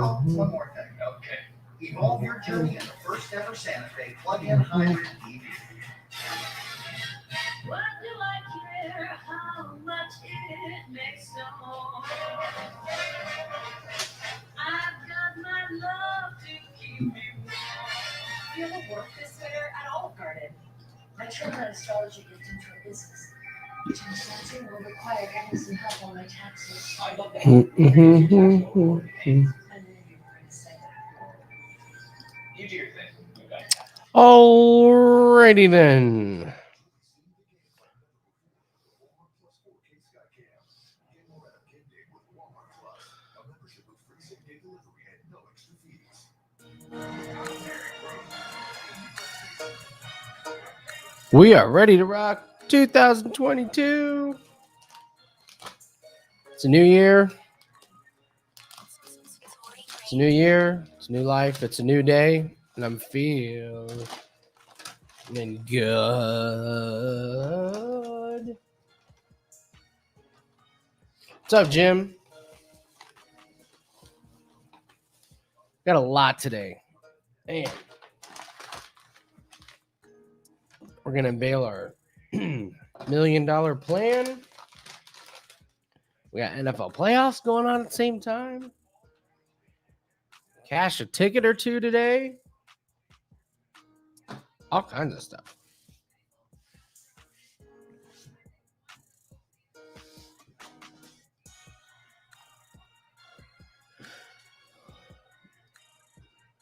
Oh, one more thing. Okay. Evolve your journey in the first ever Santa Fe plug-in hybrid EV. What do I care how much it makes no more? I've got my love to keep me warm. You ever work this winter at Olive Garden? My children astrology gets into a business. Consulting will require getting some help on my taxes. I love that. I knew you were going to say that. You do your thing. Okay. Alrighty then. We are ready to rock 2022. It's a new year. It's a new year. It's a new life. It's a new day. And I'm feeling good. What's up, Jim? Got a lot today. And we're going to unveil our $1 million plan. We got NFL playoffs going on at the same time. Cash a ticket or two today. All kinds of stuff.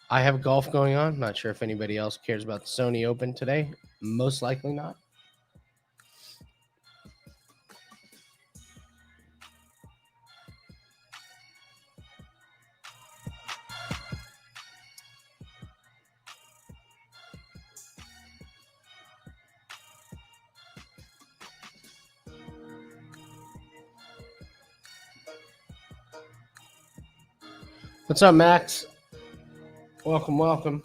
I have golf going on. Not sure if anybody else cares about the Sony Open today. Most likely not. What's up, Max? Welcome, welcome.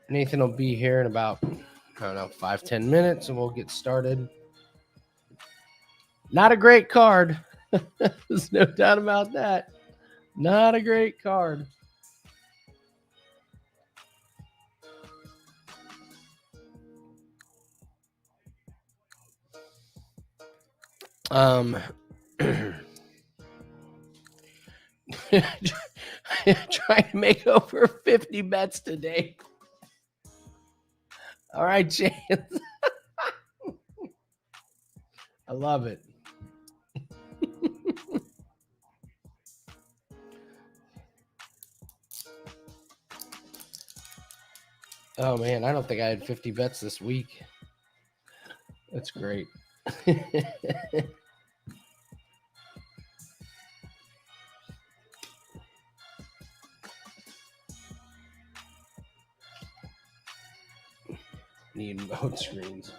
Nathan will be here in about, 5-10 minutes, and we'll get started. Not a great card. There's no doubt about that. Not a great card. Trying to make over 50 bets today. All right, Chance. I love it. Oh, man, I don't think I had 50 bets this week. That's great. Need mode screens.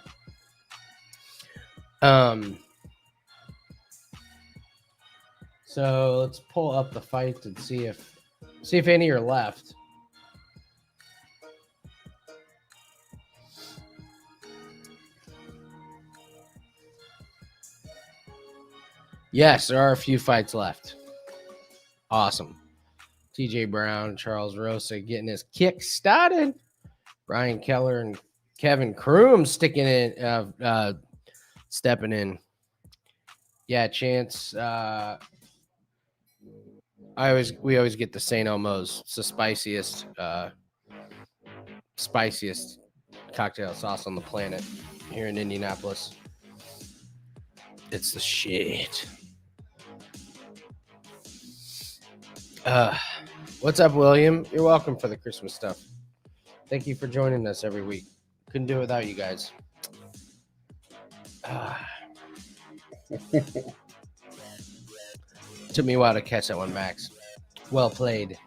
So let's pull up the fights and see if any are left. Yes, there are a few fights left. Awesome. TJ Brown, Charles Rosa getting his kick started. Brian Kelleher and Kevin Croom stepping in. Yeah, Chance. We always get the St. Elmo's. It's the spiciest cocktail sauce on the planet here in Indianapolis. It's the shit. What's up, William? You're welcome for the Christmas stuff. Thank you for joining us every week. Couldn't do it without you guys. Took me a while to catch that one, Max. Well played.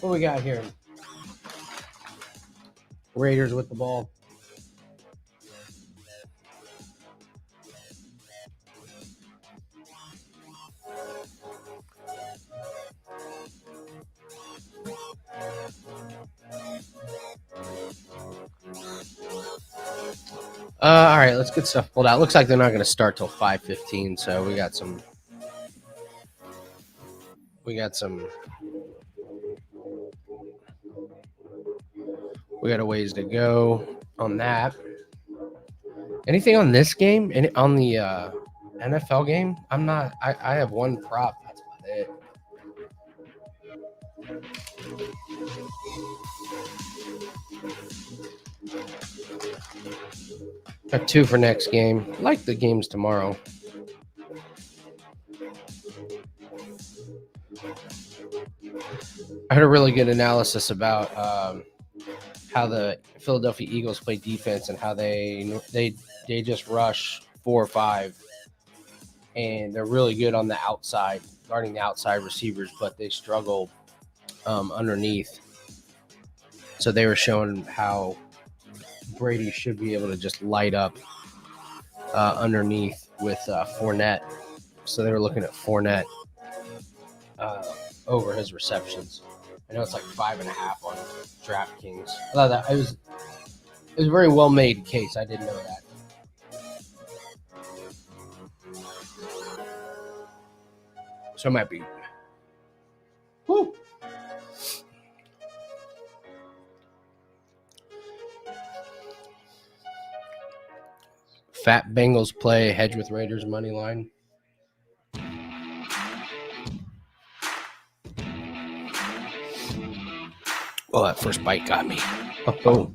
What we got here? Raiders with the ball. All right, let's get stuff pulled out. Looks like they're not going to start till 5:15, so we got some We got a ways to go on that. Anything on this game? On the NFL game? I have one prop. That's about it. Got 2 for next game. Like the games tomorrow. I heard a really good analysis about how the Philadelphia Eagles play defense and how they just rush 4 or 5, and they're really good on the outside, guarding the outside receivers, but they struggle underneath. So they were showing how Brady should be able to just light up underneath with Fournette. So they were looking at Fournette over his receptions. I know it's like 5.5 on DraftKings. I thought that it was a very well made case. I didn't know that. So it might be. Woo. Fat Bengals play, hedge with Raiders money line. Oh, that first bite got me. Oh.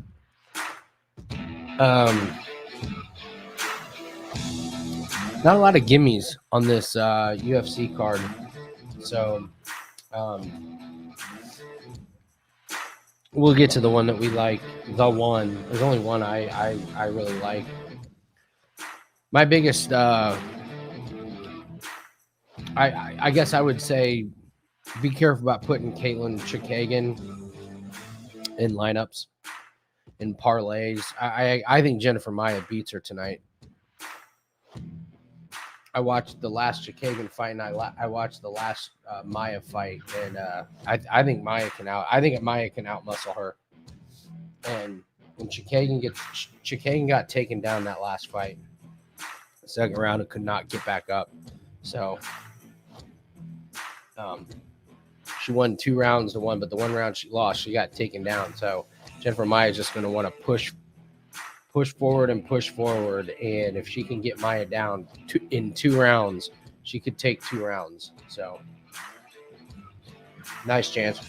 Not a lot of gimmies on this UFC card. So we'll get to the one that we like. The one. There's only one I really like. My biggest, I guess I would say, be careful about putting Katlyn Chookagian in lineups, in parlays. I think Jennifer Maia beats her tonight. I watched the last Chookagian fight, and I watched the last Maia fight, and I think Maia can outmuscle her. And when Chookagian got taken down that last fight, the second round, and could not get back up. So she won 2 rounds to 1, but the 1 round she lost, she got taken down. So Jennifer Maia is just going to want to push forward. And if she can get Maia down in 2 rounds, she could take 2 rounds. So nice chance.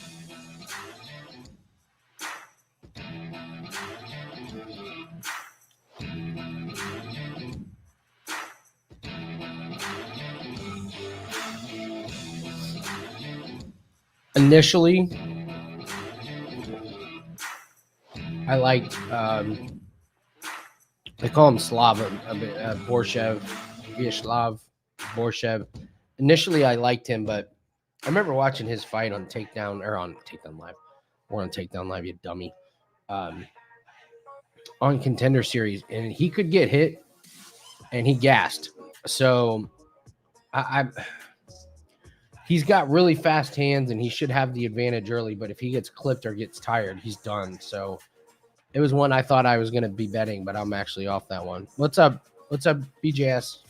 Initially, I liked, they call him Slav, Borshchev, Viacheslav, Borshchev. Initially, I liked him, but I remember watching his fight on Takedown Live, you dummy, on Contender Series, and he could get hit, and he gassed. So he's got really fast hands, and he should have the advantage early. But if he gets clipped or gets tired, he's done. So it was one I thought I was going to be betting, but I'm actually off that one. What's up? What's up, BJS?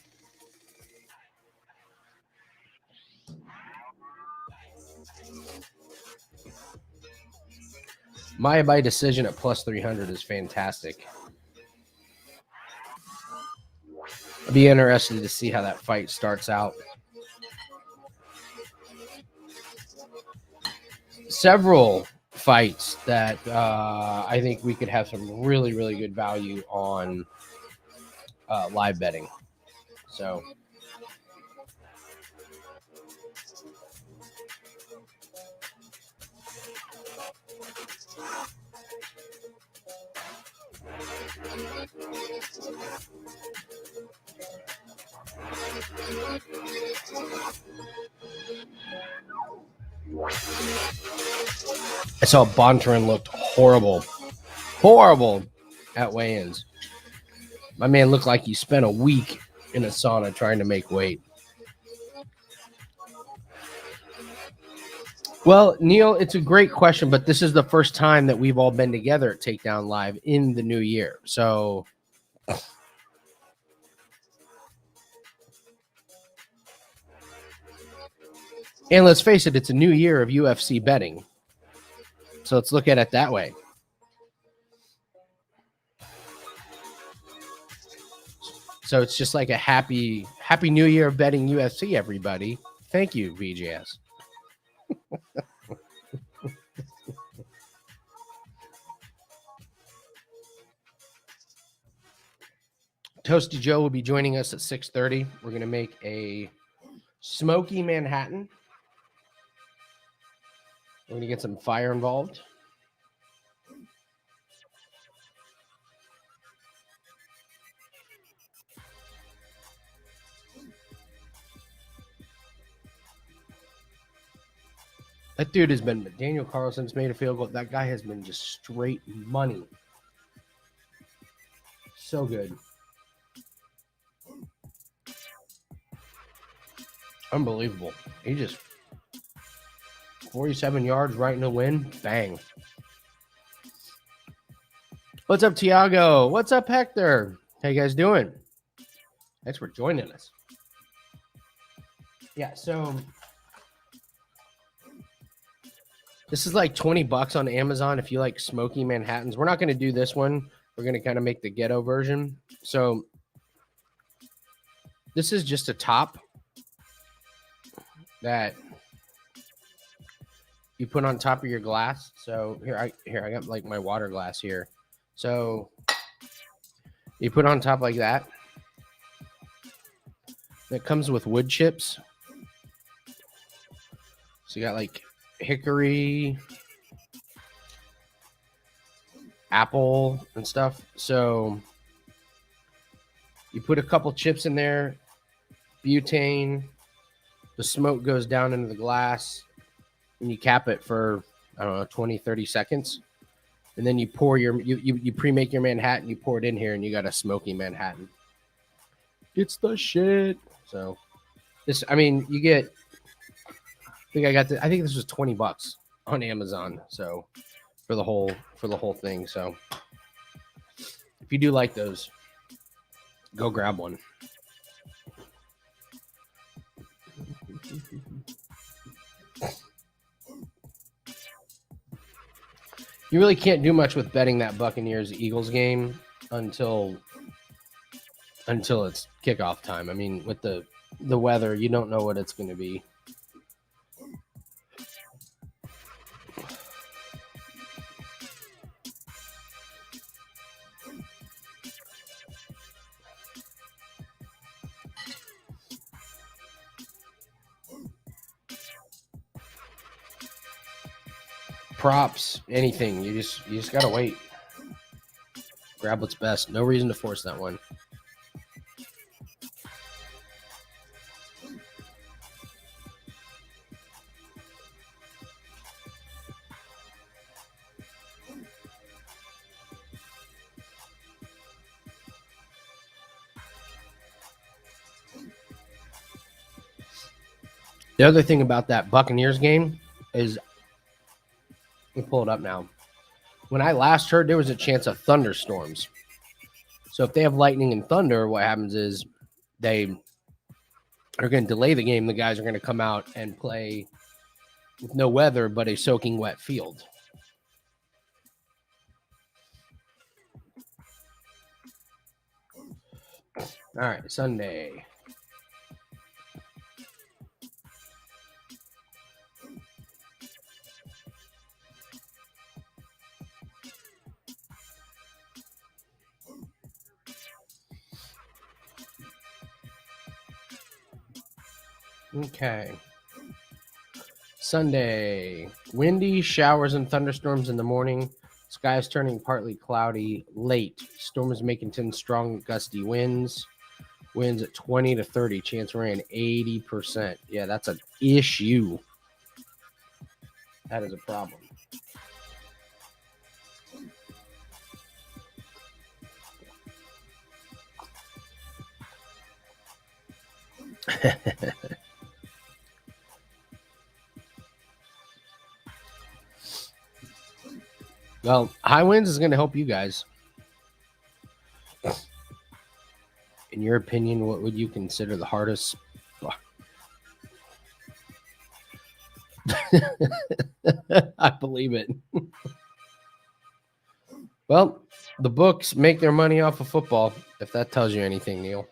Maia by decision at plus 300 is fantastic. I'll be interested to see how that fight starts out. Several fights that I think we could have some really, really good value on live betting. So I saw Bontorin looked horrible at weigh-ins. My man looked like he spent a week in a sauna trying to make weight. Well, Neil, it's a great question, but this is the first time that we've all been together at Takedown Live in the new year. So And let's face it, it's a new year of UFC betting. So let's look at it that way. So it's just like a happy new year of betting UFC, everybody. Thank you, VJS. Toasty Joe will be joining us at 6:30. We're going to make a smoky Manhattan. We're going to get some fire involved. That dude has been, Daniel Carlson's made a field goal. That guy has been just straight money. So good. Unbelievable. He just 47 yards right in the wind. Bang. What's up, Tiago? What's up, Hector? How you guys doing? Thanks for joining us. Yeah, so this is like $20 on Amazon if you like smoky Manhattans. We're not going to do this one. We're going to kind of make the ghetto version. So this is just a top that you put on top of your glass. So here I got like my water glass here. So you put on top like that. It comes with wood chips. So you got like hickory, apple, and stuff. So you put a couple chips in there, butane, the smoke goes down into the glass, and you cap it for, I don't know, 20, 30 seconds. And then you pour you pre-make your Manhattan, you pour it in here, and you got a smoky Manhattan. It's the shit. So this, I mean, you get, I think this was $20 on Amazon. So for the whole thing. So if you do like those, go grab one. You really can't do much with betting that Buccaneers-Eagles game until it's kickoff time. I mean, with the weather, you don't know what it's going to be. Props, anything. You just gotta wait. Grab what's best. No reason to force that one. The other thing about that Buccaneers game is, let me pull it up now. When I last heard, there was a chance of thunderstorms. So if they have lightning and thunder, what happens is they are going to delay the game. The guys are going to come out and play with no weather, but a soaking wet field. All right, Sunday. Okay. Sunday. Windy, showers and thunderstorms in the morning. Skies turning partly cloudy late. Storms making 10 strong gusty winds. Winds at 20 to 30. Chance rain 80%. Yeah, that's an issue. That is a problem. Well, high winds is going to help you guys. In your opinion, what would you consider the hardest? I believe it. Well, the books make their money off of football, if that tells you anything, Neil.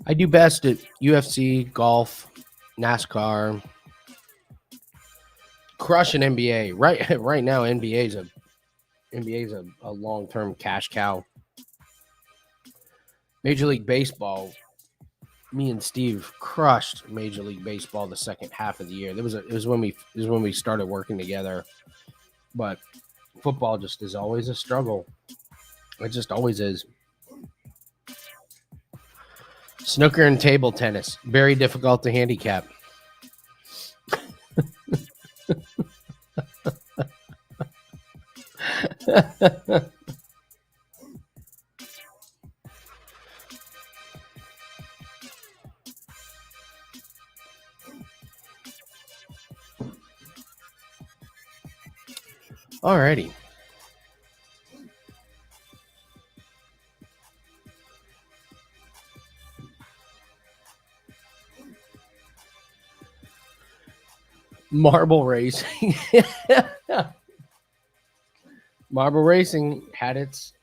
I do best at UFC, golf, NASCAR, crushing NBA. Right now, NBA is a long-term cash cow. Major League Baseball, me and Steve crushed Major League Baseball the second half of the year. It was when we started working together. But football just is always a struggle. It just always is. Snooker and table tennis, very difficult to handicap. Alrighty. Marble racing. Marble racing had its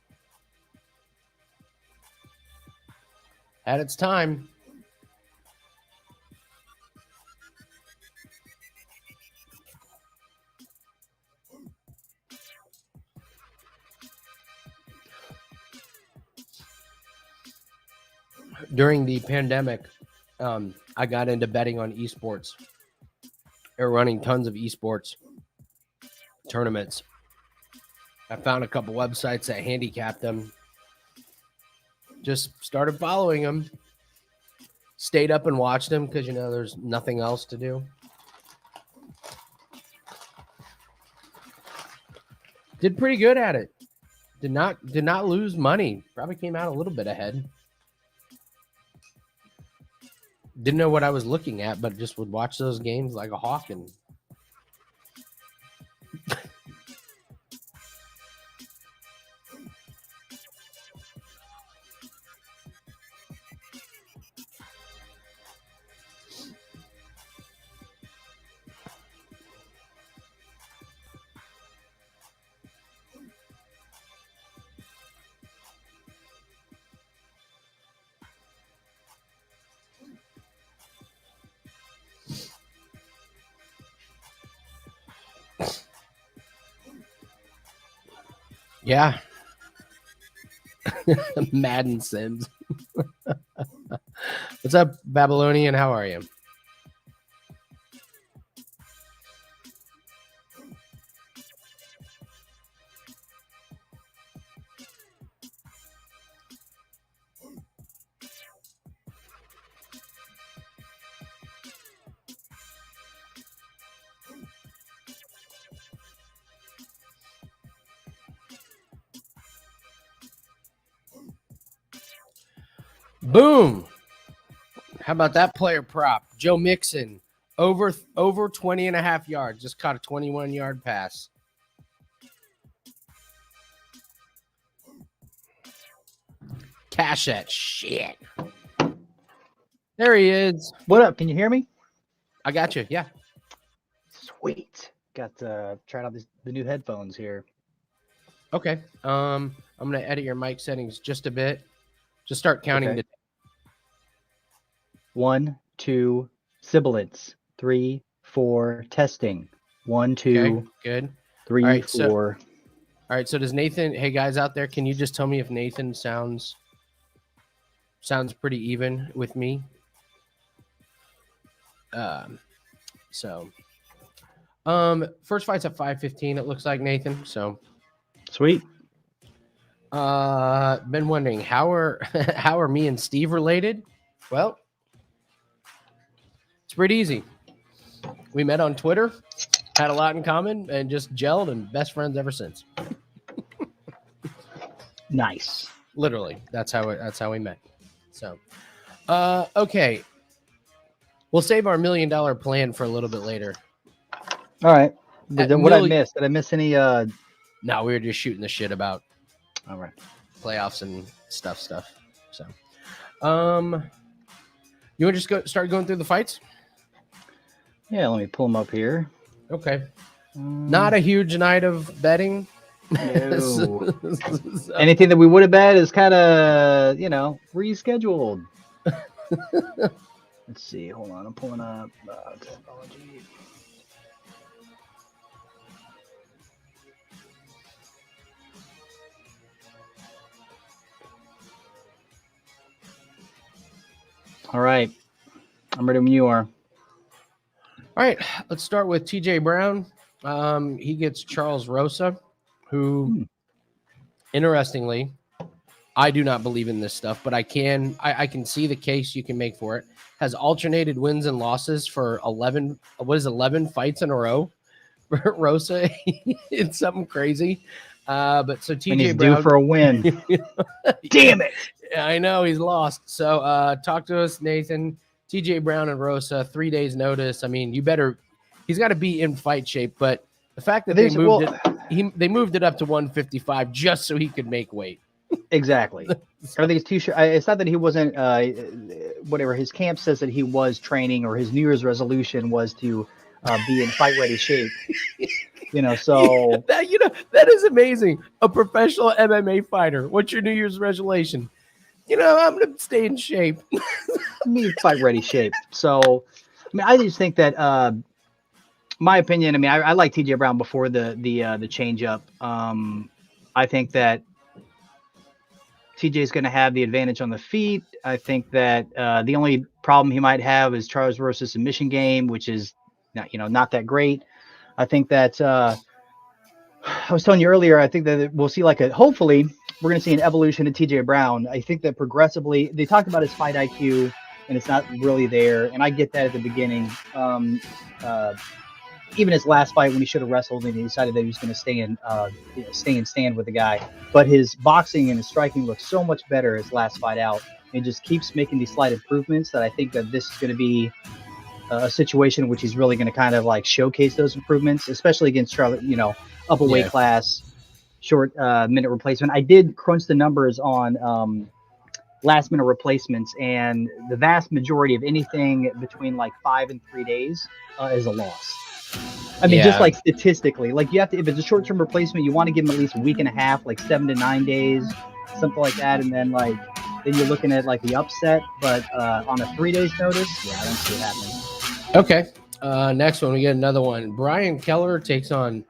time. During the pandemic, I got into betting on esports. They're running tons of esports tournaments. I found a couple websites that handicap them. Just started following them. Stayed up and watched them because, there's nothing else to do. Did pretty good at it. Did not lose money. Probably came out a little bit ahead. Didn't know what I was looking at, but just would watch those games like a hawk. And yeah. Madden Sims. What's up, Babylonian? How are you? Boom. How about that player prop? Joe Mixon, over 20 and a half yards. Just caught a 21-yard pass. Cash that shit. There he is. What up? Can you hear me? I got you. Yeah. Sweet. Got tried out the new headphones here. Okay. I'm gonna edit your mic settings just a bit. Just start counting. Okay. 1, 2, sibilance. 3, 4, testing. 1, 2, Okay, good. 3, All right, 4. All right. So does Nathan? Hey guys out there, can you just tell me if Nathan sounds pretty even with me? First fight's at 5:15. It looks like, Nathan. So Sweet. been wondering how are me and Steve related? Well, it's pretty easy. We met on Twitter, had a lot in common, and just gelled and best friends ever since. Nice. Literally, that's how we met. So, okay, we'll save our $1 million plan for a little bit later. All right. At Then what I milli- missed? Did I miss any? No, we were just shooting the shit about All right. playoffs and stuff. So, you want to just start going through the fights? Yeah, let me pull them up here. Okay. Not a huge night of betting. No. So- Anything that we would have bet is kind of, rescheduled. Let's see. Hold on. I'm pulling up technology. All right. I'm ready when you are. All right, let's start with TJ Brown. He gets Charles Rosa, who, interestingly, I do not believe in this stuff, but I can see the case you can make for it. Has alternated wins and losses for 11 fights in a row. Rosa, it's something crazy. But so And he's TJ Brown due for a win. Damn it. I know he's lost. So talk to us, Nathan. TJ Brown and Rosa, 3 days notice. I mean, he's got to be in fight shape, but the fact that they moved it up to 155 just so he could make weight. Exactly. Everything's too short. It's not that he wasn't, whatever. His camp says that he was training, or his New Year's resolution was to be in fight ready shape. So that is amazing. A professional MMA fighter. What's your New Year's resolution? I'm going to stay in shape. be fight ready shape. So, I just think that, my opinion. I like TJ Brown before the change up. I think that TJ is going to have the advantage on the feet. I think that the only problem he might have is Charles versus submission game, which is not that great. I think that I was telling you earlier, I think that we'll see hopefully we're going to see an evolution of TJ Brown. I think that progressively, they talked about his fight IQ and it's not really there. And I get that at the beginning. Even his last fight when he should have wrestled and he decided that he was going to stay and stand with the guy. But his boxing and his striking looks so much better his last fight out. And just keeps making these slight improvements that I think that this is going to be a situation in which he's really going to kind of showcase those improvements, especially against Charlotte, upper weight class, short minute replacement. I did crunch the numbers on last minute replacements, and the vast majority of anything between 5 and 3 days is a loss. Just statistically, you have to, if it's a short-term replacement, you want to give him at least a week and a half, 7 to 9 days, something like that. And then then you're looking at the upset, but on a 3 days notice, I don't see it happening. Okay. Next one, we get another one. Brian Kelleher takes on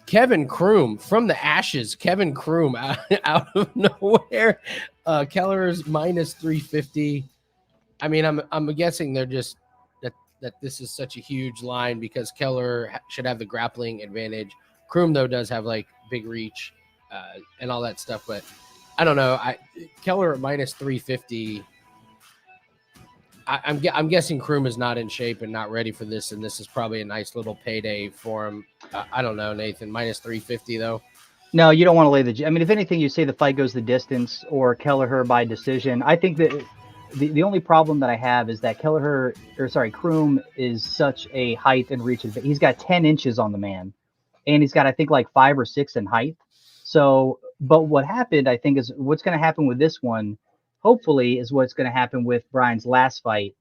Kevin Croom from the ashes. Kevin Croom out of nowhere. Kelleher's minus 350. I'm guessing they're just that this is such a huge line because Kelleher should have the grappling advantage. Croom though does have big reach and all that stuff, but I don't know. Kelleher at minus 350. I'm guessing Croom is not in shape and not ready for this, and this is probably a nice little payday for him. I don't know, Nathan. Minus 350 though. No, you don't want to lay the. If anything, you say the fight goes the distance or Kelleher by decision. I think that the only problem that I have is that Croom is such a height and reach. He's got 10 inches on the man, and he's got I think 5 or 6 in height. So, but what happened, I think, is what's going to happen with this one. Hopefully, is what's going to happen with Brian's last fight,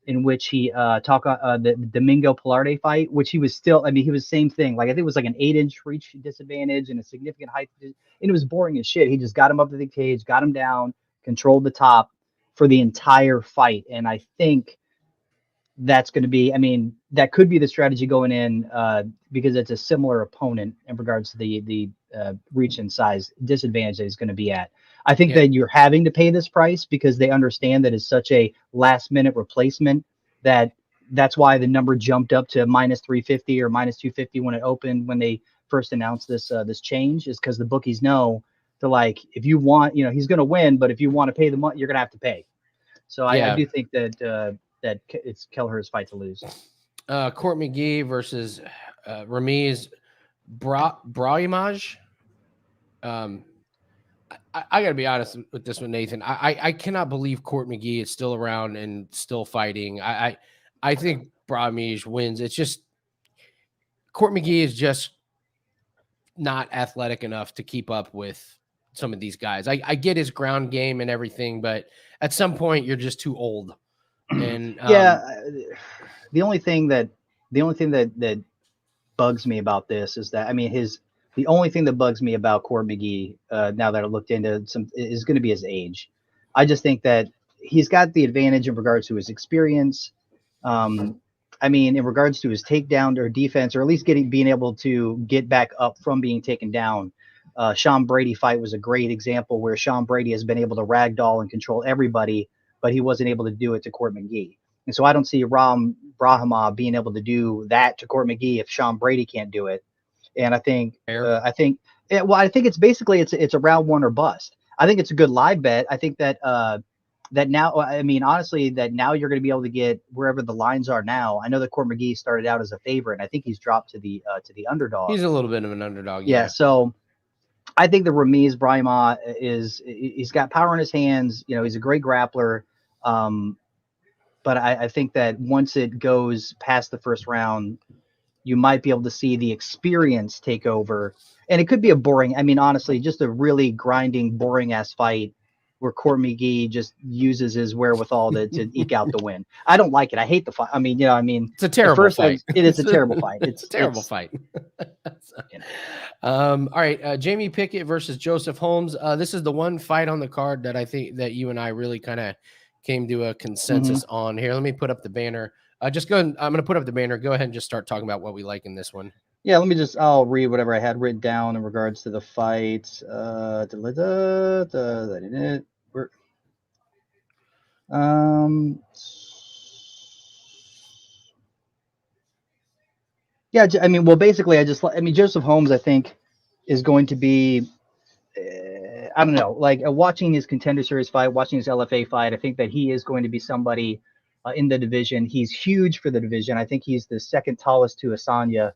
in which he the Domingo Pilarde fight, which he was still. He was same thing. I think it was an 8-inch reach disadvantage and a significant height, and it was boring as shit. He just got him up to the cage, got him down, controlled the top for the entire fight, and I think that's going to be. That could be the strategy going in because it's a similar opponent in regards to the reach and size disadvantage that he's going to be at. I think that you're having to pay this price because they understand that it's such a last minute replacement that's why the number jumped up to minus 350 or minus 250 when it opened, when they first announced this change, is because the bookies know to if you want, he's going to win, but if you want to pay the money, you're going to have to pay. So I do think that it's Kelleher's fight to lose. Court McGee versus Ramiz Brahimaj. I got to be honest with this one, Nathan. I cannot believe Court McGee is still around and still fighting. I think Brahimaj wins. It's just Court McGee is just not athletic enough to keep up with some of these guys. I get his ground game and everything, but at some point you're just too old. And the only thing that bugs me about this is that, I mean, the only thing that bugs me about Court McGee, now that I looked into some, is going to be his age. I just think that he's got the advantage in regards to his experience. I mean, in regards to his takedown or defense, or at least being able to get back up from being taken down. Sean Brady fight was a great example where Sean Brady has been able to ragdoll and control everybody, but he wasn't able to do it to Court McGee. And so I don't see Brahimaj being able to do that to Court McGee if Sean Brady can't do it. And I think it's basically it's a round one or bust. I think it's a good live bet. I think that that now, I mean, honestly, that now you're going to be able to get wherever the lines are now. I know that Court McGee started out as a favorite, and I think he's dropped to the underdog. He's a little bit of an underdog. Yeah. So I think the Ramiz Brahimaj he's got power in his hands. You know, he's a great grappler. But I think that once it goes past the first round, you might be able to see the experience take over. And it could be a boring, I mean, honestly, just a really grinding, boring ass fight where Court McGee just uses his wherewithal to eke out the win. I don't like it. I hate the fight. I mean, it's a terrible fight. It is a terrible fight. It's a terrible fight. All right. Jamie Pickett versus Joseph Holmes. This is the one fight on the card that I think that you and I really kind of came to a consensus on here. Let me put up the banner. Just go ahead. I'm going to put up the banner. Go ahead and just start talking about what we like in this one. Yeah, I'll read whatever I had written down in regards to the fight. Yeah, I mean, well, basically, Joseph Holmes, I think, is going to be, I don't know, like watching his Contender Series fight, watching his LFA fight, I think that he is going to be somebody in the division. He's huge for the division. I think he's the second tallest to Asanya.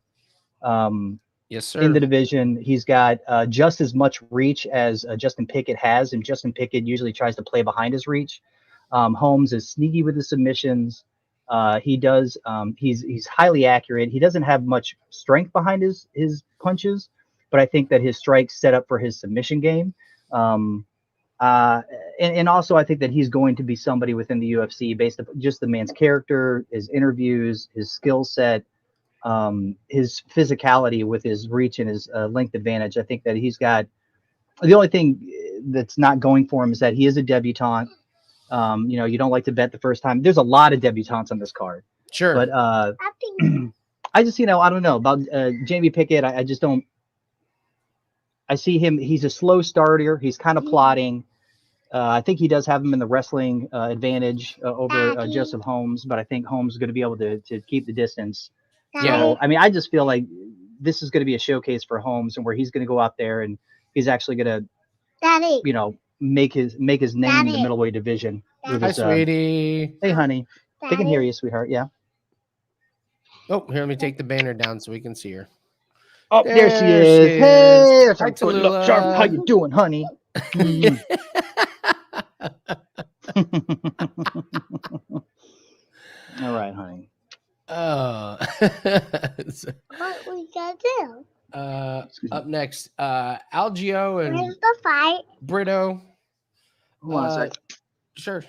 Yes, sir. In the division, he's got just as much reach as Justin Pickett has, and Justin Pickett usually tries to play behind his reach. Holmes is sneaky with his submissions. He's highly accurate. He doesn't have much strength behind his punches, but I think that his strikes set up for his submission game. And also I think that he's going to be somebody within the UFC based on just the man's character, his interviews, his skill set, his physicality with his reach and his length advantage. I think that he's got, the only thing that's not going for him is that he is a debutante. You don't like to bet the first time. There's a lot of debutantes on this card. Sure. But I just, I don't know about Jamie Pickett. I just don't. I see him. He's a slow starter. He's kind of plodding. I think he does have him in the wrestling advantage over Joseph Holmes, but I think Holmes is going to be able to keep the distance. Yeah. So, I mean, I just feel like this is going to be a showcase for Holmes, and where he's going to go out there and he's actually going to, make his name in the middleweight division. Hi, sweetie. Hey, honey. They can hear you, sweetheart. Yeah. Oh, here, let me take the banner down so we can see her. Oh, there she is. Hey, that's right. Look, Sharp, how you doing, honey? All right, honey. What we gonna do? Up next, Algeo and Where's the fight? Brito. Hold on a sec. Sure.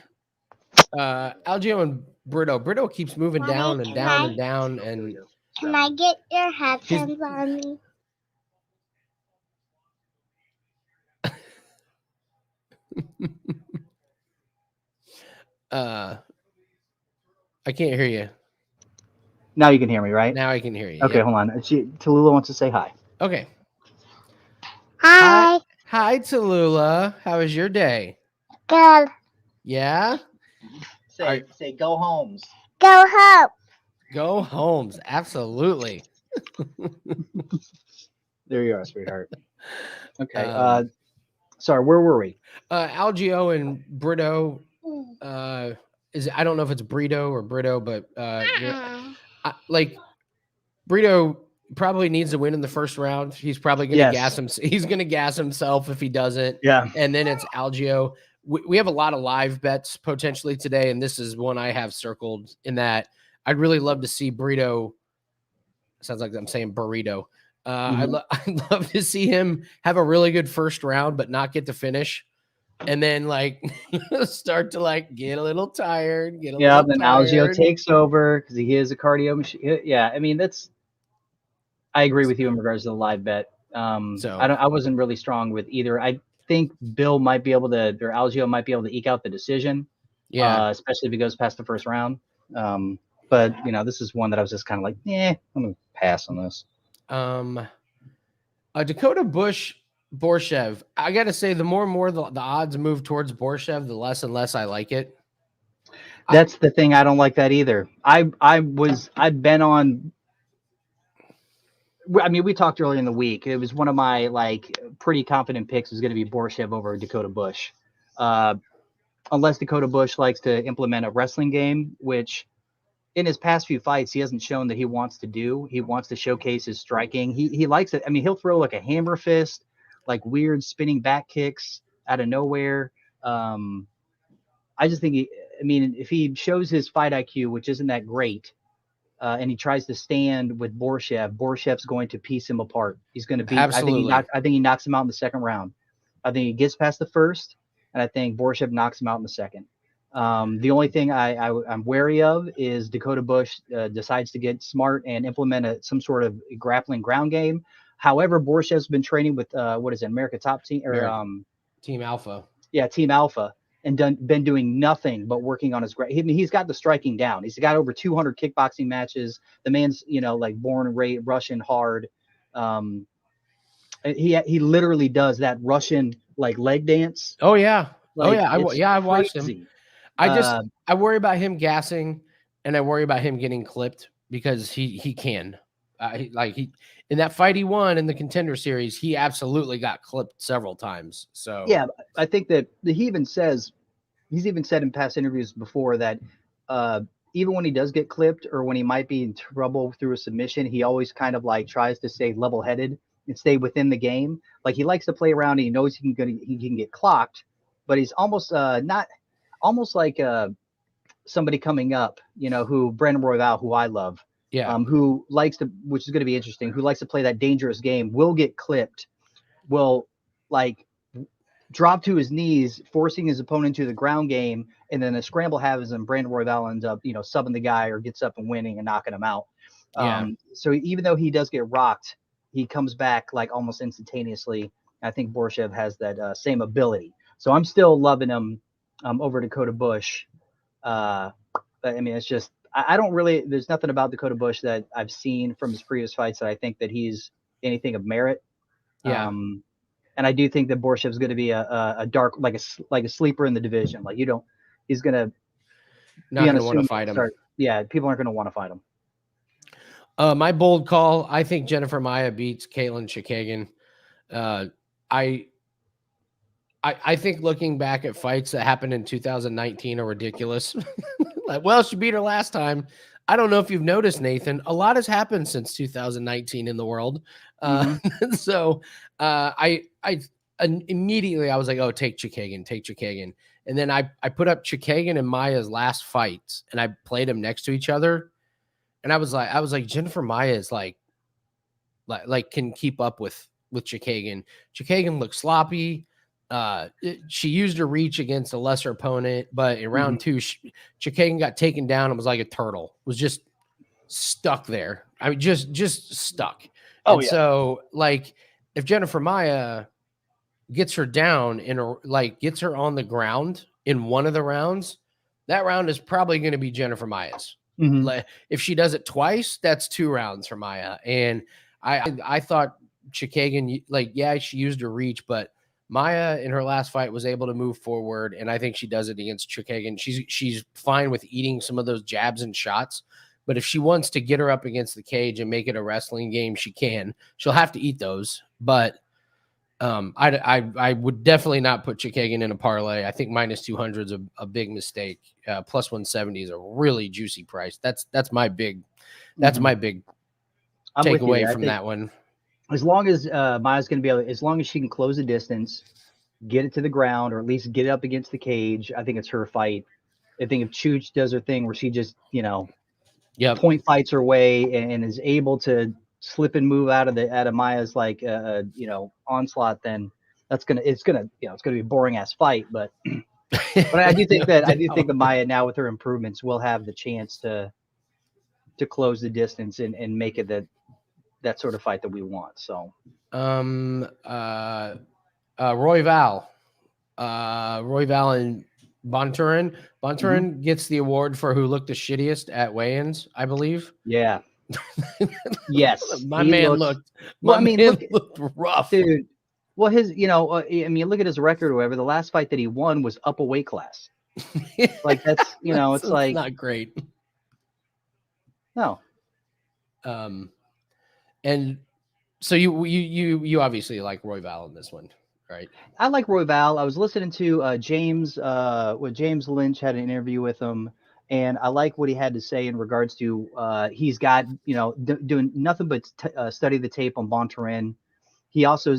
Algeo and Brito. Brito keeps moving down and down and down, and Can I get your headphones on me? I can't hear you. Now you can hear me, right? Now I can hear you. Okay, Yep. hold on. Tallulah wants to say hi. Okay. Hi. Hi, Tallulah. How was your day? Good. Yeah? Say go Holmes. Go home. Go Holmes. Absolutely. There you are, sweetheart. Okay. Sorry, where were we? Algeo and Brito. I don't know if it's Brito or Brito, but like Brito probably needs to win in the first round. He's probably going to gas him. He's going to gas himself if he doesn't. Yeah. And then it's Algeo. We have a lot of live bets potentially today, and this is one I have circled in that I'd really love to see Brito. Sounds like I'm saying burrito. I'd love to see him have a really good first round, but not get to finish. And then like start to like get a little tired. Then Algeo takes over because he is a cardio machine. Yeah. I mean, I agree with you in regards to the live bet. I wasn't really strong with either. I think Bill might be able to, or Algeo might be able to eke out the decision. Yeah. Especially if he goes past the first round. But this is one that I was just kind of like, I'm going to pass on this. Dakota Borshchev. I got to say, the more and more the odds move towards Borshchev, the less and less I like it. That's the thing. I don't like that either. I've been on. I mean, we talked earlier in the week. It was one of my like pretty confident picks was going to be Borshchev over Dakota Bush, unless Dakota Bush likes to implement a wrestling game, which in his past few fights he hasn't shown that he wants to do. He wants to showcase his striking. He likes it. I mean, he'll throw like a hammer fist, like weird spinning back kicks out of nowhere. I just think if he shows his fight IQ, which isn't that great. And he tries to stand with Borshchev's going to piece him apart. He's going to beat. Absolutely. I think he knocks him out in the second round. I think he gets past the first, and I think Borshchev knocks him out in the second. The only thing I'm wary of is Dakota Bush decides to get smart and implement some sort of grappling ground game. However, Borshchev's been training with America Top Team or Team Alpha. Yeah, Team Alpha. And been doing nothing but working on his he's got the striking down. He's got over 200 kickboxing matches. The man's, like born and raised Russian hard. He literally does that Russian like leg dance. Oh yeah. Like, I watched him. I worry about him gassing, and I worry about him getting clipped because he can. In that fight he won in the Contender Series, he absolutely got clipped several times. So yeah, I think that he's even said in past interviews before that even when he does get clipped or when he might be in trouble through a submission, he always kind of like tries to stay level-headed and stay within the game. Like he likes to play around and he knows he can get clocked, but he's almost like somebody coming up, who Brandon Royval, who I love. Yeah. Who likes to, which is going to be interesting, who likes to play that dangerous game, will get clipped, will like drop to his knees, forcing his opponent to the ground game, and then a scramble happens and Brandon Royval ends up, subbing the guy or gets up and winning and knocking him out. Yeah. So even though he does get rocked, he comes back like almost instantaneously. I think Borshchev has that same ability. So I'm still loving him over Dakota Bush. I mean, it's just, I don't really, there's nothing about Dakota Bush that I've seen from his previous fights that I think that he's anything of merit. Yeah. And I do think that Borshchev is going to be a dark, like a sleeper in the division. Like he's going to not going to want to fight him. Yeah. People aren't going to want to fight him. My bold call, I think Jennifer Maia beats Katlyn Chookagian. I think looking back at fights that happened in 2019 are ridiculous. She beat her last time. I don't know if you've noticed, Nathan, a lot has happened since 2019 in the world. So I immediately I was like, oh, take Chookagian. And then I put up Chookagian and Maia's last fights and I played them next to each other. And I was like, Jennifer Maia is like can keep up with Chookagian. Chookagian looked sloppy. She used her reach against a lesser opponent, but in round two, Chookagian got taken down and was like a turtle, was just stuck there. I mean, just stuck. Oh, and so like if Jennifer Maia gets her down gets her on the ground in one of the rounds, that round is probably going to be Jennifer Maia's. Like, if she does it twice, that's 2 rounds for Maia. And I thought Chookagian, she used her reach, but Maia in her last fight was able to move forward, and I think she does it against Chookagian. She's fine with eating some of those jabs and shots, but if she wants to get her up against the cage and make it a wrestling game, she can. She'll have to eat those, but I would definitely not put Chookagian in a parlay. I think -200 is a big mistake. +170 is a really juicy price. That's my big I'm take with you away there. I from think that one. as long as Maia's going to be able, as long as she can close the distance, get it to the ground, or at least get it up against the cage, I think it's her fight. I think if Chooch does her thing where she just, Yep. point fights her way and is able to slip and move out of Maia's onslaught, then it's gonna be a boring ass fight. But I do think that Maia now with her improvements will have the chance to close the distance and make it that sort of fight that we want. So Royval and Bontorin. Bontorin gets the award for who looked the shittiest at weigh-ins, I believe. yeah. Yes. My man looked rough. Dude. Well, look at his record or whatever. The last fight that he won was up a weight class. Like that's, it's like not great. No. And so you obviously like Royval in this one, right? I like Royval. I was listening to James Lynch had an interview with him, and I like what he had to say in regards to he's got doing nothing but study the tape on Bontorin. He also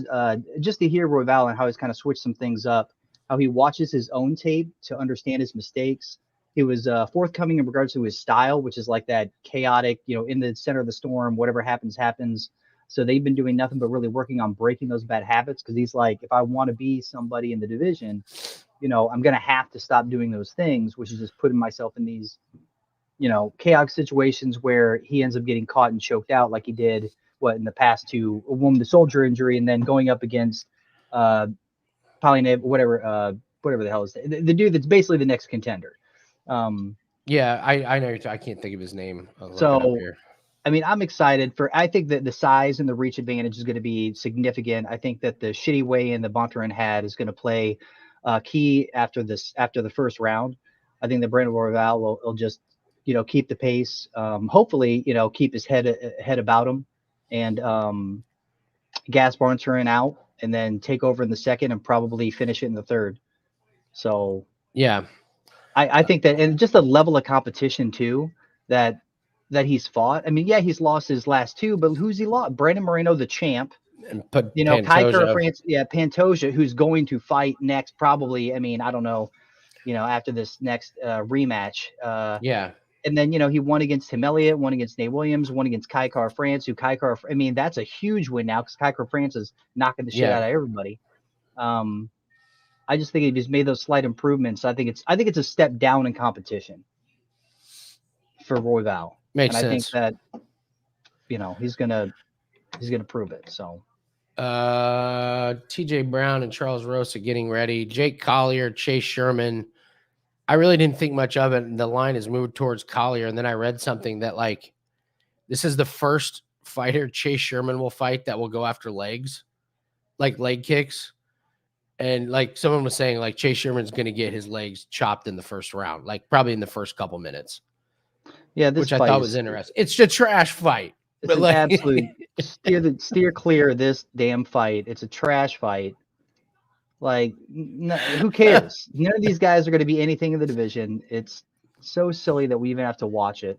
just to hear Royval and how he's kind of switched some things up, how he watches his own tape to understand his mistakes. He was forthcoming in regards to his style, which is like that chaotic, in the center of the storm, whatever happens, happens. So they've been doing nothing but really working on breaking those bad habits. Because he's like, if I want to be somebody in the division, I'm going to have to stop doing those things, which is just putting myself in these, chaotic situations where he ends up getting caught and choked out like he did in the past to a woman, the soldier injury, and then going up against Polyneb, whatever the hell is the dude that's basically the next contender. Yeah, I know. I can't think of his name. So, I mean, I'm excited I think that the size and the reach advantage is going to be significant. I think that the shitty weigh-in that Bontorin had is going to play key after the first round. I think that Brandon Royval will just, keep the pace. Hopefully, keep his head about him and gas Bontorin out and then take over in the second and probably finish it in the third. So, yeah. I think that, and just the level of competition too, that he's fought. I mean, yeah, he's lost his last two, but who's he lost? Brandon Moreno, the champ, and Kattar, France, Pantoja, who's going to fight next, probably. I mean, I don't know, after this next rematch. Yeah. And then, he won against Tim Elliott, won against Nate Williams, won against Kaikar France, I mean, that's a huge win now because Kaikar France is knocking the shit out of everybody. I just think he just made those slight improvements. I think it's a step down in competition for Royval. Makes sense. I think that, he's gonna prove it. So TJ Brown and Charles Rosa getting ready. Jake Collier, Chase Sherman. I really didn't think much of it. And the line has moved towards Collier. And then I read something that this is the first fighter Chase Sherman will fight that will go after legs, like leg kicks. And someone was saying, Chase Sherman's going to get his legs chopped in the first round, probably in the first couple minutes. Yeah, which I thought was interesting. It's a trash fight. It's an absolute steer clear of this damn fight. It's a trash fight. Who cares? None of these guys are going to be anything in the division. It's so silly that we even have to watch it.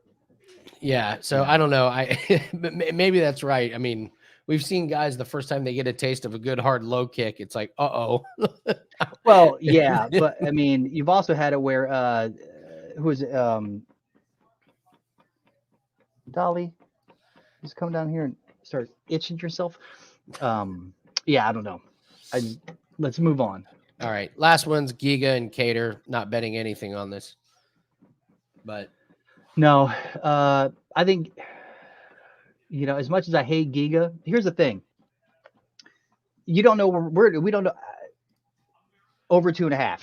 Yeah. So I don't know. Maybe that's right. I mean, we've seen guys the first time they get a taste of a good hard low kick, it's like, uh-oh. Well, yeah, but I mean, you've also had it where who is it? Dolly, just come down here and start itching yourself. Yeah, I don't know. Let's move on. All right. Last one's Giga and Kattar. Not betting anything on this. But no, I think as much as I hate Giga, here's the thing. You don't know we don't know over 2.5.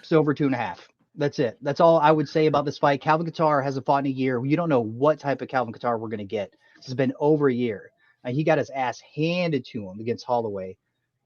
It's over 2.5. That's it. That's all I would say about this fight. Calvin Kattar hasn't fought in a year. You don't know what type of Calvin Kattar we're going to get. It's been over a year. He got his ass handed to him against Holloway.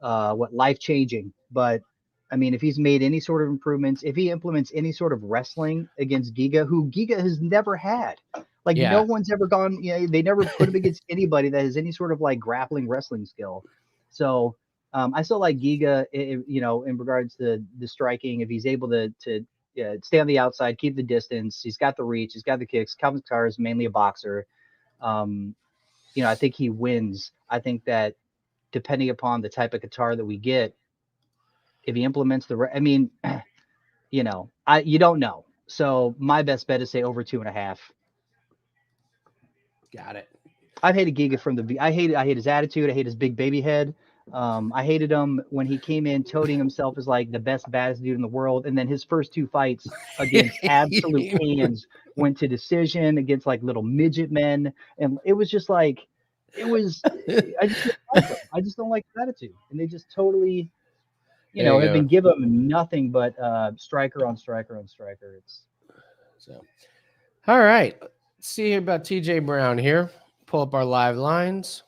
Life-changing. But, I mean, if he's made any sort of improvements, if he implements any sort of wrestling against Giga, who Giga has never had. No one's ever gone, they never put him against anybody that has any sort of grappling wrestling skill. So I still like Giga, in regards to the striking. If he's able to stay on the outside, keep the distance, he's got the reach, he's got the kicks. Calvin Kattar is mainly a boxer. I think he wins. I think that depending upon the type of Kattar that we get, if he implements you don't know. So my best bet is say over 2.5. Got it. I've hated Giga from I hate his attitude. I hate his big baby head. I hated him when he came in toting himself as like the best, baddest dude in the world. And then his first 2 fights against absolute cans went to decision against like little midget men. And it was just like, I just don't like him. I just don't like his attitude. And they just totally, have been giving him nothing but striker on striker on striker. All right. Let's see about TJ Brown here. Pull up our live lines.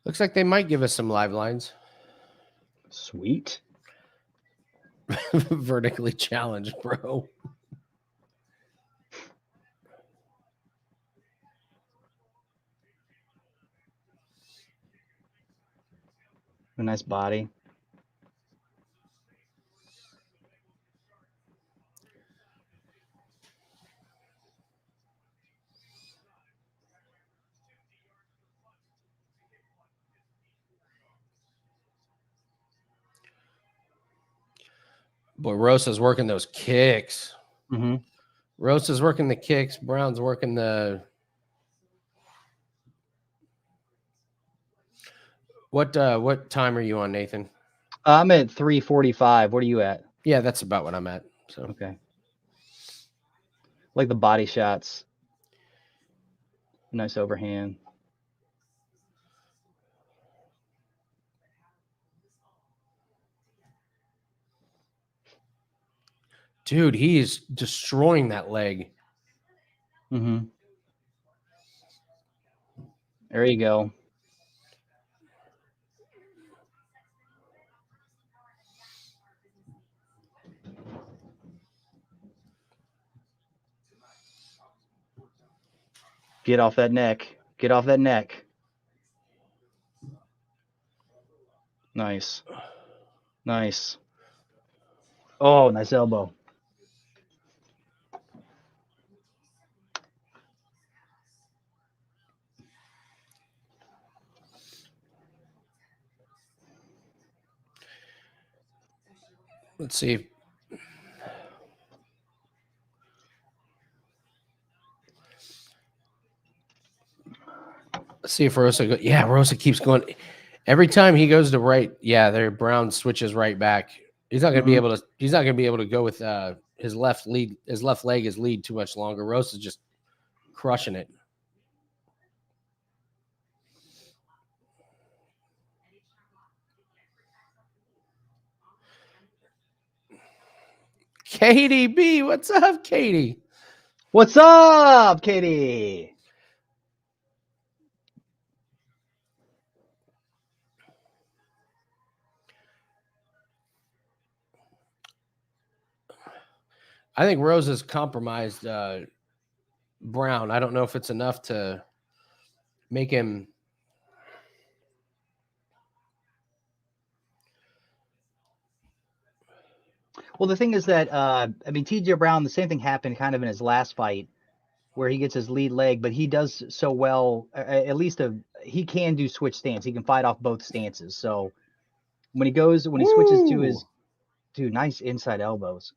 Looks like they might give us some live lines. Sweet. Vertically challenged, bro. A nice body. Boy, Rosa's working those kicks. Mm-hmm. Rosa's working the kicks. Brown's working the... What time are you on, Nathan? I'm at 3:45. What are you at? Yeah, that's about what I'm at. So okay. Like the body shots. Nice overhand. Dude, he's destroying that leg. Mm-hmm. There you go. Get off that neck. Get off that neck. Nice. Nice. Oh, nice elbow. Let's see. Let's see if Rosa goes. Yeah, Rosa keeps going. Every time he goes to right, there Brown switches right back. He's not going to be able to. He's not going to be able to go with his left lead. His left leg is lead too much longer. Rosa's just crushing it. Katie B, what's up, Katie? What's up, Katie? I think Rosa's compromised Brown. I don't know if it's enough to make him. Well, the thing is that, TJ Brown, the same thing happened kind of in his last fight where he gets his lead leg, but he does so well, at least he can do switch stance. He can fight off both stances. So when he switches to his, dude, nice inside elbows.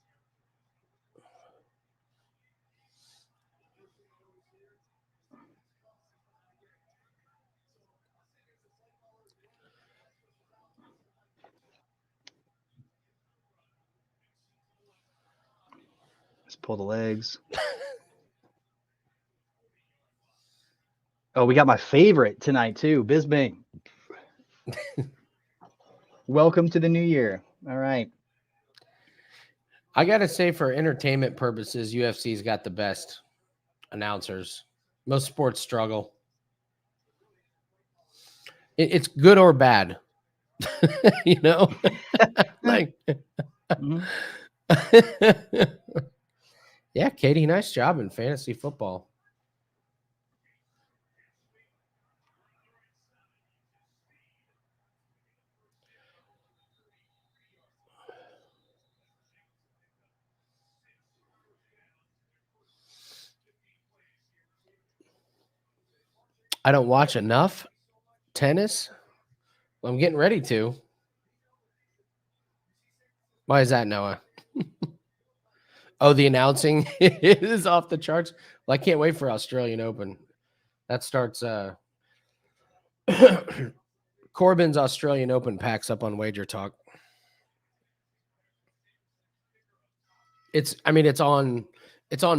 Let's pull the legs. Oh, we got my favorite tonight too, Bisbing. Welcome to the new year. All right. I got to say, for entertainment purposes, UFC's got the best announcers. Most sports struggle. It's good or bad. Like, yeah, Katie, nice job in fantasy football. I don't watch enough tennis. Well, I'm getting ready to. Why is that, Noah? Oh, the announcing is off the charts. Well, I can't wait for Australian Open. That starts Corbin's Australian Open packs up on Wager Talk. It's on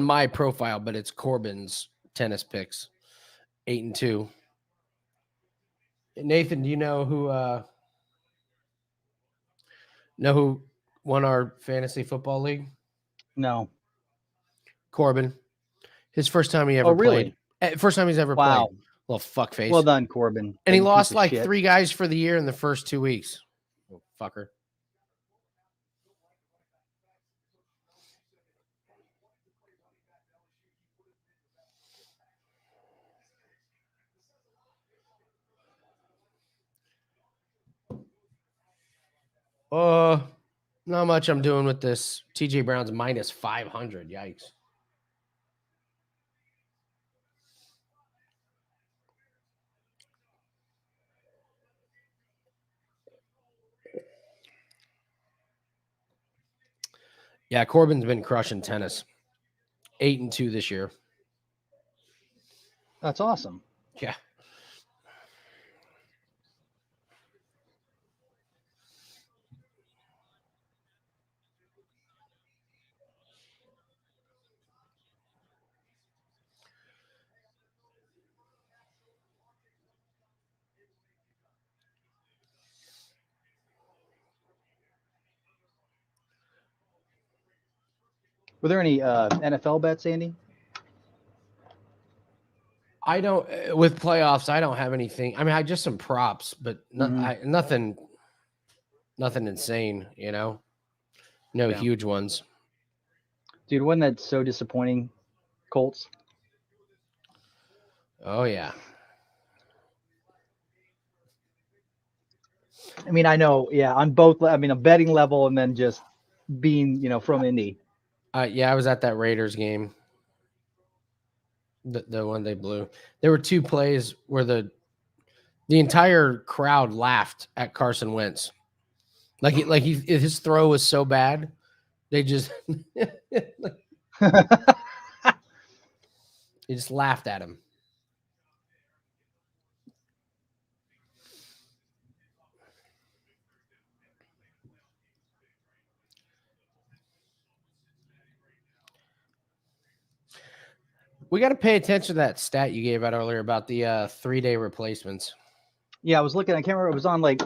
my profile, but it's Corbin's tennis picks. 8-2. Nathan, do you know who won our fantasy football league? No. Corbin. His first time he ever Oh, really? played. First time he's ever Wow. played. Well, fuck face. Well done, Corbin. And he You lost piece of like shit. 3 guys for the year in the first 2 weeks. Oh, fucker. Not much I'm doing with this. TJ Brown's minus 500. Yikes. Yeah, Corbin's been crushing tennis. 8-2 this year. That's awesome. Yeah. Were there any NFL bets, Andy? I don't with playoffs. I don't have anything. I mean, I just some props, but nothing insane. You know, no Yeah. huge ones. Dude, wasn't that so disappointing? Colts. Oh yeah. I mean, I know. Yeah, on both. I mean, a betting level, and then just being, from Indy. Yeah, I was at that Raiders game. The one they blew. There were 2 plays where the entire crowd laughed at Carson Wentz. His throw was so bad, they just they just laughed at him. We got to pay attention to that stat you gave out earlier about the 3-day replacements. Yeah, I was looking. I can't remember. It was on like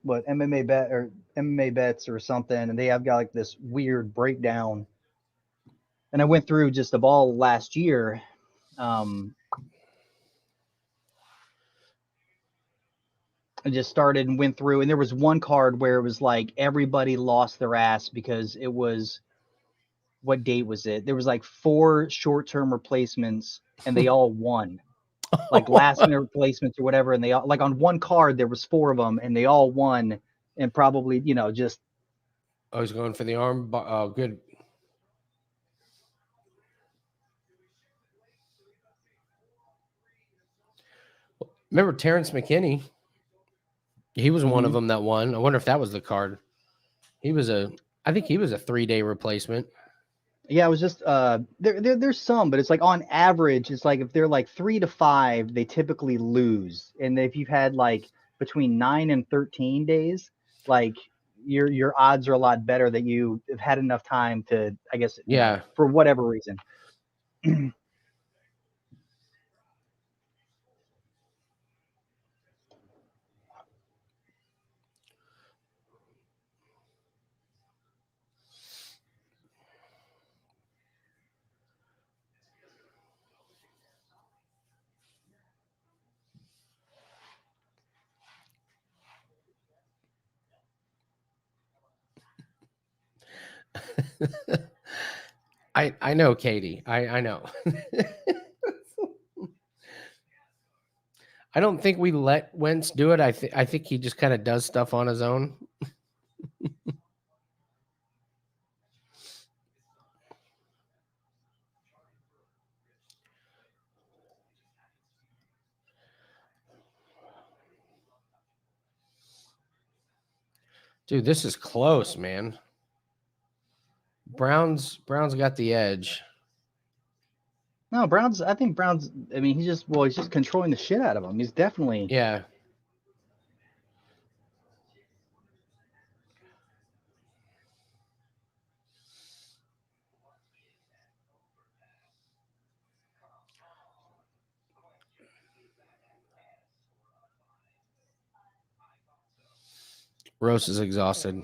what MMA bet or MMA bets or something, and they have got like this weird breakdown. And I went through just of all last year. I just started and went through, and there was one card where it was like everybody lost their ass because it was, what date was it? There was like 4 short-term replacements, and they all won. Like last-minute replacements or whatever, and they all, like on one card there was 4 of them, and they all won, and probably just. I was going for the arm. Oh, good. Remember Terrence McKinney? He was one of them that won. I wonder if that was the card. I think he was a 3-day replacement. Yeah, it was just there's some, but it's like on average, it's like if they're like 3 to 5, they typically lose. And if you've had like between 9 and 13 days, like your odds are a lot better that you have had enough time to, I guess, for whatever reason. I know, Katie. I know. I don't think we let Wentz do it. I think he just kind of does stuff on his own. Dude, this is close, man. Brown's got the edge. No, I think Brown's. I mean, he's just controlling the shit out of him. He's definitely. Yeah. Rosa's exhausted.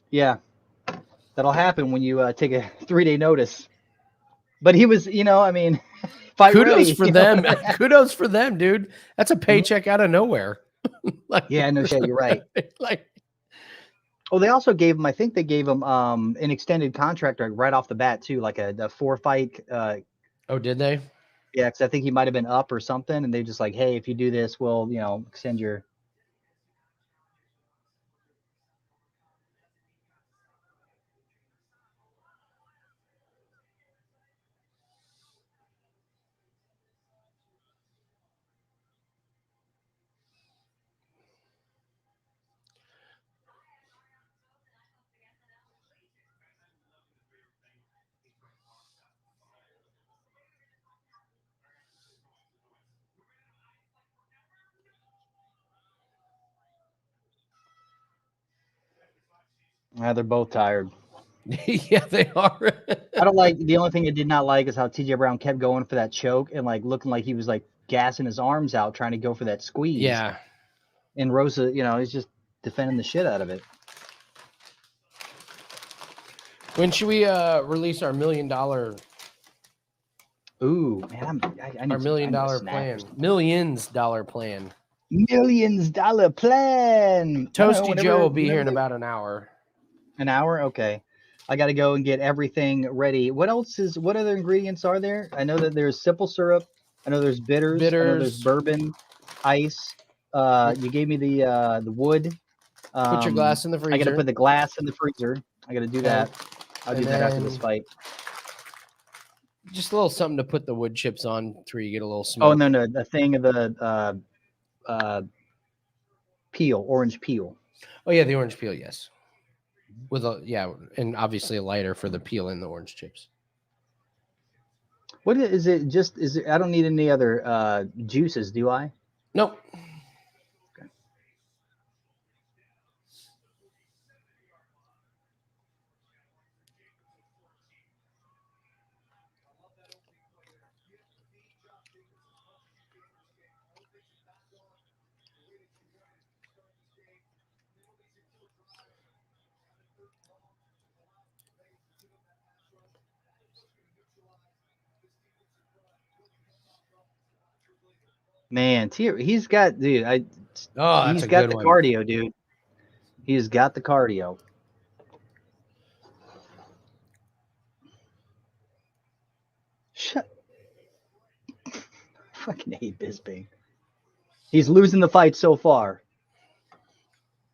Yeah, that'll happen when you take a 3-day notice. But he was, I mean, fight Kudos ready, for them. Kudos for them, dude. That's a paycheck out of nowhere. Yeah, no shit. You're right. Like, Oh, they also gave him. I think they gave him an extended contract right off the bat too, like a 4-fight. oh, did they? Yeah, because I think he might have been up or something, and they just like, hey, if you do this, we'll extend your. They're both tired. Yeah, they are. I don't like. The only thing I did not like is how TJ Brown kept going for that choke and like looking like he was like gassing his arms out trying to go for that squeeze. Yeah. And Rosa, he's just defending the shit out of it. When should we release our $1 million? Ooh, man, I need Our $1 million plan. Millions dollar plan. $millions plan. Toasty Joe will be here in about an hour. An hour? Okay. I got to go and get everything ready. What other ingredients are there? I know that there's simple syrup. I know there's bitters. I know there's bourbon, ice. You gave me the wood. Put your glass in the freezer. I got to put the glass in the freezer. I got to do that. I'll do that after this fight. Just a little something to put the wood chips on where you get a little smoke. Oh, no. The thing of the peel, orange peel. Oh, yeah, the orange peel, yes. With and obviously a lighter for the peel and the orange chips. What is it? I don't need any other juices, do I? Nope. Okay. Man, he's got, dude. He's got the cardio, dude. He's got the cardio. Shut. Fucking hate Bisping. He's losing the fight so far.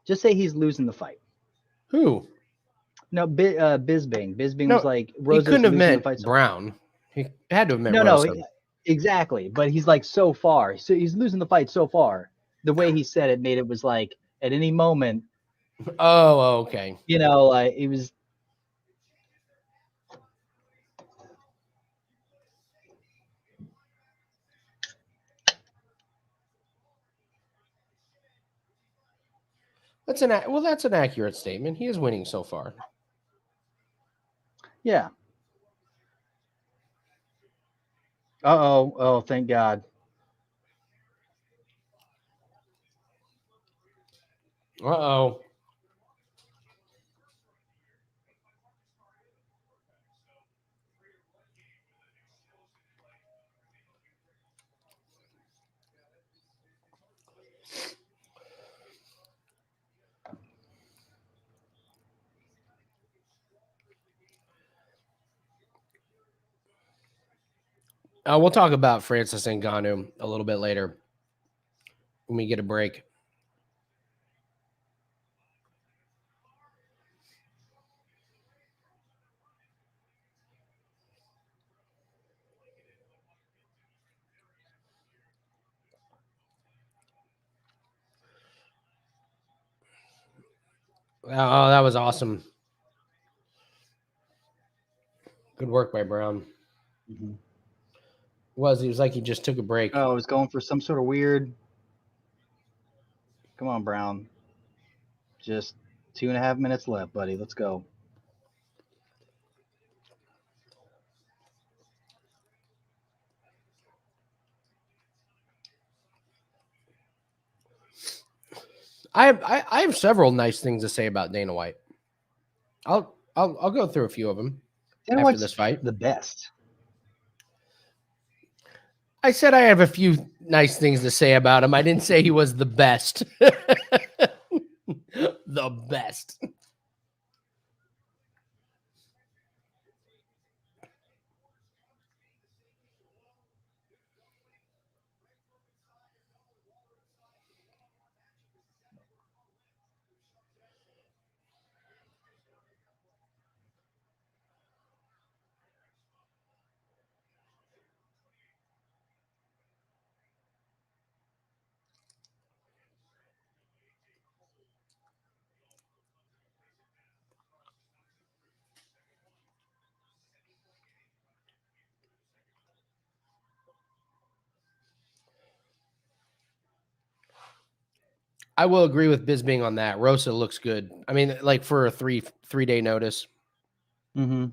Just say he's losing the fight. Who? No, Bisping. Bisping was like Rosa's he couldn't have meant Brown. He had to have meant Rosa. No, exactly. But he's like so far. So he's losing the fight so far. The way he said it made it was like at any moment. Oh, okay. It was. That's an accurate statement. He is winning so far. Yeah. Uh-oh. Oh, thank God. Uh-oh. We'll talk about Francis Ngannou a little bit later when we get a break. Oh, that was awesome. Good work by Brown. Mm-hmm. He was like he just took a break. Oh, I was going for some sort of weird. Come on, Brown. Just 2.5 minutes left, buddy. Let's go. I have several nice things to say about Dana White. I'll go through a few of them Dana after White's this fight. the best. I said I have a few nice things to say about him. I didn't say he was the best. The best. I will agree with Bisbing on that. Rosa looks good. I mean, like for a three-day notice. Mm-hmm.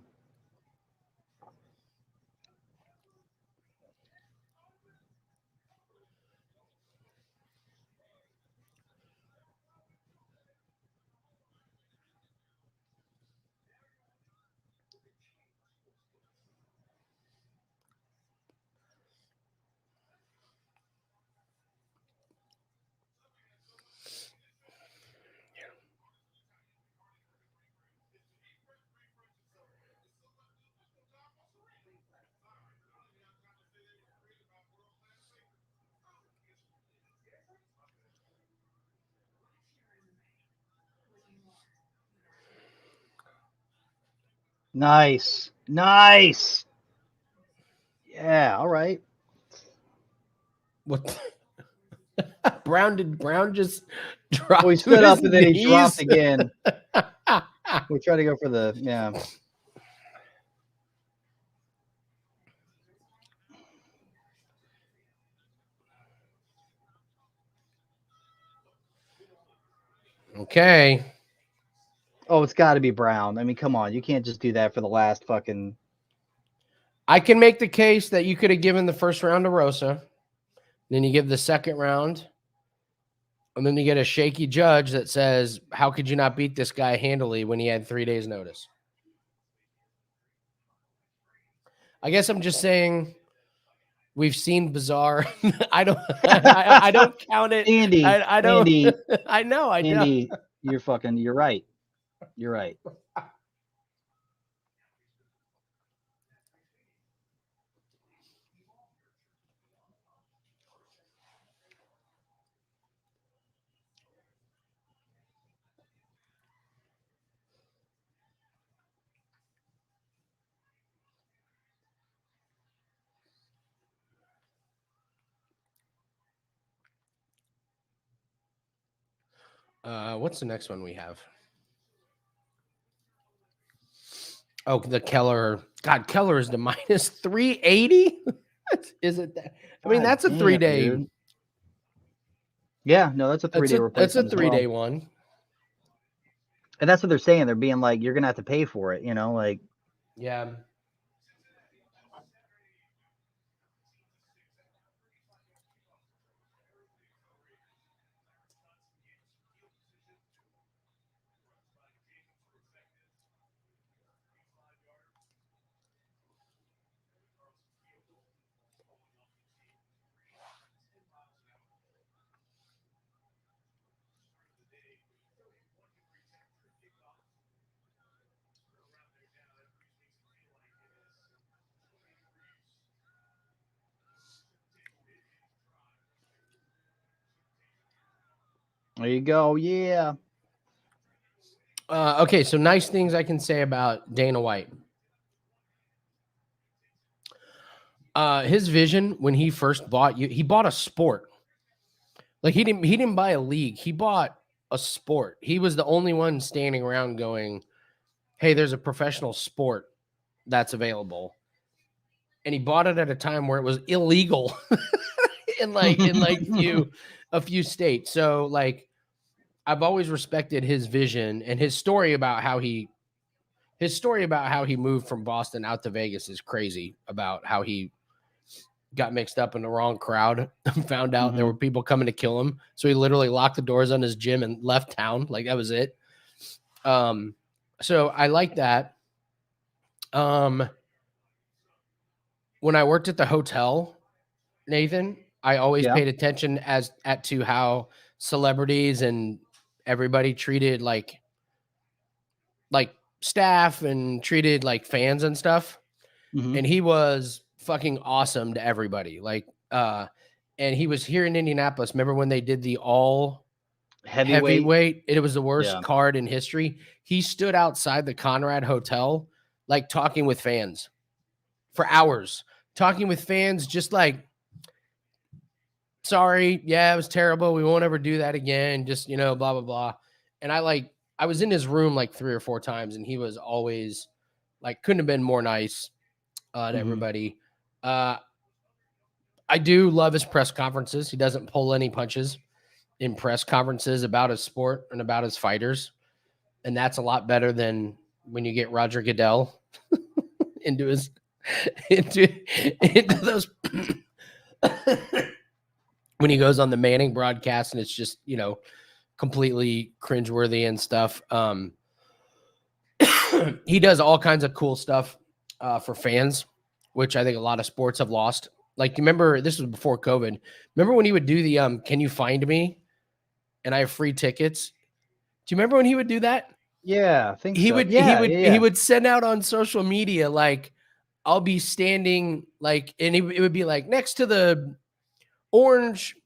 Nice. Nice. Yeah, all right. What? Brown just dropped. Oh, he to stood up his and then he knees. dropped again. We try to go for the, yeah. Okay. Oh, it's got to be Brown. I mean, come on. You can't just do that for the last fucking. I can make the case that you could have given the first round to Rosa. Then you give the second round. And then you get a shaky judge that says, how could you not beat this guy handily when he had 3 days notice? I guess I'm just saying we've seen bizarre. I don't count it. Andy, I don't. Andy, I know. I know. Andy, you're right. You're right. What's the next one we have? Oh, the Kelleher. God, Kelleher is the minus 380. Is it that? I mean, God that's a damn, 3-day. dude. Yeah, no, that's a 3-day replacement. That's a 3-day one. And that's what they're saying. They're being like, you're gonna have to pay for it, like. Yeah. There you go. Yeah. Okay, so nice things I can say about Dana White. His vision when he first bought you, he bought a sport. Like he didn't buy a league. He bought a sport. He was the only one standing around going, hey, there's a professional sport that's available. And he bought it at a time where it was illegal in a few states. So like I've always respected his vision, and his story about how he moved from Boston out to Vegas is crazy, about how he got mixed up in the wrong crowd and found out there were people coming to kill him. So he literally locked the doors on his gym and left town. Like that was it. So I like that. When I worked at the hotel, Nathan, I always paid attention to how celebrities and everybody treated like staff and treated like fans and stuff. And he was fucking awesome to everybody. Like, and he was here in Indianapolis. Remember when they did the all heavyweight? It was the worst card in history. He stood outside the Conrad Hotel, like talking with fans for hours, just like, sorry, yeah, it was terrible. We won't ever do that again. Just, blah, blah, blah. And I was in his room like 3 or 4 times, and he was always like, couldn't have been more nice to everybody. I do love his press conferences. He doesn't pull any punches in press conferences about his sport and about his fighters. And that's a lot better than when you get Roger Goodell into those when he goes on the Manning broadcast and it's just, completely cringeworthy and stuff. He does all kinds of cool stuff for fans, which I think a lot of sports have lost. Like, you remember, this was before COVID. Remember when he would do the can you find me? And I have free tickets. Do you remember when he would do that? Yeah, I think he so. would. He would send out on social media like, I'll be standing like, and it would be like next to the orange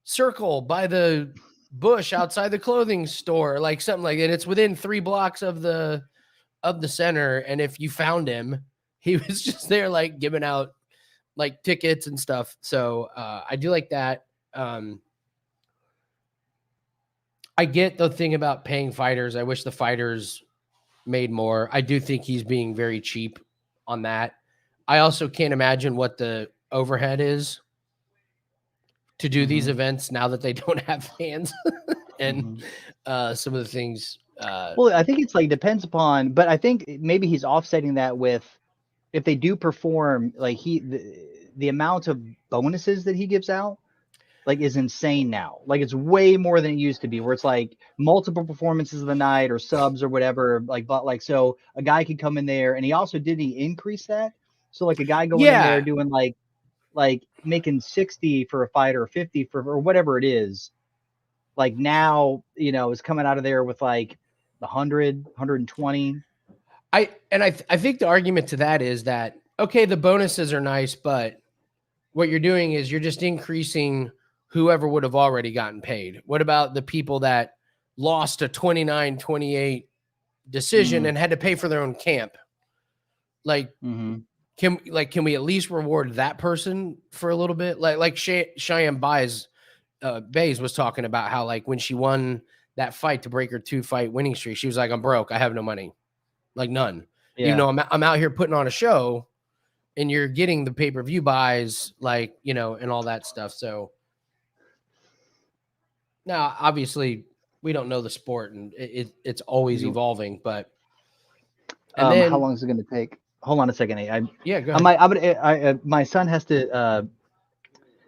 circle by the bush outside the clothing store, like something like that. It's within 3 blocks of the center, and if you found him, he was just there like giving out like tickets and stuff. So I do like that. I get the thing about paying fighters. I wish the fighters made more. I do think he's being very cheap on that. I also can't imagine what the overhead is to do these events now that they don't have fans and some of the things. Well, I think it's like depends upon, but I think maybe he's offsetting that with if they do perform, like the amount of bonuses that he gives out, like, is insane now. Like, it's way more than it used to be, where it's like multiple performances of the night or subs or whatever. Like, but like, so a guy could come in there, and he increase that. So like a guy going in there doing like making 60 for a fight or 50 or whatever it is. Like now, is coming out of there with like 100, 120. I think the argument to that is that, okay, the bonuses are nice, but what you're doing is you're just increasing whoever would have already gotten paid. What about the people that lost a 29-28 decision and had to pay for their own camp? Like, can we at least reward that person for a little bit? Like Cheyenne Bays was talking about how, like, when she won that fight to break her 2-fight winning streak, she was like, I'm broke. I have no money. Like, none. Yeah. Even though I'm out here putting on a show, and you're getting the pay-per-view buys, like, and all that stuff. So now, obviously, we don't know the sport, and it's always evolving. But then, how long is it going to take? Hold on a second. Go ahead. My son has to.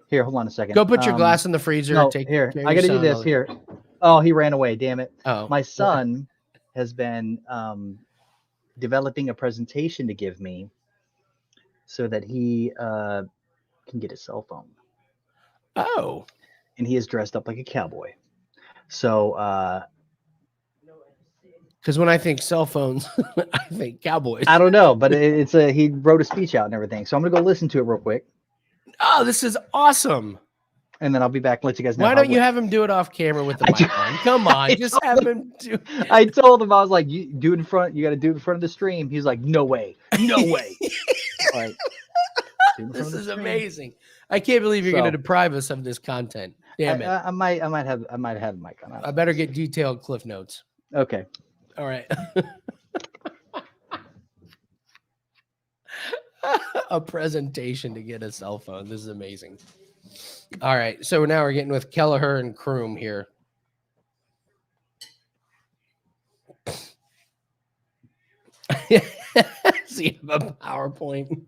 Here, hold on a second. Go put your glass in the freezer. No, here. I got to do this here. Oh, he ran away. Damn it. Oh, my son has been developing a presentation to give me, so that he can get a cell phone. Oh. And he is dressed up like a cowboy. So, because when I think cell phones, I think cowboys. I don't know, but he wrote a speech out and everything. So I'm gonna go listen to it real quick. Oh, this is awesome. And then I'll be back and let you guys know. Why don't you have him do it off camera with the mic on? Come on, just have him do. I told him, I was like, you do it in front. You got to do it in front of the stream. He's like, no way, no way. Like, this is amazing. I can't believe you're going to deprive us of this content. Damn it. I might have the mic on. I better get detailed cliff notes. Okay. All right. A presentation to get a cell phone. This is amazing. All right. So now we're getting with Kelleher and Croom here. See a PowerPoint.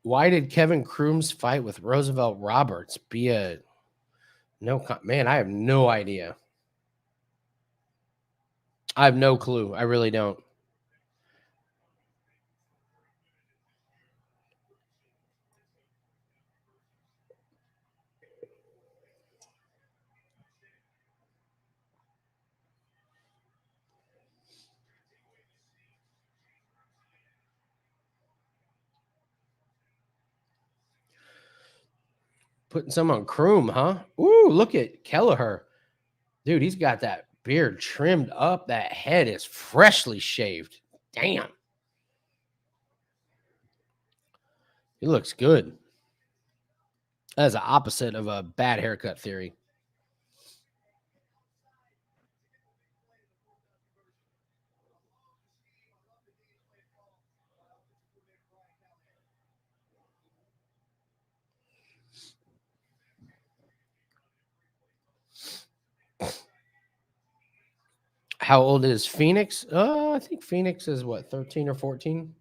Why did Kevin Croom's fight with Roosevelt Roberts be a man? I have no idea. I have no clue. I really don't. Putting some on Croom, huh? Ooh, look at Kelleher. Dude, he's got that beard trimmed up. That head is freshly shaved. Damn. He looks good. That's the opposite of a bad haircut theory. How old is Phoenix? I think Phoenix is what, 13 or 14?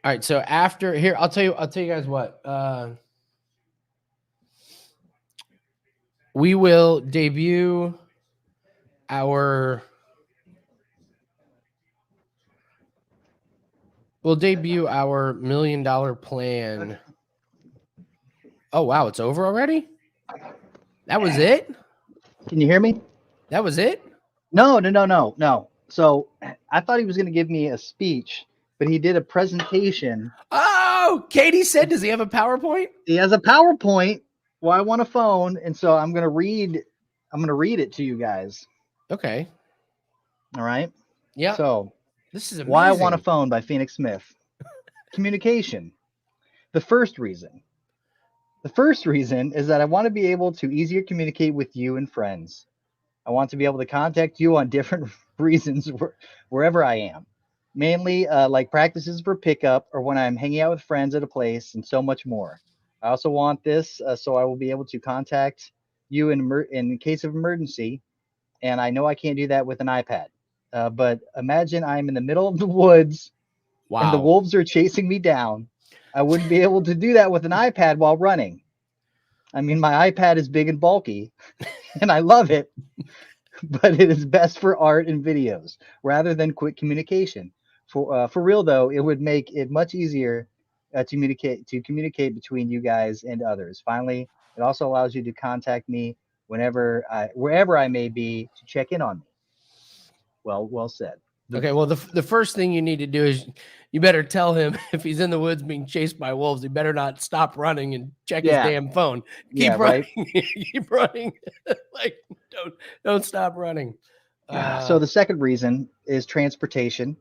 All right, so after here, I'll tell you guys what. We will debut our $1 million plan. Oh wow, it's over already? That was it? Can you hear me? That was it? No. So I thought he was going to give me a speech, but he did a presentation. Oh, Katie said, does he have a PowerPoint? He has a PowerPoint. Well, I want a phone, and so I'm going to read it to you guys. Okay. All right. Yeah. So this is amazing. Why I Want a Phone by Phoenix Smith. Communication. The first reason is that I want to be able to easier communicate with you and friends. I want to be able to contact you on different reasons wherever I am. Mainly like practices for pickup or when I'm hanging out with friends at a place and so much more. I also want this so I will be able to contact you in case of emergency. And I know I can't do that with an iPad. But imagine I'm in the middle of the woods and the wolves are chasing me down. I wouldn't be able to do that with an iPad while running. I mean, my iPad is big and bulky, and I love it, but it is best for art and videos rather than quick communication. For real, though, it would make it much easier to communicate between you guys and others. Finally, it also allows you to contact me wherever I may be to check in on me. Well said. Okay, well, the first thing you need to do is you better tell him if he's in the woods being chased by wolves, he better not stop running and check his damn phone. Keep running. Right? Keep running. Like, don't stop running. So the second reason is transportation.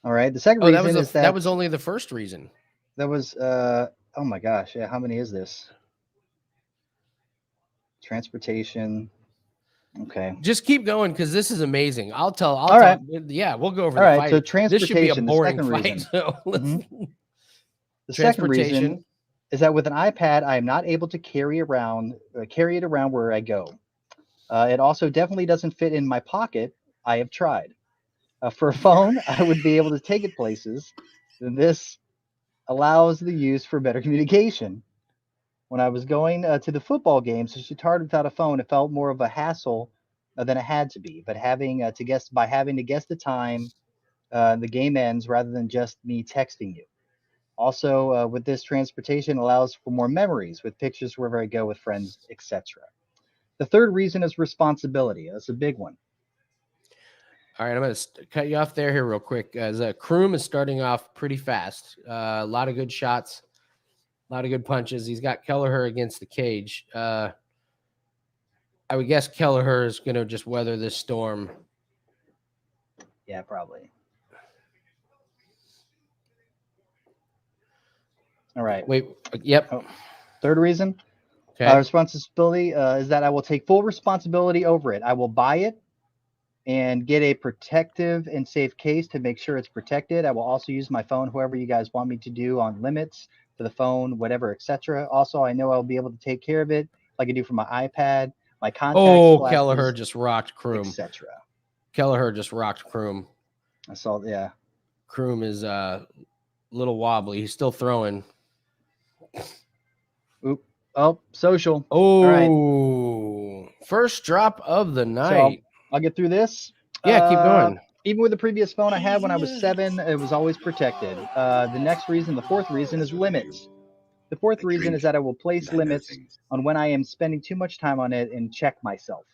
All right. The second reason is that was only the first reason. That was oh my gosh. Yeah, how many is this? Transportation. Okay. Just keep going because this is amazing. All right. Yeah, we'll go over all the right, fight. So transportation, this should be a boring the second fight. Reason. So The second reason is that with an iPad, I am not able to carry it around where I go. It also definitely doesn't fit in my pocket. I have tried. For a phone, I would be able to take it places. And this allows the use for better communication. When I was going to the football games, it's hard without a phone. It felt more of a hassle than it had to be. But having to guess the time the game ends rather than just me texting you. Also, with this transportation allows for more memories with pictures wherever I go with friends, etc. The third reason is responsibility. That's a big one. All right, I'm going to cut you off there here real quick. As Croom is starting off pretty fast. A lot of good shots, a lot of good punches. He's got Kelleher against the cage. I would guess Kelleher is going to just weather this storm. Yeah, probably. All right. Wait, yep. Oh, third reason, Okay. responsibility is that I will take full responsibility over it. I will buy it and get a protective and safe case to make sure it's protected. I will also use my phone, whoever you guys want me to do on limits for the phone, whatever, etc. Also, I know I'll be able to take care of it like I do for my iPad, my contacts. Oh, Kelleher just rocked Croom. Etc. Kelleher just rocked Croom. I saw, yeah. Croom is a little wobbly. He's still throwing. Oop. Oh, social. Oh, All right. First drop of the night. So I'll get through this. Yeah, keep going. Even with the previous phone I had when I was 7, it was always protected. The next reason, the fourth reason, is limits. The fourth reason is that I will place limits on when I am spending too much time on it and check myself.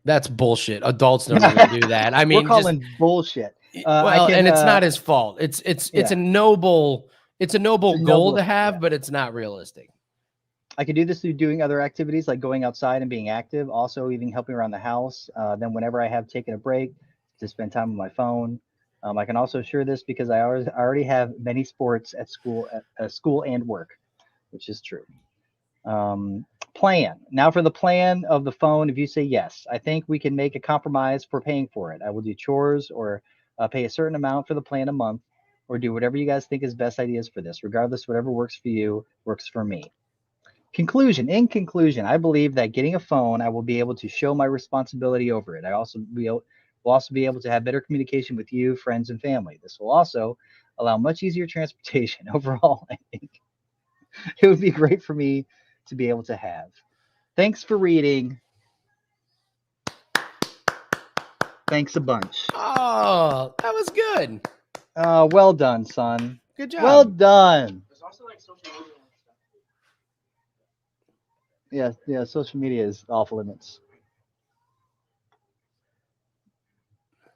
That's bullshit. Adults don't really do that. I mean, we're calling bullshit. Well, and it's not his fault. It's a noble goal to have, but it's not realistic. I could do this through doing other activities like going outside and being active, also even helping around the house. Then whenever I have taken a break to spend time on my phone, I can also share this because I already have many sports at school and work, which is true. Plan. Now for the plan of the phone, if you say yes, I think we can make a compromise for paying for it. I will do chores or pay a certain amount for the plan a month, or do whatever you guys think is best ideas for this. Regardless, whatever works for you works for me. Conclusion. In conclusion, I believe that getting a phone, I will be able to show my responsibility over it. I will also be able to have better communication with you, friends, and family. This will also allow much easier transportation. Overall, I think it would be great for me to be able to have. Thanks for reading. Thanks a bunch. Oh, that was good. Well done, son. Good job. Well done. There's also like social media and stuff. Yeah, social media is off limits.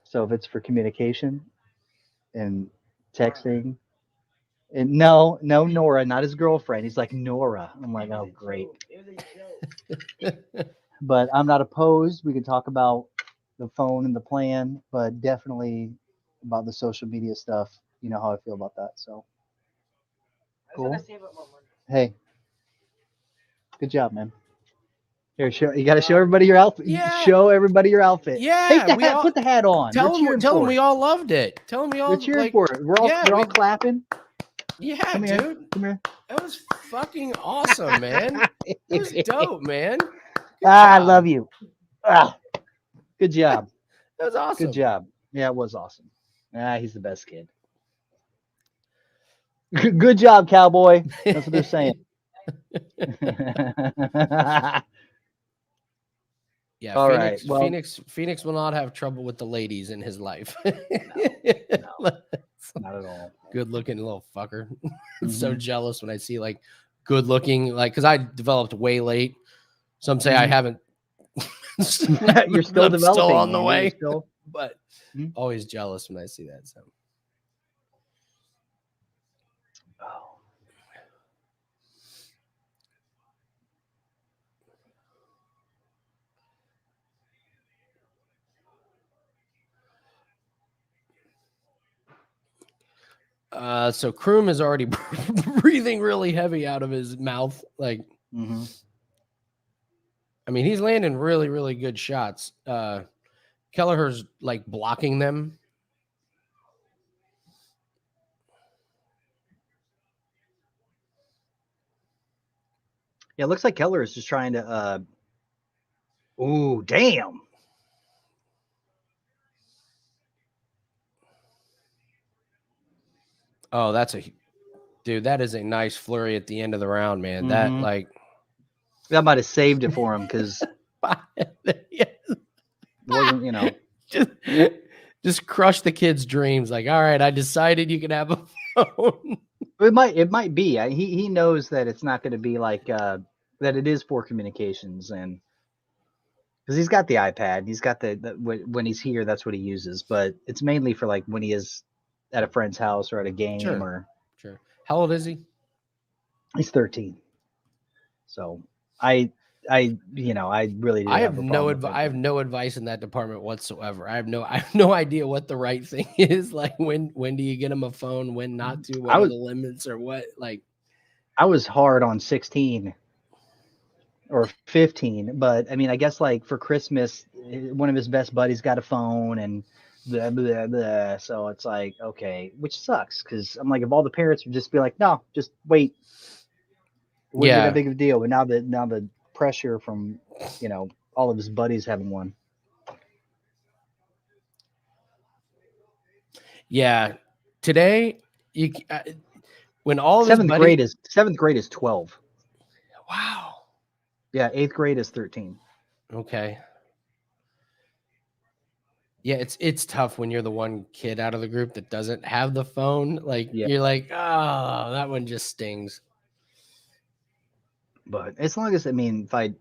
So if it's for communication and texting, and no, Nora, not his girlfriend. He's like, Nora. I'm like, oh, great. It was a joke. But I'm not opposed. We can talk about the phone and the plan, but definitely about the social media stuff. You know how I feel about that. So, I was gonna save up more money. hey, good job, man. Here, you got to show everybody your outfit. Yeah. Show everybody your outfit. Yeah, Take the we hat. all- Put the hat on. Tell We're cheering them for we it. all loved it. Tell them we all We're cheering like, for it. We're all we- clapping. Yeah, Come here. dude. Come here. That was fucking awesome, man. It was dope, man. Good I job. love you. Good job. That was awesome. Good job. Yeah, it was awesome. He's the best kid. Good job, cowboy. That's what they're saying. Yeah, All Phoenix, right, well- Phoenix will not have trouble with the ladies in his life. Not at all. Good looking little fucker. I'm so Mhm. jealous when I see like good looking, like, because I developed way late. Some say I haven't. You're still I'm developing. still on the man. way, You're still- but Mhm. always jealous when I see that. So so Croom is already breathing really heavy out of his mouth. Like, Mhm. I mean, he's landing really, really good shots. Kelleher's like blocking them. Yeah, it looks like Kelleher is just trying to. Ooh, damn. Oh, dude, that is a nice flurry at the end of the round, man. That Mhm. like That might have saved it for him because yeah, it wasn't, just Just crush the kid's dreams. Like, all right, I decided you can have a phone. It might be. He knows that it's not going to be like that. It is for communications, and because he's got the iPad, he's got when he's here, that's what he uses. But it's mainly for like when he is at a friend's house or at a game Sure. How old is he? He's 13. So I really do I have a no problem with advice. it. I have no advice in that department whatsoever. I have no idea what the right thing is. Like when do you get him a phone? When not to? What are the limits or what? Like I was hard on 16 or 15, but I mean, I guess like for Christmas, one of his best buddies got a phone and blah, blah, blah. So it's like, okay, which sucks because I'm like, if all the parents would just be like, no, just wait. It wouldn't be that big of a deal. But now the pressure from, all of his buddies having one. Yeah, today when all of seventh his grade is 12. Wow. Yeah, 8th grade is 13. Okay. Yeah, it's tough when you're the one kid out of the group that doesn't have the phone. Like you're like, oh, that one just stings. But as long as if I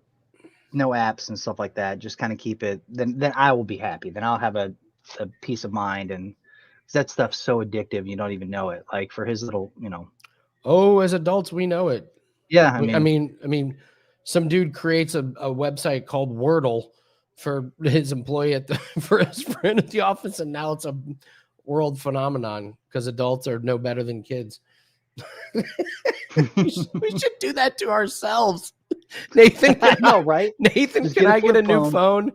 no apps and stuff like that, just kind of keep it, then I will be happy. Then I'll have a peace of mind, and that stuff's so addictive you don't even know it. Like for his little, Oh, as adults we know it. Yeah, I mean, some dude creates a website called Wordle for his employee for his friend at the office, and now it's a world phenomenon because adults are no better than kids. we should do that to ourselves. Nathan, I know, right? Nathan, Just can I get a new phone?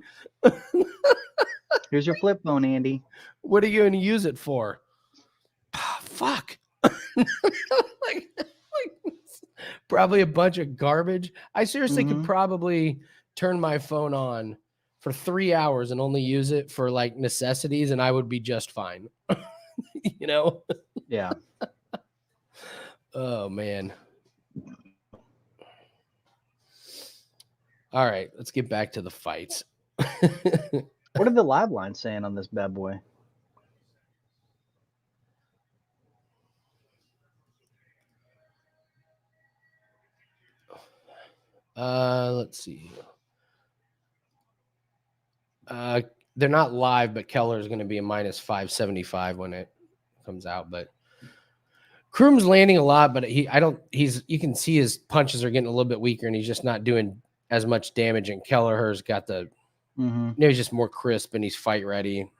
Here's your flip phone, Andy. What are you going to use it for? Fuck. like probably a bunch of garbage. I seriously could probably turn my phone on for 3 hours and only use it for like necessities, and I would be just fine. Yeah. Oh man. All right, let's get back to the fights. What are the live lines saying on this bad boy? Let's see. They're not live, but Kelleher is going to be a minus 575 when it comes out. But Croom's landing a lot, but you can see his punches are getting a little bit weaker, and he's just not doing as much damage. And Kelleher's got he's just more crisp and he's fight ready.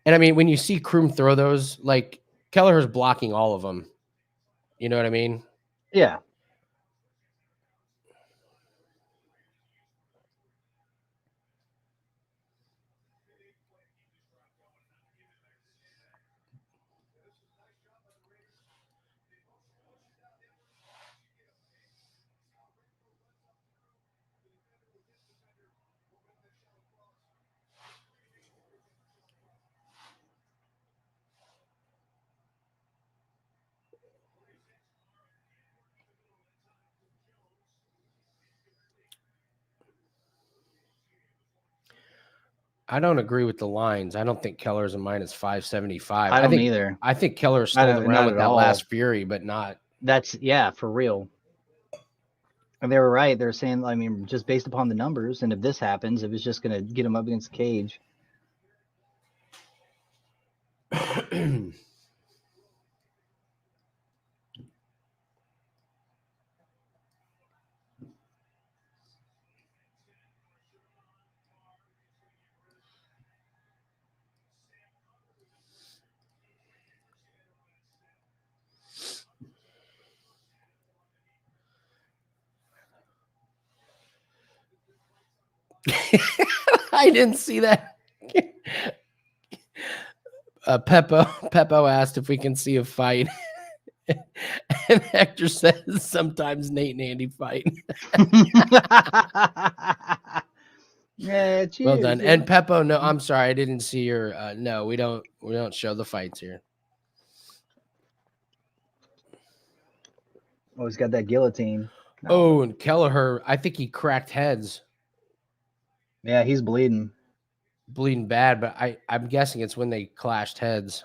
And I mean, when you see Croom throw those, like Kelleher's blocking all of them. You know what I mean? Yeah. I don't agree with the lines. I don't think Kelleher's a minus 575. I don't either. I think Kelleher stalled around with that last Fury, but not. That's for real. And they were right. They're saying, just based upon the numbers, and if this happens, it was just going to get him up against the cage. I didn't see that. Peppo asked if we can see a fight. And Hector says sometimes Nate and Andy fight. Yeah, cheers, well done. yeah. And Peppo, no, I'm sorry, I didn't see your no, we don't show the fights here. Oh, he's got that guillotine. No. Oh, and Kelleher, I think he cracked heads. Yeah, he's bleeding. bleeding bad, but I'm guessing it's when they clashed heads.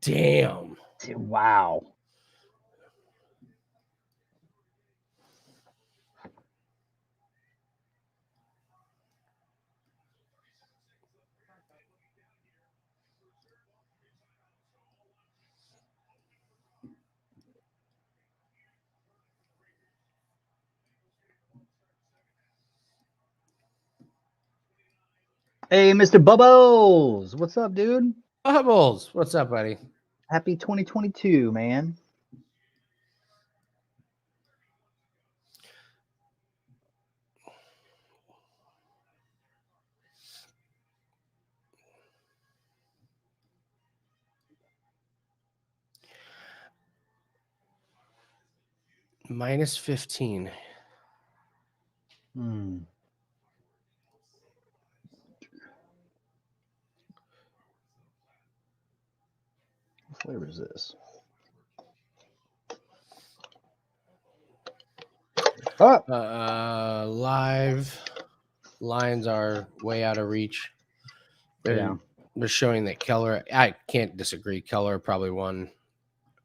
Damn. Wow. Hey, Mr. Bubbles. What's up, dude? Bubbles, what's up, buddy? Happy 2022, man. Minus 15. Hmm. What flavor is this? Oh, Live lines are way out of reach. yeah. They're showing that Kelleher, I can't disagree. Kelleher probably won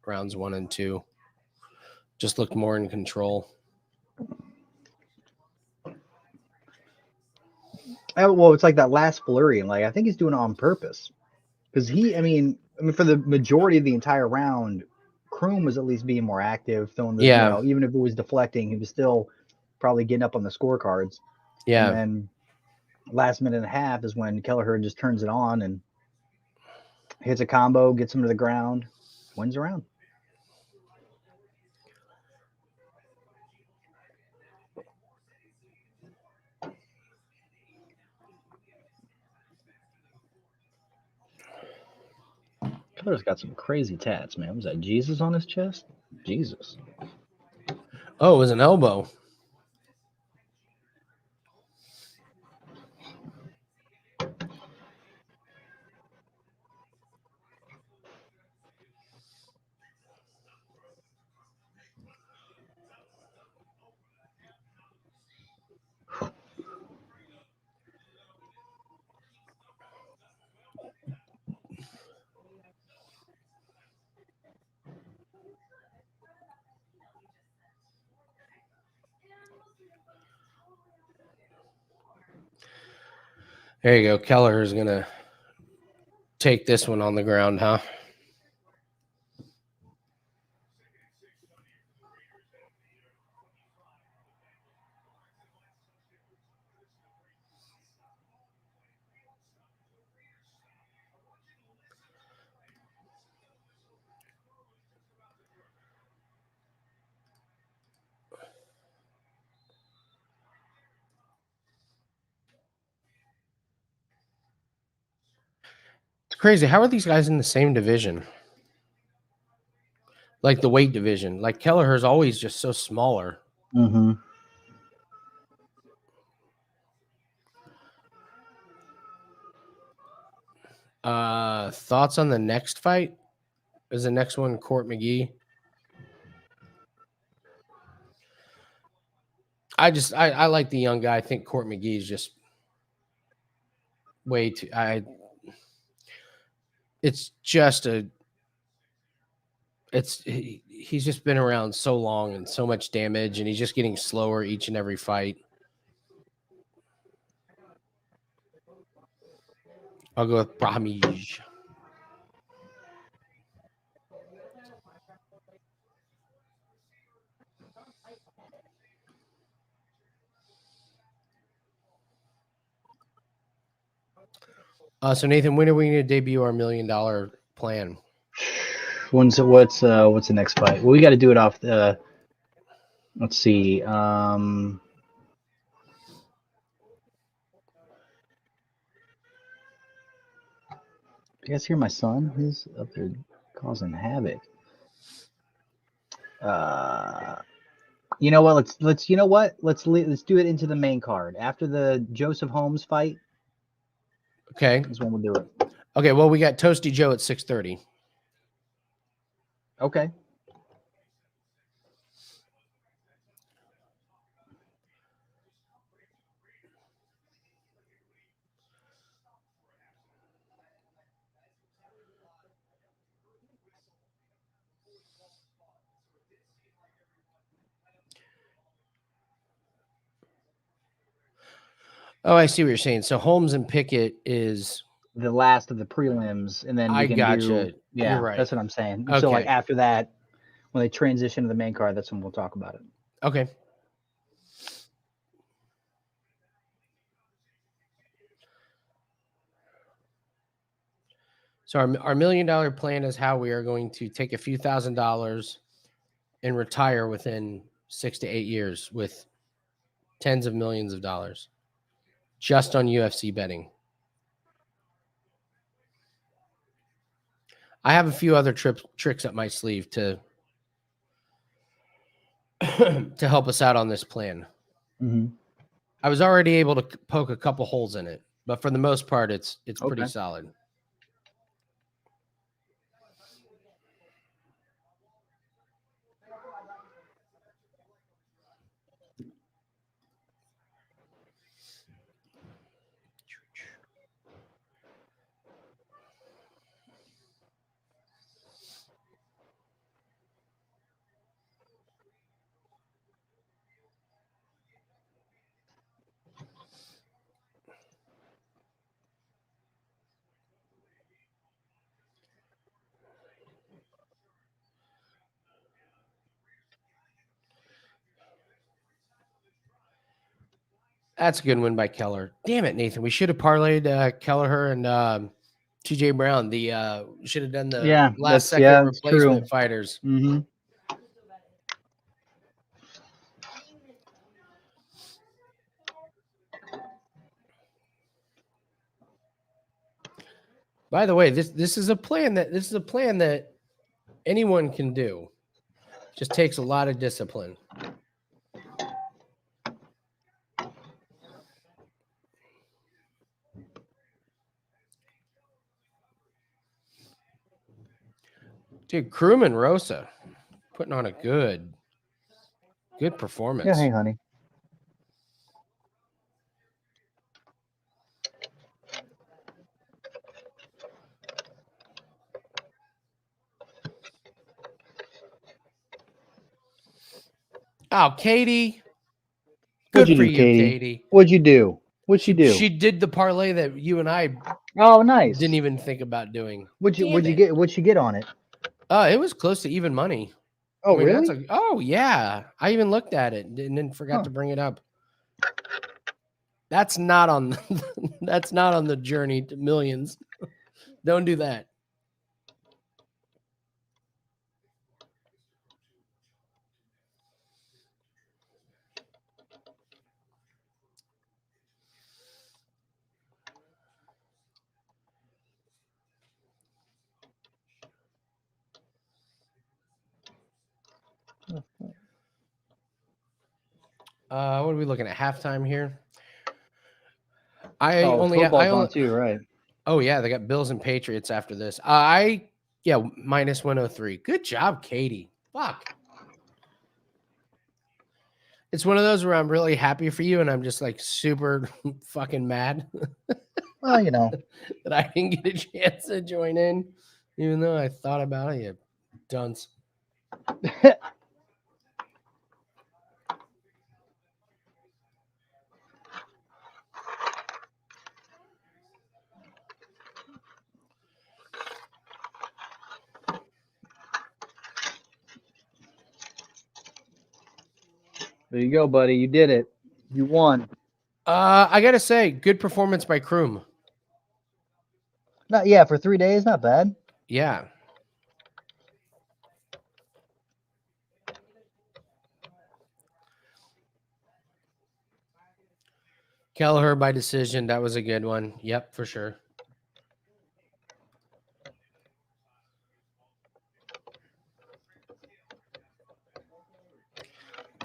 rounds 1 and 2. Just looked more in control. Well, it's like that last flurry, and like I think he's doing it on purpose, because I mean, for the majority of the entire round, Croom was at least being more active, throwing the, Yeah. even if it was deflecting, he was still probably getting up on the scorecards. Yeah. And then last minute and a half is when Kelleher just turns it on and hits a combo, gets him to the ground, wins the round. Kelleher's got some crazy tats, man. Was that Jesus on his chest? Jesus. Oh, it was an elbow. There you go. Kelleher's going to take this one on the ground, huh? It's crazy. How are these guys in the same division? Like the weight division. Like Kelleher's always just so smaller. Mm-hmm. Thoughts on the next fight? Is the next one Court McGee? I like the young guy. I think Court McGee is just way too. It's just he's just been around so long and so much damage, and he's just getting slower each and every fight. I'll go with Brahimaj. So Nathan, when are we going to debut our $1 million plan? What's the next fight? Well, we got to do it off the. Let's see. You guys hear my son? He's up there Causing havoc. You know what? Let's do it into the main card after the Joseph Holmes fight. Okay. Is when we'll do it. Okay. Well, we got Toasty Joe at 6:30. Okay. Oh, I see what you're saying. So Holmes and Pickett is. The last of the prelims, and then we I can gotcha. do. Yeah, You're right. that's what I'm saying. So like Okay. after that, when they transition to the main card, that's when we'll talk about it. Okay. So our $1 million plan is how we are going to take a few $1,000s and retire within 6 to 8 years with tens of millions of dollars just on UFC betting. I have a few other tricks up my sleeve to to help us out on this plan. Mm-hmm. I was already able to poke a couple holes in it, but for the most part, it's pretty Okay. solid. That's a good win by Kelleher. Damn it, Nathan. We should have parlayed Kelleher and TJ Brown. The should have done the last second it's replacement true. fighters. Mm-hmm. By the way, this is a plan that anyone can do. Just takes a lot of discipline. Dude, Croom and Rosa putting on a good performance. Yeah, hey, honey. Oh, Katie. What'd Good you for do, you, Katie? Katie. What'd you do? What'd you do? She did the parlay that you and I Oh, nice. didn't even think about doing. What'd you get? What'd you get on it? It was close to even money. Oh, really? Oh yeah. I even looked at it and then forgot to bring it up. That's not on that's not on the journey to millions. Don't do that. What are we looking at? Halftime here? Football's on too, right? Oh yeah, they got Bills and Patriots after this. Minus 103. Good job, Katie. Fuck. It's one of those where I'm really happy for you and I'm just like super fucking mad Well, you know. that I didn't get a chance to join in, even though I thought about it. You dunce. There you go, buddy. You did it. You won. I gotta say, good performance by Croom. For 3 days, not bad. Yeah. Kelleher by decision. That was a good one. Yep, for sure.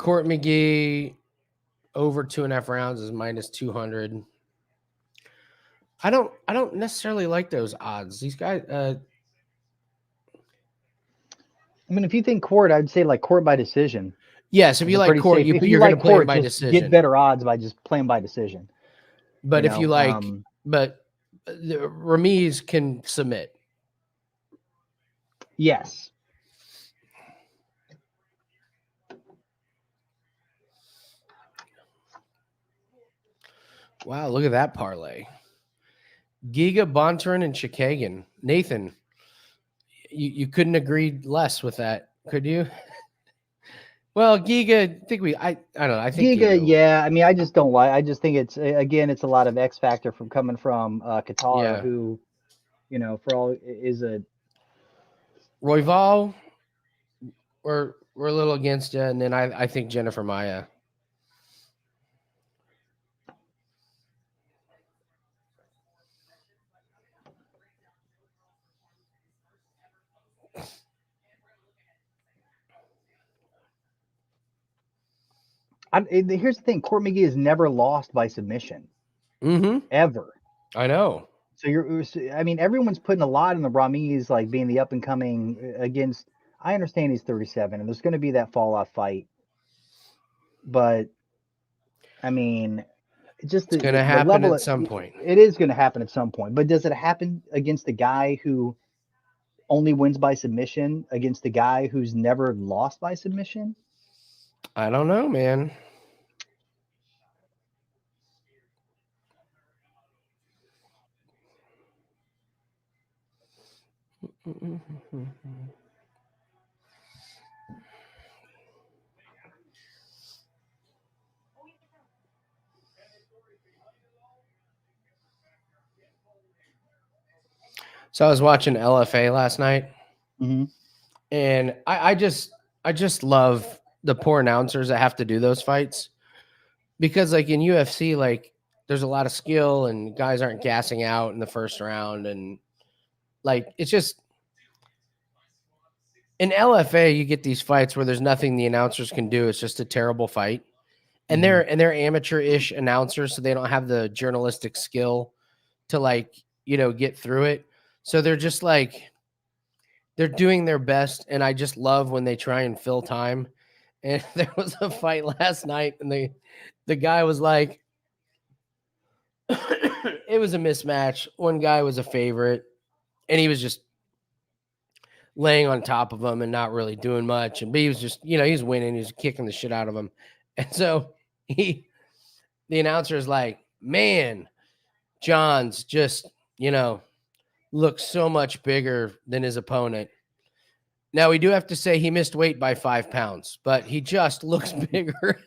Court McGee over 2.5 rounds is minus 200. I don't necessarily like those odds. These guys, I mean, if you think Court, I'd say like Court by decision. yes, if you It's a like pretty Court, safe. If you're you going like to play him Court, by just decision. get better odds by just playing by decision. But if you like, um, but Ramiz can submit. yes. Wow, look at that parlay. Giga, Bontorin, and Chikadze. Nathan, you couldn't agree less with that, could you? Well, Giga, I don't know. I think Giga, you do. yeah. I mean, I just don't like. I just think it's it's a lot of X factor from coming from Kattar, Yeah. who, for all is a. Royval, we're a little against you, and then I think Jennifer Maia. Here's the thing: Court McGee has never lost by submission, Mm-hmm. ever. I know. So everyone's putting a lot in the Ramiz, like being the up and coming against. I understand he's 37, and there's going to be that fall off fight, but I mean, it's going to happen level at some point. It is going to happen at some point, but does it happen against the guy who only wins by submission against the guy who's never lost by submission? I don't know, man. So I was watching LFA last night, Mm-hmm. and I just love the poor announcers that have to do those fights, because like in UFC, like there's a lot of skill and guys aren't gassing out in the first round, and like it's just in LFA you get these fights where there's nothing the announcers can do. It's just a terrible fight, and they're amateur-ish announcers, so they don't have the journalistic skill to like get through it. So they're just like they're doing their best, and I just love when they try and fill time. And there was a fight last night, and the guy was like, it was a mismatch. One guy was a favorite, and he was just laying on top of him and not really doing much. And but he was just, he was winning. He was kicking the shit out of him. And so the announcer is like, man, John's just, looks so much bigger than his opponent. Now, we do have to say he missed weight by 5 pounds, but he just looks bigger.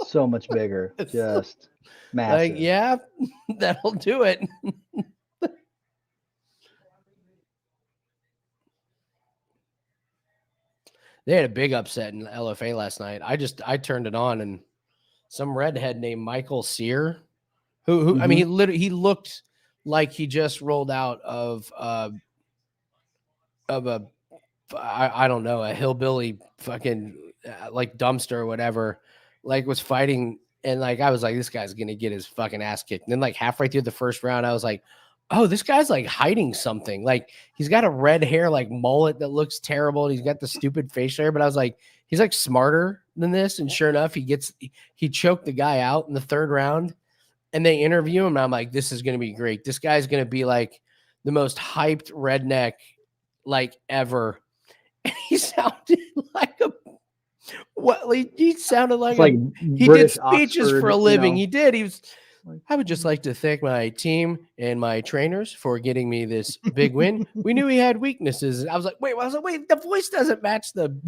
So much bigger. Just massive. Like, yeah, that'll do it. They had a big upset in LFA last night. I turned it on, and some redhead named Michael Sear, who I mean, he looked like he just rolled out of a I don't know, a hillbilly fucking like dumpster or whatever, like was fighting, and like I was like, this guy's gonna get his fucking ass kicked. And then like halfway through the first round, I was like, oh, this guy's like hiding something. Like he's got a red hair like mullet that looks terrible, and he's got the stupid facial hair. But I was like, he's like smarter than this. And sure enough, he choked the guy out in the third round. And they interview him, and I'm like, this is gonna be great. This guy's gonna be like the most hyped redneck like ever. And he sounded like he sounded like he British did speeches Oxford, for a living. He did. He was. I would just like to thank my team and my trainers for getting me this big win. We knew he had weaknesses. I was like, wait, the voice doesn't match the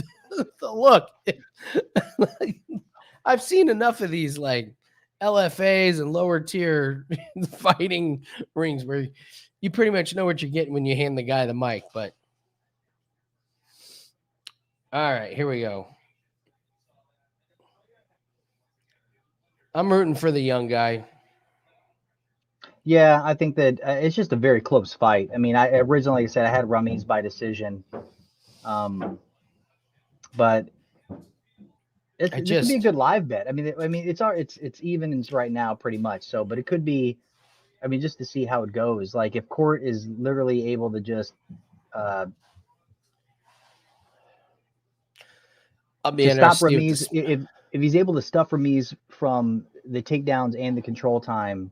look. I've seen enough of these like LFAs and lower tier fighting rings where you pretty much know what you're getting when you hand the guy the mic. But all right, here we go. I'm rooting for the young guy. Yeah, I think that it's just a very close fight. I mean, I originally said I had Ramiz by decision, but This could be a good live bet. I mean, it's evens right now pretty much. So, but it could be. I mean, just to see how it goes. Like if Court is literally able to just I'll be to stop interested Ramiz, if he's able to stuff Ramiz from the takedowns and the control time,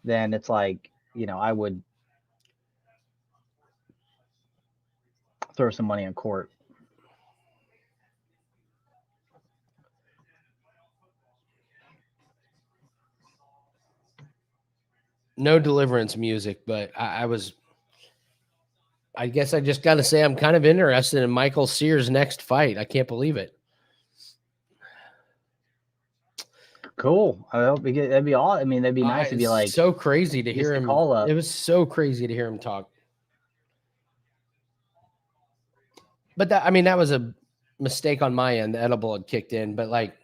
then it's like, I would throw some money on Court. No deliverance music, but I guess I just got to say I'm kind of interested in Michael Sears' next fight. I can't believe it. Cool. I hope that'd be all. I mean, that'd be nice to be like so crazy to hear him call up. It was so crazy to hear him talk. But that was a mistake on my end. The edible had kicked in, but like,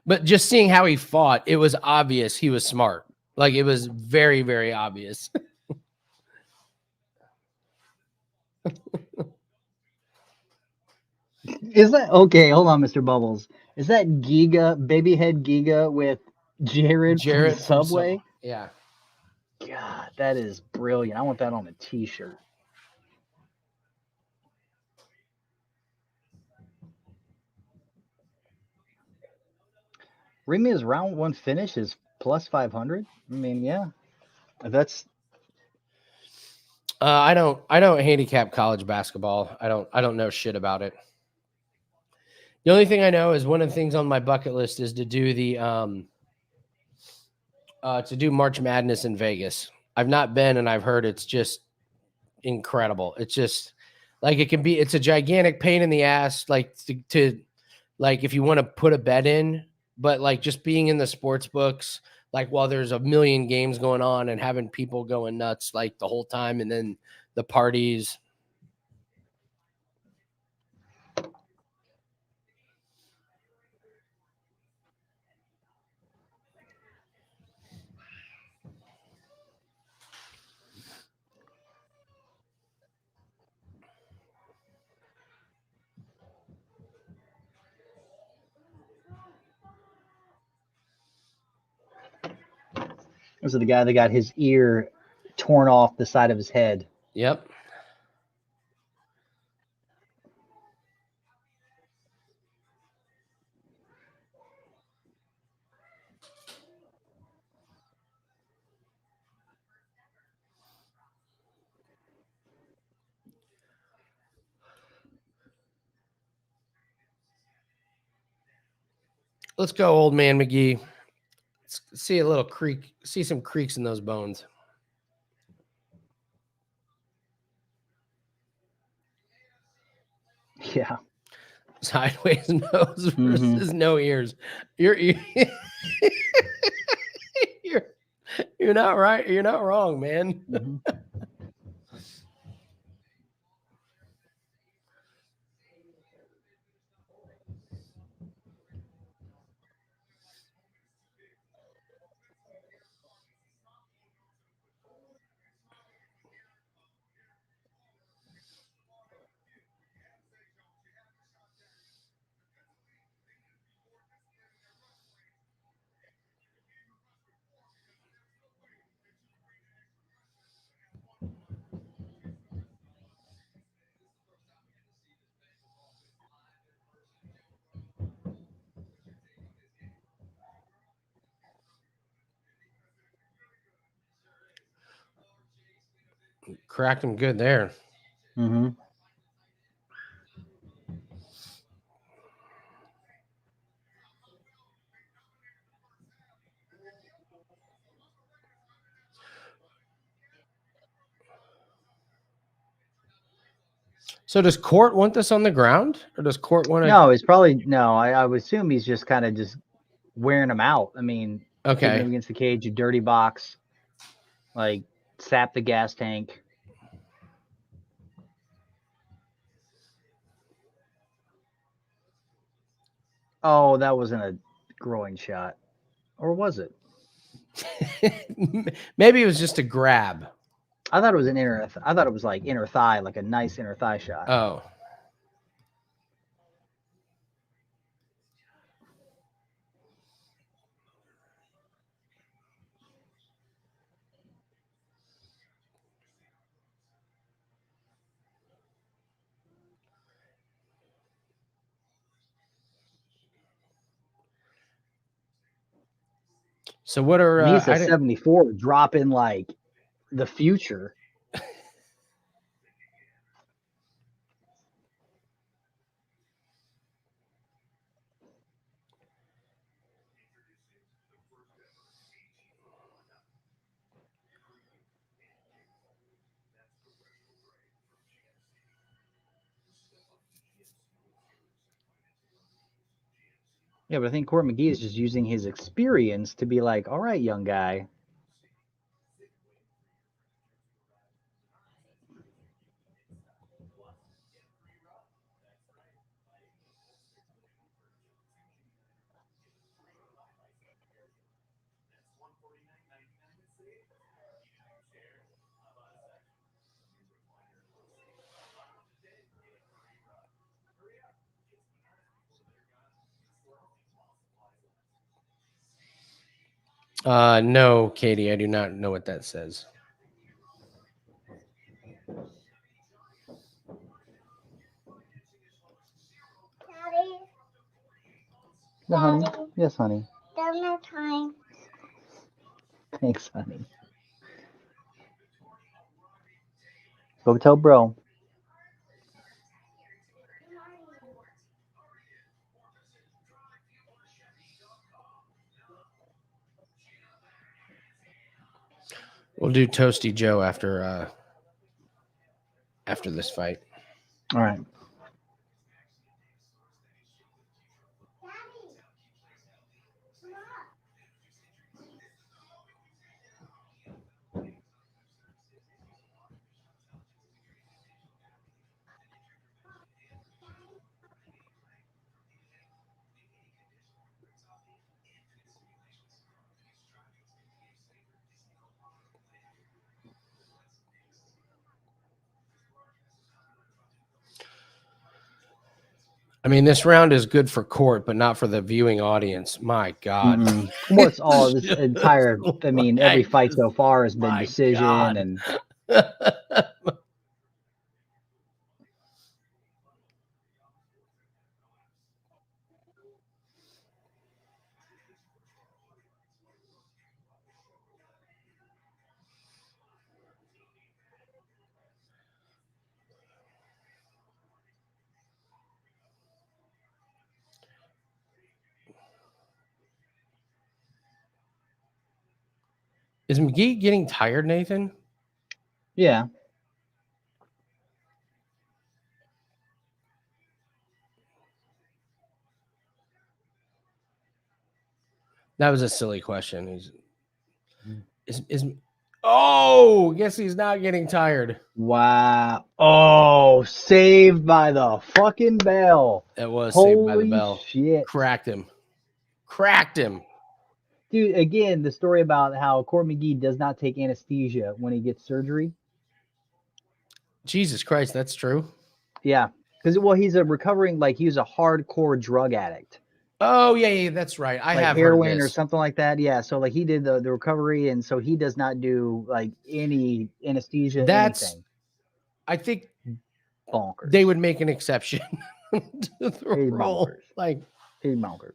but just seeing how he fought, it was obvious he was smart. Like it was very, very obvious. Is that okay? Hold on, Mr. Bubbles. Is that Giga, babyhead Giga with Jared from Subway? Yeah. God, that is brilliant. I want that on a t-shirt. Ramiz round one finish is plus 500. I mean, yeah, that's. I don't handicap college basketball. I don't know shit about it. The only thing I know is one of the things on my bucket list is to do the to do March Madness in Vegas. I've not been, and I've heard it's just incredible. It's just like it's a gigantic pain in the ass, like to like if you want to put a bet in, but like just being in the sports books, like while there's a million games going on and having people going nuts like the whole time, and then the parties. This is the guy that got his ear torn off the side of his head. Yep. Let's go, old man McGee. Let's see a little creak. See some creaks in those bones. Yeah. Sideways nose versus no ears. You're not right. You're not wrong, man. Mm-hmm. Cracked him good there. Mm-hmm. So does Court want this on the ground, or does Court want to? No, it's probably no. I would assume he's just kind of just wearing him out. I mean, Okay. him against the cage, you dirty box, like sap the gas tank. Oh, that wasn't a groin shot, or was it? Maybe it was just a grab. I thought it was an inner. I thought it was like inner thigh, like a nice inner thigh shot. Oh. So what are And he's a I didn't, 74, dropping like the future. Yeah, but I think Court McGee is just using his experience to be like, all right, young guy. no, Katie, I do not know what that says. Daddy, No, honey. Yes, honey. dinner time. Thanks, honey. Go tell bro. We'll do Toasty Joe after this fight. All right. I mean, this round is good for court, but not for the viewing audience. My God. Mm-mm. What's all this Just entire? I mean, every like fight this- so far has been my decision, God. and Is McGee getting tired, Nathan? yeah. That was a silly question. Is oh, guess he's not getting tired. Wow. Oh, saved by the fucking bell. That was saved by the Holy bell. shit. Cracked him. Cracked him. Dude, again, the story about how Court McGee does not take anesthesia when he gets surgery. Jesus Christ, that's true. Yeah. Because, well, he's a recovering, like, he was a hardcore drug addict. Oh, yeah, that's right. I like have heroin heard or this. something like that. Yeah. So, like, he did the recovery, and so he does not do, like, any anesthesia, That's, anything. I think Bonkers. they would make an exception to the He's rule. bonkers. Like, He's bonkers.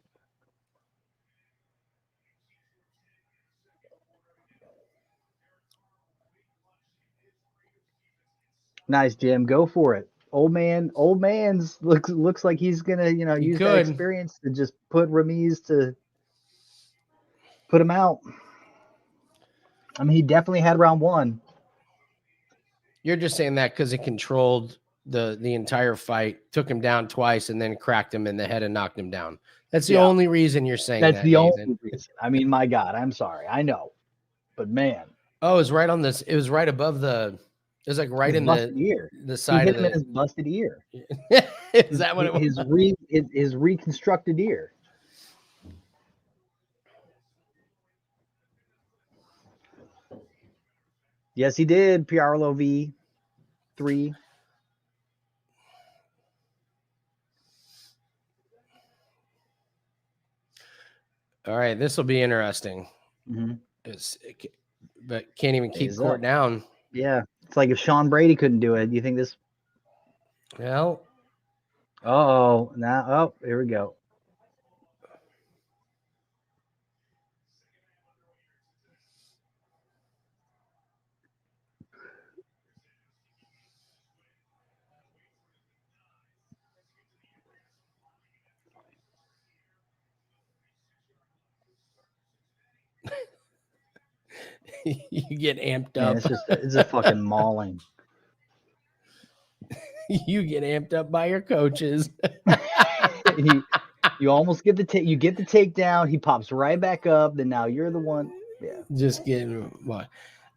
Nice, Jim. Go for it. Old man's looks like he's gonna, He use that could. experience to just put Ramiz to put him out. I mean, he definitely had round one. you're just saying that because it controlled the entire fight, took him down twice, and then cracked him in the head and knocked him down. That's the Yeah. only reason you're saying That's that, the Nathan. only reason. I mean, my God, I'm sorry. I know, but man, Oh, it was right on this. It was right above the. It was like right his in busted ear. the He side hit of him in the. his busted ear. Is that what it was? His reconstructed ear. Yes, he did. Piarlo V3. All right, this will be interesting. Mm-hmm. But can't even keep Stays court up. down. Yeah, it's like if Sean Brady couldn't do it. Do you think this? Well, Oh, now, here we go. You get amped Man, up. it's a fucking mauling. You get amped up by your coaches. You almost get the takedown. He pops right back up. Then now you're the one. Yeah. Just getting what?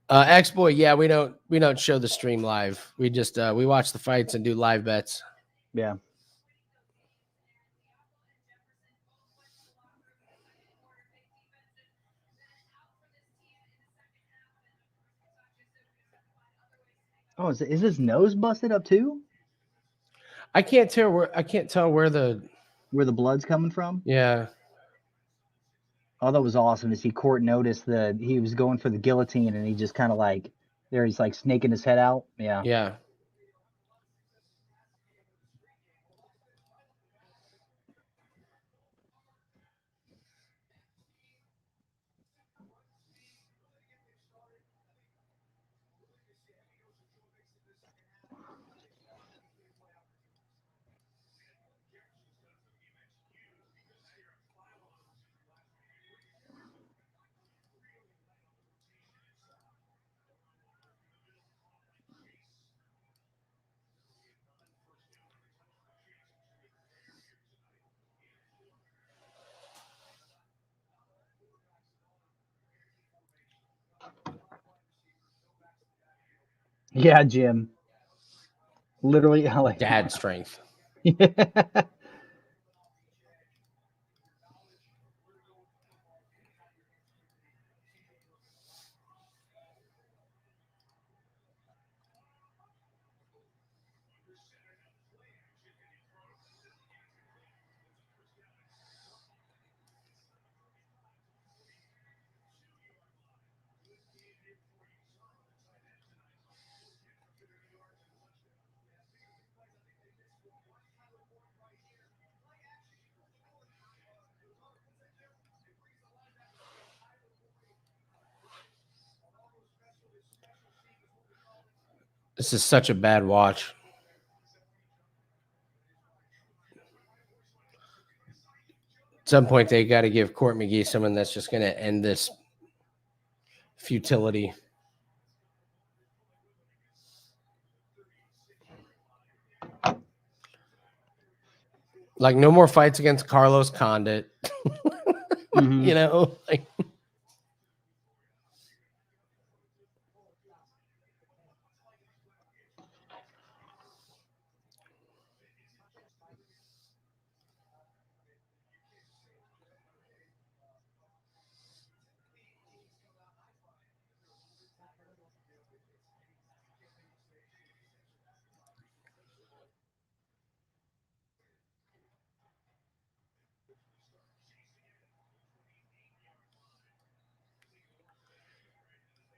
X-Boy, yeah, we don't show the stream live. We just we watch the fights and do live bets. Yeah. Oh, is his nose busted up too? I can't tell where the blood's coming from? yeah. Oh, that was awesome to see Court notice that he was going for the guillotine and he just kind of like he's like snaking his head out. Yeah. Yeah. Yeah, Jim. Literally, like Dad strength. Yeah. This is such a bad watch. At some point, they got to give Court McGee someone that's just going to end this futility. Like, no more fights against Carlos Condit. Mhm. You know, like.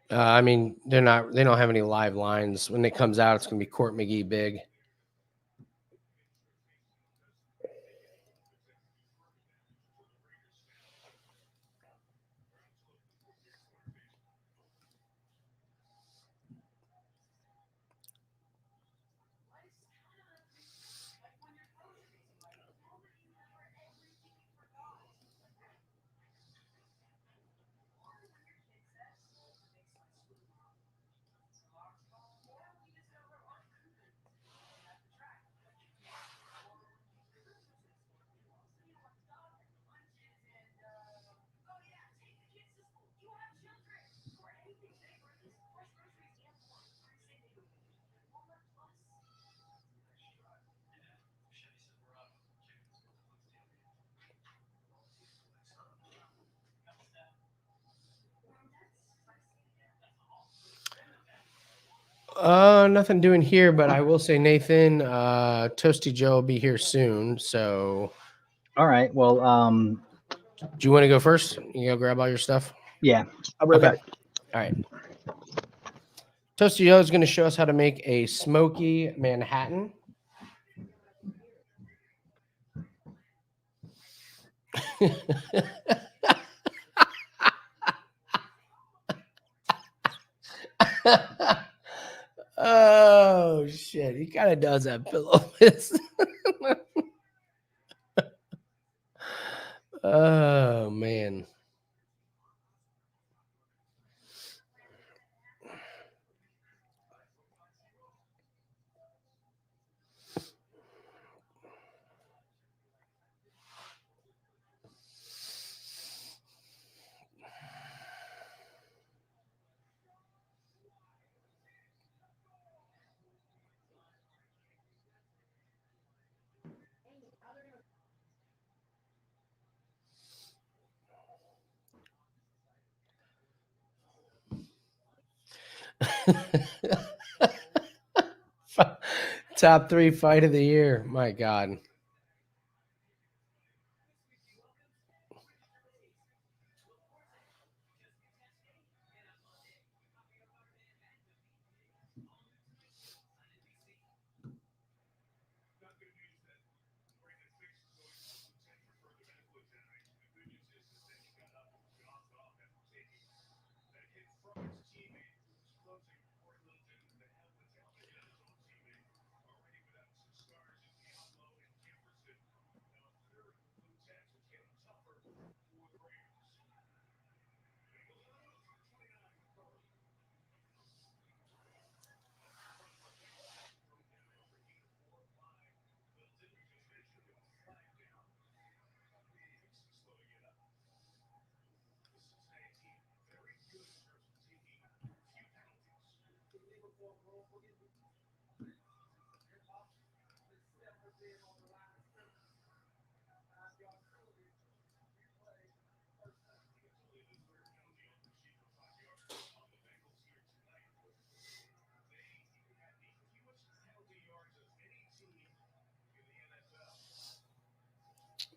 I mean, they don't have any live lines. When it comes out, it's going to be Court McGee big. Nothing doing here, but I will say, Nathan, Toasty Joe will be here soon. So, All right. Well, do you want to go first? You go grab all your stuff. yeah. I'll be right Okay. All right. Toasty Joe is going to show us how to make a smoky Manhattan. Oh shit! He kind of does have pillow fist. Oh man. Top 3 fight of the year. My God.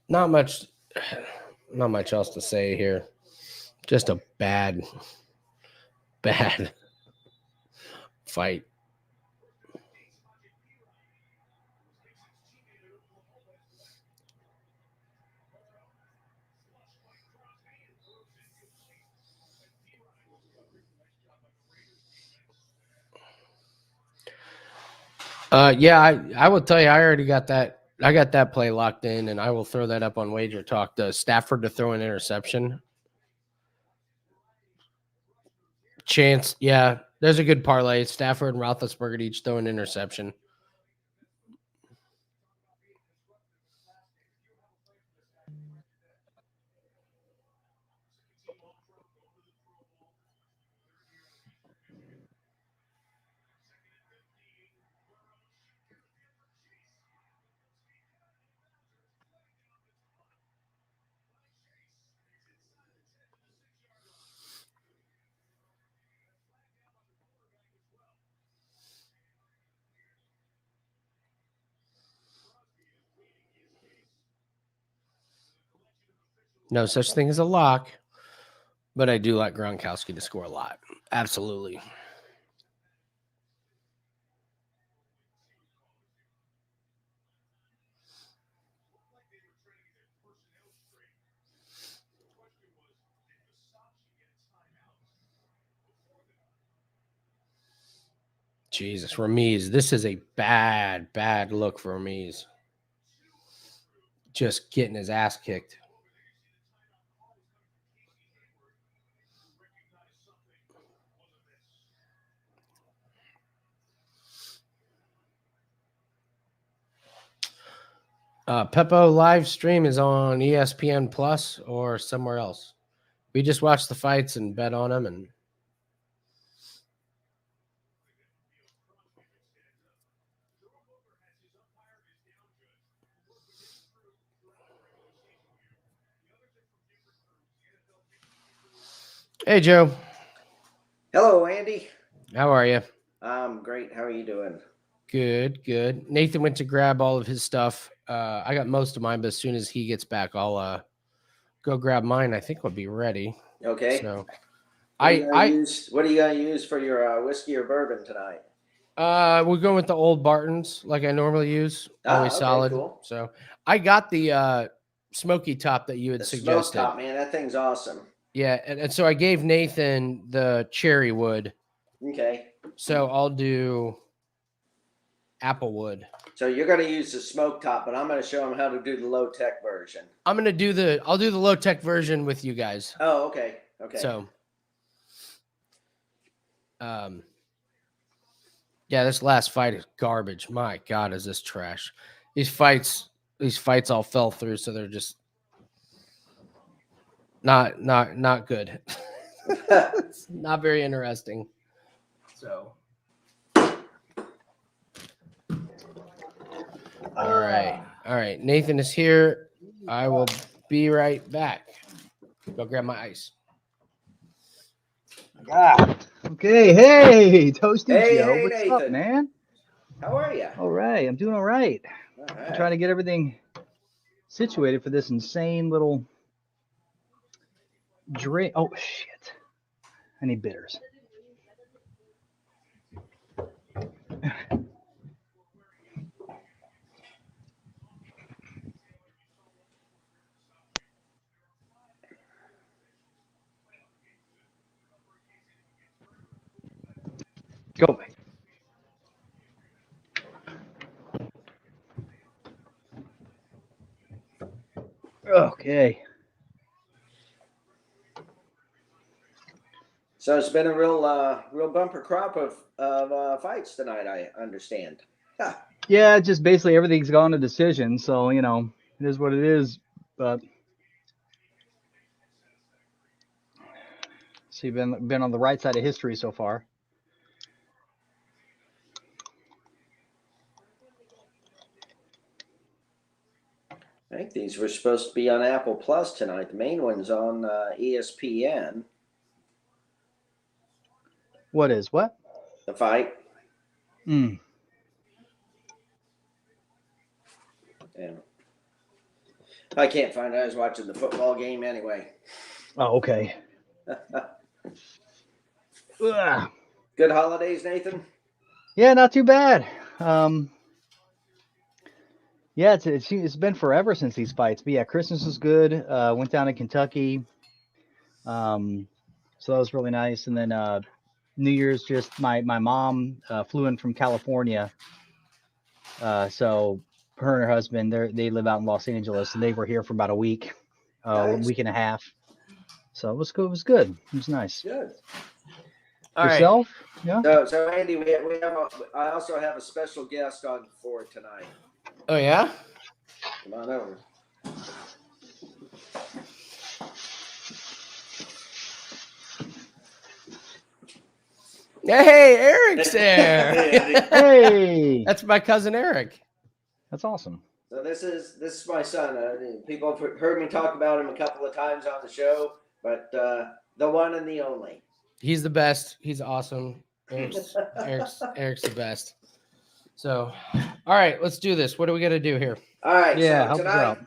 Not much else to say here. Just a bad fight. Yeah, I will tell you, I already got that. I got that play locked in, and I will throw that up on Wager Talk. The Stafford to throw an interception. Chance, yeah, there's a good parlay. Stafford and Roethlisberger to each throw an interception. No such thing as a lock, but I do like Gronkowski to score a lot. Absolutely. Jesus, Ramiz. This is a bad look for Ramiz. Just getting his ass kicked. Peppo live stream is on ESPN Plus or somewhere else. We just watched the fights and bet on them. And hey, Joe. Hello, Andy. How are you? I'm great. How are you doing? Good. Nathan went to grab all of his stuff. I got most of mine, but as soon as he gets back, I'll go grab mine. I think we'll be ready. Okay. So, what are you gonna use for your whiskey or bourbon tonight? We're going with the old Bartons, like I normally use. Always okay, solid. Cool. So I got the smoky top that you had suggested. Smoke top, man, that thing's awesome. Yeah, and so I gave Nathan the cherry wood. Okay. So I'll do applewood. So you're gonna use the smoke top, but I'm gonna show him how to do the low tech version. I'll do the low tech version with you guys. Oh, okay. Okay. So yeah, this last fight is garbage. My God, is this trash? These fights all fell through, so they're just not good. It's not very interesting. So all right. Nathan is here. I will be right back. Go grab my ice. God. Okay, hey, Toasty Hey, Joe. hey, What's up, Nathan. man? How are you? All right, I'm doing all right. All I'm right. trying to get everything situated for this insane little drink. Oh, shit. I need bitters. Go. Okay. So it's been a real bumper crop of fights tonight, I understand. Huh. Yeah, just basically everything's gone to decision, so, you know, it is what it is. But so you've been on the right side of history so far. I think these were supposed to be on Apple Plus tonight. The main one's on ESPN. What is what? The fight. Mm. Yeah. I can't find it. I was watching the football game anyway. Oh, okay. Ugh. Good holidays, Nathan? Yeah, not too bad. Yeah, it's been forever since these fights. But yeah, Christmas was good. Went down to Kentucky. So that was really nice. And then New Year's, just my mom flew in from California. So her and her husband, they live out in Los Angeles, and they were here for about a week, Nice. week and a half. So it was good. It was good. It was nice. Good. All right. Yourself? Yeah. So Andy, I also have a special guest on for tonight. Oh yeah. Come on over. Hey, Eric's there. Hey, That's my cousin Eric. that's awesome. So this is my son. People have heard me talk about him a couple of times on the show, but the one and the only. He's the best. He's awesome. Eric's the best. So, all right, let's do this. What do we got to do here? All right. Yeah, So help us tonight out.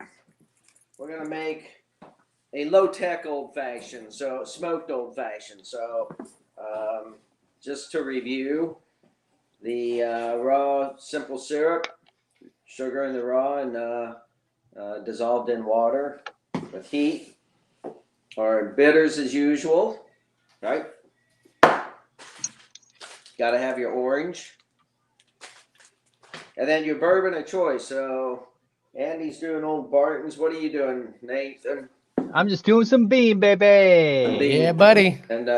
we're gonna make a low-tech old-fashioned, so smoked old-fashioned. So just to review, the raw simple syrup, sugar in the raw, and dissolved in water with heat. Our bitters as usual, right? Got to have your orange. And then your bourbon of choice. So Andy's doing Old Barton's. What are you doing, Nathan? I'm just doing some bean, baby. Bean. Yeah, buddy. And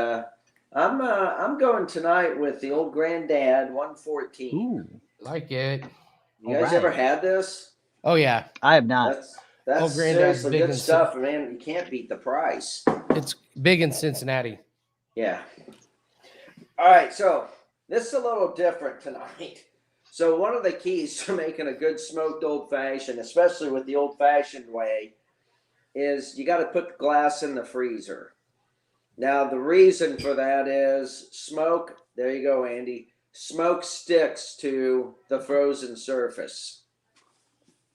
I'm going tonight with the Old Granddad 114. Ooh, Like it. You guys Alright. ever had this? Oh yeah, I have not. That's Old Granddad's seriously big good and stuff, man. You can't beat the price. it's big in Cincinnati. Yeah. All right, so this is a little different tonight. So one of the keys to making a good smoked old-fashioned, especially with the old-fashioned way, is you got to put the glass in the freezer. Now, the reason for that is smoke, there you go, Andy, smoke sticks to the frozen surface.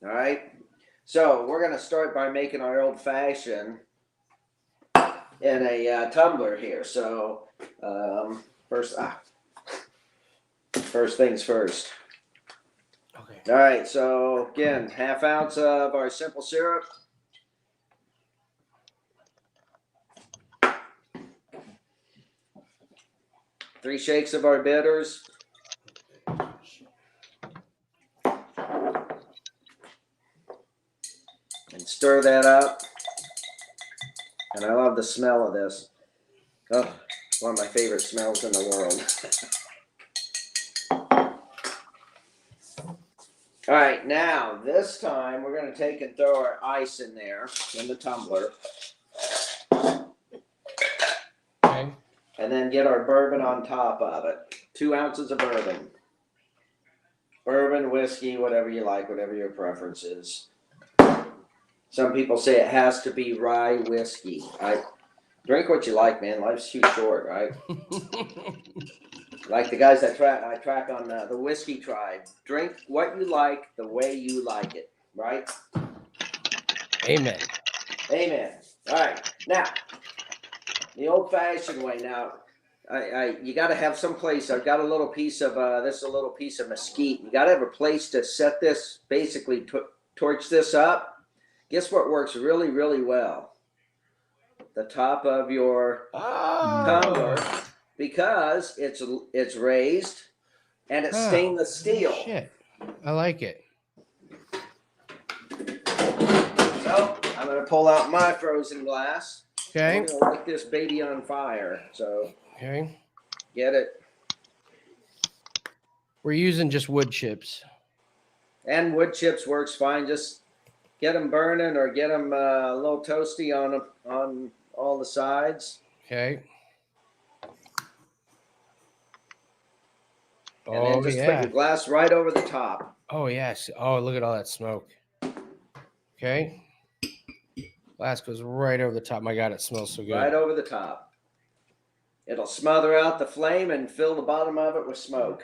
All right? So we're going to start by making our old-fashioned in a tumbler here. So first things first. Okay. All right, so again, 1/2 ounce of our simple syrup. Three shakes of our bitters. And stir that up. And I love the smell of this. Oh, it's one of my favorite smells in the world. All right, now this time we're going to take and throw our ice in there in the tumbler. Okay. And then get our bourbon on top of it. 2 ounces of bourbon. Bourbon, whiskey, whatever you like, whatever your preference is. Some people say it has to be rye whiskey. Drink what you like, man. Life's too short, right? Like the guys that I track on the Whiskey Tribe. Drink what you like the way you like it, right? Amen. Amen. All right. Now, the old-fashioned way. Now, you got to have some place. I've got a little piece of this is a little piece of mesquite. You got to have a place to set this, basically torch this up. Guess what works really, really well? The top of your tumbler, because it's raised and it's stainless steel. Shit, I like it. So I'm gonna pull out my frozen glass. Okay. I'm gonna light this baby on fire. So Okay. get it. We're using just wood chips. And wood chips works fine. Just get them burning or get them a little toasty on all the sides. Okay. And then just put your glass right over the top. Oh, yes. Oh, look at all that smoke. Okay. Glass goes right over the top. My God, it smells so good. Right over the top. It'll smother out the flame and fill the bottom of it with smoke.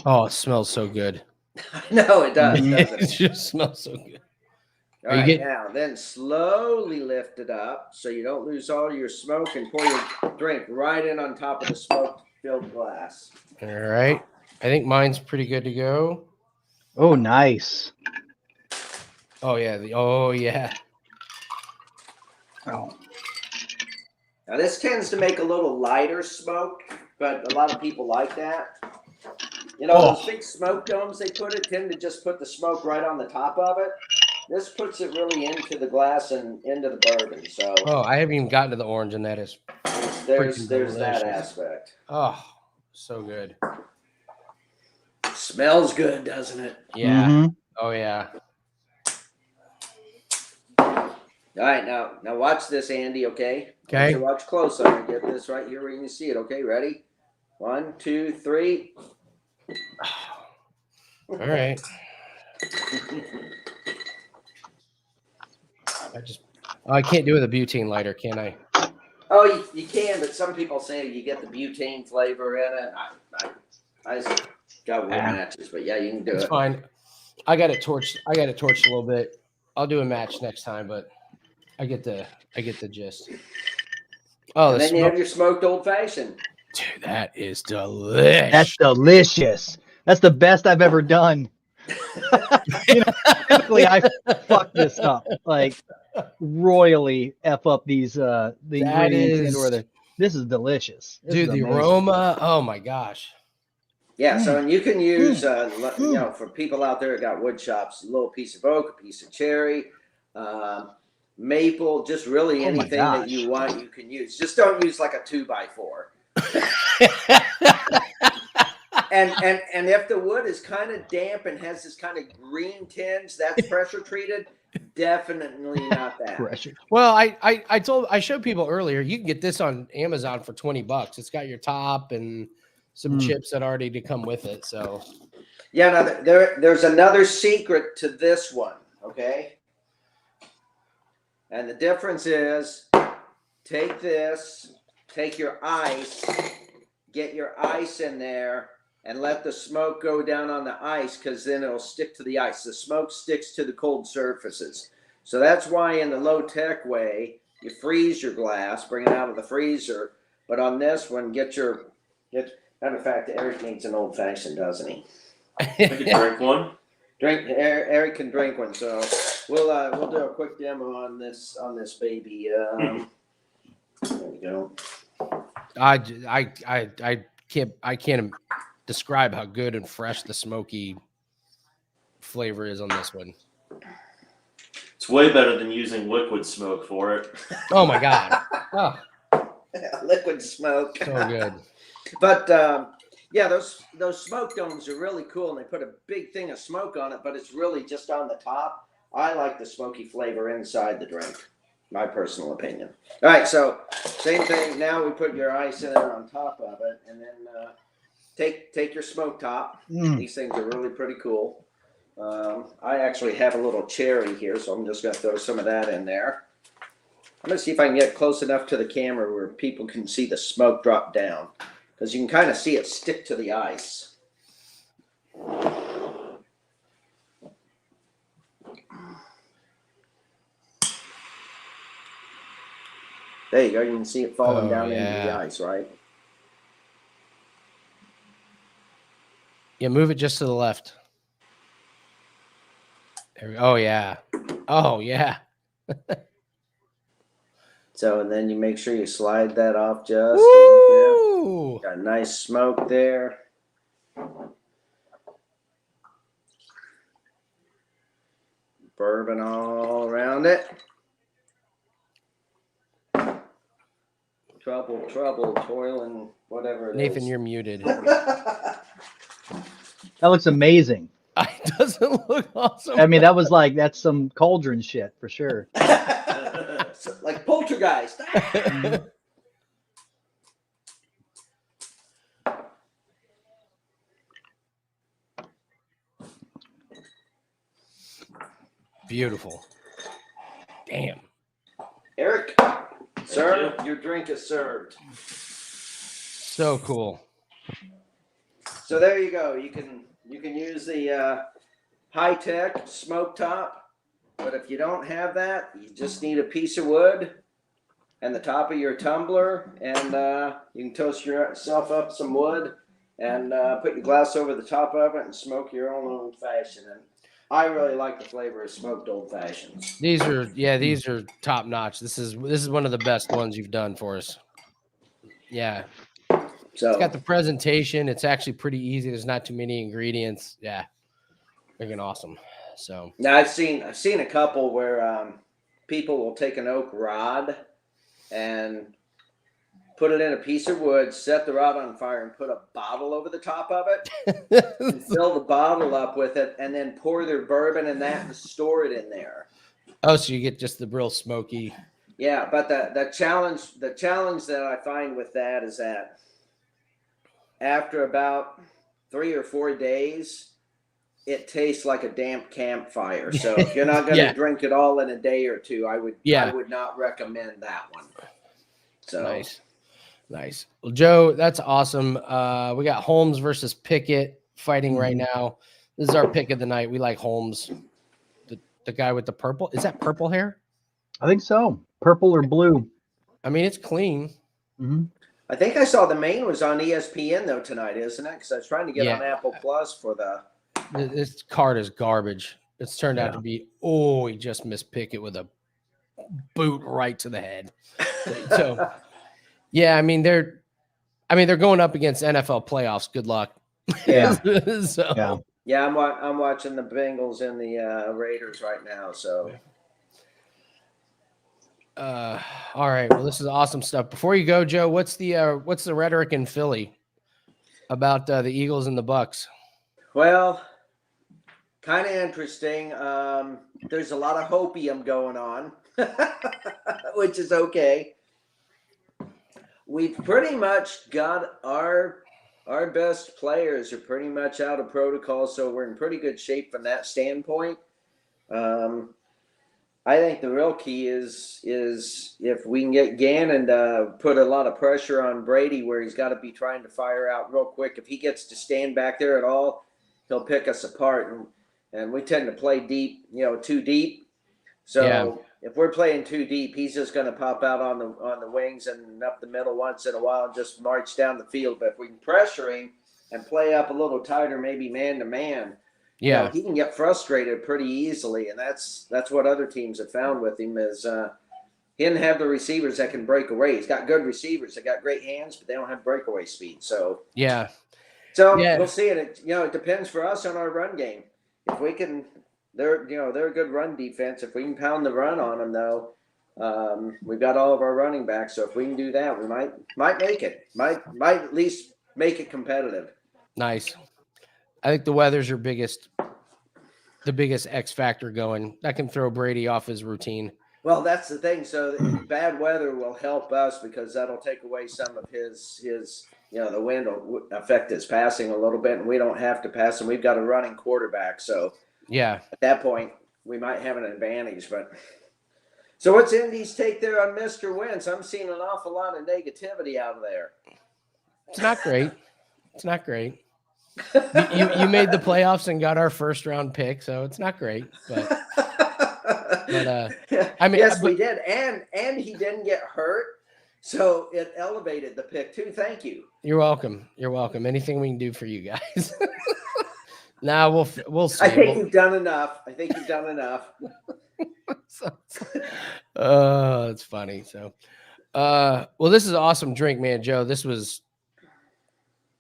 Oh, it smells so good. No, it does, doesn't It it? just smells so good. All right, now, then slowly lift it up so you don't lose all your smoke and pour your drink right in on top of the smoke-filled glass. All right. I think mine's pretty good to go. Oh, nice. Oh, yeah. Oh, yeah. Oh. Now, this tends to make a little lighter smoke, but a lot of people like that. You know, those big smoke domes they tend to just put the smoke right on the top of it. This puts it really into the glass and into the bourbon. So I haven't even gotten to the orange, and that is there's delicious. that aspect. Oh, so good. Smells good, doesn't it? Yeah. Mhm. Oh, yeah. All right, now watch this, Andy. Okay. Okay. So watch close. I'm gonna get this right here where you can see it. Okay, ready? 1, 2, 3. All right. I can't do it with a butane lighter, can I? Oh, you can, but some people say you get the butane flavor in it. I just got wood matches, but yeah, you can do It's it. fine. I got it torched a little bit. I'll do a match next time, but I get the gist. Oh, And then you have your smoked old fashioned. Dude, that is delicious. That's delicious. That's the best I've ever done. Typically I fuck this up, like royally f up these ingredients this is delicious. Dude, the aroma. Oh my gosh. Yeah, so and you can use you know, for people out there that got wood shops, a little piece of oak, a piece of cherry, maple, just really anything that you want you can use. Just don't use like a 2x4. And if the wood is kind of damp and has this kind of green tinge, that's pressure treated. Definitely not that. Pressure. Well, I showed people earlier. You can get this on Amazon for $20. It's got your top and some chips that already to come with it. So yeah, now there's another secret to this one. Okay, and the difference is take your ice, get your ice in there. And let the smoke go down on the ice, because then it'll stick to the ice. The smoke sticks to the cold surfaces. So that's why in the low-tech way, you freeze your glass, bring it out of the freezer. But on this one, matter of fact, Eric needs an old-fashioned, doesn't he? I can drink one. Eric can drink one. So we'll do a quick demo on this baby. There we go. I can't describe how good and fresh the smoky flavor is on this one. It's way better than using liquid smoke for it. Oh my God. Oh, Liquid smoke. so good. But yeah, those smoke domes are really cool, and they put a big thing of smoke on it, but it's really just on the top. I like the smoky flavor inside the drink. My personal opinion. All right, so same thing. Now we put your ice in there on top of it, and then take your smoke top. These things are really pretty cool. I actually have a little cherry here, so I'm just going to throw some of that in there. I'm going to see if I can get close enough to the camera where people can see the smoke drop down, because you can kind of see it stick to the ice. There you go. You can see it falling down into the ice, right? Yeah, move it just to the left. There we go. Oh, yeah. Oh, yeah. So, and then you make sure you slide that off just. Woo! Got a nice smoke there. Bourbon all around it. Trouble, toil, and whatever it Nathan, is. you're muted. That looks amazing. It doesn't look awesome. I mean, that's some cauldron shit for sure. Like poltergeist. Beautiful. Damn. Eric, sir, your drink is served. So cool. So there you go. You can use the high-tech smoke top, but if you don't have that, you just need a piece of wood and the top of your tumbler, and you can toast yourself up some wood and put your glass over the top of it and smoke your own old-fashioned. And I really like the flavor of smoked old-fashions. These are top notch. This is one of the best ones you've done for us. Yeah. So It's got the presentation. It's actually pretty easy. There's not too many ingredients. Yeah. Freaking awesome. So now I've seen a couple where people will take an oak rod and put it in a piece of wood, set the rod on fire, and put a bottle over the top of it, and fill the bottle up with it, and then pour their bourbon in that and store it in there. Oh, so you get just the real smoky. Yeah, but the challenge that I find with that is that after about 3 or 4 days, it tastes like a damp campfire. So if you're not going to drink it all in a day or two, I would not recommend that one. So Nice. Well, Joe, that's awesome. We got Holmes versus Pickett fighting right now. This is our pick of the night. We like Holmes, the guy with the purple. Is that purple hair? I think so. Purple or blue. I mean, it's clean. Mm-hmm. I think I saw the main was on ESPN though tonight, isn't it? Because I was trying to get on Apple Plus for the. This card is garbage. It's turned out to be. Oh, he just missed Pickett with a boot right to the head. So, yeah, I mean they're going up against NFL playoffs. Good luck. Yeah. So. Yeah, I'm watching the Bengals and the Raiders right now. So. All right. Well, this is awesome stuff. Before you go, Joe, what's the rhetoric in Philly about the Eagles and the Bucks? Well, kind of interesting. There's a lot of hopium going on, which is okay. We've pretty much got our best players are pretty much out of protocol, so we're in pretty good shape from that standpoint. I think the real key is if we can get Gannon to put a lot of pressure on Brady where he's got to be trying to fire out real quick. If he gets to stand back there at all, he'll pick us apart. And we tend to play deep, too deep. So if we're playing too deep, he's just going to pop out on the wings and up the middle once in a while and just march down the field. But if we can pressure him and play up a little tighter, maybe man to man, yeah, he can get frustrated pretty easily, and that's what other teams have found with him is he didn't have the receivers that can break away. He's got good receivers, they got great hands, but they don't have breakaway speed. So we'll see it. It depends for us on our run game. If we can, they're a good run defense. If we can pound the run on them, though, we've got all of our running backs. So if we can do that, we might make it. Might at least make it competitive. Nice. I think the weather's the biggest X factor going. That can throw Brady off his routine. Well, that's the thing. So bad weather will help us because that'll take away some of his the wind will affect his passing a little bit, and we don't have to pass, and we've got a running quarterback. So Yeah. At that point, we might have an advantage. But so, what's Indy's take there on Mr. Wentz? I'm seeing an awful lot of negativity out of there. It's not great. It's not great. You made the playoffs and got our first round pick, so it's not great. But I mean, yes, we did, and he didn't get hurt, so it elevated the pick too. Thank you. You're welcome. You're welcome. Anything we can do for you guys. Nah, we'll see. I think you've done enough. Oh, it's funny. So, well, this is an awesome drink, man, Joe. This was,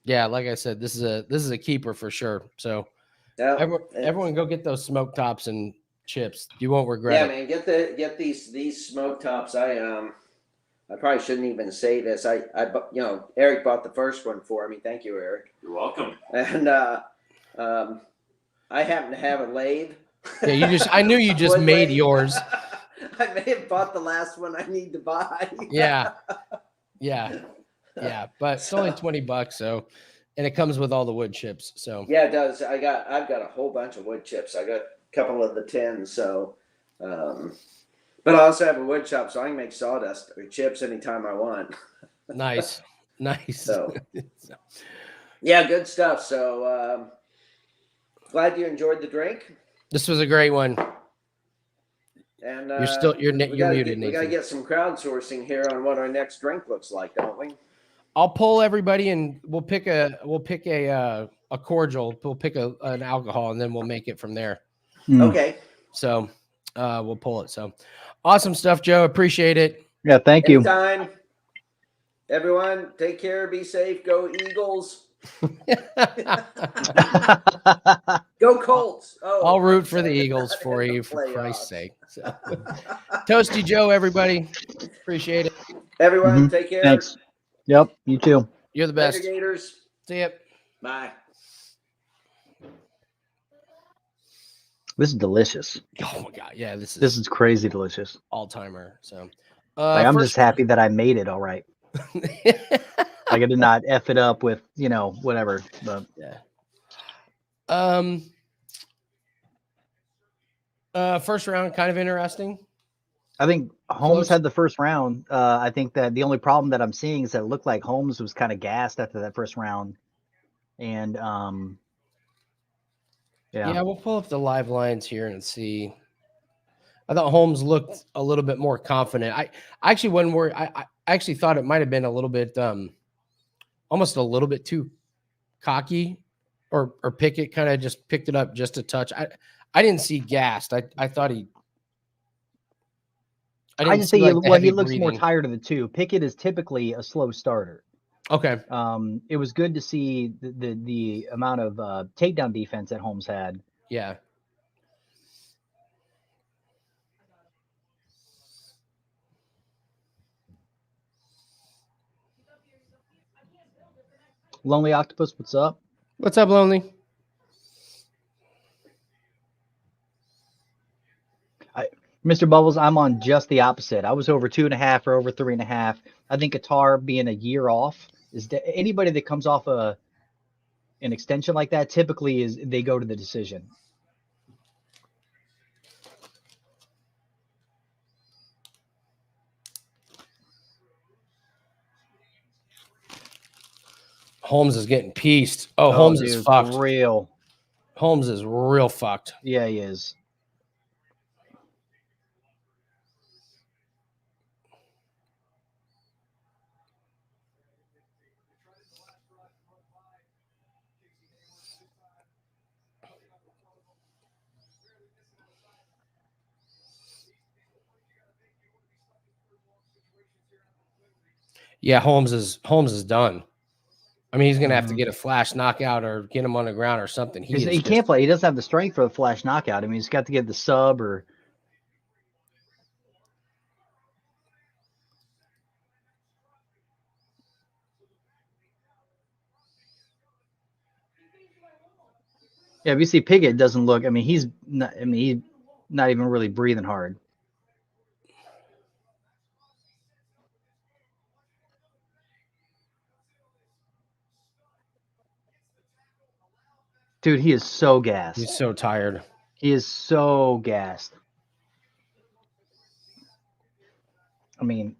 yeah, like I said, this is a keeper for sure. So, everyone go get those smoke tops and chips. You won't regret it. Man, get these smoke tops. I probably shouldn't even say this. I Eric bought the first one for me. Thank you, Eric. You're welcome. And I happen to have a lathe. Yeah, I knew you just made yours. I may have bought the last one I need to buy. Yeah. But it's only $20, so, and it comes with all the wood chips. So yeah, it does. I've got a whole bunch of wood chips. I got a couple of the tins. So, but I also have a wood shop, so I can make sawdust or chips anytime I want. Nice. So, yeah, good stuff. So, glad you enjoyed the drink. This was a great one. And you're muted. We gotta get some crowdsourcing here on what our next drink looks like, don't we? I'll poll everybody and we'll pick a cordial. We'll pick an alcohol and then we'll make it from there. Okay. So we'll pull it. So awesome stuff, Joe. Appreciate it. Yeah, thank you. Anytime. Everyone, take care. Be safe. Go Eagles. Go Colts. Oh, I'll root for the Eagles for you, for Christ's sake. So. Toasty Joe, everybody. Appreciate it. Everyone, take care. Thanks. Yep, you too. You're the best. Later, Gators. See ya. Bye. This is delicious. Oh my god, yeah, this is crazy delicious. All-timer. So I'm just happy that I made it all right. I did not F it up with, whatever. But yeah. First round, kind of interesting. I think Holmes had the first round. I think that the only problem that I'm seeing is that it looked like Holmes was kind of gassed after that first round. And yeah, we'll pull up the live lines here and see. I thought Holmes looked a little bit more confident. I actually thought it might have been a little bit almost a little bit too cocky, or Pickett kind of just picked it up just a touch. I didn't see gassed. I thought he. I just think he looks more tired of the two. Pickett is typically a slow starter. Okay. It was good to see the amount of takedown defense that Holmes had. Yeah. Lonely Octopus, what's up? What's up, Lonely? Mr. Bubbles, I'm on just the opposite. I was over 2.5 or over 3.5. I think Kattar being a year off is anybody that comes off an extension like that typically they go to the decision. Holmes is getting pieced. Oh, Holmes is fucked. Real. Holmes is real fucked. Yeah, he is. Yeah, Holmes is done. I mean, he's going to have to get a flash knockout or get him on the ground or something. He can't play. He doesn't have the strength for the flash knockout. I mean, he's got to get the sub or. Yeah, if you see Pickett doesn't look. I mean, he's not even really breathing hard. Dude, he is so gassed. He's so tired. He is so gassed. I mean,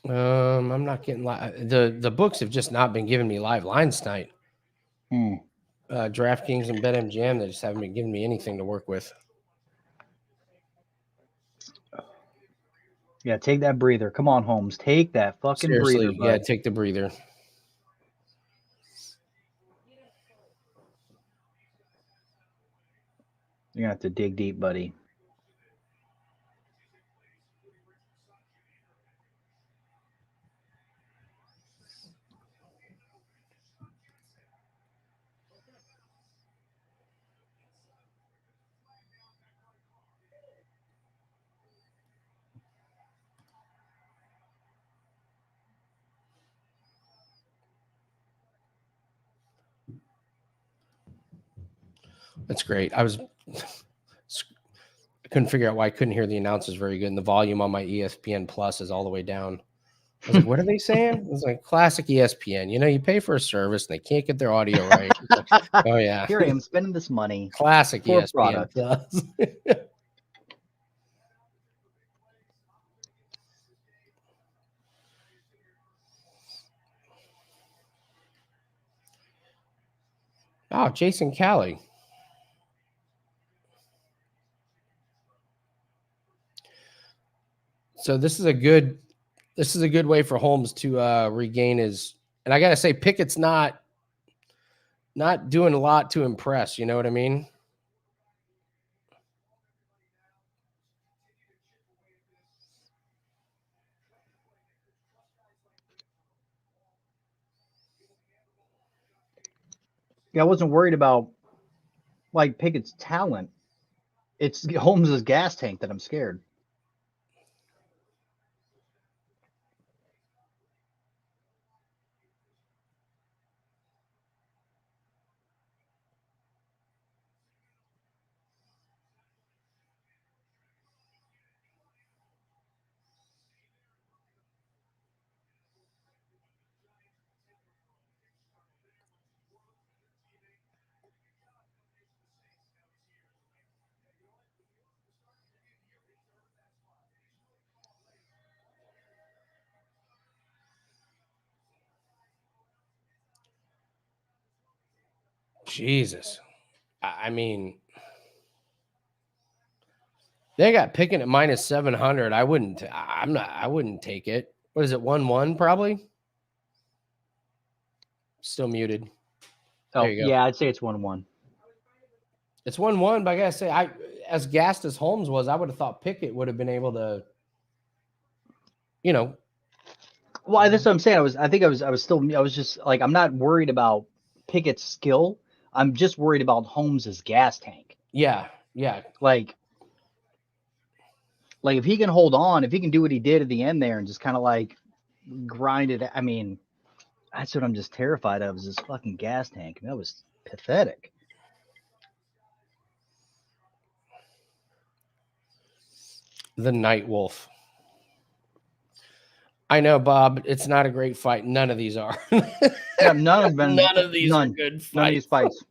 I'm not getting the books have just not been giving me live lines tonight. DraftKings and BetMGM, they just haven't been giving me anything to work with. yeah, take that breather. Come on, Holmes. Take that fucking Seriously, breather, bud. yeah, take the breather. You're going to have to dig deep, buddy. That's great. I couldn't figure out why I couldn't hear the announcers very good, and the volume on my ESPN Plus is all the way down. I was like, what are they saying? It was like classic ESPN. You know, you pay for a service and they can't get their audio right. Like, oh, yeah. Here I am spending this money. Classic for a ESPN product. Plus. Oh, Jason Callie. So this is a good way for Holmes to regain his. And I gotta say, Pickett's not doing a lot to impress. You know what I mean? Yeah, I wasn't worried about like Pickett's talent. It's Holmes's gas tank that I'm scared. Jesus. I mean, they got Pickett at minus 700. I wouldn't take it. What is it? 1-1 probably? Still muted. Oh, There you go. yeah, I'd say it's 1-1. It's 1-1, but I gotta say, as gassed as Holmes was, I would have thought Pickett would have been able to, you know. Well, that's what I'm saying. I was just like, I'm not worried about Pickett's skill. I'm just worried about Holmes's gas tank. Yeah, yeah. Like if he can hold on, if he can do what he did at the end there and just kind of like grind it. I mean, that's what I'm just terrified of is this fucking gas tank. I mean, that was pathetic. The Night Wolf. I know, Bob. It's not a great fight. None of these are. Yeah, none of these are good fights. None of these fights.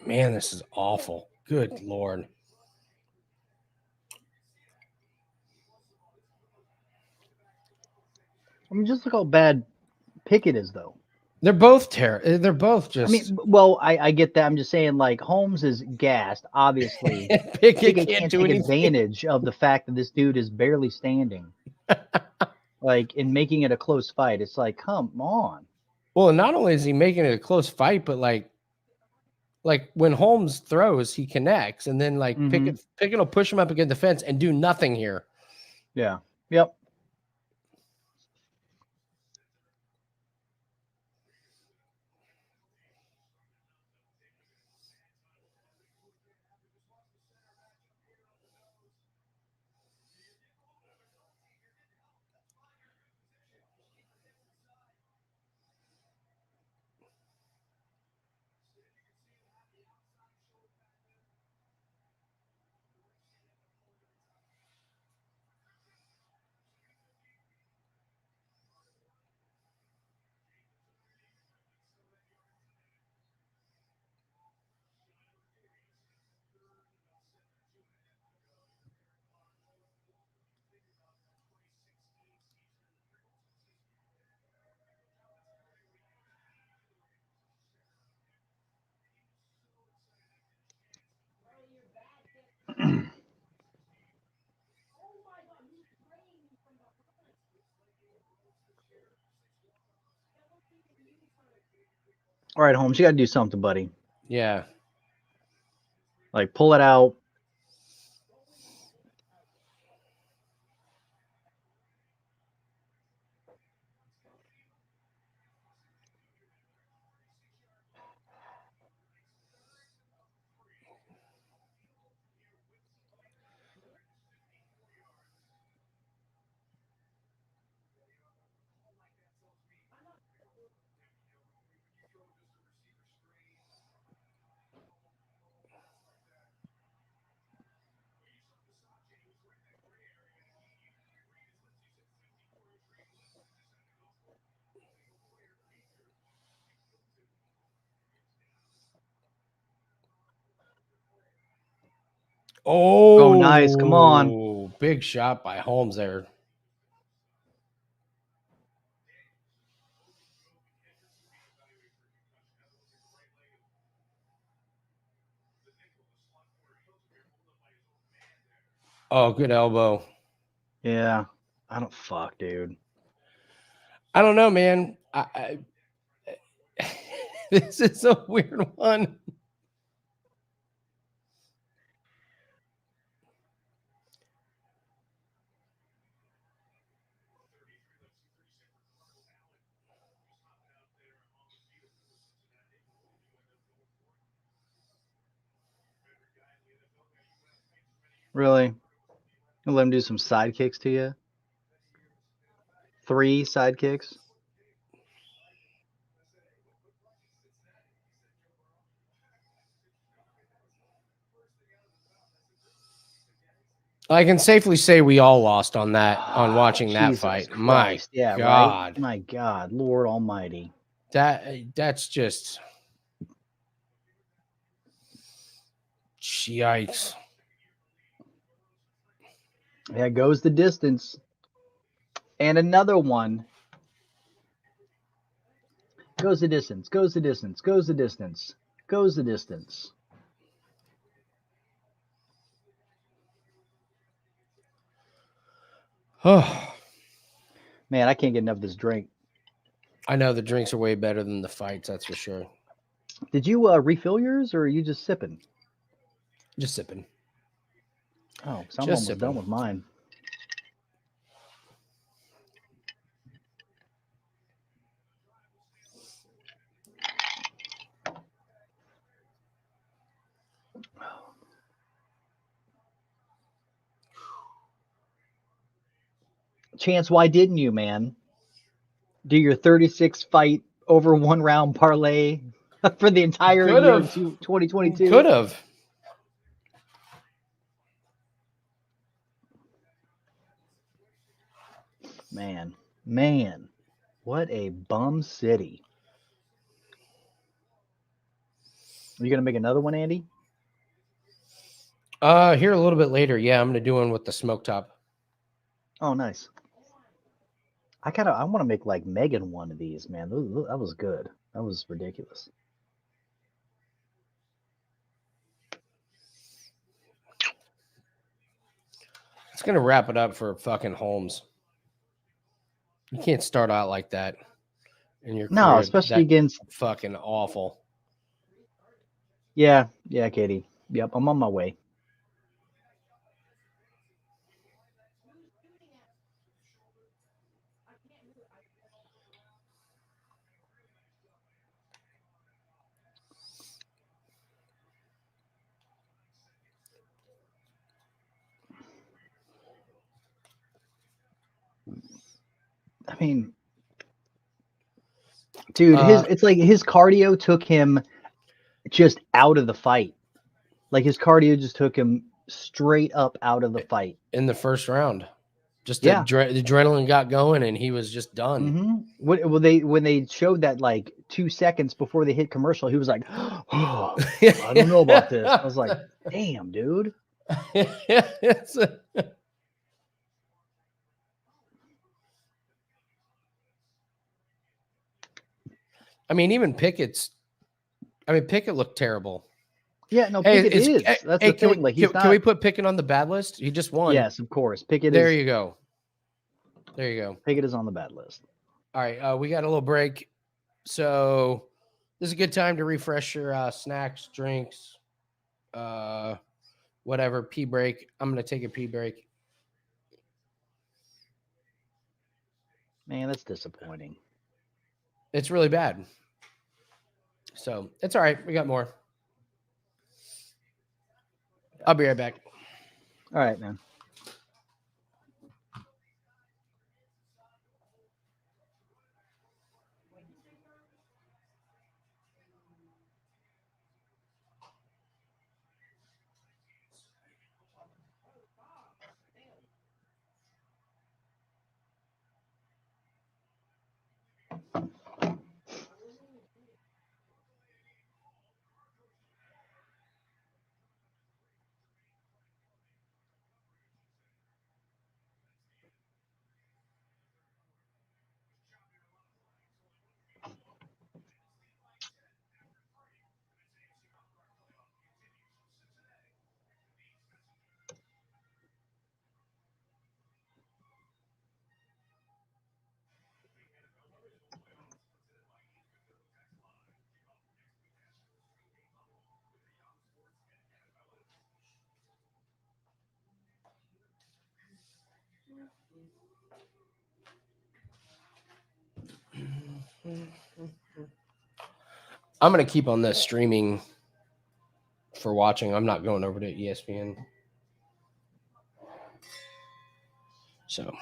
Man, this is awful. Good Lord. I mean, just look how bad Pickett is, though. They're both terrible. They're both just. I mean, well, I get that. I'm just saying, like, Holmes is gassed, obviously. Pickett Pickett can't can't do take anything. advantage of the fact that this dude is barely standing. Like, in making it a close fight. It's like, come on. Well, not only is he making it a close fight, but like when Holmes throws, he connects, and then like Mhm. Pickett will push him up against the fence and do nothing here. Yeah. Yep. All right, Holmes, you got to do something, buddy. Yeah. Like, pull it out. Oh, nice. Come on. Big shot by Holmes there. Oh, good elbow. Yeah. I don't fuck, dude. I don't know, man. This is a weird one. Really? I'll let him do some side kicks to you? 3 side kicks? I can safely say we all lost on that, on watching that Jesus fight. Christ. My Yeah, God. right? My God. Lord Almighty. That's just yikes. Yeah, goes the distance. And another one. Goes the distance. Goes the distance. Goes the distance. Goes the distance. Oh, Man, I can't get enough of this drink. I know the drinks are way better than the fights, that's for sure. Did you refill yours, or are you just sipping? Just sipping. Oh, so I'm Just almost sipping. done with mine. Chance, why didn't you, man? Do your 36 fight over 1 round parlay for the entire Could year have. of 2022? Could have. Man, what a bum city. Are you gonna make another one, Andy? Here a little bit later. Yeah, I'm gonna do one with the smoke top. Oh, nice. I want to make like Megan one of these, man. That was good. That was ridiculous. It's gonna wrap it up for fucking Holmes. You can't start out like that in your No, career. especially That against. fucking awful. Yeah, Katie. Yep, I'm on my way. I mean, dude, it's like his cardio took him just out of the fight. Like his cardio just took him straight up out of the fight in the first round. Just Yeah. the adrenaline got going and he was just done. Mm-hmm. When they showed that like 2 seconds before they hit commercial, he was like, "Oh, I don't know about this." I was like, "Damn, dude." I mean, even Pickett looked terrible. Yeah, no, Pickett is. That's the thing. Like, can we put Pickett on the bad list? He just won. Yes, of course. Pickett There is. you go. There you go. Pickett is on the bad list. All right, we got a little break, so this is a good time to refresh your snacks, drinks, whatever. Pee break. I'm gonna take a pee break. Man, that's disappointing. It's really bad. So it's all right. We got more. I'll be right back. All right, man. I'm gonna keep on this streaming for watching. I'm not going over to ESPN. So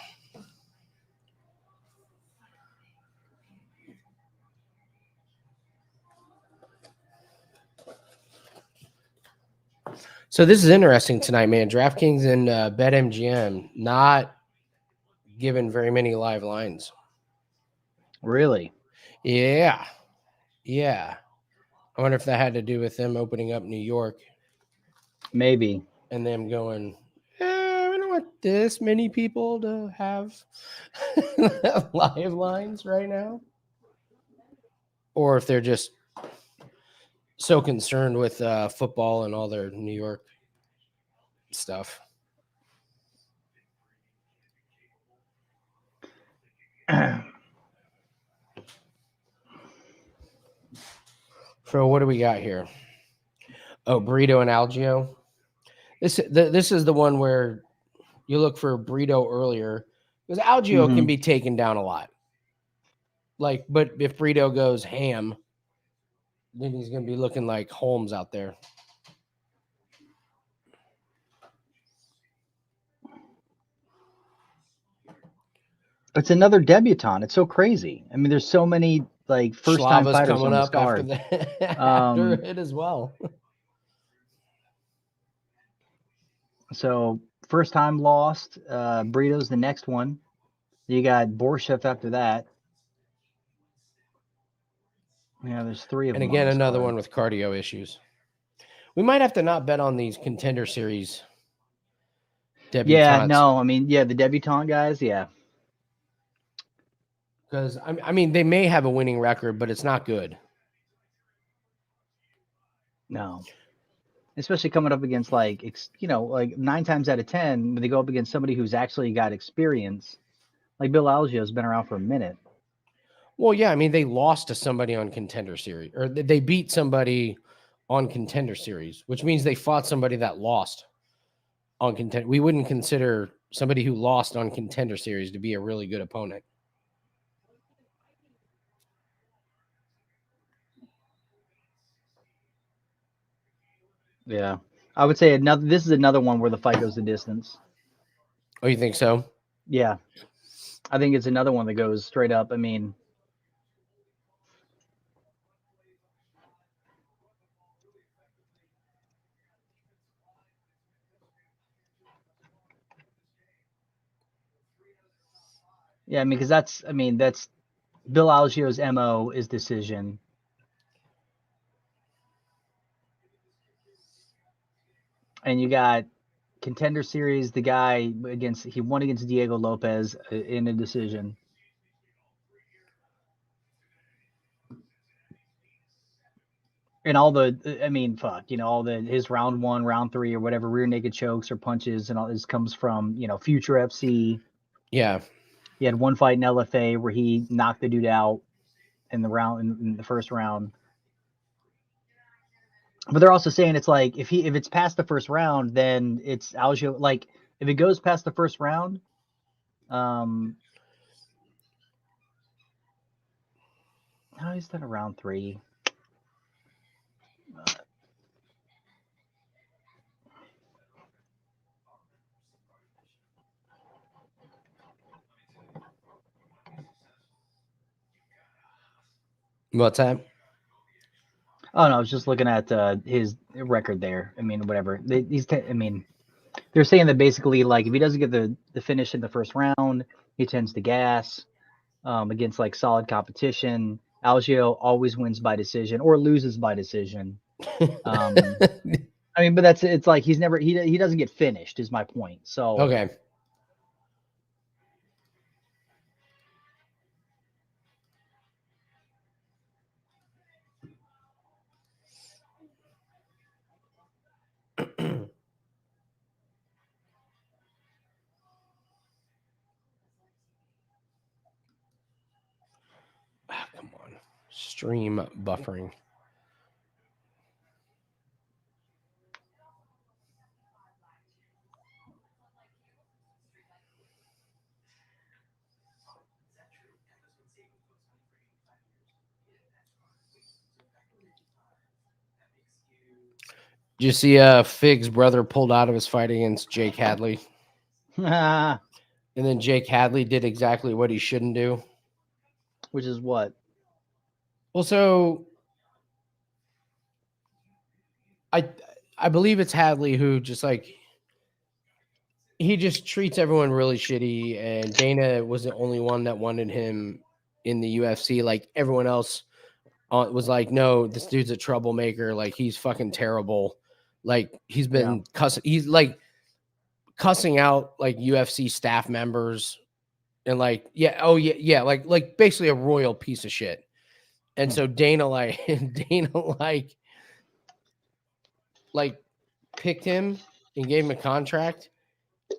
this is interesting tonight, man. DraftKings and BetMGM not given very many live lines. Really? Yeah. I wonder if that had to do with them opening up New York. Maybe. And them going, we don't want this many people to have live lines right now. Or if they're just so concerned with football and all their New York stuff. So what do we got here? Oh, Brito and Algeo. This is the one where you look for Brito earlier because Algeo can be taken down a lot. Like, but if Brito goes ham, then he's going to be looking like Holmes out there. It's another debutante. It's so crazy. I mean, there's so many like first-time Slava's fighters coming on this up after, card. after it as well. So first time lost. Brito's the next one. You got Borshchev after that. Yeah, there's 3 of And them. again, on this another card. one with cardio issues. We might have to not bet on these contender series. Yeah, Debutantes. no, I mean, yeah, the debutante guys, yeah. Because, I mean, they may have a winning record, but it's not good. No. Especially coming up against, like, like 9 times out of 10, when they go up against somebody who's actually got experience, like Bill Algeo's been around for a minute. Well, yeah, I mean, they lost to somebody on contender series, or they beat somebody on contender series, which means they fought somebody that lost on contender. We wouldn't consider somebody who lost on contender series to be a really good opponent. Yeah. I would say this is another one where the fight goes the distance. Oh, you think so? Yeah. I think it's another one that goes straight up. I mean, yeah, I mean, because that's Bill Algeo's MO is decision. And you got contender series, the guy he won against Diego Lopez in a decision. And all his round 1, round 3, or whatever rear naked chokes or punches and all this comes from, Future FC. Yeah. He had one fight in LFA where he knocked the dude out in the first round. But they're also saying it's like if it's past the first round, then it's Algeo. Like if it goes past the first round, no, he's done a round 3. What's that? Oh no, I was just looking at his record there. I mean, whatever. They're saying that basically, like, if he doesn't get the finish in the first round, he tends to gas against like solid competition. Algeo always wins by decision or loses by decision. I mean, but it's like he doesn't get finished is my point. So Okay. Come on. Stream buffering. Did you see Fig's brother pulled out of his fight against Jake Hadley? And then Jake Hadley did exactly what he shouldn't do. Which is what? Well, so I believe it's Hadley who just like he just treats everyone really shitty, and Dana was the only one that wanted him in the UFC. Like everyone else was like, no, this dude's a troublemaker. Like he's fucking terrible. Like he's been cussing. He's like cussing out like UFC staff members and like, like basically a royal piece of shit. And so Dana picked him and gave him a contract.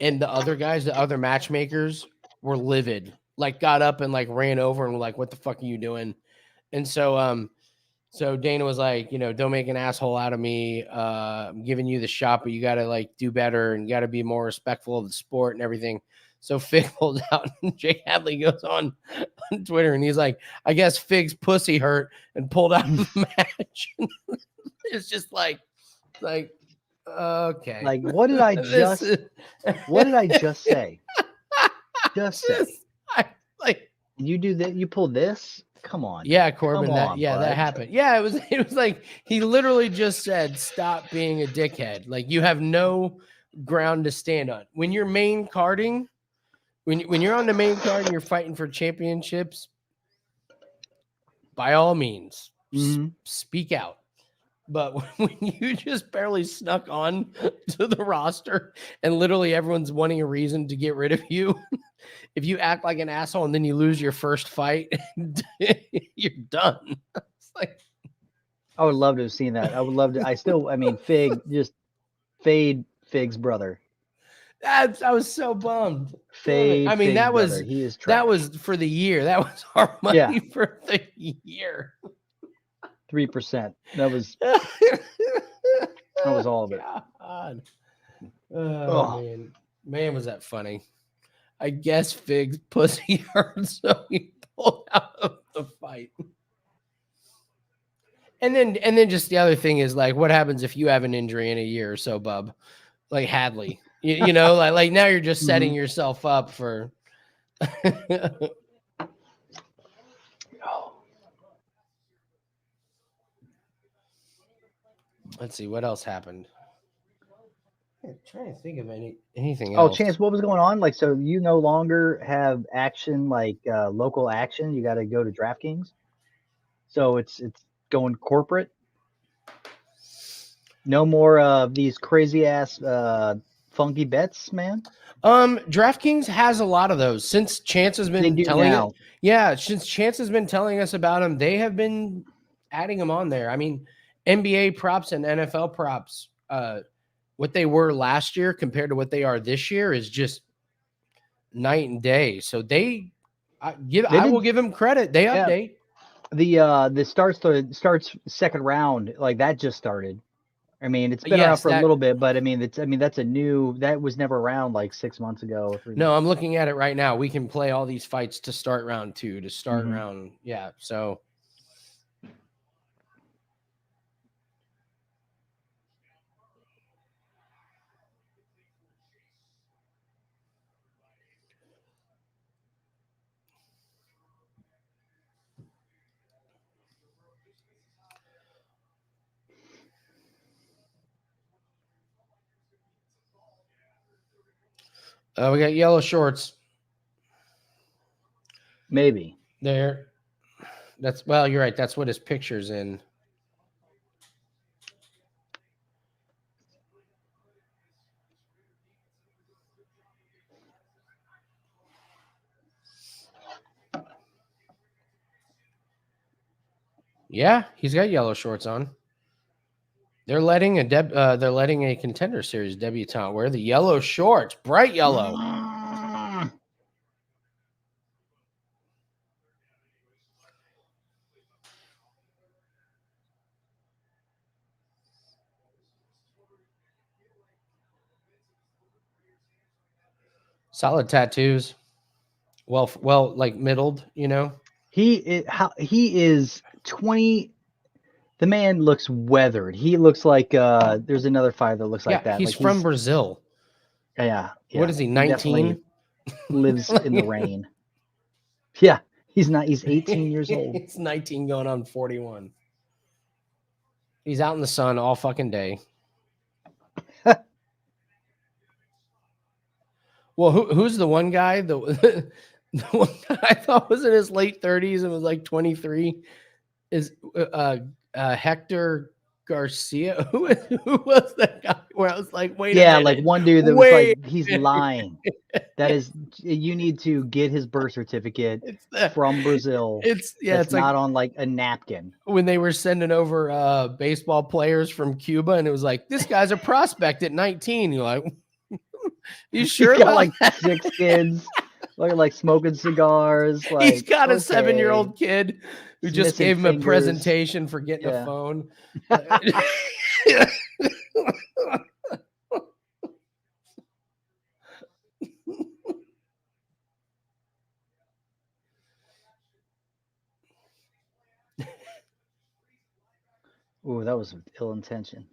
And the other guys, the other matchmakers were livid, like got up and like ran over and were like, what the fuck are you doing? And so, so Dana was like, don't make an asshole out of me. I'm giving you the shot, but you got to like do better and got to be more respectful of the sport and everything. So Fig pulled out and Jake Hadley goes on Twitter and he's like, I guess Fig's pussy hurt and pulled out of the match. It's just like, okay. Like, what did I just say? Just say. You do that? You pulled this? Come on. Yeah, Corbin. Come on, that happened. Yeah, it was like he literally just said, "Stop being a dickhead." Like you have no ground to stand on when you're main carding. When you're on the main card and you're fighting for championships, by all means, speak out. But when you just barely snuck on to the roster and literally everyone's wanting a reason to get rid of you, if you act like an asshole and then you lose your first fight, you're done. It's like, I would love to have seen that. I would love to. I mean, Fig just fade Fig's brother. I was so bummed. Fade. I mean, Fig's that was brother. He is trash. that was for the year. That was our money for the year. 3%. That was all of it. God. Oh, man, was that funny. I guess Fig's pussy hurt, so he pulled out of the fight. And then just the other thing is like, what happens if you have an injury in a year or so, bub? Like Hadley, you know, like now you're just setting yourself up for. Let's see what else happened. I'm trying to think of anything else. Oh, Chance, what was going on? Like, so you no longer have action, like local action. You got to go to DraftKings. So it's going corporate. No more of these crazy ass funky bets, man. DraftKings has a lot of those since Chance has been telling us. Yeah, since Chance has been telling us about them, they have been adding them on there. I mean, NBA props and NFL props, what they were last year compared to what they are this year is just night and day. So I will give them credit. They update. The starts second round, like that just started. I mean, it's been around for a little bit, but that's a new, that was never around like 6 months ago. No, I'm looking at it right now. We can play all these fights to start round 2, to start round. Yeah. So. We got yellow shorts. Maybe. There. You're right. That's what his picture's in. Yeah, he's got yellow shorts on. They're letting a contender series debutante wear the yellow shorts, bright yellow. Solid tattoos. Well, like middled, you know. He is 20. The man looks weathered. He looks like there's another fighter that looks like that. He's from Brazil. Yeah. What is he, 19? Lives in the rain. Yeah, he's 18 years old. He's 19 going on 41. He's out in the sun all fucking day. Well, who's the one guy? The one guy I thought was in his late 30s and was like 23 is Hector Garcia. Who was that guy? Where I was like, wait a minute. Like one dude that was like, he's lying. That is, you need to get his birth certificate from Brazil. It's not like, on like a napkin. When they were sending over baseball players from Cuba, and it was like, this guy's a prospect at 19. You're like, you sure? He's got like 6 kids, like smoking cigars. Like, he's got a 7-year-old kid who just gave him a presentation for getting a phone. Ooh, that was ill intention.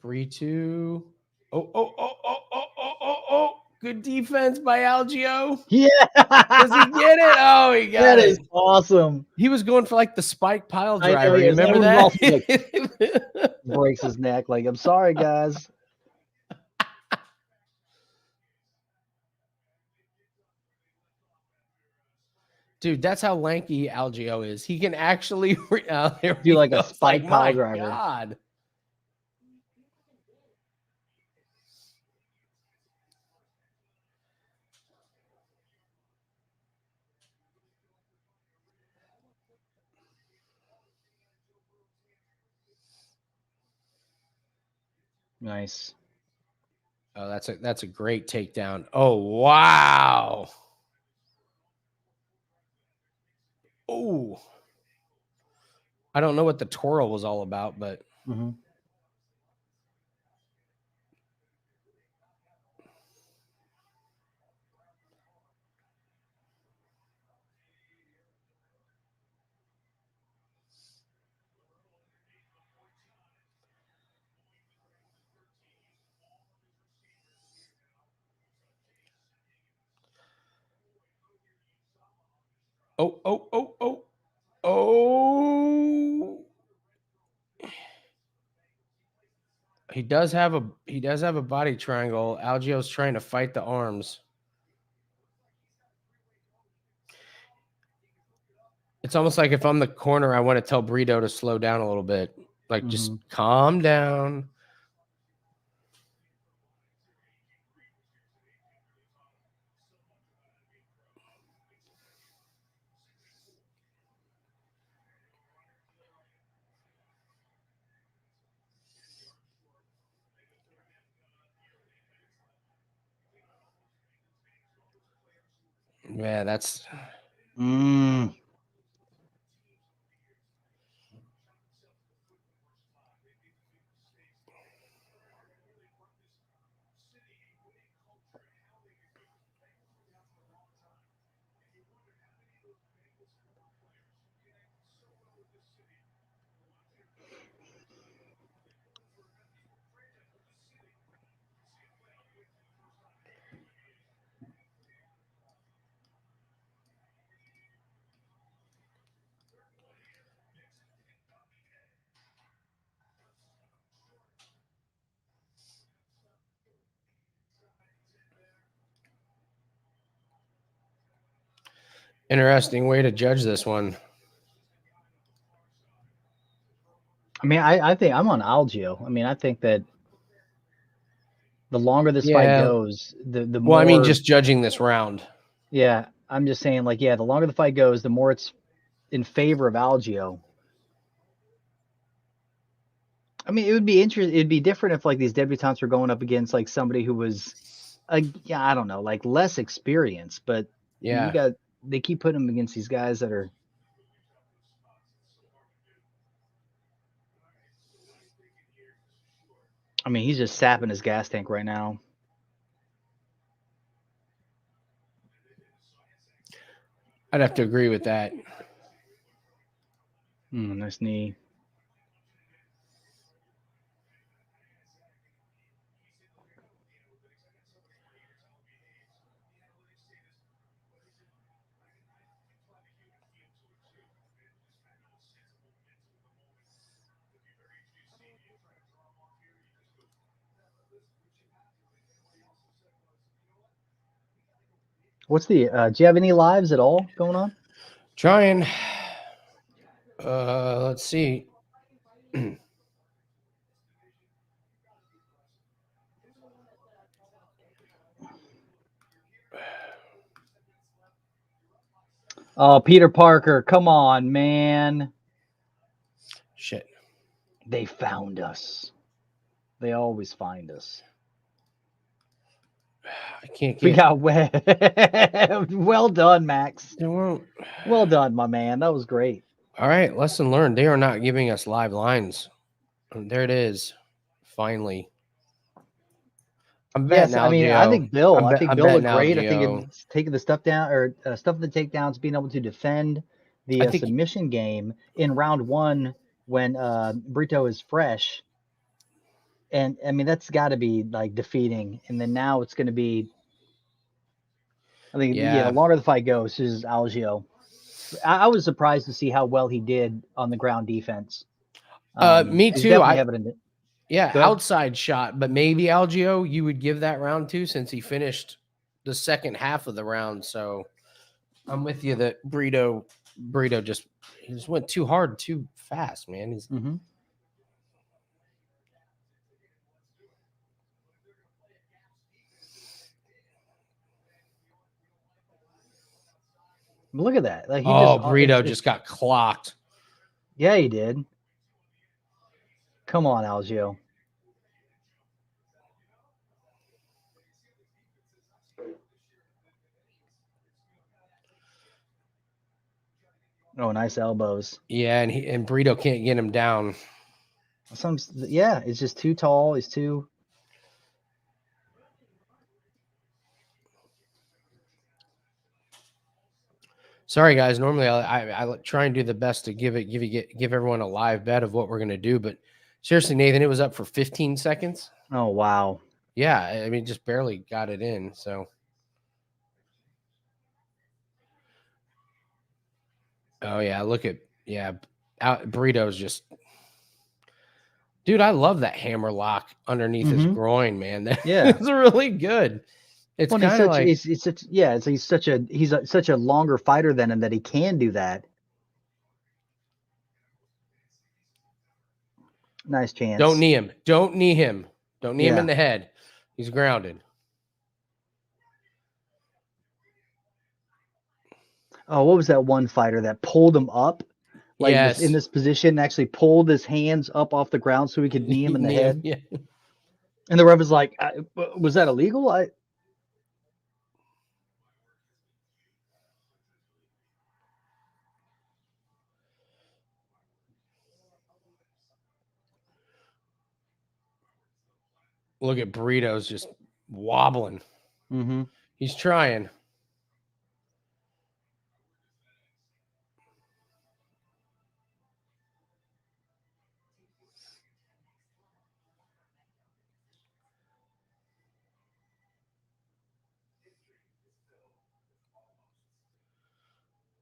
Brito. Oh. Oh, good defense by Algeo. Yeah. Does he get it? Oh, he got That it. is awesome. He was going for like the spike pile I know driver. he You is. remember I was also that? Breaks his neck. Like, I'm sorry, guys. Dude, that's how lanky Algeo is. He can actually Do like a It's spike pile my driver. God. Nice. Oh, that's a great takedown. Oh, wow. Oh. I don't know what the twirl was all about, but Mm-hmm. oh. He does have a body triangle. Algeo's trying to fight the arms. It's almost like if I'm the corner, I want to tell Brito to slow down a little bit. Like, just calm down. Yeah, that's interesting way to judge this one. I mean, I think I'm on Algeo. I mean, I think that the longer this fight goes, the more. Well, I mean, just judging this round. Yeah, I'm just saying, like, yeah, the longer the fight goes, the more it's in favor of Algeo. I mean, it would be interesting. It'd be different if like these debutantes were going up against like somebody who was, yeah, I don't know, like less experienced. But yeah, they keep putting them against these guys that are. I mean, he's just sapping his gas tank right now. I'd have to agree with that. Nice knee. What's the? Do you have any lives at all going on? Trying. Let's see. Oh, Peter Parker, come on, man. Shit. They found us. They always find us. I can't get. We got well done, Max. They won't. Well done, my man. That was great. All right, lesson learned. They are not giving us live lines. And there it is. Finally. I'm betting Yes, I mean, Algeo. I think Bill I'm looked betting great. I Algeo. think it's taking the stuff down or stuff of the takedowns, being able to defend the submission game in round one when Brito is fresh. And I mean, that's got to be like defeating. And then now it's going to be, I think, the Yeah. longer the fight goes, this is Algeo. I was surprised to see how well he did on the ground defense. Me He's too. definitely evident. Yeah, Go ahead. outside shot, but maybe Algeo you would give that round to since he finished the second half of the round. So I'm with you that Brito just went too hard, too fast, man. He's Mm-hmm. Look at that! Like Brito just got clocked. Yeah, he did. Come on, Algeo. Oh, nice elbows. Yeah, and Brito can't get him down. It's just too tall. He's too. Sorry, guys. Normally, I try and do the best to give everyone a live bet of what we're gonna do, but seriously, Nathan, it was up for 15 seconds. Oh wow. Yeah, I mean, just barely got it in. So, oh yeah, Burrito's just, dude. I love that hammer lock underneath his groin, man. That is really good. It's kind of like he's such a longer fighter than him that he can do that. Nice chance. Don't knee him. Don't knee him. Don't knee him in the head. He's grounded. Oh, what was that one fighter that pulled him up? Like in this position, actually pulled his hands up off the ground so he could knee him in the head. Yeah. And the ref was like, was that illegal? Look at Burrito's just wobbling. Mm-hmm. He's trying.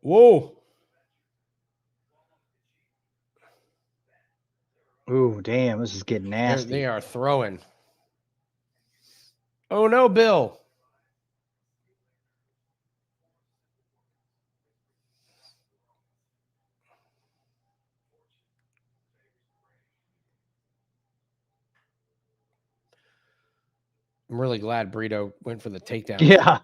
Whoa. Ooh, damn, this is getting nasty. They are throwing. Oh no, Bill. I'm really glad Brito went for the takedown. Yeah.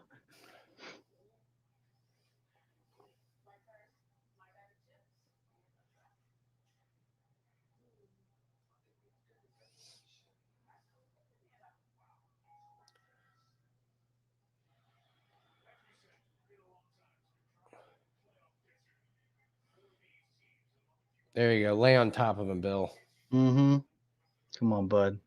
There you go. Lay on top of him, Bill. Mm-hmm. Come on, bud.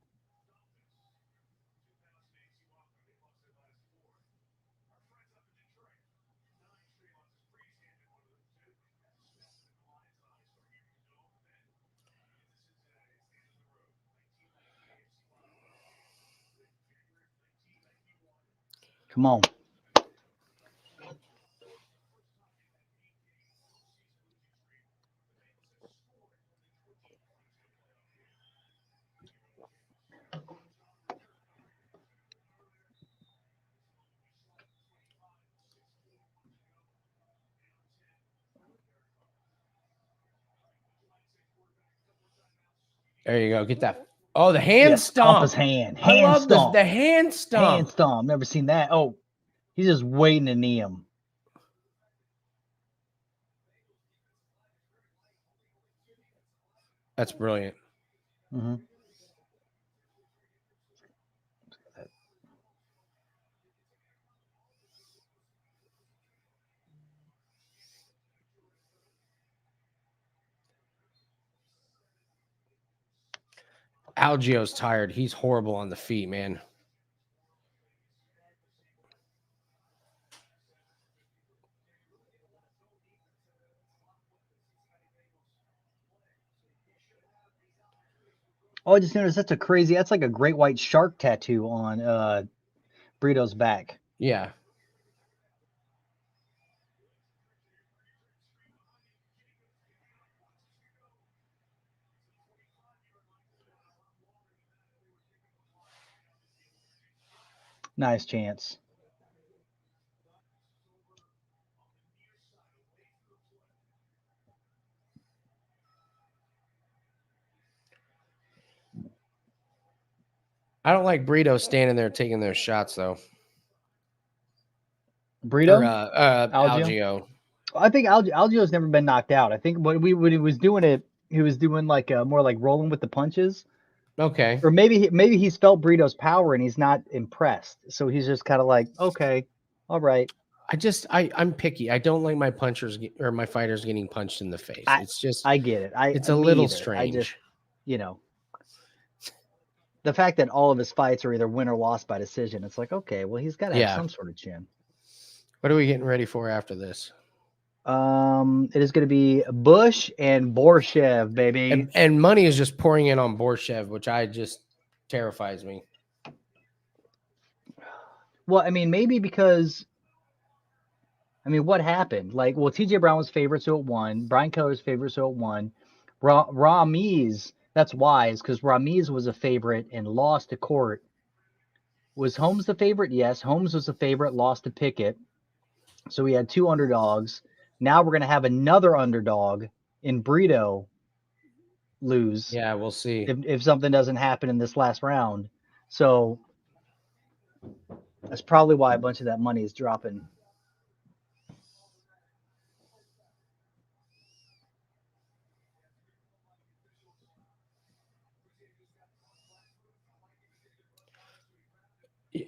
Come on. There you go. Get that. Oh, the hand stomp. Off his hand. I love this. The hand stomp. Hand stomp. Never seen that. Oh, he's just waiting to knee him. That's brilliant. Mm-hmm. Algeo's tired. He's horrible on the feet, man. Oh, I just noticed that's a crazy. That's like a great white shark tattoo on Brito's back. Yeah. Nice chance. I don't like Brito standing there taking those shots though. Brito, Or Algeo. Algeo. I think Algeo's never been knocked out. I think when he was doing it, he was doing like more like rolling with the punches. Okay. Or maybe he's felt Brito's power and he's not impressed. So he's just kind of like, okay, all right. I'm picky. I don't like my punchers or my fighters getting punched in the face. It's just I get it. it's a me little either. strange. I just, the fact that all of his fights are either win or lost by decision, it's like, okay, well, he's got to have some sort of chin. What are we getting ready for after this? It is going to be Bush and Borshchev, baby. And money is just pouring in on Borshchev, which just terrifies me. Well, I mean, maybe because, what happened? Like, well, TJ Brown was favorite, so it won. Brian Keller's favorite, so it won. Ramiz, that's wise, because Ramiz was a favorite and lost to Court. Was Holmes the favorite? Yes. Holmes was the favorite, lost to Pickett. So we had 2 underdogs. Now we're going to have another underdog in Brito lose. Yeah, we'll see. If something doesn't happen in this last round. So that's probably why a bunch of that money is dropping.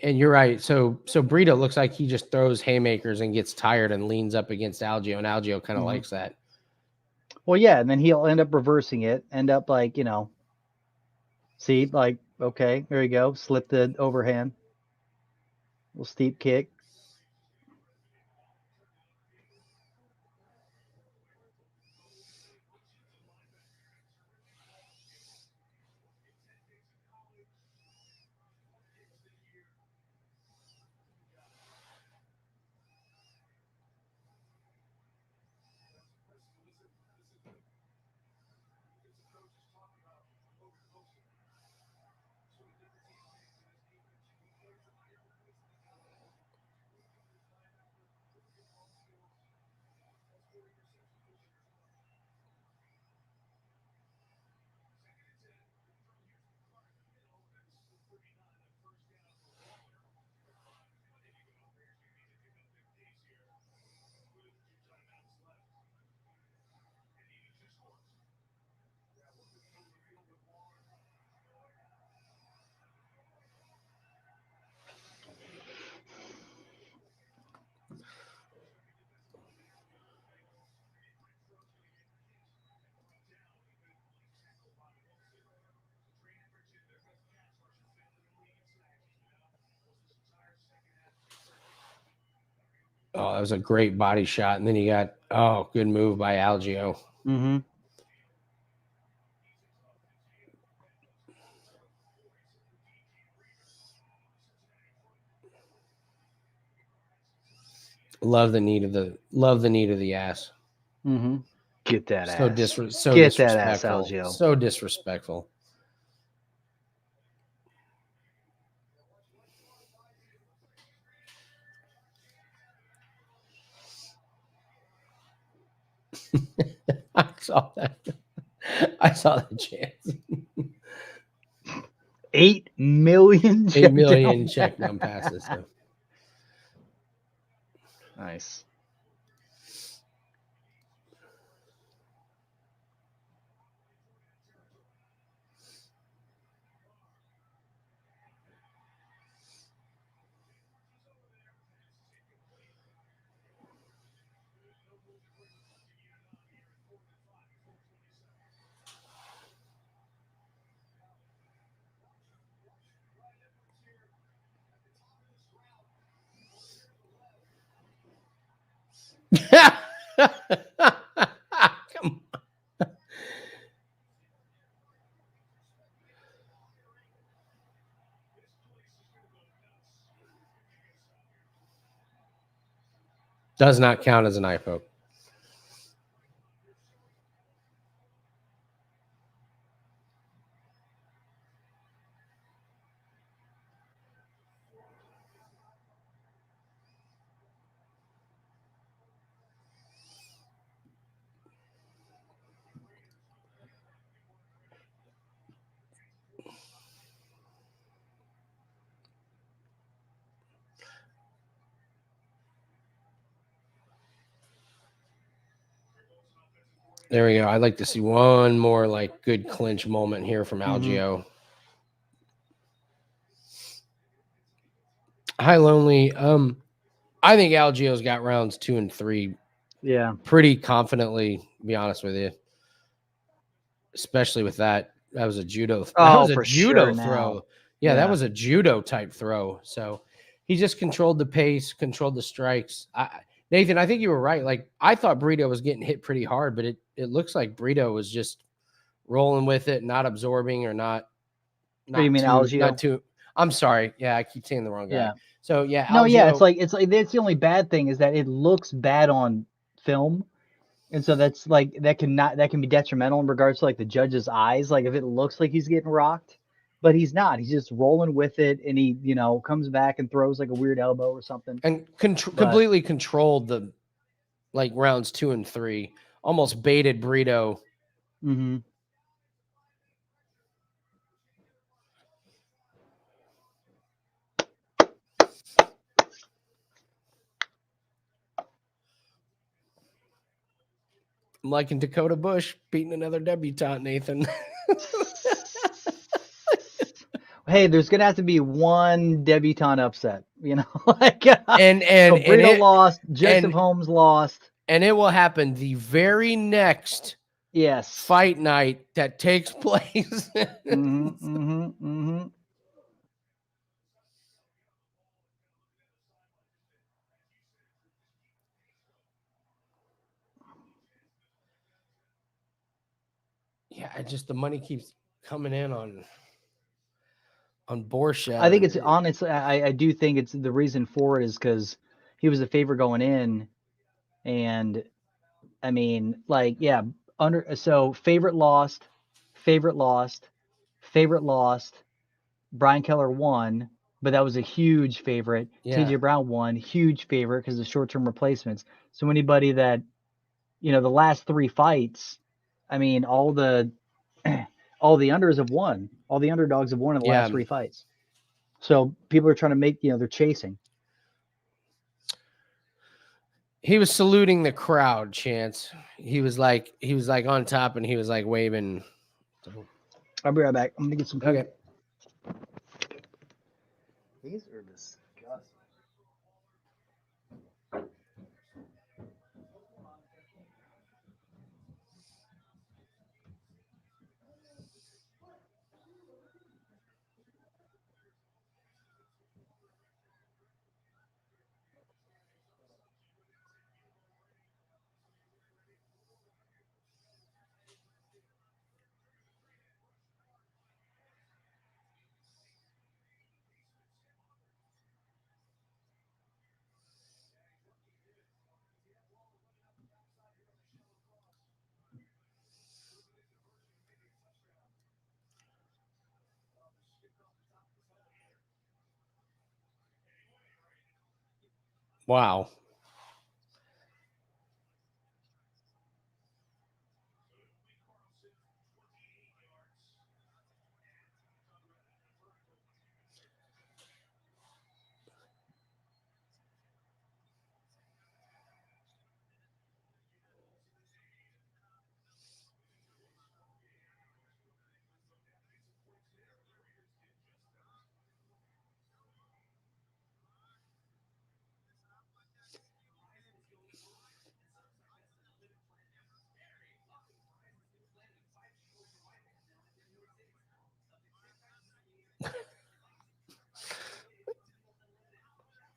And you're right. So Brito looks like he just throws haymakers and gets tired and leans up against Algeo, and Algeo kind of likes that. Well, yeah, and then he'll end up reversing it, end up like, see, like, okay, there you go. Slip the overhand. Little steep kick. Oh, that was a great body shot. And then you got, good move by Algeo. Mm-hmm. Love the knee to the ass. Mm-hmm. Get that So ass. disrespectful. Get that ass, Algeo. So disrespectful. I saw that. I saw that chance. 8 million. 8 million check down passes. So. Nice. Come on. Does not count as an eye poke. There we go. I'd like to see one more like good clinch moment here from Algeo. Hi, Lonely. I think Algeo's got rounds 2 and 3 Yeah. pretty confidently, to be honest with you. Especially with that. That was a judo. That was a for judo sure throw. now. Yeah, that Yeah. was a judo type throw. So he just controlled the pace, controlled the strikes. Nathan, I think you were right. Like I thought Brito was getting hit pretty hard, but it looks like Brito was just rolling with it, not absorbing or not. Oh, you mean Algeo? Not too. I'm sorry. Yeah, I keep saying the wrong guy. Yeah. So yeah, No, Algeo, yeah, it's like that's the only bad thing is that it looks bad on film. And so that can be detrimental in regards to like the judge's eyes. Like if it looks like he's getting rocked, but he's not. He's just rolling with it, and he, comes back and throws like a weird elbow or something. and completely controlled the like rounds 2 and 3. Almost baited Brito. Mm-hmm. I'm liking Dakota Bush beating another debutante, Nathan. Hey, there's gonna have to be one debutante upset, like and so Brito it, lost, Joseph Holmes lost, and it will happen the very next fight night that takes place. Yeah, the money keeps coming in on Borshchev. I think it's honestly, I do think it's the reason for it is because he was a favorite going in, and I mean, like, yeah, favorite lost, Brian Kelleher won, but that was a huge favorite. Yeah. TJ Brown won, huge favorite because of short-term replacements. So anybody that, the last 3 fights, I mean, all the unders have won. All the underdogs have won in the last 3 fights. So people are trying to make, they're chasing. He was saluting the crowd, Chance. He was like on top and he was like waving. I'll be right back. I'm gonna get some food. Okay. These are disgusting. Wow.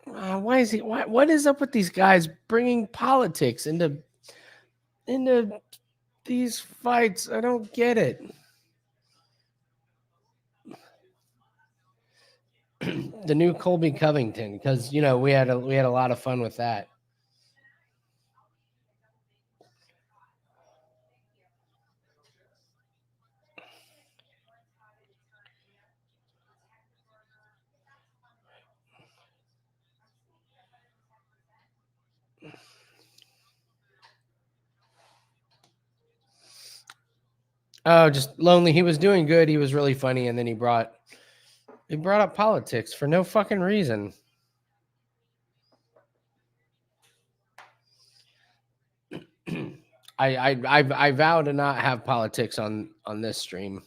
What is up with these guys bringing politics into these fights? I don't get it. The new Colby Covington, because we had a lot of fun with that. Oh, just lonely. He was doing good. He was really funny, and then he brought up politics for no fucking reason. I vow to not have politics on this stream.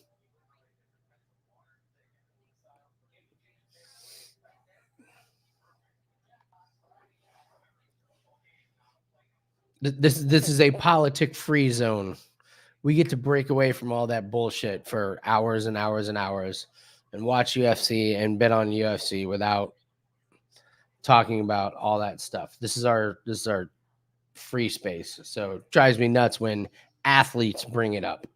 This is a politic-free zone. We get to break away from all that bullshit for hours and hours and hours and watch UFC and bet on UFC without talking about all that stuff. This is our free space. So it drives me nuts when athletes bring it up.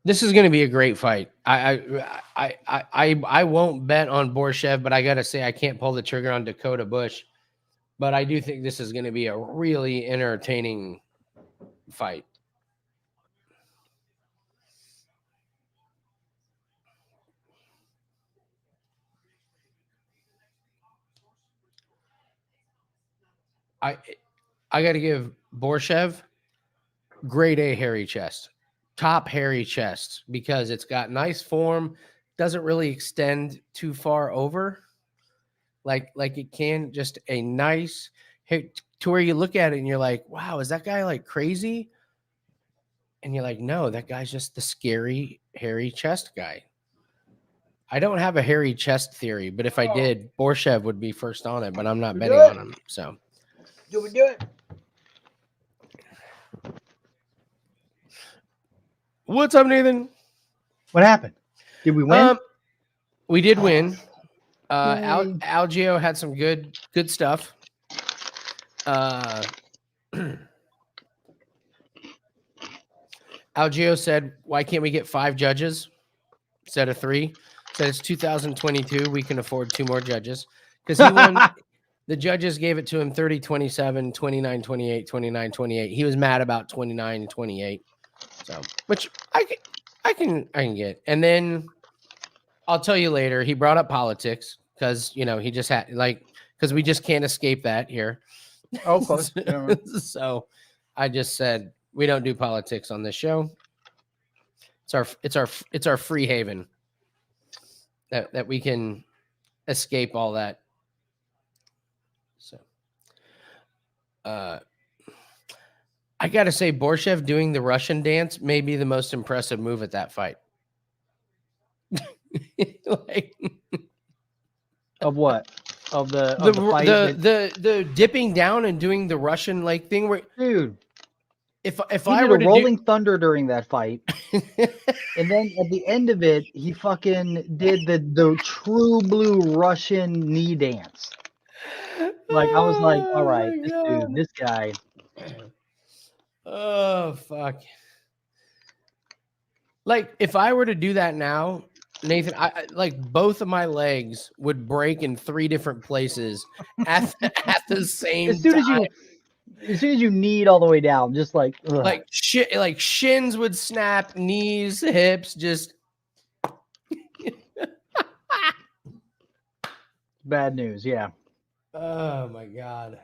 This is going to be a great fight. I won't bet on Borshchev, but I got to say I can't pull the trigger on Dakota Bush. But I do think this is going to be a really entertaining fight. I got to give Borshchev grade A hairy chest. Top hairy chest because it's got nice form, doesn't really extend too far over like it can, just a nice to where you look at it and you're like, wow, is that guy like crazy? And you're like, no, that guy's just the scary hairy chest guy. I don't have a hairy chest theory, but if I did, Borshchev would be first on it, but I'm not betting on him. So Do it. what's up, Nathan? What happened? Did we win? We did win. Yay. Algeo had some good stuff. Algeo said, "Why can't we get 5 judges instead of 3?" Said it's 2022. We can afford 2 more judges because he won. The judges gave it to him 30-27, 29-28, 29-28. He was mad about 29-28. So, which I can get. And then I'll tell you later, he brought up politics because, he just had because we just can't escape that here. Oh, of course. So I just said, we don't do politics on this show. It's our free haven that we can escape all that. So, I got to say, Borshchev doing the Russian dance may be the most impressive move at that fight. Of what? Of the fight? The dipping down and doing the Russian thing where, Dude, if he I did were a to rolling thunder during that fight, and then at the end of it, he fucking did the true blue Russian knee dance. I was like, all right, this guy. Oh, fuck. If I were to do that now, Nathan, I both of my legs would break in 3 different places at the same time. As soon as you kneed all the way down, just ugh. Shins would snap, knees, hips, just bad news. Yeah. Oh my God.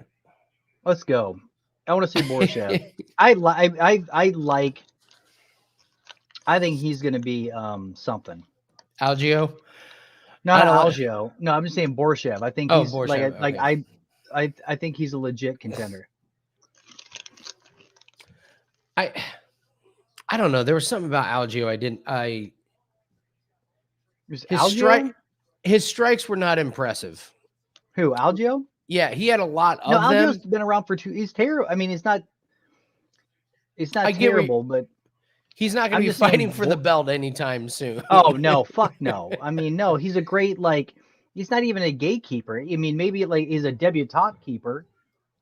Let's go. I want to see Borshchev. I think he's going to be something. Algeo? Not Algeo. No, I'm just saying Borshchev. I think he's Borshchev, okay. I think he's a legit contender. I don't know. There was something about Algeo his strikes were not impressive. Who, Algeo? Yeah, he had a lot of them. Algeo's been around for 2. He's terrible. I mean, it's not terrible, but he's not going to be fighting for the belt anytime soon. Oh no, fuck no. I mean, no, he's a great he's not even a gatekeeper. I mean, maybe he's a debutante keeper,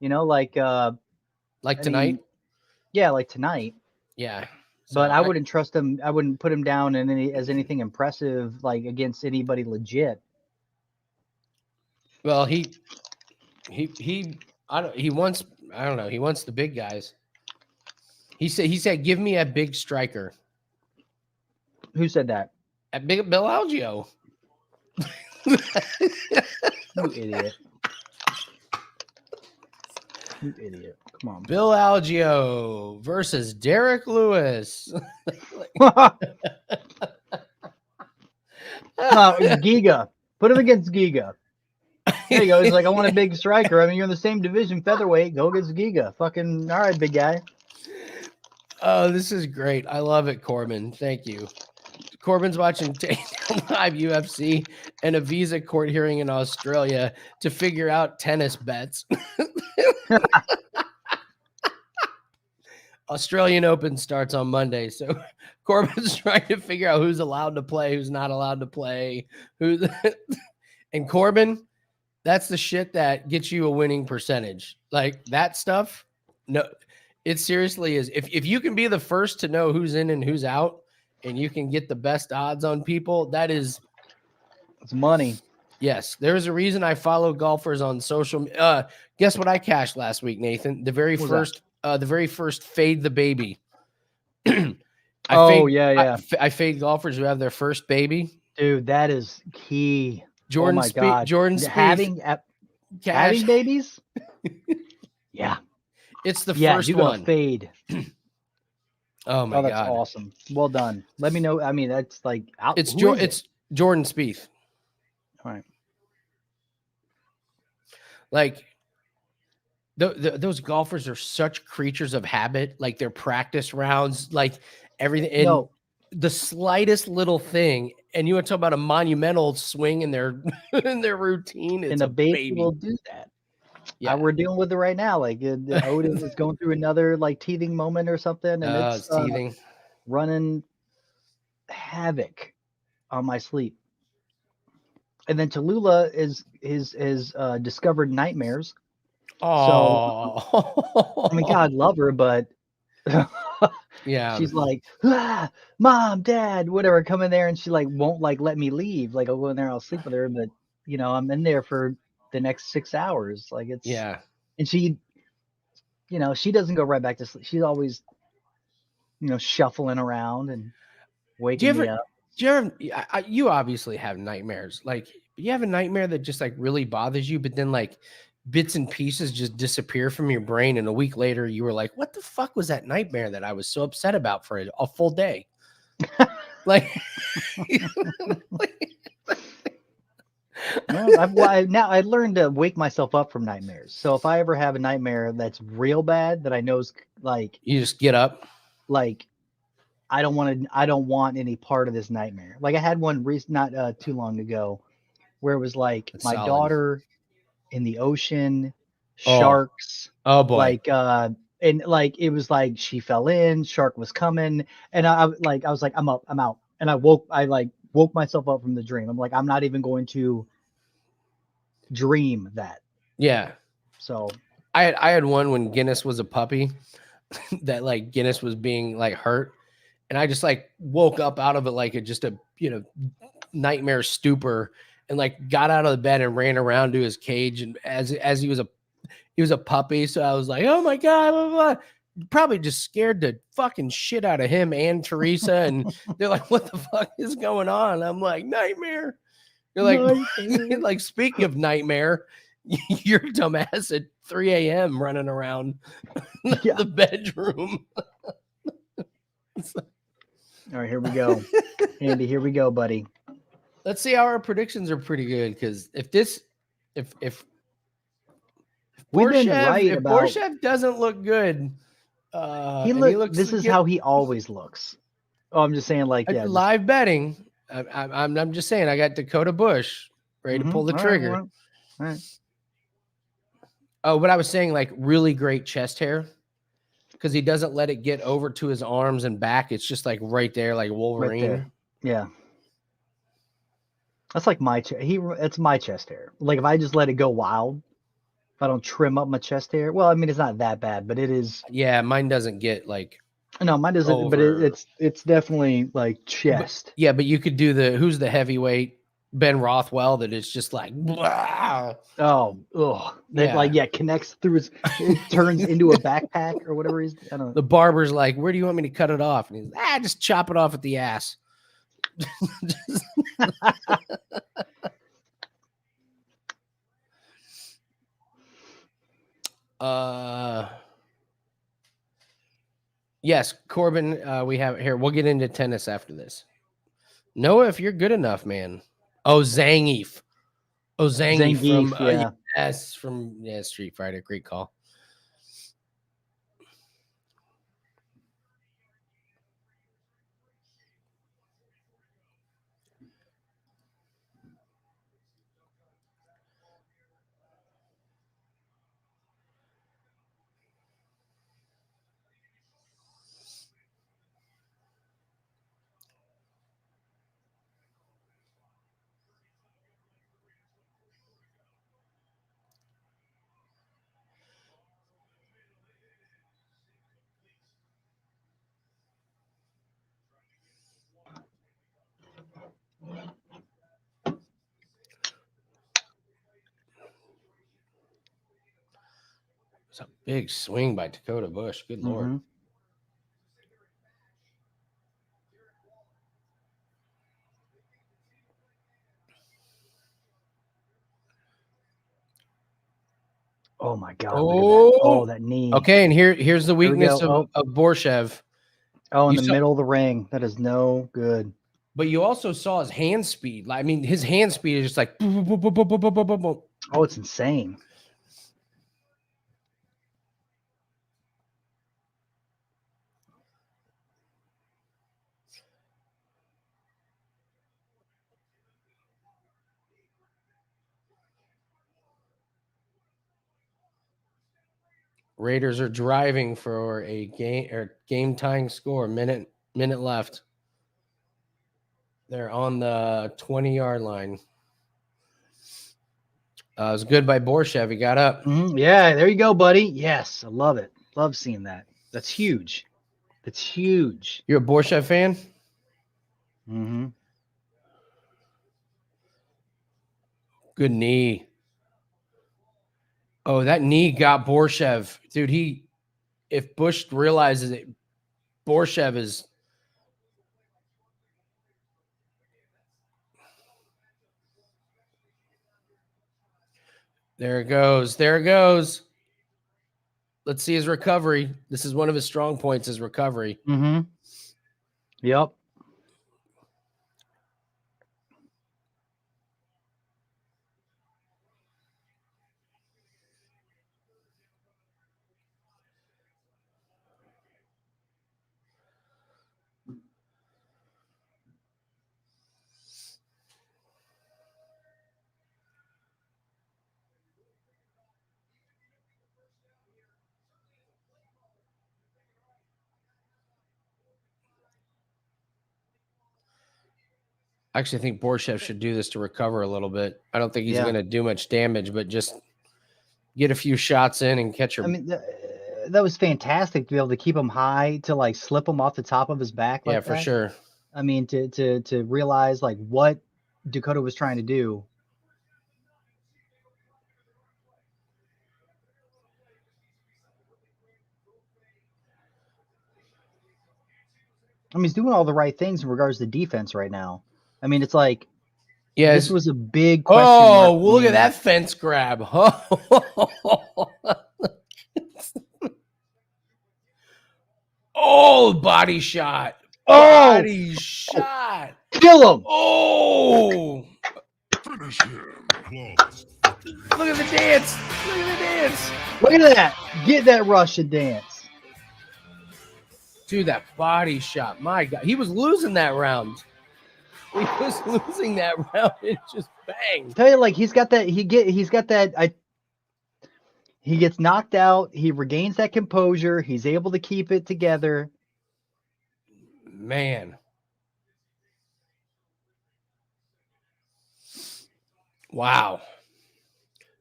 tonight. Yeah, like tonight. Yeah. So but I wouldn't trust him. I wouldn't put him down in as anything impressive against anybody legit. Well, he wants the big guys. He said give me a big striker. Who said that? At Bill Algeo. You idiot. You idiot. Come on. Bill Algeo versus Derek Lewis. No, Giga. Put him against Giga. There you go. He's like, I want a big striker. I mean, you're in the same division, featherweight. Go against Giga. Fucking all right, big guy. Oh, this is great. I love it, Corbin. Thank you. Corbin's watching live UFC and a visa court hearing in Australia to figure out tennis bets. Australian Open starts on Monday, so Corbin's trying to figure out who's allowed to play, who's not allowed to play, who's and Corbin, that's the shit that gets you a winning percentage. Like that stuff. No, it seriously is. If you can be the first to know who's in and who's out, and you can get the best odds on people, that is it's money. Yes, there's a reason I follow golfers on social. Guess what I cashed last week, Nathan? The very first fade the baby. I fade golfers who have their first baby. Dude, that is key. Jordan, oh my God. Jordan Spieth, having babies. Yeah, it's the first you're one. Gonna fade. Oh my that's God, awesome. Well done. Let me know. I mean, that's like it's Jordan Spieth. All right. Like those golfers are such creatures of habit. Like their practice rounds, like everything. And the slightest little thing, and you want to talk about a monumental swing in their in their routine. It's and a baby will do that. Yeah, we're dealing with it right now. Like Odin is going through another like teething moment or something, and it's teething, running havoc on my sleep. And then Tallulah is discovered nightmares. Oh, so, I mean, God love her, but yeah, she's like, Mom, Dad, whatever, come in there, and she like won't like let me leave. Like I'll go in there, I'll sleep with her, but you know, I'm in there for the next 6 hours. Like it's and she, you know, she doesn't go right back to sleep. She's always, you know, shuffling around and waking me up. Do you ever, you obviously have nightmares. Like you have a nightmare that just like really bothers you, but then like bits and pieces just disappear from your brain, and a week later you were like, "What the fuck was that nightmare that I was so upset about for a full day?" Like. Now I learned to wake myself up from nightmares. So if I ever have a nightmare that's real bad that I know is like you just get up, like I don't want any part of this nightmare. Like I had one not too long ago where it was like my daughter in the ocean, sharks. Oh boy. Like and like it was like she fell in, shark was coming, and I was like, I'm up, I'm out. And I woke myself up from the dream. I'm like, I'm not even going to dream that. Yeah. So I had one when Guinness was a puppy that like Guinness was being like hurt. And I just like woke up out of it like just a, you know, nightmare stupor, and like got out of the bed and ran around to his cage. And as he was a puppy. So I was like, oh my God, blah, blah, blah. Probably just scared the fucking shit out of him and Teresa. And they're like, what the fuck is going on? I'm like, nightmare. You're like, like, speaking of nightmare, you're dumbass at 3 a.m. running around the bedroom. All right, here we go. Andy, here we go, buddy. Let's see how our predictions are pretty good. Because if we've been right about Borshchev doesn't look good. This is how he always looks. Oh, I'm just saying, like, yeah, live betting. I'm just saying, I got Dakota Bush ready to pull the trigger. All right. Oh, but I was saying, like, really great chest hair because he doesn't let it get over to his arms and back. It's just like right there, like Wolverine. Right there. Yeah, that's like it's my chest hair. Like if I just let it go wild. If I don't trim up my chest hair, well, I mean, it's not that bad, but it is. Yeah, mine doesn't get like. No, mine doesn't. Over. But it's definitely like chest. But you could do who's the heavyweight Ben Rothwell that is just like. Blah. Oh, that connects through his. It turns into a backpack or whatever he's. I don't know. The barber's like, "Where do you want me to cut it off?" And he's just chop it off at the ass. yes, Corbin, we have here. We'll get into tennis after this. Noah, if you're good enough, man. Oh, Zangief. Oh, Zangief from yeah. yes, from Street Fighter. Great call. It's a big swing by Dakota Bush. Good Lord. Mhm. Oh my God! Look at that! Oh, that knee. Okay, and here's the Here we weakness go. of Borshchev. Oh, in You the saw- middle of the ring. That is no good. But you also saw his hand speed. I mean, his hand speed is just like boom, boom, boom, boom, boom, boom, boom, boom, boom. Oh, it's insane. Raiders are driving for a game tying score. Minute left. They're on the 20-yard line. It was good by Borshchev. He got up. Yeah, there you go, buddy. Yes, I love it. Love seeing that. That's huge. That's huge. You're a Borshchev fan? Mm-hmm. Good knee. Oh, that knee got Borshchev. Dude, if Bush realizes it, Borshchev is. There it goes. There it goes. Let's see his recovery. This is one of his strong points, his recovery. Mm-hmm. Yep. I actually think Borshchev should do this to recover a little bit. I don't think he's going to do much damage, but just get a few shots in and catch her. I mean, that was fantastic to be able to keep him high, to like slip him off the top of his back. Like for sure. I mean, to realize like what Dakota was trying to do. I mean, he's doing all the right things in regards to defense right now. I mean, it's like, this was a big question. Oh, well, look at that fence grab. Oh, body shot. Body shot. Kill him. Oh. Finish him. Close. Look at the dance. Look at the dance. Look at that. Get that Russian dance. Dude, that body shot. My God. He was losing that round. He was losing that round. It just bang. Tell you, like, he's got that. He gets knocked out. He regains that composure. He's able to keep it together. Man. Wow.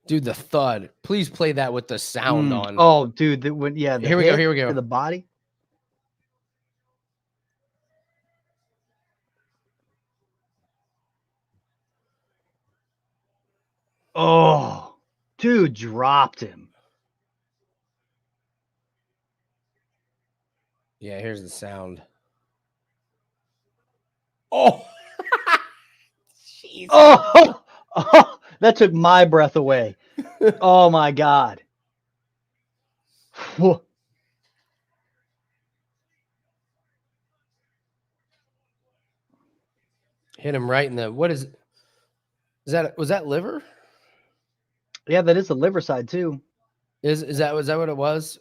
Dude, the thud. Please play that with the sound on. Oh, dude. Here we go. Here we go. To the body. Oh, dude, dropped him. Yeah, here's the sound. Oh. Jeez. Oh, that took my breath away. Oh, my God. Hit him right in the what is was that liver? Yeah, that is the liver side too. Was that what it was?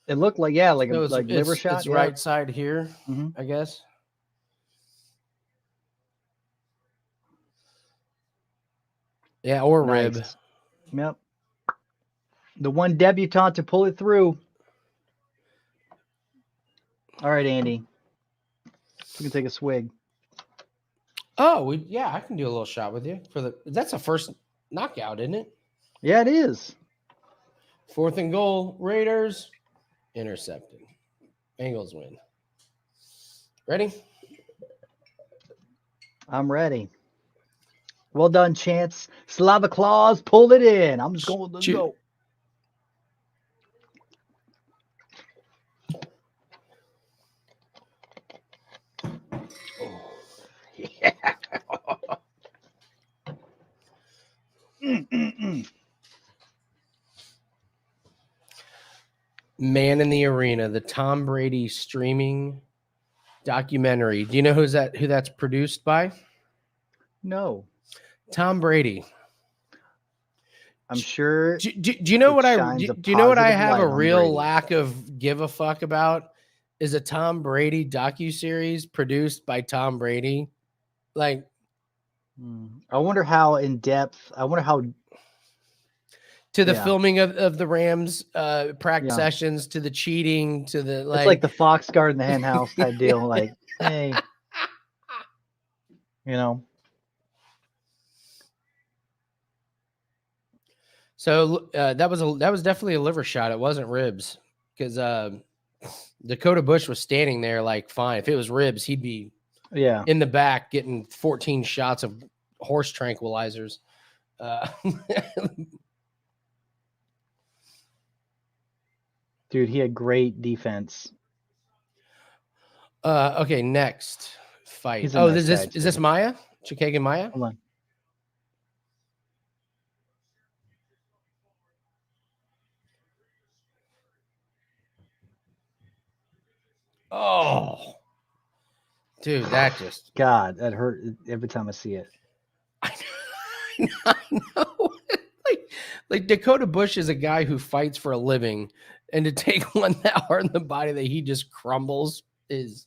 It looked like like So a liver shot. It's yeah. right side here, Mhm. I guess. Yeah, or Nice. rib. Yep. The one debutante to pull it through. All right, Andy. We can take a swig. Oh, I can do a little shot with you that's a first knockout, isn't it? Yeah, it is. 4th and goal, Raiders intercepted. Bengals win. Ready? I'm ready. Well done, Chance. Slava Claus pulled it in. I'm just going to go. Yeah. Man in the Arena, the Tom Brady streaming documentary. Do you know who that's produced by? No. Tom Brady. I'm sure. Do you know what do you know what I have a real lack of give a fuck about? Is a Tom Brady docuseries produced by Tom Brady. Like, I wonder how in depth. I wonder how to the filming of the Rams practice Yeah. sessions, to the cheating, to the it's like the fox guard in the hen house type deal. Like, hey, you know. So that was definitely a liver shot. It wasn't ribs because Dakota Bush was standing there like fine. If it was ribs, he'd be in the back getting 14 shots of horse tranquilizers. Dude, he had great defense. Okay, next fight. He's a nice guy, is this Maia? Chookagian Maia? Hold on. Oh, dude, that just God, that hurt every time I see it. I know. like Dakota Bush is a guy who fights for a living, and to take one that hard in the body that he just crumbles is.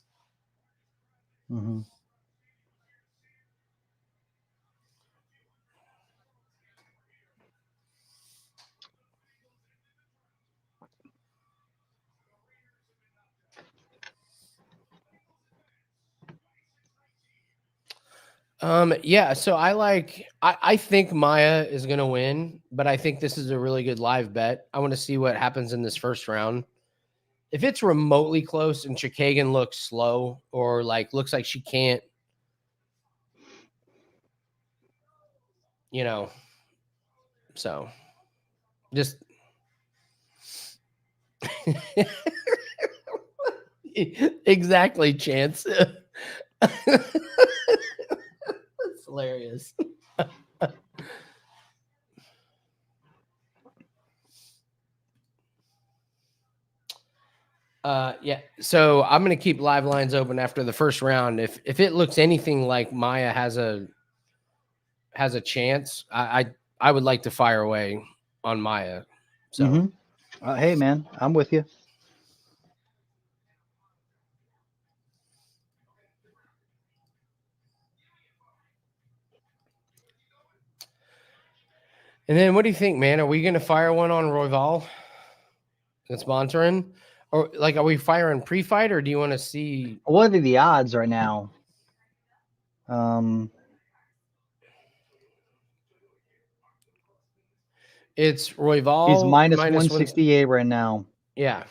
Mm-hmm. Yeah, so I think Maia is gonna win, but I think this is a really good live bet. I want to see what happens in this first round. If it's remotely close and Chookagian looks slow or looks like she can't, so just exactly, Chance. That's hilarious. Yeah. So I'm gonna keep live lines open after the first round. If it looks anything like Maia has a chance, I would like to fire away on Maia. So hey man, I'm with you. And then what do you think, man? Are we gonna fire one on Royval against Bontorin? Or are we firing pre-fight, or do you want to see what are the odds right now? It's Royval. He's minus 168 right now. Yeah.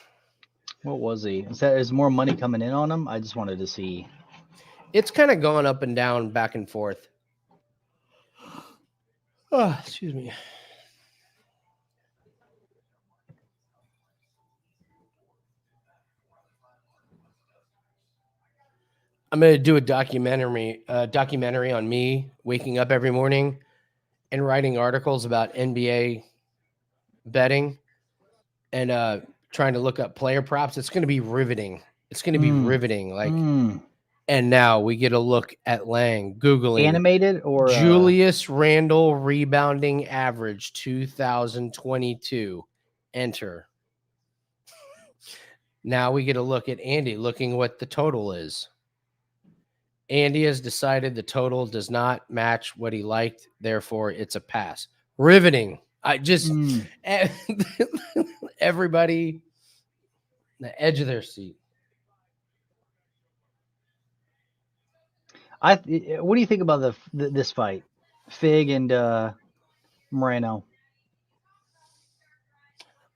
What was he? Is more money coming in on him? I just wanted to see. It's kind of going up and down, back and forth. Oh, excuse me. I'm going to do a documentary on me waking up every morning and writing articles about NBA betting and trying to look up player props. It's going to be riveting. It's going to be riveting. And now we get a look at Lang Googling Animated or Julius Randle rebounding average 2022. Enter. Now we get a look at Andy looking what the total is. Andy has decided the total does not match what he liked, therefore it's a pass. Riveting. I just everybody the edge of their seat. what do you think about this fight, Fig and Moreno?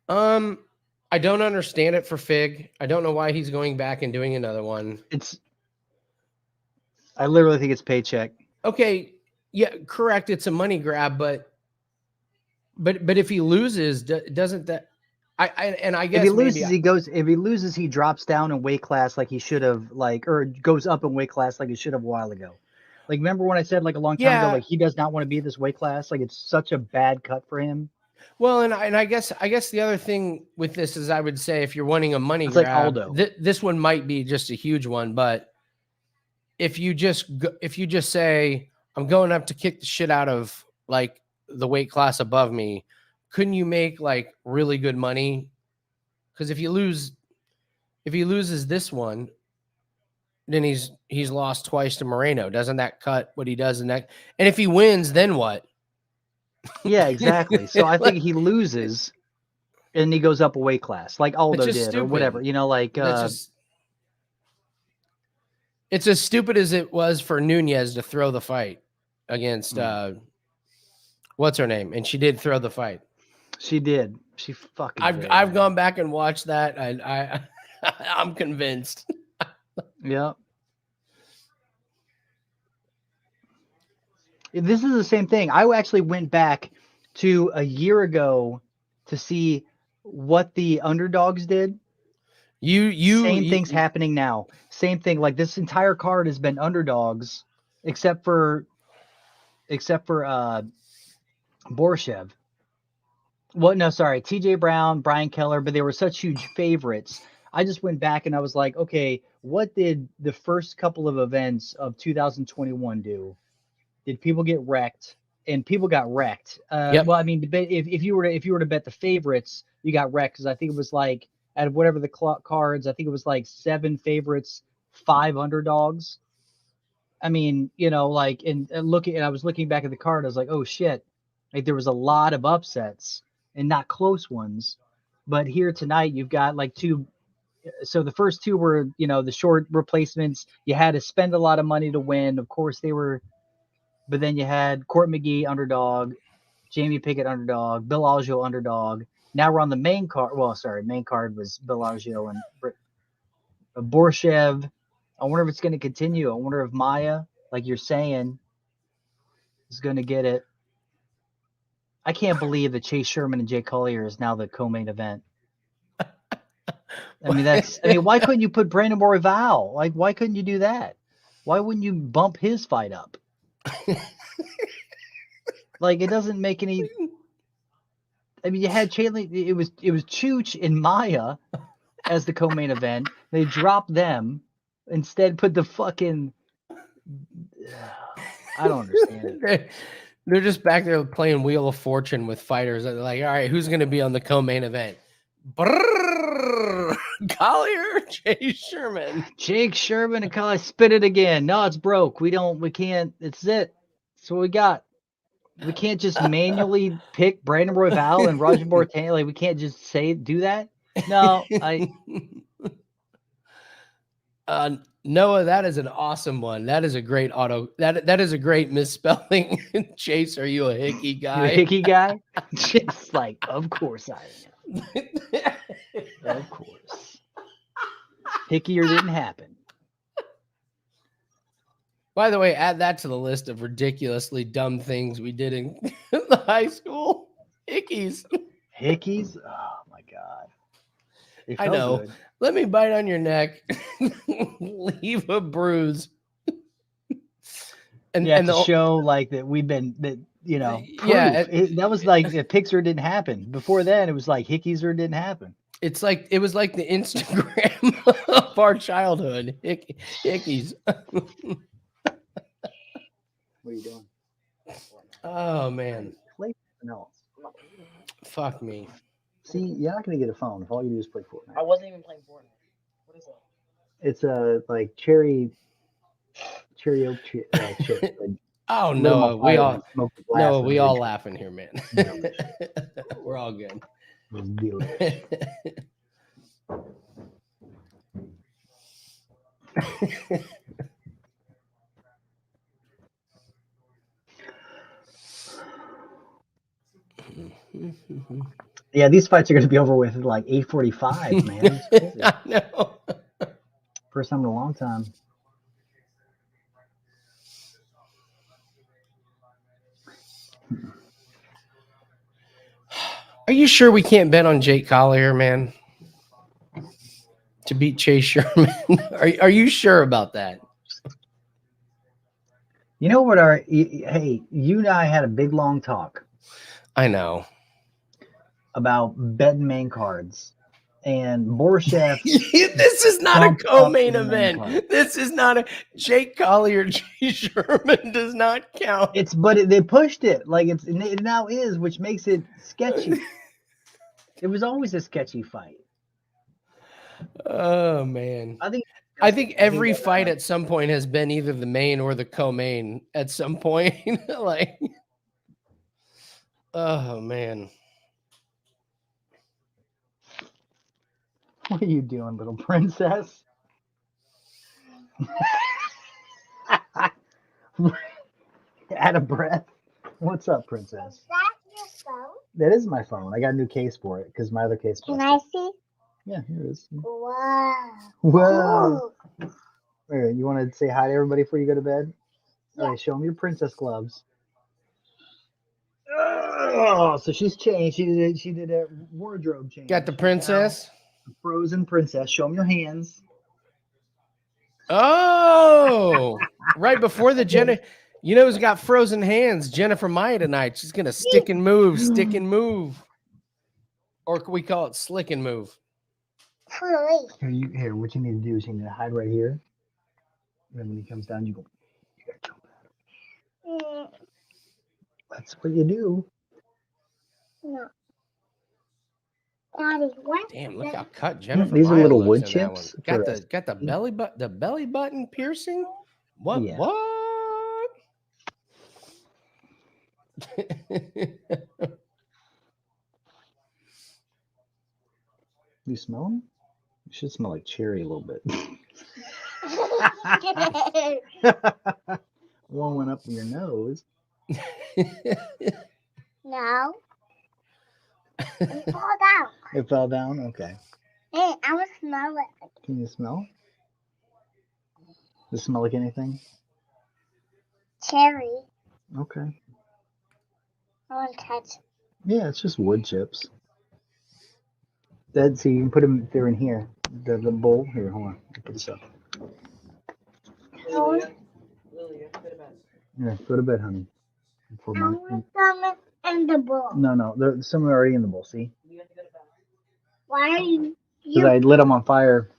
I don't understand it for Fig. I don't know why he's going back and doing another one. I literally think it's paycheck. Okay, yeah, correct. It's a money grab, but if he loses, doesn't that? I guess if he loses, he goes. If he loses, he drops down in weight class like he should have, or goes up in weight class like he should have a while ago. Like, remember when I said like a long time ago, like he does not want to be this weight class. Like, it's such a bad cut for him. Well, and I guess the other thing with this is I would say if you're wanting a money It's grab, like Aldo. This one might be just a huge one. But if you just say I'm going up to kick the shit out of like the weight class above me, couldn't you make like really good money? Because if he loses this one, then he's lost twice to Moreno. Doesn't that cut what he does in that? And if he wins, then what? Yeah, exactly. So I think he loses and he goes up a weight class like Aldo did stupid. or whatever. You know, like it's as stupid as it was for Nunez to throw the fight against what's her name? And she did throw the fight. She did. She fucking I've gone back and watched that. I'm convinced. Yeah. This is the same thing. I actually went back to a year ago to see what the underdogs did. Same thing's happening now. Same thing. Like this entire card has been underdogs, except for Borshchev. Well, no, sorry, TJ Brown, Brian Kelleher, but they were such huge favorites. I just went back and I was like, okay, what did the first couple of events of 2021 do? Did people get wrecked? And people got wrecked. Well, I mean, if you were to bet the favorites, you got wrecked because I think it was like out of whatever the cards, I think it was like 7 favorites, 5 underdogs. I mean, you know, like and I was looking back at the card, I was like, oh shit, like there was a lot of upsets and not close ones. But here tonight, you've got like 2. So the first 2 were, you know, the short replacements. You had to spend a lot of money to win. Of course, they were. But then you had Court McGee underdog, Jamie Pickett underdog, Bill Algeo underdog. Now we're on the main card. Well, sorry, main card was Bill Algeo and Borshchev. I wonder if it's going to continue. I wonder if Maia, like you're saying, is going to get it. I can't believe that Chase Sherman and Jay Collier is now the co-main event. I mean, why couldn't you put Brandon Royval? Like, why couldn't you do that? Why wouldn't you bump his fight up? Like, it doesn't make any. I mean, you had Chainley. It was Chooch and Maia as the co-main event. They dropped them, instead put the fucking. I don't understand it. They're just back there playing Wheel of Fortune with fighters. They're like, all right, who's going to be on the co-main event? Collier, Jake Sherman. Jake Sherman and Collier. Spit it again. No, it's broke. We can't. It's it. That's what we got. We can't just manually pick Brandon Royval and Roger Bortain. Like, we can't just do that. No, Noah, that is an awesome one. That is a great that is a great misspelling. Chase, are you a hickey guy? You a hickey guy? Just like, of course I am. Of course. Hickeyer didn't happen. By the way, add that to the list of ridiculously dumb things we did in the high school. Hickeys. Hickeys? Oh my God. I know. Good. Let me bite on your neck. Leave a bruise. And the show like that we've been that, you know, proof. Yeah. That was like if Pixar didn't happen. Before then it was like Hickeys or didn't happen. It's like it was like the Instagram of our childhood. Hickeys. What are you doing? Oh man. Play something else. Fuck me. See, you're not gonna get a phone if all you do is play Fortnite. I wasn't even playing Fortnite. What is that? It's a like cherry oak chip. Oh Lit 'em on no, we fire all and smoked the glass no, and we made all sure laughing here, man. Delicious. We're all good. it was delicious. Yeah, these fights are going to be over with at like 8:45, man. It's crazy. I know. First time in a long time. Are you sure we can't bet on Jake Collier, man? To beat Chase Sherman? Are you sure about that? You know what? Hey, you and I had a big long talk I know. about betting main cards, and Borshchev. This is not a Trumped up co-main the main event. card. This is not a Jake Collier. Chase Sherman does not count. They pushed it like it now is, which makes it sketchy. It was always a sketchy fight. Oh man. I think every fight at some point has been either the main or the co-main at some point. Like, oh man. What are you doing, little princess? Out of breath. What's up, princess? Is that your phone? That is my phone. I got a new case for it because my other case busted. Can I see? Yeah, here it is. Wow. Whoa. Wait, you want to say hi to everybody before you go to bed? All right, show them your princess gloves. Oh, so she's changed. She did a wardrobe change. Got the princess. Now, frozen princess. Show them your hands. Oh, right before the Jenna. You know who's got frozen hands? Jennifer Maia tonight. She's gonna stick and move. Or can we call it slick and move? Please. Here, what you need to do is you need to hide right here. And then when he comes down, you gotta jump at him. That's what you do. No. Daddy, what? Damn, look how cut Jennifer. These are Maia little looks wood in that chips. one. Got the belly button piercing. What? Yeah. What? You smell them? You should smell like cherry a little bit. One went up in your nose. No. It fell down. It fell down? Okay. Hey, I want to smell it. Can you smell? Does it smell like anything? Cherry. Okay. I want to touch it. Yeah, it's just wood chips. So you can put them there in here. The bowl. Here, hold on. I'll put this up. Lily, you have to go to bed. Yeah, go to bed, honey. I want some in the bowl. No. There's some already in the bowl, see? You have to go to bed. Why are you? Because I lit them on fire.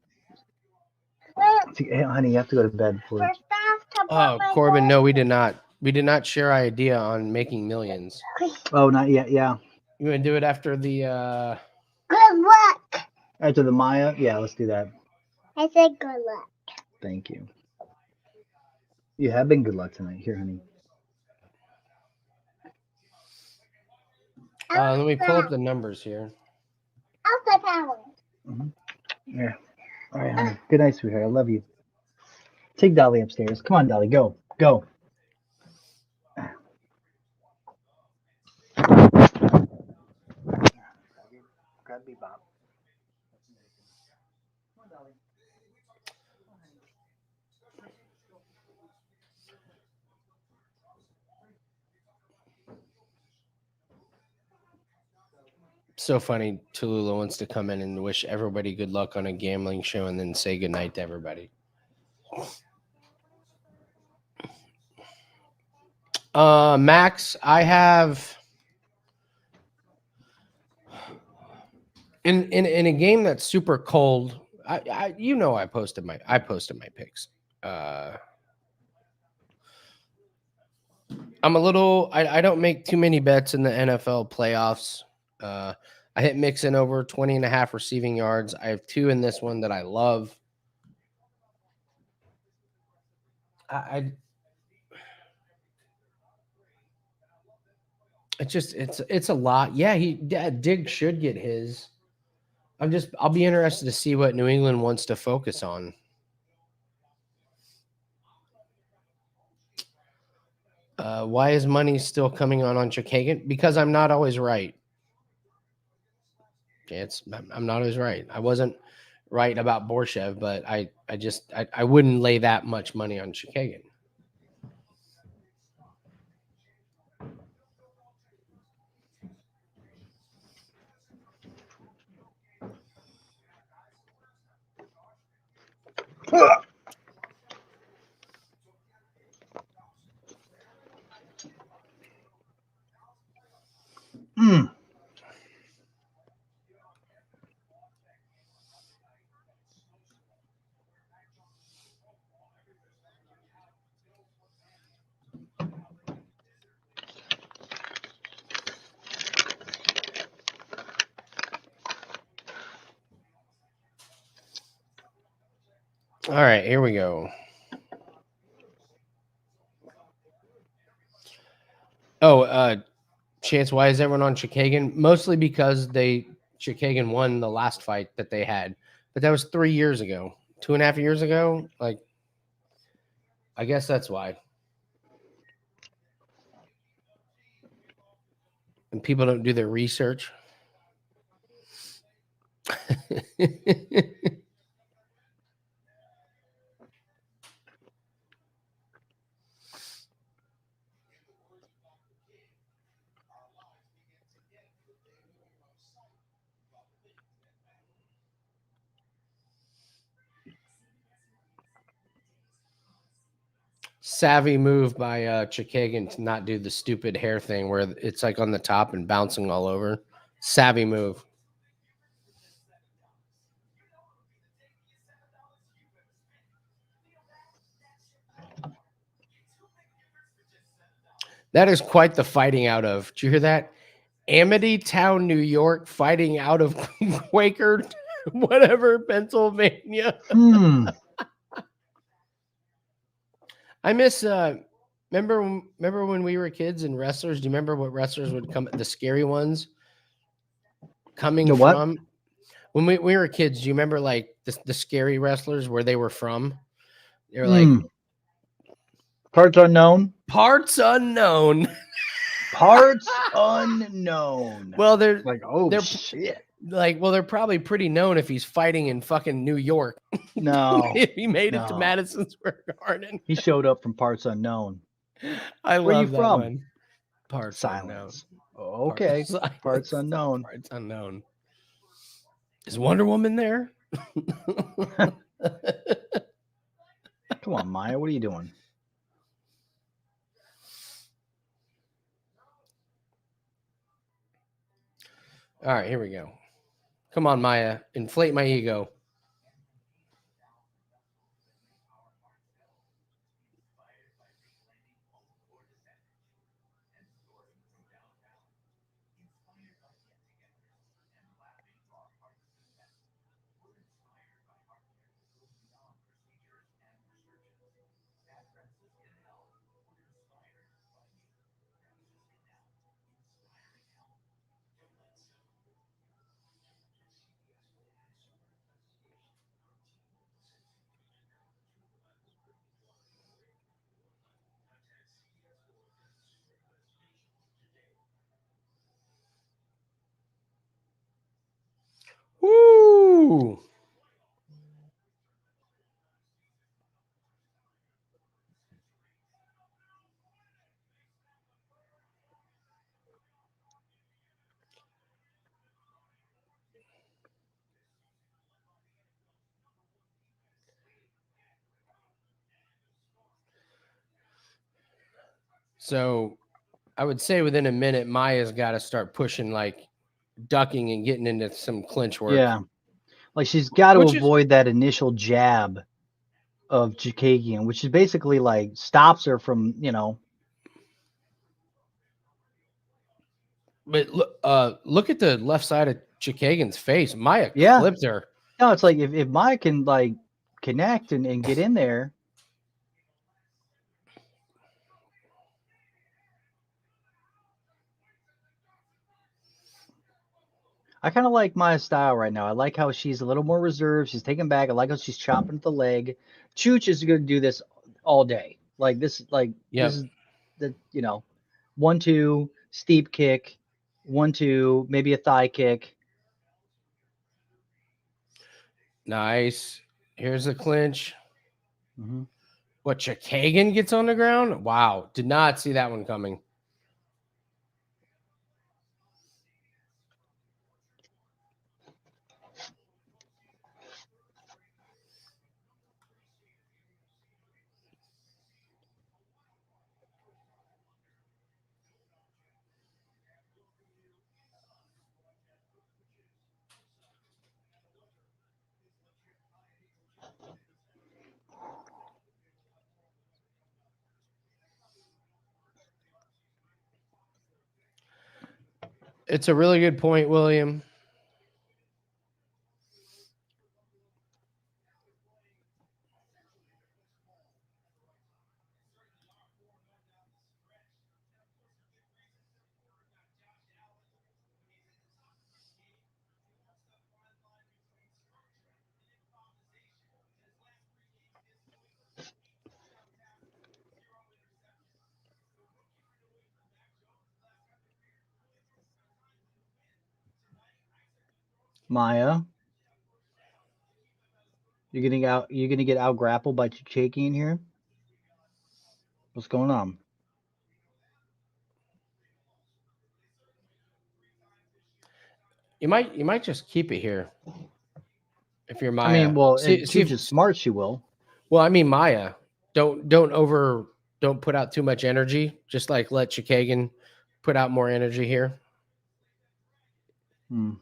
Well, Hey, honey, you have to go to bed before. first I have to put Oh, my Corbin, bowl- no, we did not. We did not share our idea on making millions. Oh, not yet. Yeah. You want to do it after the Good luck. After the Maia? Yeah, let's do that. I said good luck. Thank you. You have been good luck tonight. Here, honey. let me pull up the numbers here. Outside power. Yeah. All right, honey. Good night, sweetheart. I love you. Take Dolly upstairs. Come on, Dolly. Go. Go. Grab Bebop. So funny. Tallulah wants to come in and wish everybody good luck on a gambling show and then say goodnight to everybody. Max, I have in a game that's super cold, I posted my picks. I'm a little I don't make too many bets in the NFL playoffs. I hit Mixon over 20.5 receiving yards. I have 2 in this one that I love. It's a lot. Yeah, Diggs should get his. I'll be interested to see what New England wants to focus on. Why is money still coming on Chookagian? Because I'm not always right. I'm not always right. I wasn't right about Borshchev, but I wouldn't lay that much money on Chookagian. All right, here we go. Chance, why is everyone on Chookagian? Mostly because Chookagian won the last fight that they had, but that was 3 years ago, 2.5 years ago. Like, I guess that's why. And people don't do their research. Savvy move by Chookagian to not do the stupid hair thing where it's like on the top and bouncing all over. Savvy move. That is quite the fighting out of. Did you hear that? Amity Town, New York, fighting out of Quaker, whatever, Pennsylvania. I miss. Remember when we were kids and wrestlers? Do you remember what wrestlers would come? The scary ones coming from. When we were kids, do you remember like the scary wrestlers where they were from? They were like parts unknown. Parts unknown. Parts unknown. Well, they're like, shit. Like, well, they're probably pretty known if he's fighting in fucking New York. No. If he made it to Madison Square Garden. He showed up from parts unknown. I Where love you that from? one. Parts Silence. unknown. Okay. Parts unknown. Parts unknown. Is Wonder Woman there? Come on, Maya. What are you doing? All right, here we go. Come on, Maya. Inflate my ego. Woo! So I would say within a minute, Maya's got to start pushing like ducking and getting into some clinch work. Yeah. Like she's got to Which is- avoid that initial jab of Chookagian, which is basically like stops her from, But look at the left side of Chookagian's face. Maia Yeah. clipped her. No, it's like if Maia can like connect and get in there. I kind of like Maia's style right now. I like how she's a little more reserved. She's taking back. I like how she's chopping at the leg. Chooch is going to do this all day. Like this, Yep. this is the 1-2 steep kick, 1-2 maybe a thigh kick. Nice. Here's the clinch. Mm-hmm. What, Chookagian gets on the ground? Wow. Did not see that one coming. It's a really good point, William. Maia, you're gonna get out grappled by Chookagian here. What's going on? You might just keep it here. If you're Maia. I mean, well, see if Chooch if, is smart, she will. well, I mean Maia. Don't put out too much energy. Just like let Chookagian put out more energy here. Hmm.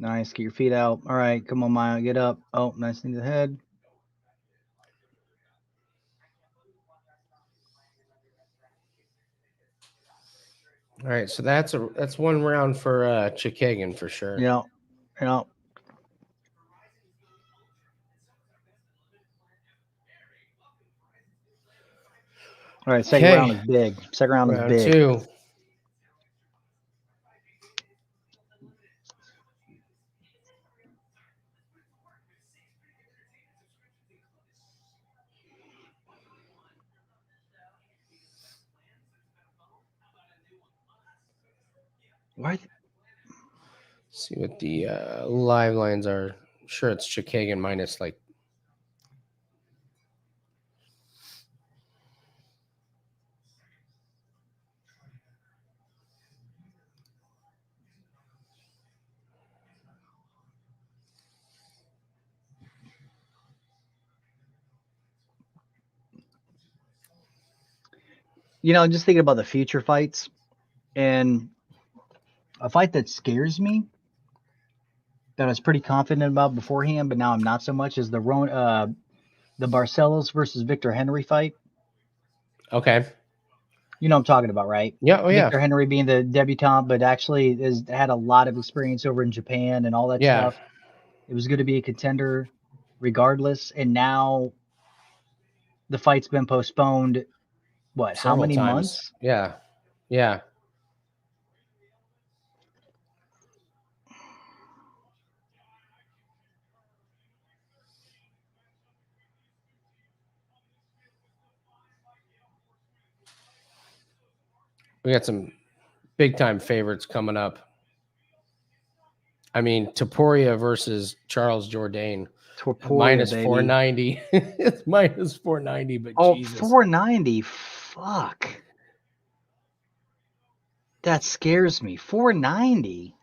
Nice. Get your feet out. All right. Come on, Maia. Get up. Oh, nice into the head. All right, so that's one round for Chookagian for sure. Yeah. Yeah. All right. Second round is big. Second round is big. 2. What? See what the live lines are. Sure, it's Chookagian minus like. Just thinking about the future fights, and a fight that scares me, that I was pretty confident about beforehand, but now I'm not so much, is the Barcelos versus Victor Henry fight. Okay. You know what I'm talking about, right? Yeah. Oh, yeah. Victor Henry being the debutante, but actually has had a lot of experience over in Japan and all that Yeah. stuff. It was going to be a contender regardless. And now the fight's been postponed. What? How Several many times. months? Yeah. Yeah. We got some big time favorites coming up. I mean, Topuria versus Charles Jourdain. Topuria, Minus baby. 490. It's minus 490, but Oh, Jesus. 490. Fuck. That scares me. 490.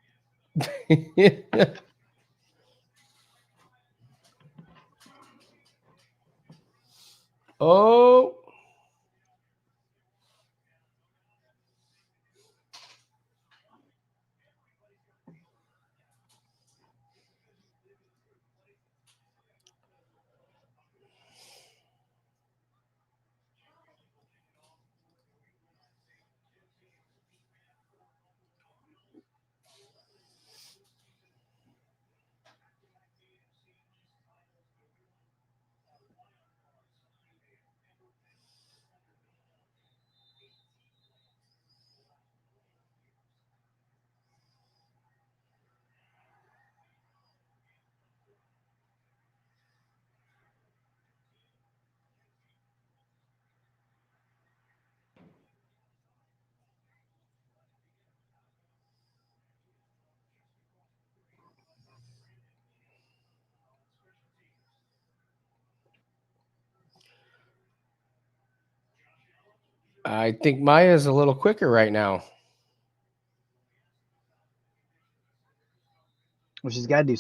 Oh. I think Maia's a little quicker right now. Well, she's got to do.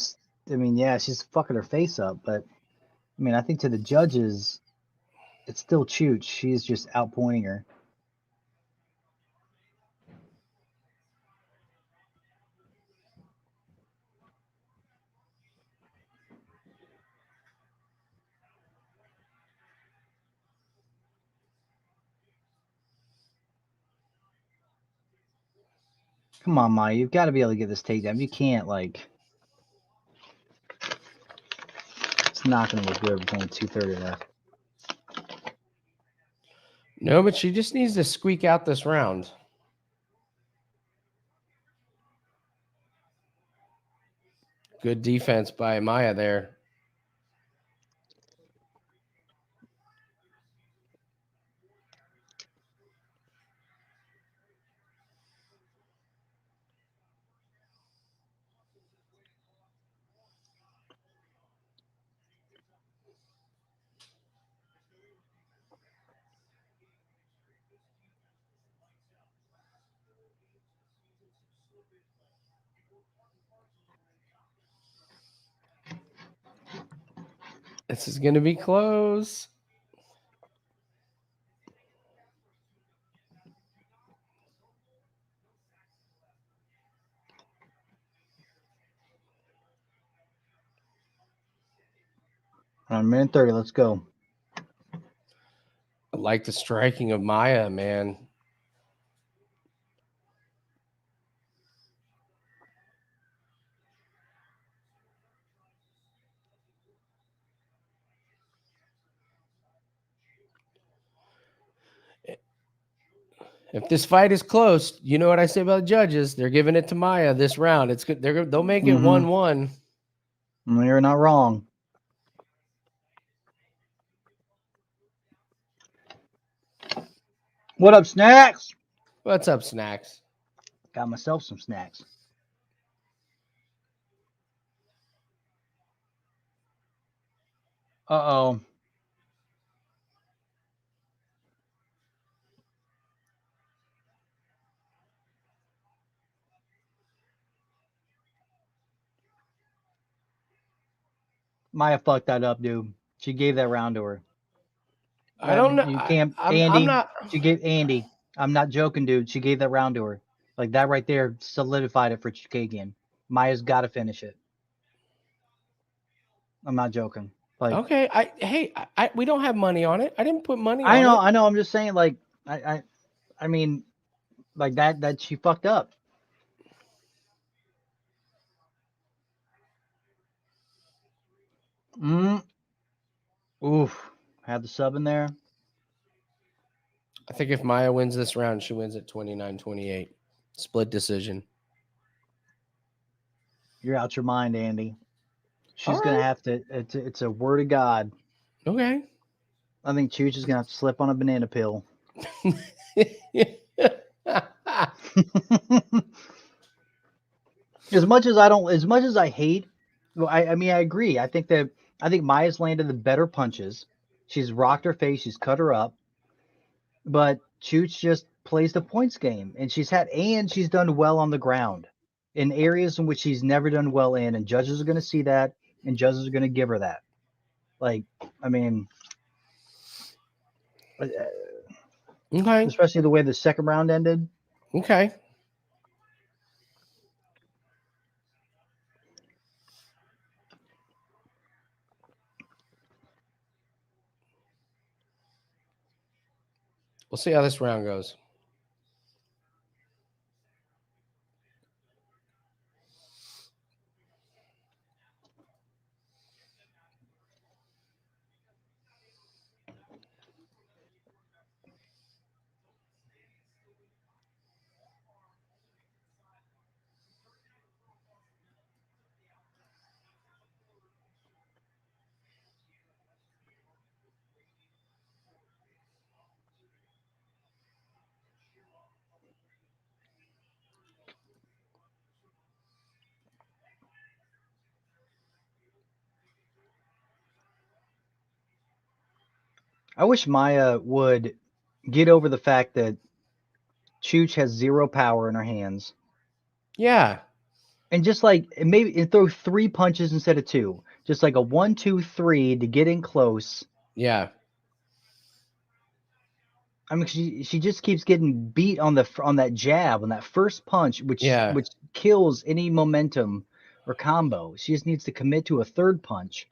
I mean, yeah, she's fucking her face up, but I mean, I think to the judges, it's still Chooch. She's just outpointing her. Come on, Maya. You've got to be able to get this takedown. You can't, like. It's not going to look good with only 2:30 left. No, but she just needs to squeak out this round. Good defense by Maia there. This is going to be close. On minute 30, let's go. I like the striking of Maia, man. If this fight is close, you know what I say about the judges? They're giving it to Maia this round. It's good. They'll make it 1-1. You're not wrong. What up, snacks? What's up, snacks? Got myself some snacks. Uh-oh. Maya fucked that up, dude. She gave that round to her. I don't know. You can't, I'm Andy. not. She gave Andy. I'm not joking, dude. She gave that round to her. Like that right there solidified it for Chookagian. Maya's got to finish it. I'm not joking. Like Okay, we don't have money on it. I didn't put money on it. I know. I'm just saying, like, I mean, like that she fucked up. Oof. Had the sub in there. I think if Maia wins this round, she wins at 29-28. Split decision. You're out your mind, Andy. She's going to have to, it's a word of God. Okay. I think Chooch is going to have to slip on a banana peel. as much as I hate, well, I mean, I agree. I think Maya's landed the better punches. She's rocked her face. She's cut her up. But Chooch just plays the points game, and she's done well on the ground in areas in which she's never done well in, and judges are going to see that, and judges are going to give her that. Like, I mean, Okay. especially the way the second round ended. Okay. We'll see how this round goes. I wish Maya would get over the fact that Chooch has zero power in her hands, Yeah. and just like maybe throw 3 punches instead of 2, just like a 1, 2, 3 to get in close. Yeah. I mean, she just keeps getting beat on that jab, on that first punch, which kills any momentum or combo. She just needs to commit to a third punch.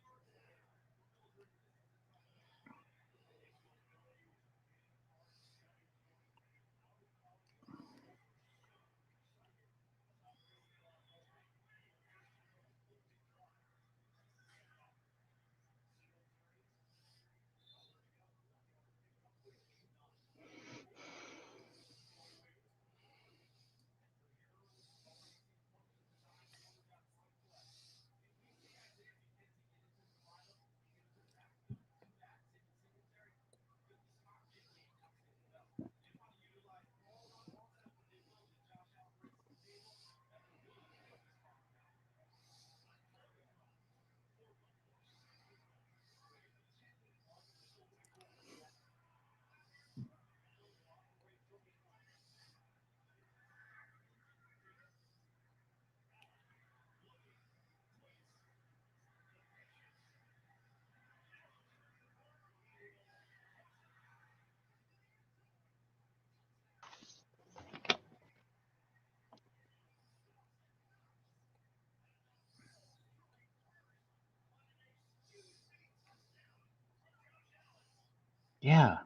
Yeah.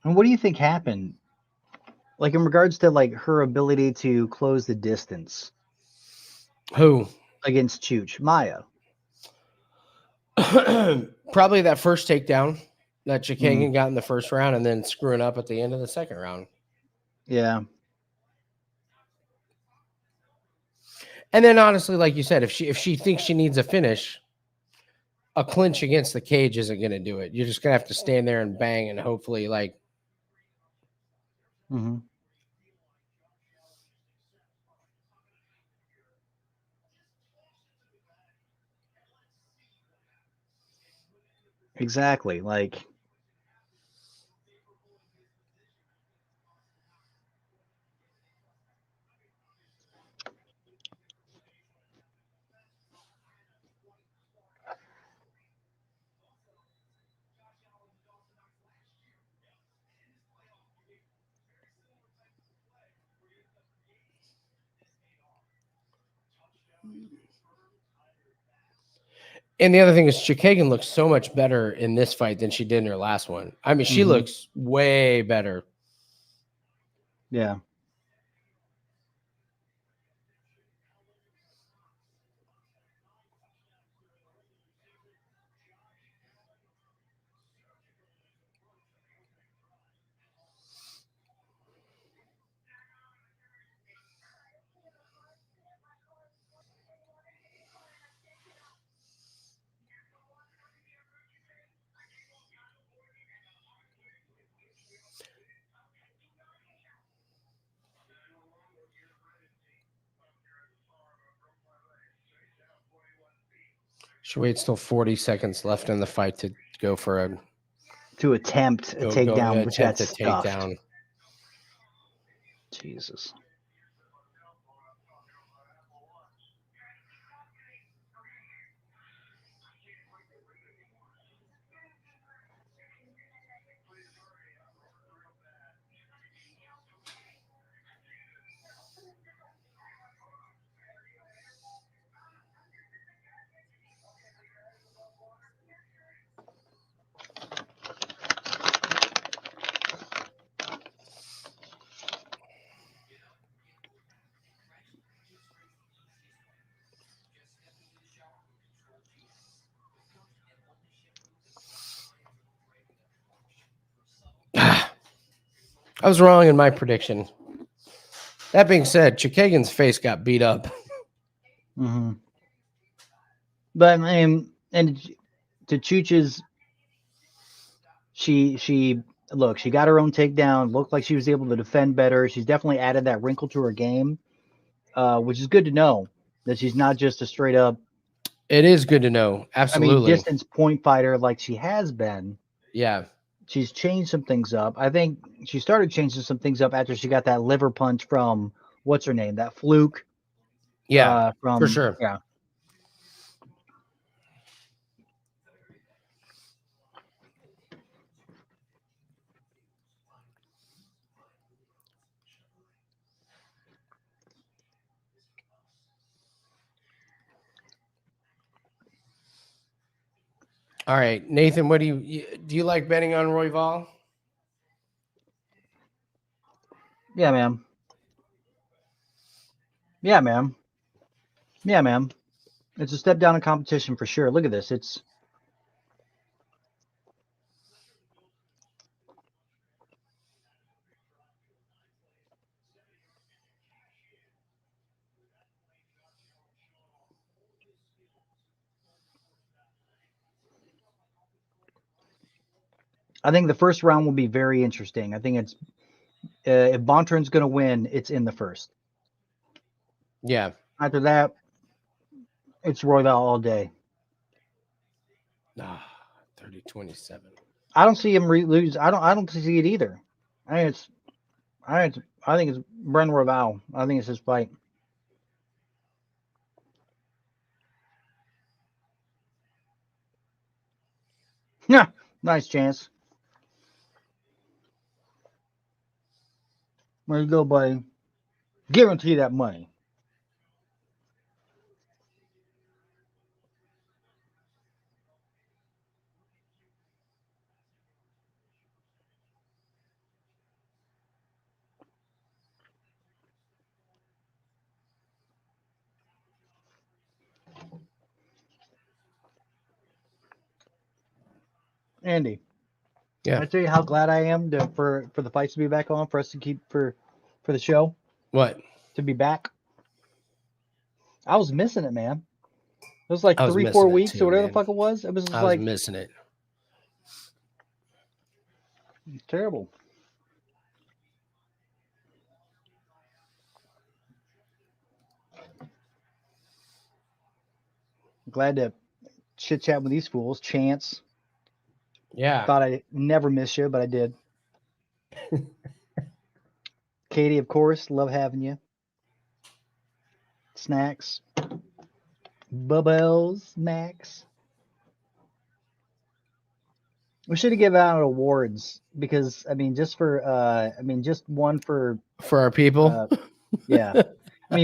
And what do you think happened? Like in regards to like her ability to close the distance Who? against Chooch, Maya. Probably that first takedown that Chookagian got in the first round, and then screwing up at the end of the second round. Yeah. And then honestly, like you said, if she thinks she needs a finish, a clinch against the cage isn't going to do it. You're just going to have to stand there and bang, and hopefully, like. Mm-hmm. Exactly. Like. And the other thing is, Chookagian looks so much better in this fight than she did in her last one. I mean, she looks way better. Yeah. She waits till 40 seconds left in the fight to go for a To attempt a go takedown, which attempt got a stuffed. takedown. Jesus. I was wrong in my prediction. That being said, Chookagian's face got beat up. Mm-hmm. But and to Chooch's, she look, she got her own takedown. Looked like she was able to defend better. She's definitely added that wrinkle to her game, which is good to know that she's not just a straight up. It is good to know. Absolutely. Distance point fighter like she has been. Yeah. She's changed some things up. I think she started changing some things up after she got that liver punch from what's her name, that Fluke. Yeah, from for sure. Yeah. All right, Nathan, what do you like betting on Royval? Yeah, ma'am. Yeah, ma'am. Yeah, ma'am. It's a step down in competition for sure. Look at this. I think the first round will be very interesting. I think it's if Bontorin's going to win, it's in the first. Yeah. After that, it's Royval all day. 30-27. I don't see him lose. I don't see it either. I think it's Brendan Royval. I think it's his fight. Yeah, nice chance. There you go, buddy. Guarantee that money. Andy. Yeah. I tell you how glad I am for the fights to be back on, for us to keep for the show. What? To be back. I was missing it, man. It was like I was 3-4 missing it weeks too, or whatever man. the fuck it was. It was just I was like missing it. terrible. Glad to chit chat with these fools. Chance. Yeah. Thought I'd never miss you, but I did. Katie, of course, love having you. Snacks. Bubbles, Max. We should have given out awards because just one for our people. Yeah.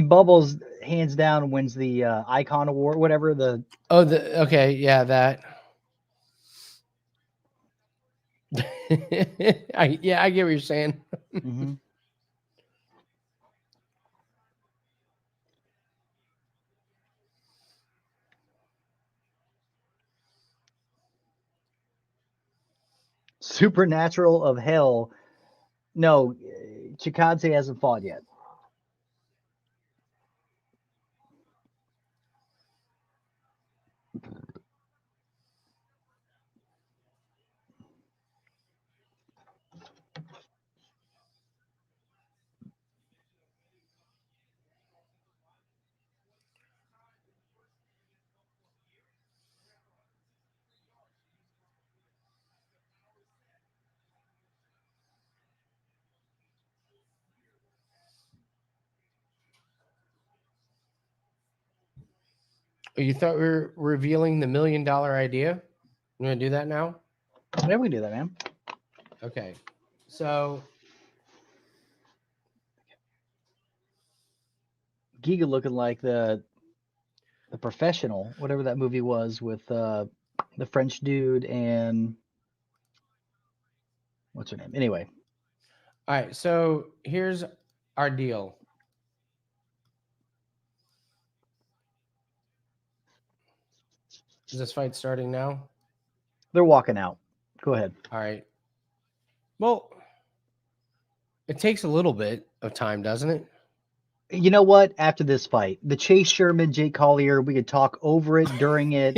Bubbles hands down wins the icon award, whatever the. Oh, okay, yeah, that. I get what you're saying. Mm-hmm. Supernatural of hell. No, Chikadze hasn't fought yet. You thought we were revealing the $1 million idea? You want to do that now? Yeah, we can do that, man. Okay. So Giga looking like the Professional, whatever that movie was with the French dude and what's her name? Anyway, all right. So here's our deal. Is this fight starting now? they're walking out. Go ahead. All right. Well, it takes a little bit of time, doesn't it? You know what? After this fight, the Chase Sherman, Jake Collier, we could talk over it, during it,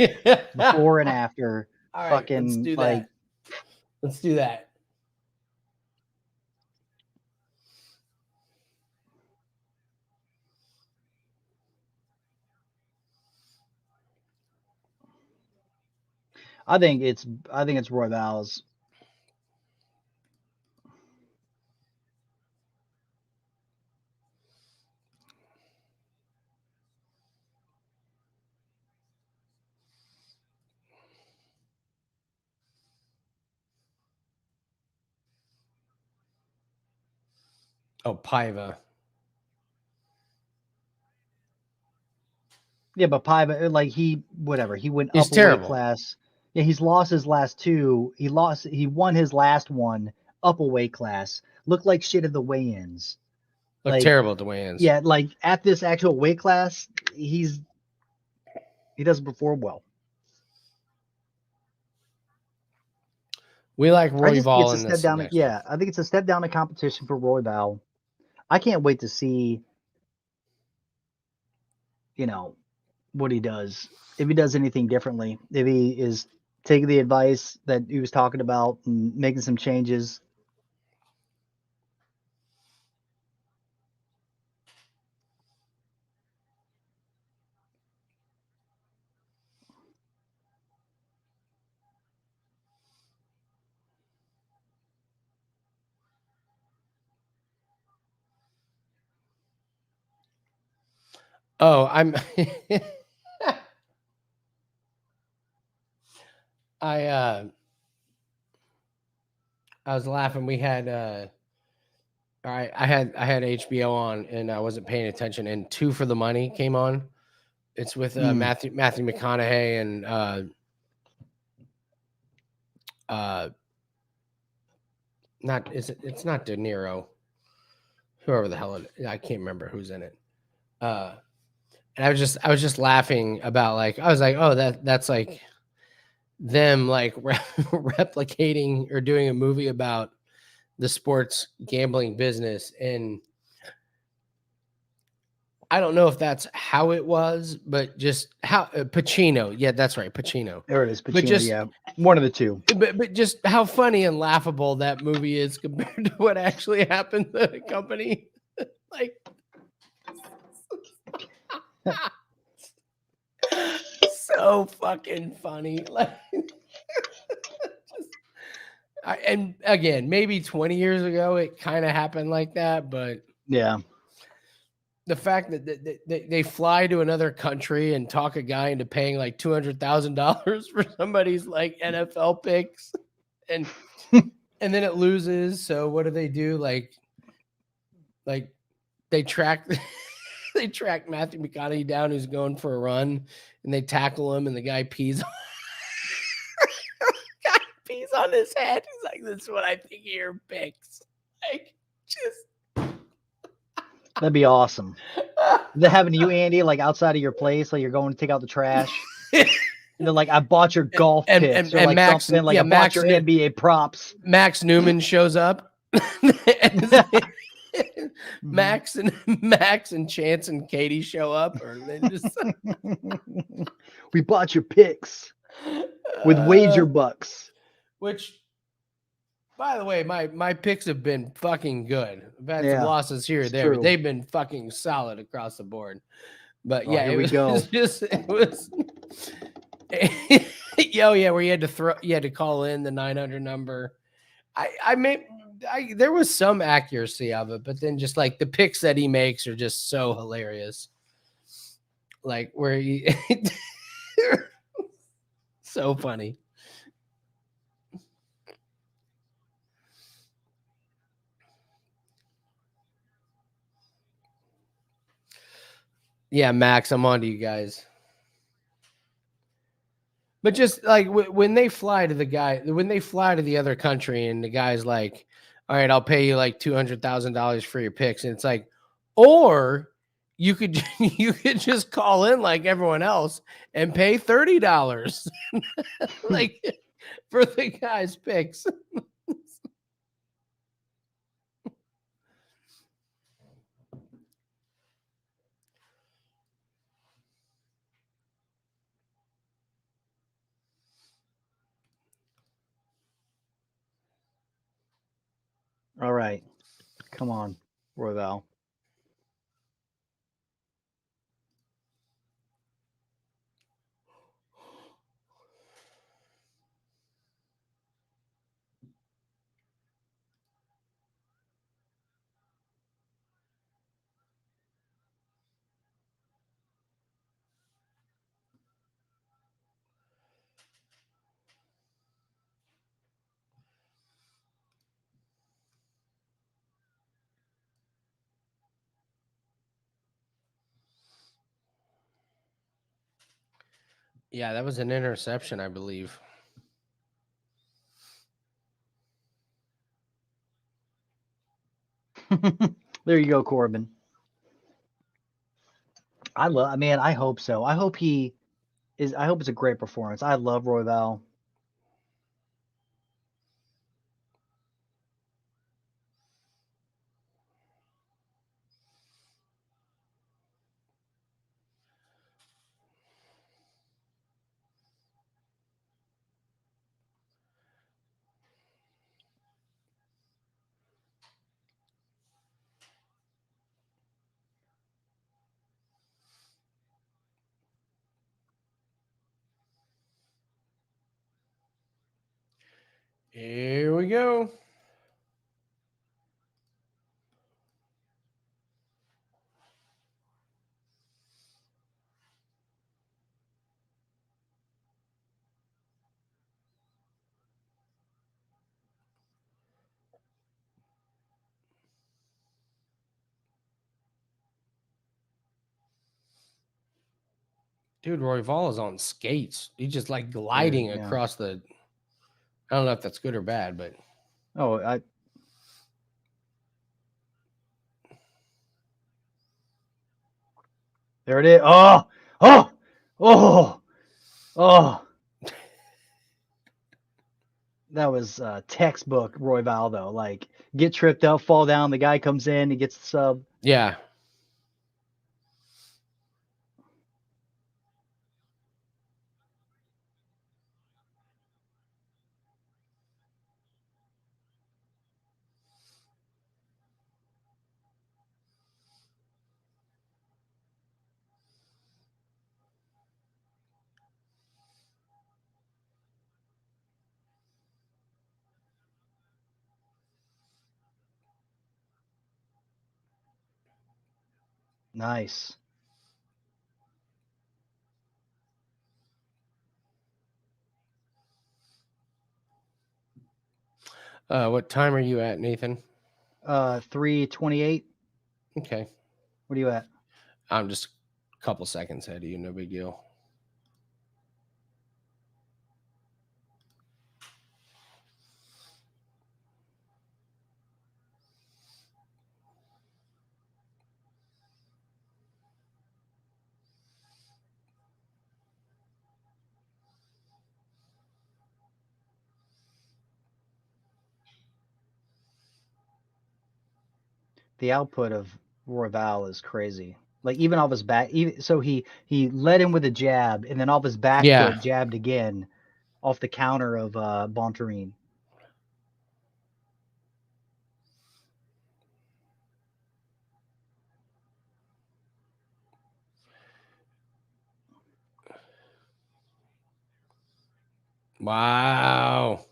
before and after. All right, Fucking let's do like, that. Let's do that. I think it's Royval's. Oh, Paiva. Yeah, but Paiva, like he went He's up a weight terrible. class. Yeah, he's lost his last two. He won his last one up a weight class. Looked like shit at the weigh-ins. Look Like, terrible at the weigh-ins. yeah, like at this actual weight class, he doesn't perform well. We like I just think Royval it's in a this. step down. next Yeah, I think it's a step down in competition for Royval. I can't wait to see, what he does. If he does anything differently, if he is taking the advice that he was talking about and making some changes. Oh, I'm. I was laughing. We had all right. I had HBO on and I wasn't paying attention. And Two for the Money came on. It's with Matthew McConaughey and it's not De Niro. Whoever the hell I can't remember who's in it. And I was just laughing about like I was like, oh, that's like them like replicating or doing a movie about the sports gambling business. And I don't know if that's how it was, but just how Pacino. Yeah, that's right. Pacino. There it is. But Pacino, just- yeah, one of the two. But just how funny and laughable that movie is compared to what actually happened to the company. Like, so fucking funny. Like, and again, maybe 20 years ago, it kind of happened like that. But Yeah. the fact that they fly to another country and talk a guy into paying like $200,000 for somebody's like NFL picks, and then it loses. So what do? Like they track they track Matthew McConaughey down who's going for a run, and they tackle him, and the guy pees. Guy pees on his head. He's like, "This is what I think of your picks." Like, just. That'd be awesome. They're having you, Andy, like outside of your place, like you're going to take out the trash. And they're like, I bought your golf And- picks. and- Or and like Max- something like yeah, I Max bought your NBA props. Max Newman shows up. Max and Chance and Katie show up, or they just We bought your picks with wager bucks. Which, by the way, my picks have been fucking good. I've had Yeah, some losses here or it's there, but true. they've been fucking solid across the board. But Oh, yeah, here it we was, go. it was where you had to call in the 900 number. There was some accuracy of it, but then just like the picks that he makes are just so hilarious. Like where he So funny. Yeah, Max, I'm on to you guys. But just like when they fly to the other country, and the guy's like, "All right, I'll pay you like $200,000 for your picks," and it's like, or you could you could just call in like everyone else and pay $30 like for the guy's picks. All right. Come on, Royval. Yeah, that was an interception, I believe. There you go, Corbin. I hope so. I hope it's a great performance. I love Royval. Here we go. Dude, Royval is on skates. He's just like gliding yeah. across the. I don't know if that's good or bad, but Oh, there it is. Oh. That was textbook Royval though. Like get tripped up, fall down. The guy comes in, he gets the sub. yeah. Nice. What time are you at, Nathan? 3:28. Okay. What are you at? I'm just a couple seconds ahead of you. No big deal. The output of Royval is crazy. Like even off his back, so he led him with a jab, and then off his back Yeah. foot jabbed again, off the counter of Bontorin. Wow.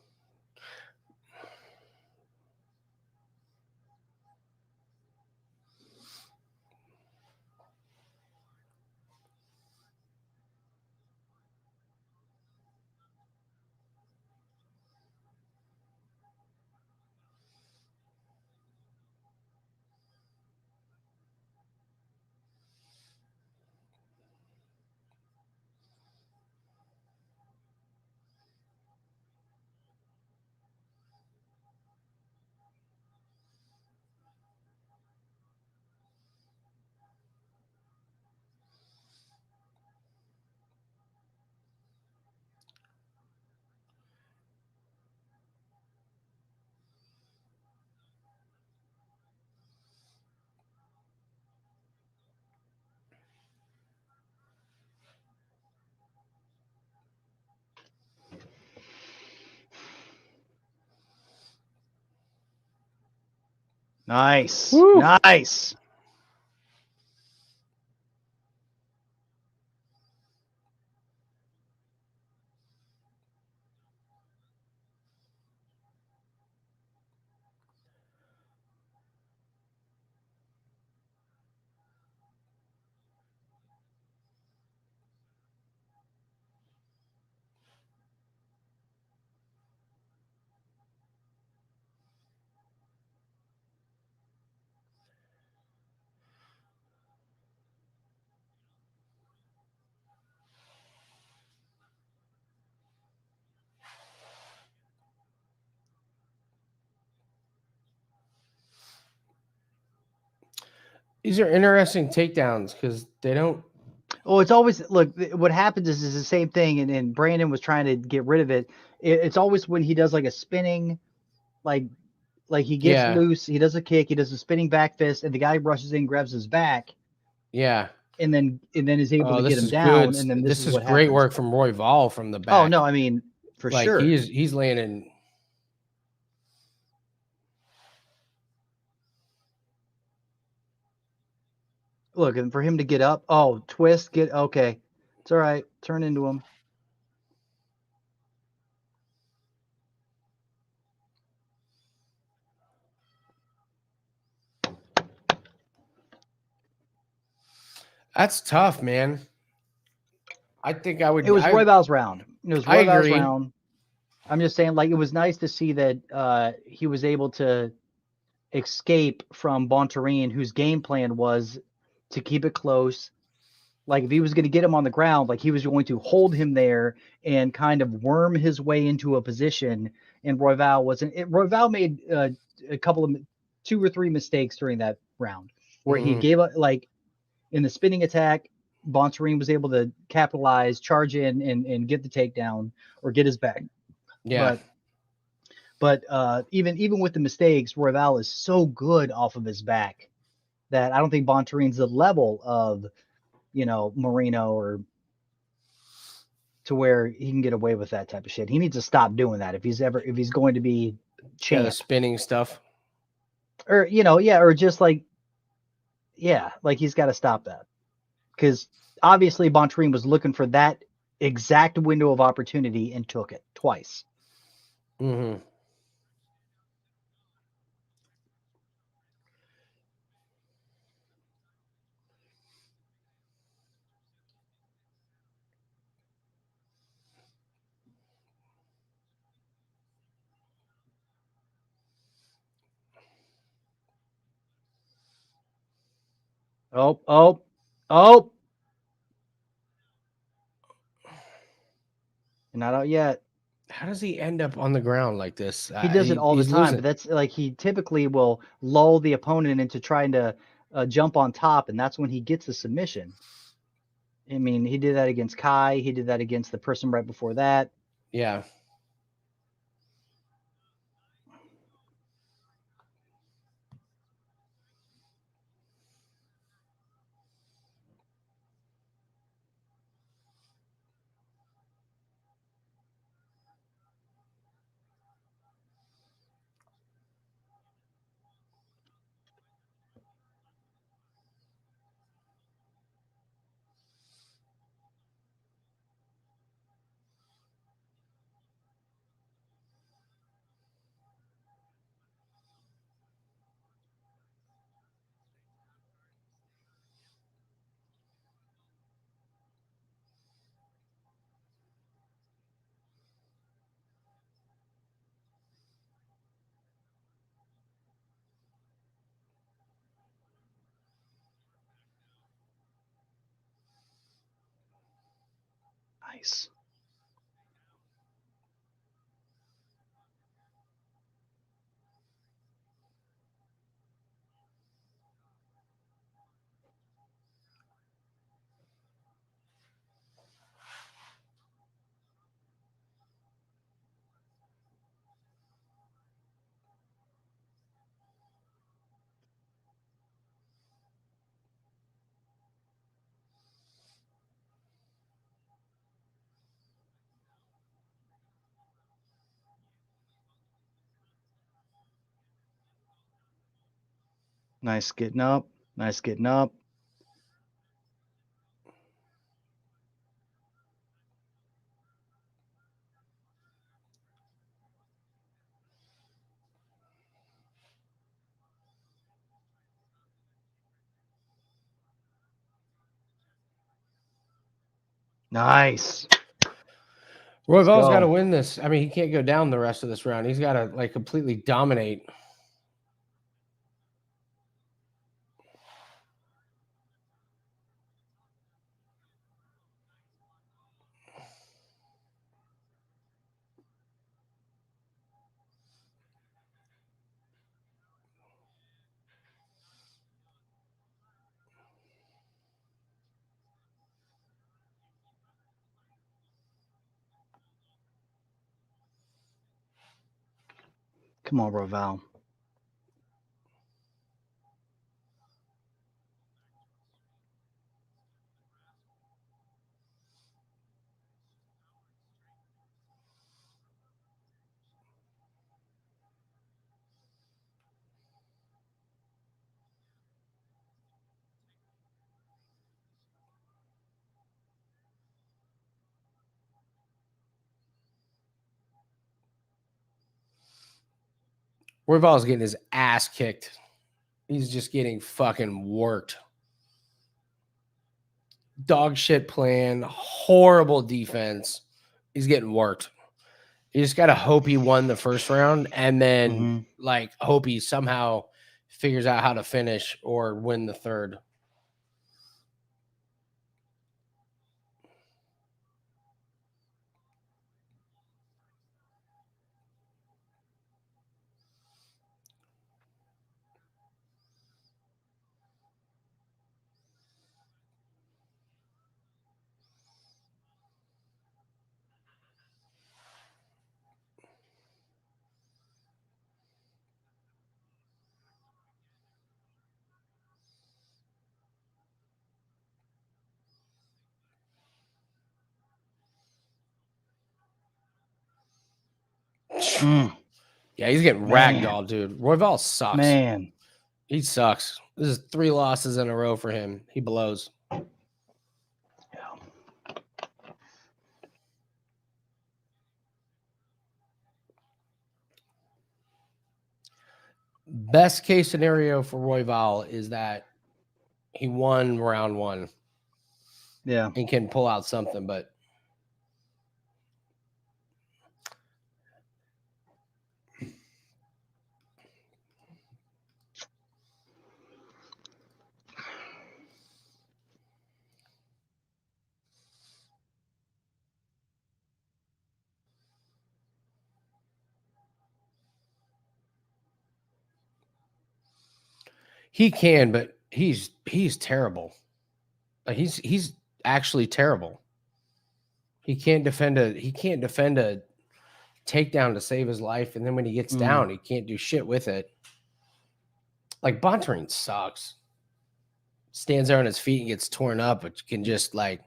Nice. Woo. Nice. These are interesting takedowns because they don't. Oh, it's always look. What happens is the same thing, and Brandon was trying to get rid of it. It's always when he does like a spinning, like he gets Yeah. loose. He does a kick. He does a spinning back fist, and the guy rushes in, grabs his back, Yeah. and then is able to This get him is down. good. And then This is what great happens. work from Royval from the back. Oh no, I mean for like sure. he's landing. Look, and for him to get up, twist, okay. It's all right. Turn into him. That's tough, man. I think I would. It was Royval's round. It was I Royval's agree. round. I'm just saying, like, it was nice to see that he was able to escape from Bontorin, whose game plan was to keep it close. Like, if he was going to get him on the ground, like, he was going to hold him there and kind of worm his way into a position. And Royval wasn't. Royval made a couple of 2 or 3 mistakes during that round where he gave up, like, in the spinning attack. Bontorin was able to capitalize, charge in, and get the takedown or get his back. Yeah. But even with the mistakes, Royval is so good off of his back that I don't think Bontorin's the level of, Moreno or to where he can get away with that type of shit. He needs to stop doing that if he's going to be champ. The spinning stuff. Or, or just like he's got to stop that. Because obviously Bontorin was looking for that exact window of opportunity and took it twice. Mm-hmm. Oh. You're not out yet. How does he end up on the ground like this? He does it all the he's time, losing. but that's like he typically will lull the opponent into trying to jump on top, and that's when he gets a submission. I mean, he did that against Kai. He did that against the person right before that. Yeah. Nice. Nice getting up. Nice getting up. Nice. Royval's got to go. win this. I mean, he can't go down the rest of this round. He's got to like completely dominate. Come on, Royval. Royval's getting his ass kicked. He's just getting fucking worked. Dog shit plan, horrible defense. He's getting worked. You just got to hope he won the first round and then like hope he somehow figures out how to finish or win the third. Yeah, he's getting ragdolled, dude. Royval sucks. Man. He sucks. This is 3 losses in a row for him. He blows. Best case scenario for Royval is that he won round 1. Yeah. And can pull out something, but he can, but he's terrible. Like he's actually terrible. He can't defend a takedown to save his life, and then when he gets down, he can't do shit with it. Like Bontorin sucks. Stands there on his feet and gets torn up, but can just like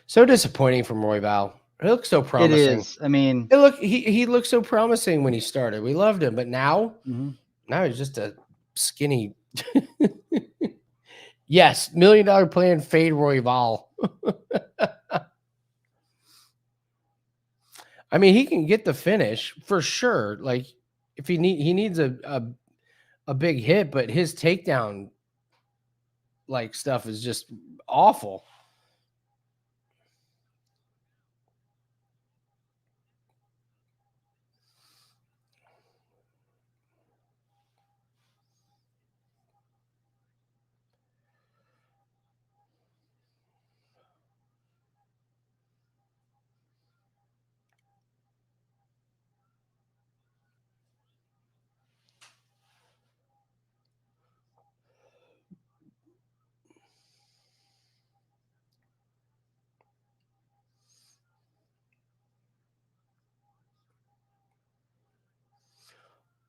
so disappointing from Royval. He looks so promising. It is. I mean, he looked so promising when he started. We loved him, but now he's just a skinny. Yes, $1 million plan. Fade Royval. I mean, he can get the finish for sure. Like if he needs a big hit, but his takedown like stuff is just awful.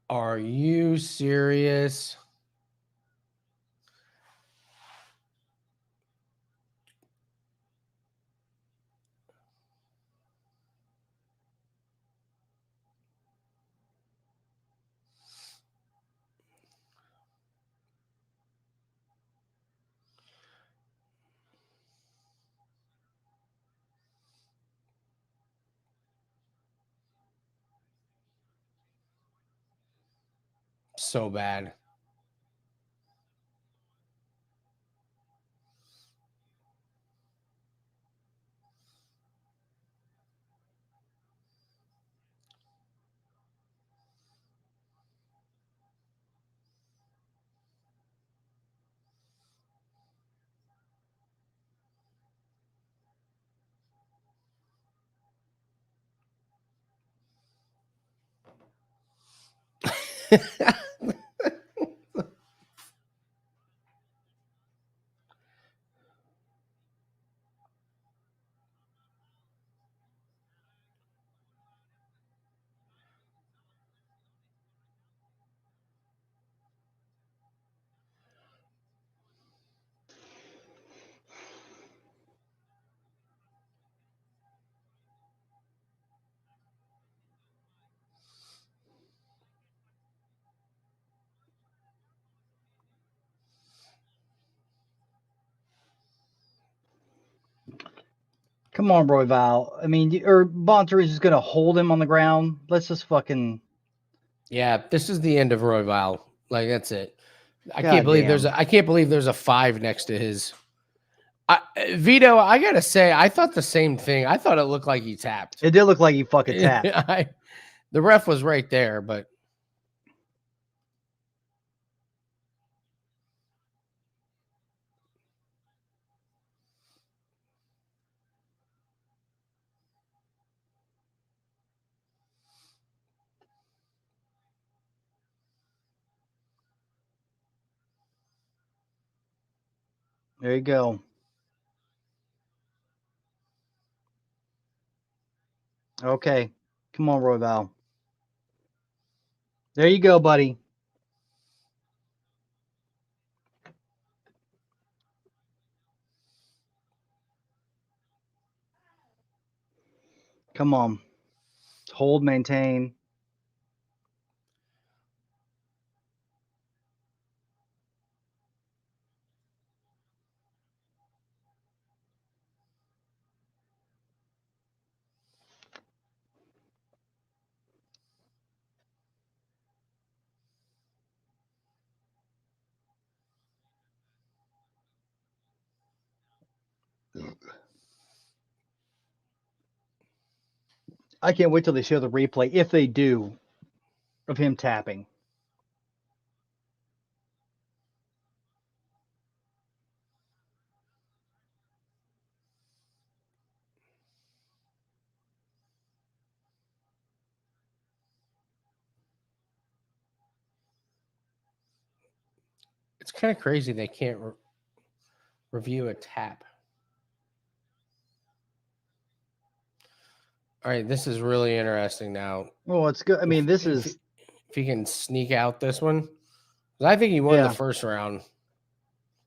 Are you serious? so bad. Come on, Royval. I mean, or Bontorin is just gonna hold him on the ground. Let's just fucking. Yeah, this is the end of Royval. Like that's it. I God can't believe damn. I can't believe there's a 5 next to his. Vito, I gotta say, I thought the same thing. I thought it looked like he tapped. It did look like he fucking tapped. The ref was right there, but There you go. Okay. Come on, Royval. There you go, buddy. Come on. Hold, maintain. I can't wait till they show the replay, if they do, of him tapping. it's kind of crazy they can't review a tap. All right, this is really interesting now. Well, it's good. I mean, this is. If he can sneak out this one, 'cause I think he won the first round.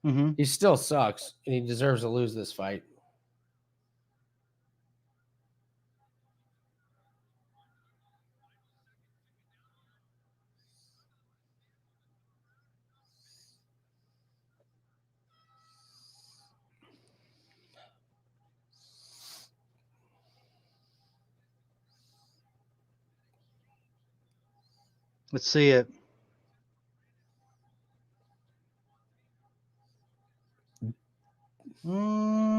Mm-hmm. He still sucks, and he deserves to lose this fight. Let's see it. No,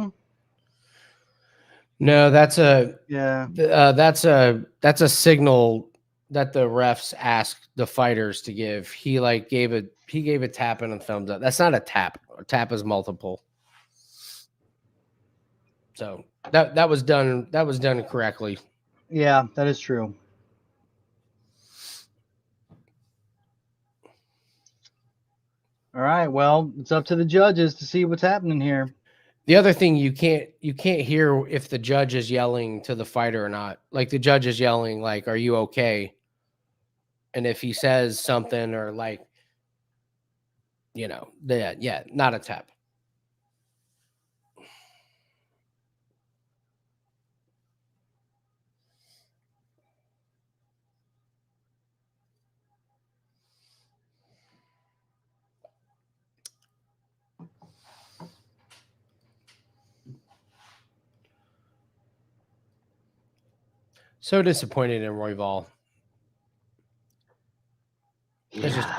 that's a that's a signal that the refs asked the fighters to give. He gave a tap and a thumbs up. That's not a tap. A tap is multiple. So that was done. That was done correctly. Yeah, that is true. All right. Well, it's up to the judges to see what's happening here. The other thing you can't hear if the judge is yelling to the fighter or not. Like the judge is yelling, like, "Are you okay?" And if he says something or like, not a tap. So disappointed in Royval.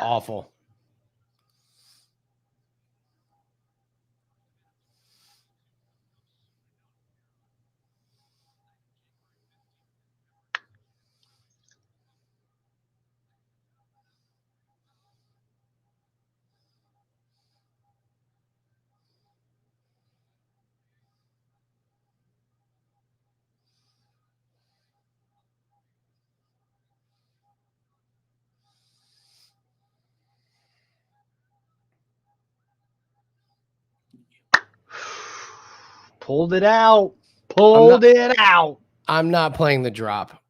awful. Pulled it out. Pulled it out. I'm not playing the drop.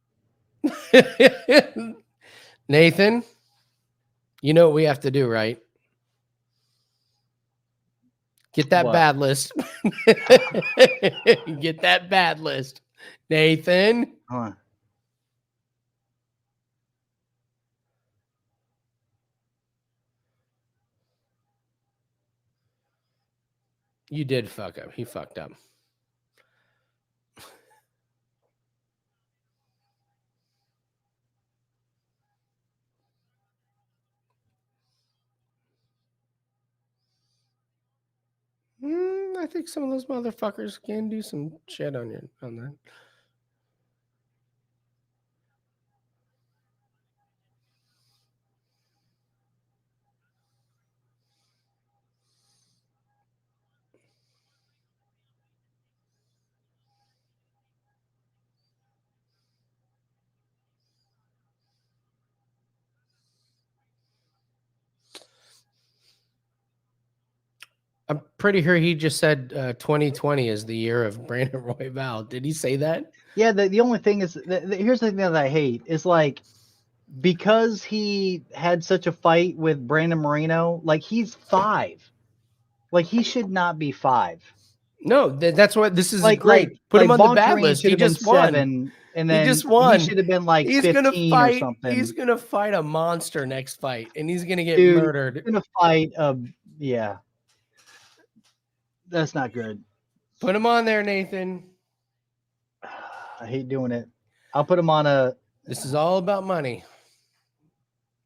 Nathan, you know what we have to do, right? Get that What? bad list. Get that bad list. Nathan. Huh. You did fuck up. He fucked up. I think some of those motherfuckers can do some shit on that. I'm pretty sure he just said 2020 is the year of Brandon Royval. Did he say that? Yeah, the only thing is, here's the thing that I hate is like, because he had such a fight with Brandon Moreno, like he's 5. Like he should not be 5. No, that's what this is Like great. Put him on the bad Bontorin list. should He have been just won. 7, and He then just won. he should have been like 15 or something. He's gonna fight a monster next fight, and he's gonna get Dude, murdered. He's gonna fight yeah. That's not good. Put him on there, Nathan. I hate doing it. I'll put him on a. This is all about money.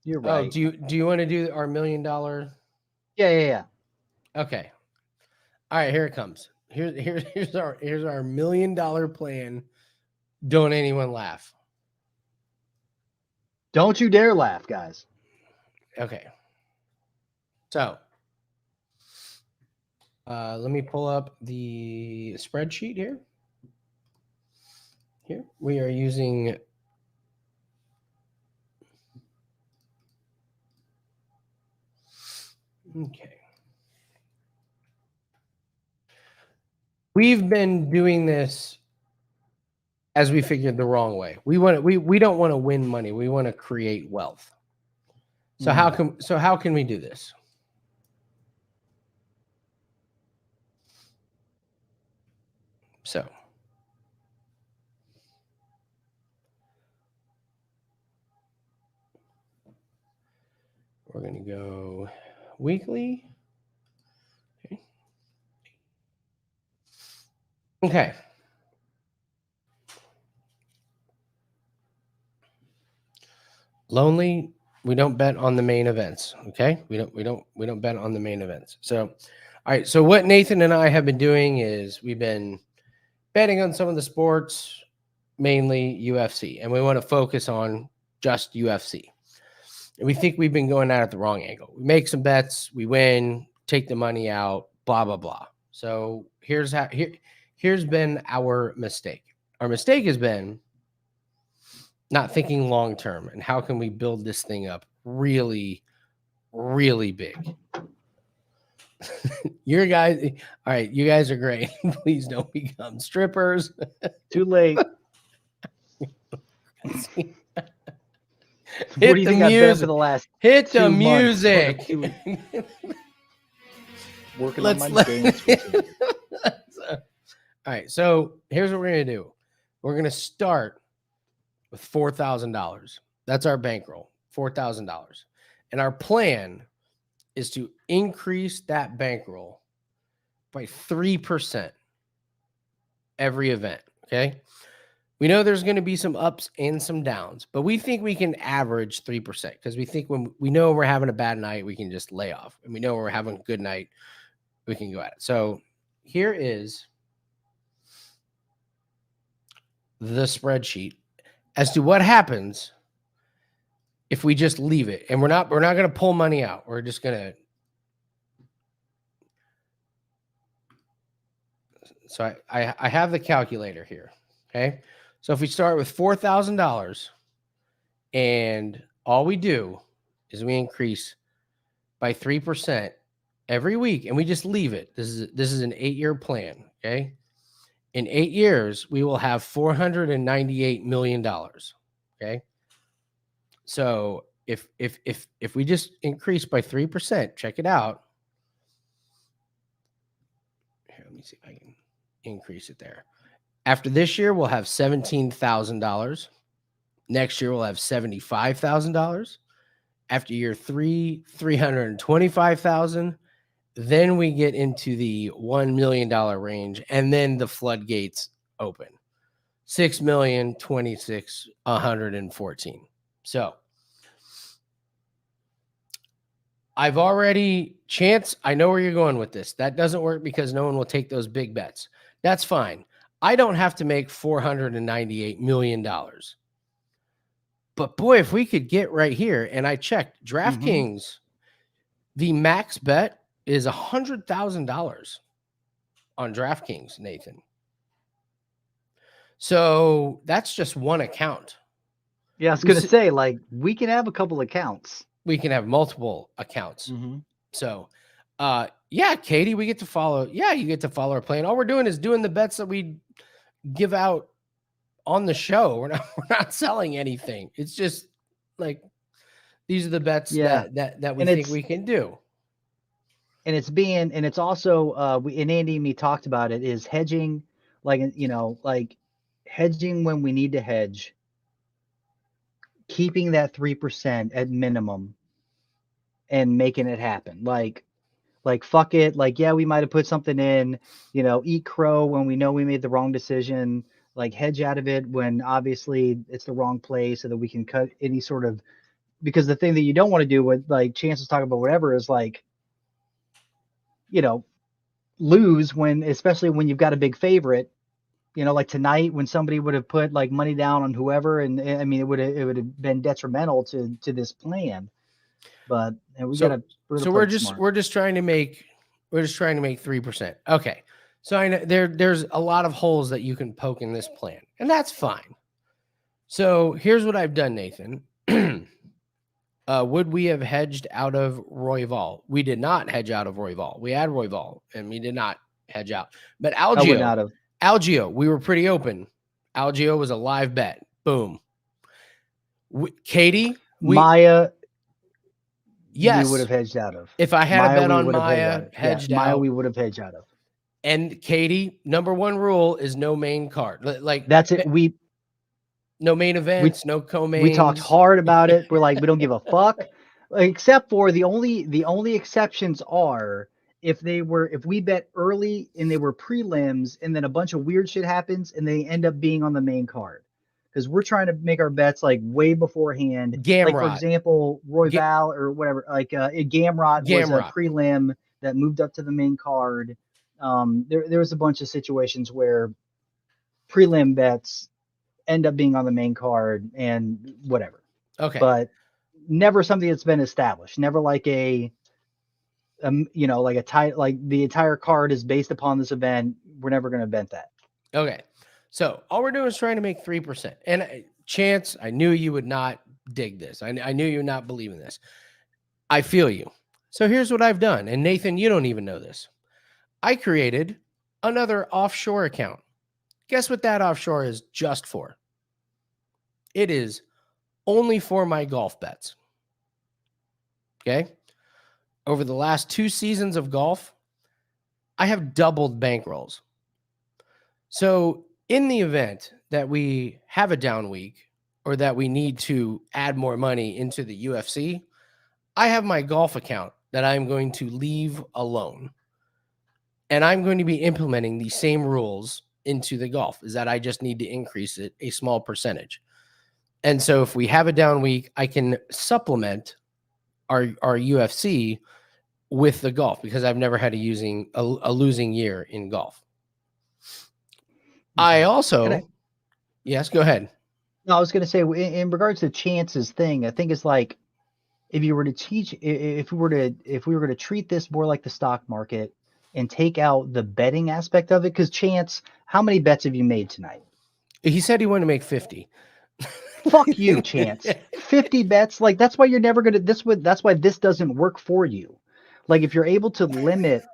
You're right. Oh, do you want to do our $1 million? Yeah. Okay. All right, here it comes. Here's our $1 million plan. Don't anyone laugh. Don't you dare laugh, guys. Okay. So, let me pull up the spreadsheet here. Here we are using. Okay. We've been doing this as we figured the wrong way. We don't want to win money. We want to create wealth. So how can we do this? So we're going to go weekly. Okay. Lonely, we don't bet on the main events. Okay. We don't bet on the main events. So, all right. So what Nathan and I have been doing is we've been betting on some of the sports, mainly UFC, and we want to focus on just UFC. And we think we've been going at the wrong angle. We make some bets, we win, take the money out, blah, blah, blah. So here's been our mistake. Our mistake has been not thinking long term and how can we build this thing up really, really big. Your guys, all right, you guys are great. Please don't become strippers. Too late. Hit What do you think I've been for the last Hit 2 the months? music. Working on my dance routine. All right, so here's what we're gonna do. We're gonna start with $4,000. That's our bankroll, $4,000, and our plan is to increase that bankroll by 3% every event. Okay, We know there's going to be some ups and some downs, but we think we can average 3% because we think when we know we're having a bad night, we can just lay off. And we know we're having a good night, we can go at it. So here is the spreadsheet as to what happens if we just leave it. And we're not going to pull money out. We're just going to. So I have the calculator here. Okay. So if we start with $4,000 and all we do is we increase by 3% every week and we just leave it. This is an 8-year plan. Okay. In 8 years, we will have $498 million. Okay. So if we just increase by 3%, check it out. Here, let me see if I can increase it there. After this year, we'll have $17,000. Next year, we'll have $75,000. After year 3, $325,000. Then we get into the $1 million range, and then the floodgates open. 6,026,114. So I've already Chance. I know where you're going with this. That doesn't work because no one will take those big bets. That's fine. I don't have to make $498 million. But boy, if we could get right here, and I checked DraftKings, the max bet is $100,000 on DraftKings, Nathan. So that's just one account. Yeah, I was going to say, like, we can have a couple accounts. We can have multiple accounts. So, yeah, Katie, we get to follow. Yeah, you get to follow our plan. All we're doing is doing the bets that we give out on the show. We're not selling anything. It's just like these are the bets that we think we can do. And it's also and Andy and me talked about it, is hedging, like hedging when we need to hedge, keeping that 3% at minimum and making it happen. Like fuck it. Like, yeah, we might have put something in, eat crow when we know we made the wrong decision, like hedge out of it when obviously it's the wrong place so that we can cut any sort of, because the thing that you don't want to do with, like Chance was talking about, whatever, is like, lose when, especially when you've got a big favorite, like tonight when somebody would have put like money down on whoever. And I mean, it would have been detrimental to this plan, but we're just trying to make 3%. Okay. So I know there's a lot of holes that you can poke in this plan, and that's fine. So here's what I've done, Nathan. Would we have hedged out of Royval? We did not hedge out of Royval. We had Royval, and we did not hedge out. But Algeo, we were pretty open. Algeo was a live bet. Boom. Katie, Maia. Yes, we would have hedged out of. If I had a bet on Maia, hedged out. Maia, we would have hedged out of. And Katie, number one rule is no main card. Like that's it. No main events, no co-mains. We talked hard about it. We're like, we don't give a fuck, except for the only exceptions are if we bet early and they were prelims and then a bunch of weird shit happens and they end up being on the main card. Because we're trying to make our bets like way beforehand. Gamrot. Like, for example, Royval or whatever, like Gamrot was a prelim that moved up to the main card. There was a bunch of situations where prelim bets end up being on the main card and whatever. Okay. But never something that's been established. Never like like the entire card is based upon this event. We're never going to event that. Okay. So all we're doing is trying to make 3%. And Chance, I knew you would not dig this. I knew you would not believe in this. I feel you. So here's what I've done. And Nathan, you don't even know this. I created another offshore account. Guess what that offshore is just for? It is only for my golf bets. Okay? Over the last 2 seasons of golf, I have doubled bankrolls. So in the event that we have a down week or that we need to add more money into the UFC, I have my golf account that I'm going to leave alone. And I'm going to be implementing the same rules into the golf, is that I just need to increase it a small percentage. And so if we have a down week, I can supplement our UFC with the golf, because I've never had a losing year in golf. I also, yes, go ahead. No, I was going to say in regards to Chance's thing, I think it's like if you were to teach, if we were going to treat this more like the stock market and take out the betting aspect of it, because Chance, how many bets have you made tonight? He said he wanted to make 50. Fuck you, Chance. 50 bets, like that's why you're never going to that's why this doesn't work for you. Like if you're able to limit,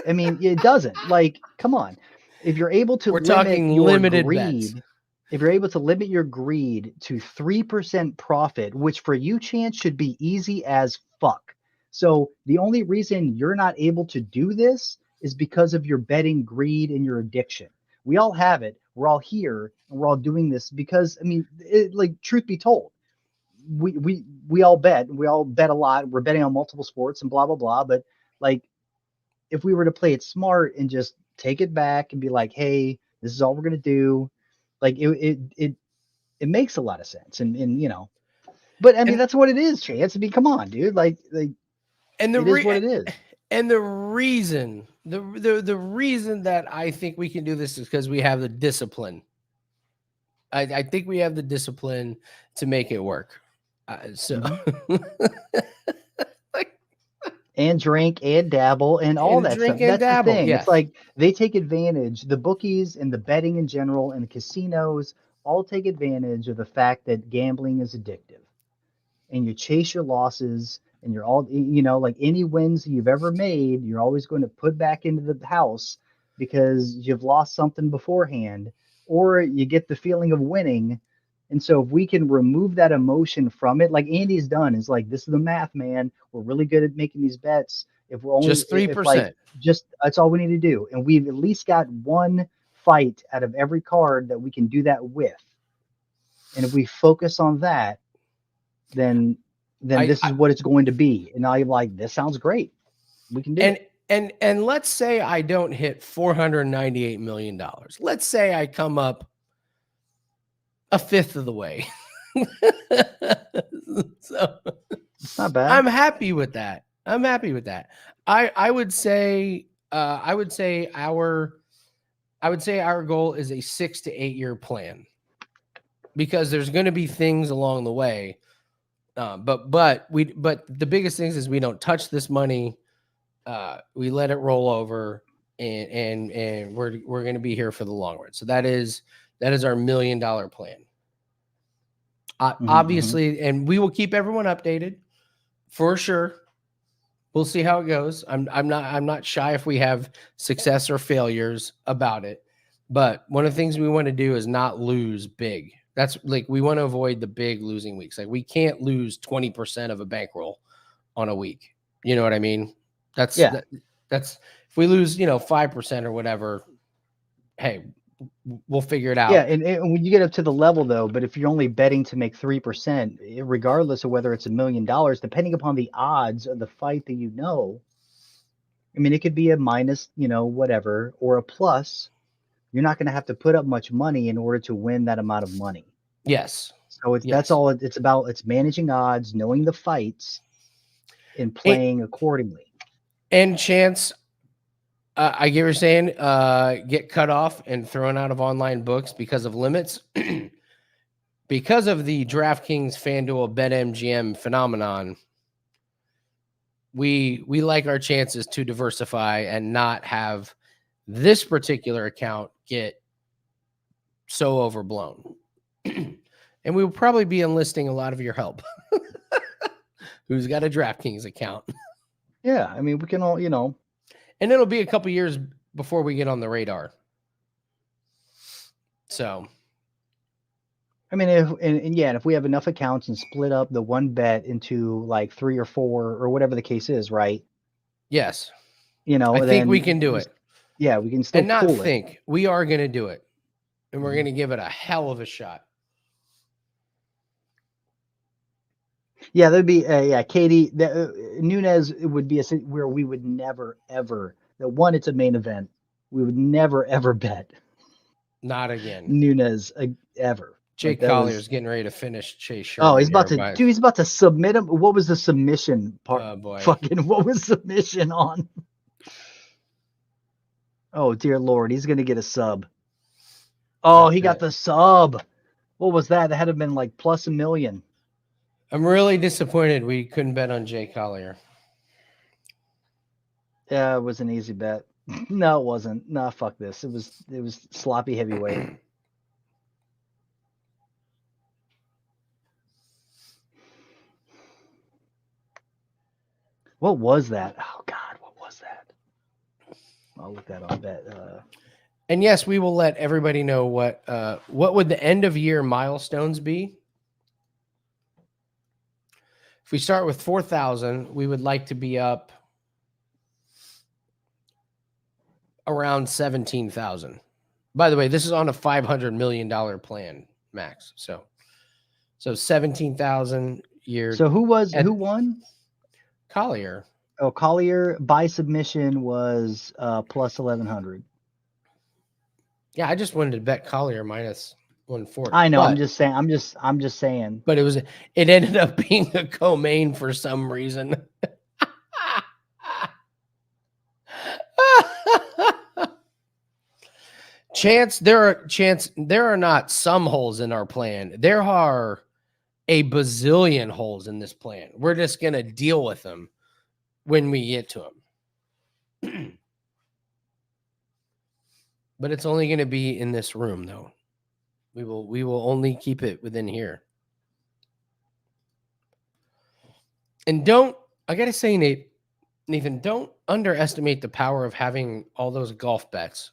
I mean, it doesn't. Like, come on. If you're able to We're talking your limited greed, bets. if you're able to limit your greed to 3% profit, which for you, Chance, should be easy as fuck. So the only reason you're not able to do this is because of your betting greed and your addiction. We all have it. We're all here and we're all doing this because, I mean, like, truth be told, we all bet. We all bet a lot. We're betting on multiple sports and blah, blah, blah. But like, if we were to play it smart and just take it back and be like, hey, this is all we're going to do. Like it makes a lot of sense. And you know, but I mean, that's what it is, Chance. I mean, come on, dude. Like and it is what it is. And the reason that I think we can do this is because we have the discipline. I think we have the discipline to make it work. And drink and dabble and all that stuff. That's the thing. Yes. It's like they take advantage, the bookies and the betting in general and the casinos all take advantage of the fact that gambling is addictive. And you chase your losses and you're all, you know, like any wins you've ever made, you're always going to put back into the house because you've lost something beforehand, or you get the feeling of winning. And so if we can remove that emotion from it, like Andy's done, is like, this is the math, man. We're really good at making these bets. If we're only just 3%, just that's all we need to do. And we've at least got one fight out of every card that we can do that with. And if we focus on that, then this is what it's going to be. And I'm like, this sounds great. We can do it. And let's say I don't hit $498 million. Let's say I come up a fifth of the way. So it's not bad. I'm happy with that. I would say our goal is a 6 to 8 year plan, because there's going to be things along the way. But the biggest things is we don't touch this money. We let it roll over, and we're going to be here for the long run. So that is our $1 million plan. Obviously, and we will keep everyone updated for sure. We'll see how it goes. I'm not shy if we have success or failures about it. But one of the things we want to do is not lose big. That's like, we want to avoid the big losing weeks. Like, we can't lose 20% of a bankroll on a week. You know what I mean? That's if we lose, 5% or whatever, hey, we'll figure it out. Yeah, and when you get up to the level though, but if you're only betting to make 3%, regardless of whether it's $1 million, depending upon the odds of the fight that I mean, it could be a minus, whatever, or a plus. You're not going to have to put up much money in order to win that amount of money. Yes. So that's all it's about. It's managing odds, knowing the fights, and playing accordingly. And Chance, I get what you're saying, get cut off and thrown out of online books because of limits. Because of the DraftKings, FanDuel, BetMGM phenomenon, we like our chances to diversify and not have this particular account get so overblown. And we will probably be enlisting a lot of your help. Who's got a DraftKings account? Yeah, I mean, we can all, And it'll be a couple years before we get on the radar. So, I mean, if we have enough accounts and split up the one bet into like 3 or 4 or whatever the case is, right? Yes. I think we can do it. Yeah, we can still and not think. We are going to do it. And we're going to give it a hell of a shot. Yeah, there'd be Katie Nunez would be where we would never ever. One, it's a main event. We would never ever bet. Not again. Nunes ever. Jake that Collier's was- getting ready to finish Chase Sherman. Oh, he's about here, to, but- dude. He's about to submit him. What was the submission part? Oh, boy. Fucking, what was submission on? Oh dear Lord, he's gonna get a sub. Oh, That's he got it. the sub. What was that? That had to have been like plus $1 million. I'm really disappointed we couldn't bet on Jake Collier. Yeah, it was an easy bet. No, it wasn't. No, fuck this. It was sloppy heavyweight. What was that? Oh God, what was that? I'll look that on bet. And yes, we will let everybody know what would the end of year milestones be. If we start with 4,000, we would like to be up around 17,000. By the way, this is on a $500 million plan, max. So 17,000 year. So who won? Collier. Oh, Collier by submission was plus 1,100. Yeah, I just wanted to bet Collier minus 140. I know. But, I'm just saying. But it ended up being a co-main for some reason. There are not some holes in our plan. There are a bazillion holes in this plan. We're just gonna deal with them when we get to them. But it's only going to be in this room, though. We will only keep it within here. And I got to say, Nathan, don't underestimate the power of having all those golf bets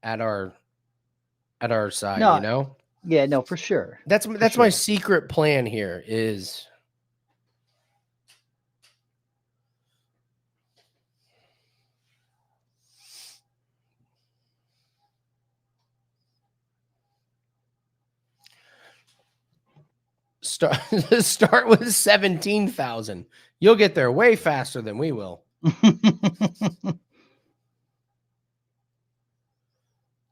at our side, No, you know? Yeah, no, for sure. That's my sure. secret plan here is start with 17,000. You'll get there way faster than we will.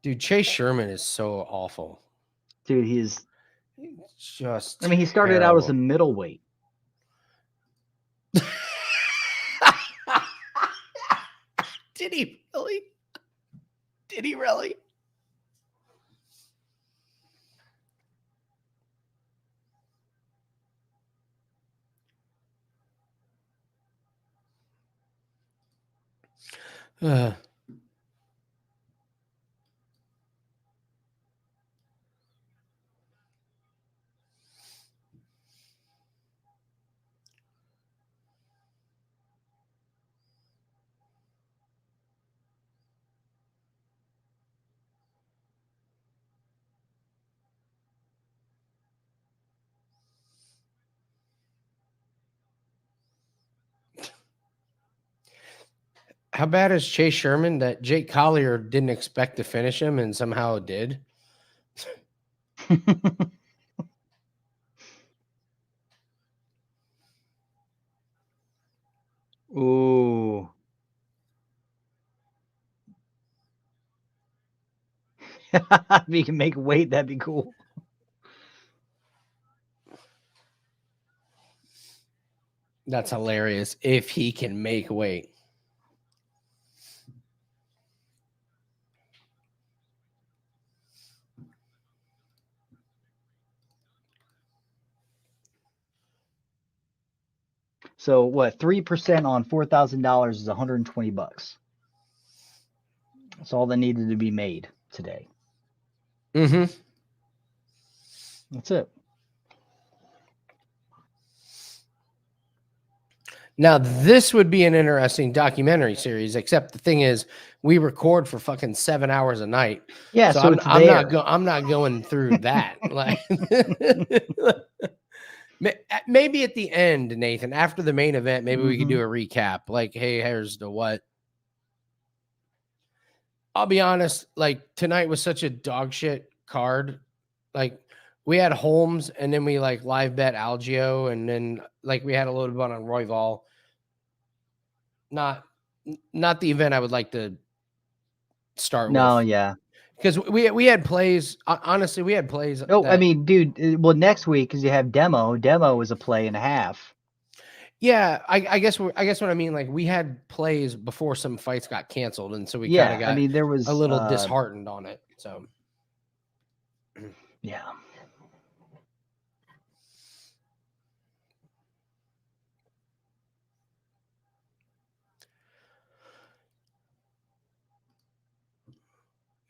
Dude, Chase Sherman is so awful. Dude, he's just I mean, he started out as a terrible. middleweight. Did he really? Did he really? How bad is Chase Sherman that Jake Collier didn't expect to finish him and somehow did? Ooh. If he can make weight, that'd be cool. That's hilarious. If he can make weight. So what? 3% on $4,000 is $120. That's all that needed to be made today. Mm-hmm. That's it. Now, this would be an interesting documentary series, except the thing is, we record for fucking 7 hours a night. Yeah, so I'm, it's I'm there. I'm not going through that. Like, maybe at the end, Nathan, after the main event, maybe we could do a recap. Like, hey, here's the what. I'll be honest, like tonight was such a dog shit card. Like we had Holmes and then we like live bet Algeo and then like we had a little bit on Royval. Not the event I would like to start with. No, yeah. because we had plays. Honestly, we had plays. No, I that- mean, dude. Well, next week because you have demo. Demo is a play and a half. yeah, I guess what I mean, like we had plays before some fights got canceled, and so we kind Yeah, of got I mean, there was a little disheartened on it. So Yeah.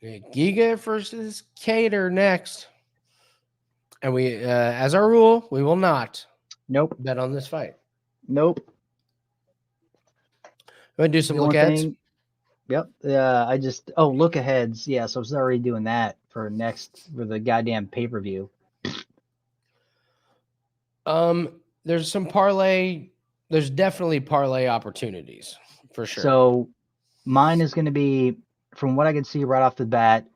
Giga versus Kattar next, and we, as our rule, we will not Nope. bet on this fight. Nope. Want to do some The look only ads? thing- Yep. I just look aheads. Yeah, so I was already doing that for the goddamn pay-per-view. There's some parlay. There's definitely parlay opportunities for sure. So mine is going to be, from what I can see right off the bat,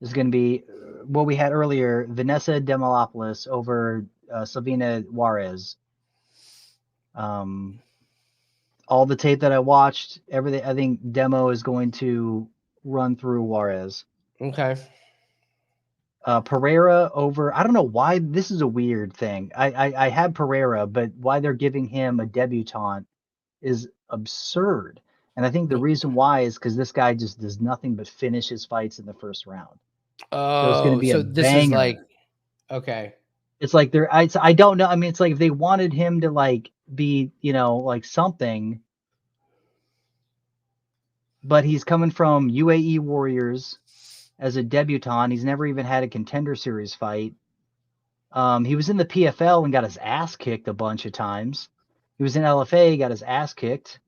is going to be what we had earlier: Vanessa Demolopoulos over Savina Juarez. All the tape that I watched, everything. I think Demo is going to run through Juarez. Okay. Pereira over. I don't know why this is a weird thing. I had Pereira, but why they're giving him a debutante is absurd. And I think the reason why is because this guy just does nothing but finish his fights in the first round. So it's going to be a this banger. is like, okay. It's like I don't know. I mean, it's like if they wanted him to like be, like something, but he's coming from UAE Warriors as a debutant. He's never even had a contender series fight. He was in the PFL and got his ass kicked a bunch of times. He was in LFA, got his ass kicked.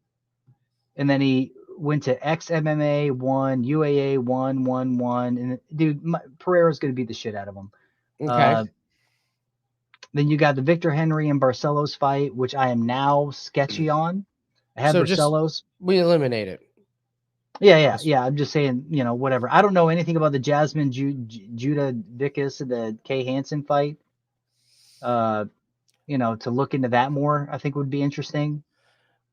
And then he went to XMMA, won, UAA, won. And dude, Pereira's going to beat the shit out of him. Okay. Then you got the Victor Henry and Barcelos fight, which I am now sketchy on. I have So just- Barcelos. We eliminate it. Yeah. I'm just saying, whatever. I don't know anything about the Jasmine Judah Vickus and the Kay Hansen fight. To look into that more, I think would be interesting.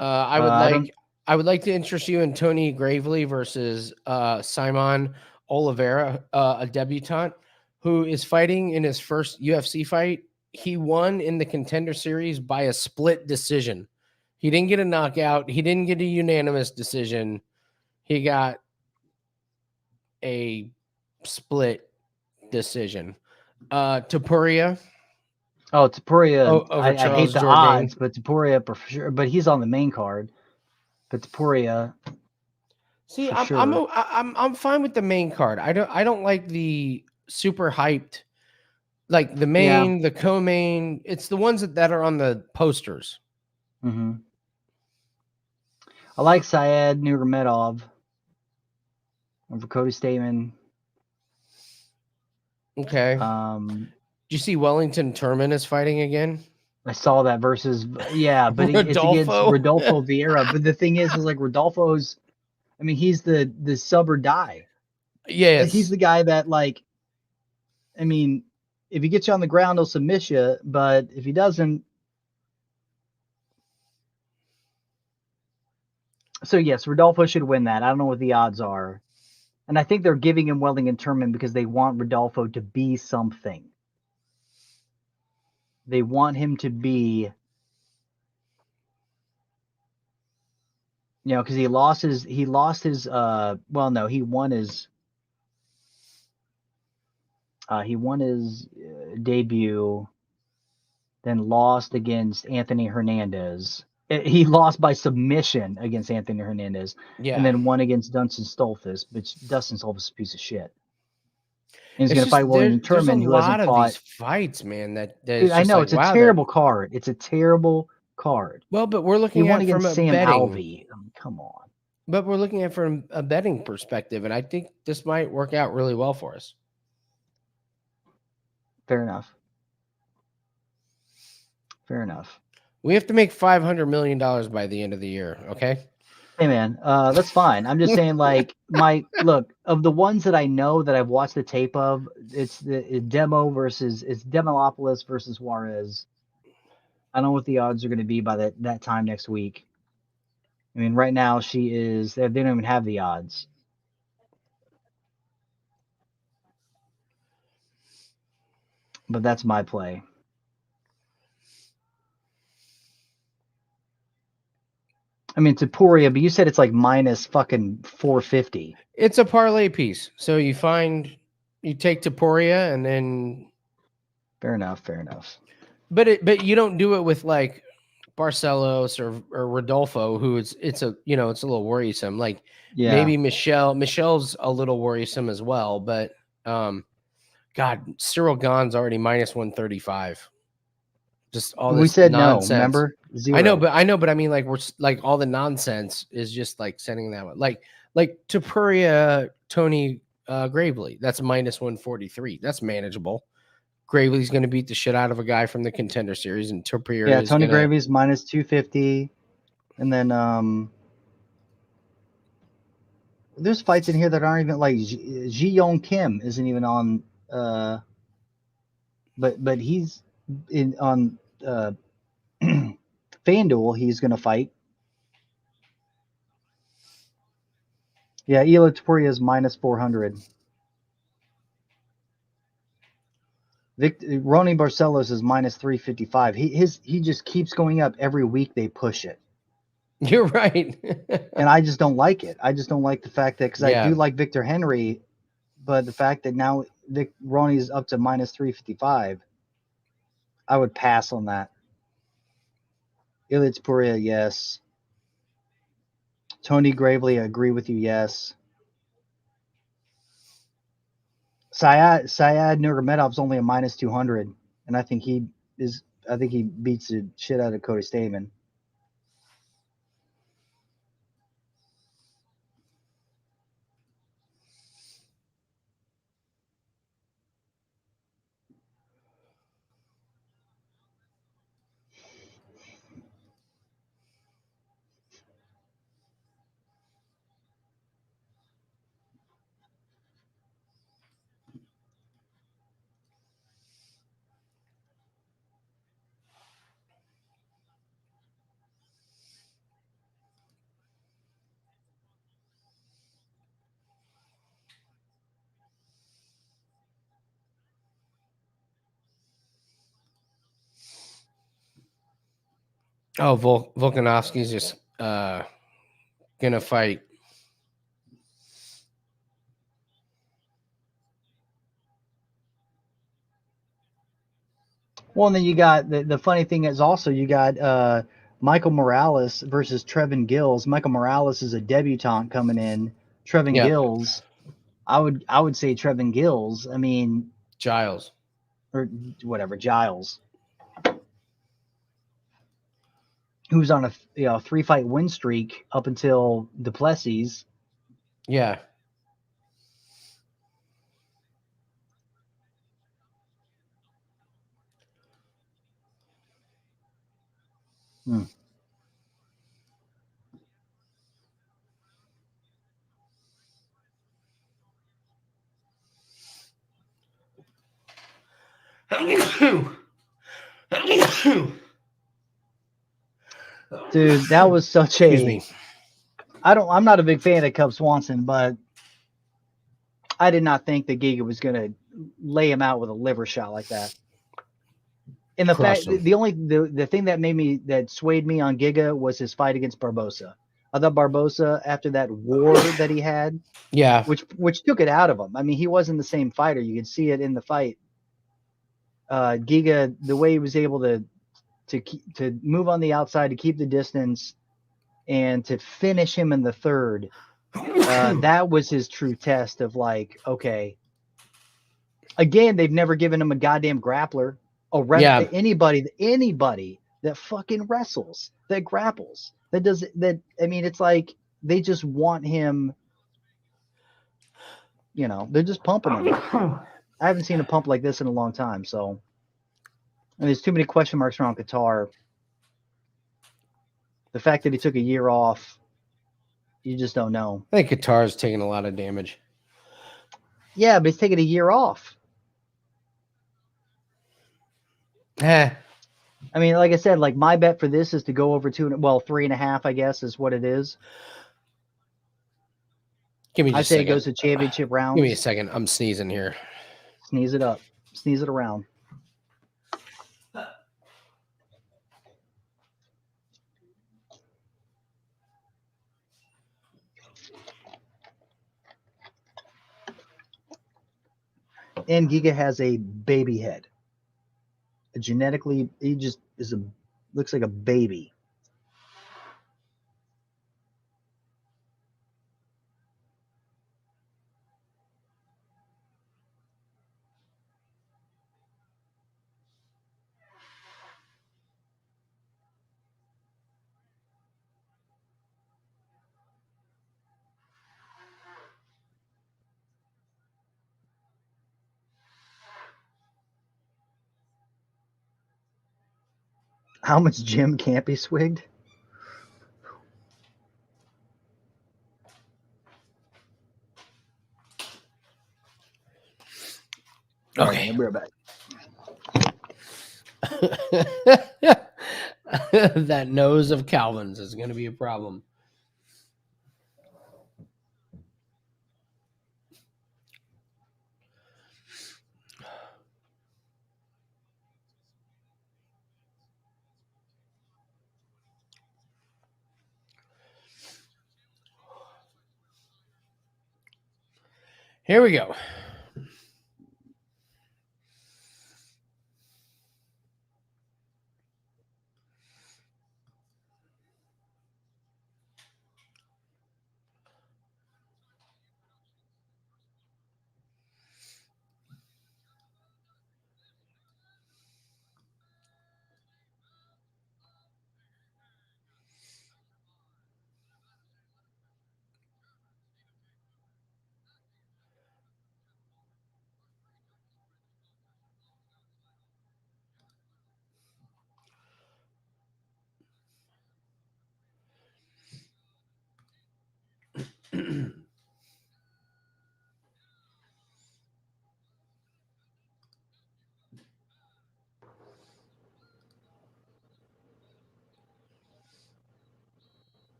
I would like to interest you in Tony Gravely versus Simon Oliveira, a debutant who is fighting in his first UFC fight. He won in the Contender Series by a split decision. He didn't get a knockout. He didn't get a unanimous decision. He got a split decision. Topuria. Oh, Topuria. Over I hate Charles the Jourdain. odds, but Topuria for sure. But he's on the main card. But Topuria. See, for I'm sure. I'm fine with the main card. I don't like the super hyped, like the main, the co-main. It's the ones that are on the posters. Mm-hmm. I like Syed Nurmagomedov over Cody Stamen. Okay. Did you see Wellington Turman is fighting again? I saw that versus but it's against Rodolfo Vieira. But the thing is like Rodolfo's. I mean, he's the sub or die. Yes. He's the guy that like. I mean, if he gets you on the ground, he'll submit you. But if he doesn't. So yes, Rodolfo should win that. I don't know what the odds are. And I think they're giving him Wellington Turman because they want Rodolfo to be something. They want him to be, because he won his debut, then lost against Anthony Hernandez. He lost by submission against Anthony Hernandez, and then won against Dustin Stolfus, which Dustin Stolfus is a piece of shit. And he's going to fight Wellington Turman, who hasn't fought. These fights, man. Dude, I know it's a terrible card. It's a terrible card. Well, but we're looking at it from a Sam betting. Alvey. I mean, come on. But we're looking at it from a betting perspective, and I think this might work out really well for us. Fair enough. We have to make $500 million by the end of the year. Okay. Hey man, that's fine. I'm just saying, like, of the ones that I know that I've watched the tape of, it's Demolopoulos versus Juarez. I don't know what the odds are going to be by that time next week. I mean, right now they don't even have the odds. But that's my play. I mean, Topuria, but you said it's like minus fucking 450. It's a parlay piece. So you take Topuria and then. Fair enough. But you don't do it with like Barcelos or Rodolfo, who it's a little worrisome. Like maybe Michelle's a little worrisome as well. But God, Cyril Gahn's already minus 135. Just all this we said nonsense. No, remember? 0. I know, but I mean, like we're like all the nonsense is just like sending that one. Like Topuria, Tony Gravely, that's minus 143. That's manageable. Gravely's going to beat the shit out of a guy from the Contender Series, and Topuria. Tony Gravely's minus 250, and then there's fights in here that aren't even like Ji Yong Kim isn't even on, but he's on FanDuel. He's going to fight. Yeah, Ela Topuria is minus 400. Ronnie Barcelos is minus 355. He just keeps going up every week. They push it. You're right. And I just don't like it. I just don't like the fact that because I do like Victor Henry, but the fact that now Ronnie's up to minus 355, I would pass on that. Ilya Topuria, yes. Tony Gravely, I agree with you, yes. Syed Nurmagomedov's only a minus 200, and I think he beats the shit out of Cody Stamen. Oh, Volkanovski's just gonna fight. Well, and then you got the funny thing is also you got Michael Morales versus Trevin Gills. Michael Morales is a debutante coming in. Trevin Gills, I would say Trevin Gills. I mean Giles or whatever Giles, who's on a 3-fight win streak up until Duplessis. Yeah. Hmm. Dude, that was such I'm not a big fan of Cub Swanson, but I did not think that Giga was going to lay him out with a liver shot like that. And the fact, the thing that swayed me on Giga was his fight against Barbosa. I thought Barbosa, after that war that he had, which took it out of him. I mean, he wasn't the same fighter. You could see it in the fight. Giga, the way he was able to move on the outside, to keep the distance, and to finish him in the third, that was his true test of like, okay. Again, they've never given him a goddamn grappler. Anybody that fucking wrestles, that grapples, that does that. I mean, it's like they just want him. They're just pumping him. I haven't seen a pump like this in a long time. So, and there's too many question marks around Kattar. The fact that he took a year off, you just don't know. I think Kattar's taking a lot of damage. Yeah, but he's taking a year off. I mean, like I said, like my bet for this is to go over 3.5, I guess, is what it is. Give me just I say it goes to championship rounds. Give me a second. I'm sneezing here. Sneeze it up. Sneeze it around. And Giga has a baby head. Genetically, he just looks like a baby. How much Jim can't be swigged? Okay. I'll be right back. That nose of Calvin's is going to be a problem. Here we go.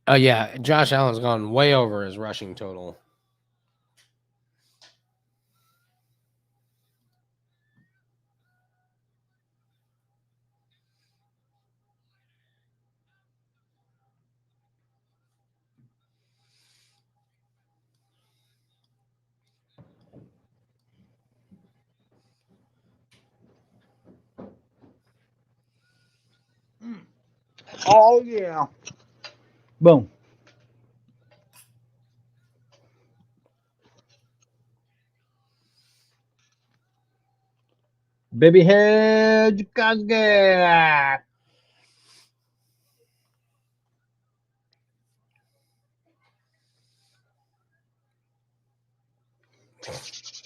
Oh, yeah. Josh Allen's gone way over his rushing total. Oh, yeah. Boom. Baby head, Chikadze.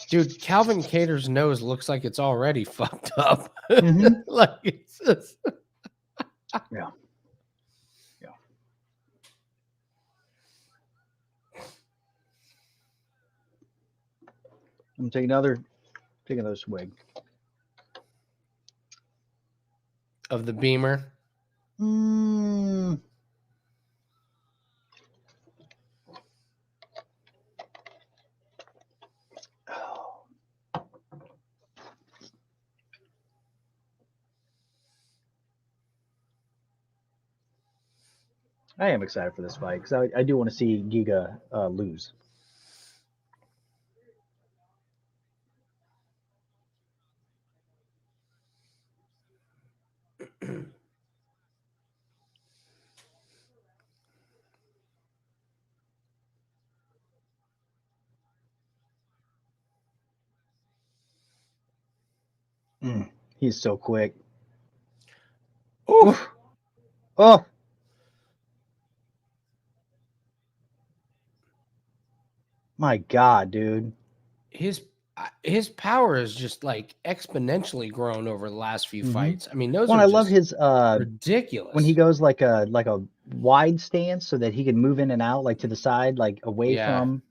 Dude, Calvin Cater's nose looks like it's already fucked up. Mhm. Like it's just... Yeah. I'm gonna take another swig. Of the Beamer. Mm. I am excited for this fight because I do want to see Giga lose. He's so quick. Oof. Oh. My God, dude. His power is just like exponentially grown over the last few fights. I mean, those Well, are I just love his ridiculous. when he goes like a wide stance so that he can move in and out like to the side, like away from.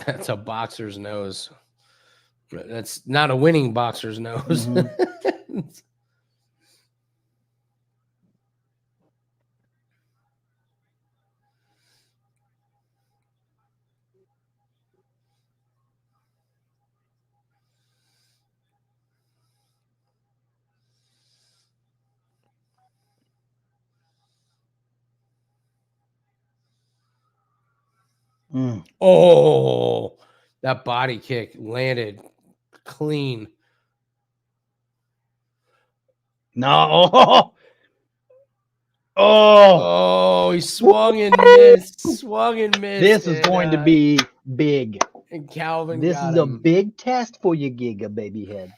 That's a boxer's nose. That's not a winning boxer's nose. Oh, that body kick landed clean. No. Oh, Oh, he swung and missed. Swung and missed. this is going to be big. And Calvin This got is a him. big test for you, Giga baby head.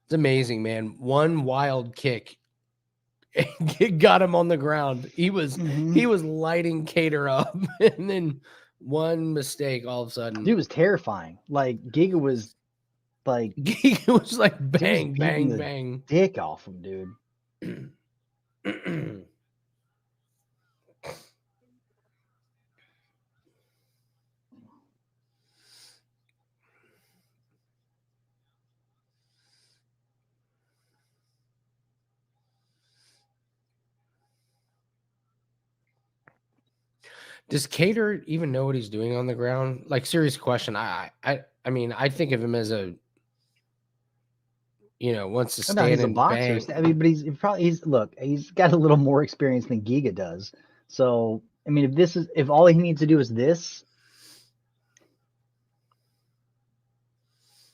It's amazing, man. One wild kick got him on the ground. He was lighting Kattar up, and then one mistake all of a sudden. Dude was terrifying. Like Giga was like It was like bang, beating bang, the bang. dick off him, dude. Does Kattar even know what he's doing on the ground? Like, serious question. I mean, I think of him as a, wants to No, stand he's a and boxer. bang. I mean, but he's got a little more experience than Giga does. So I mean, if all he needs to do is this,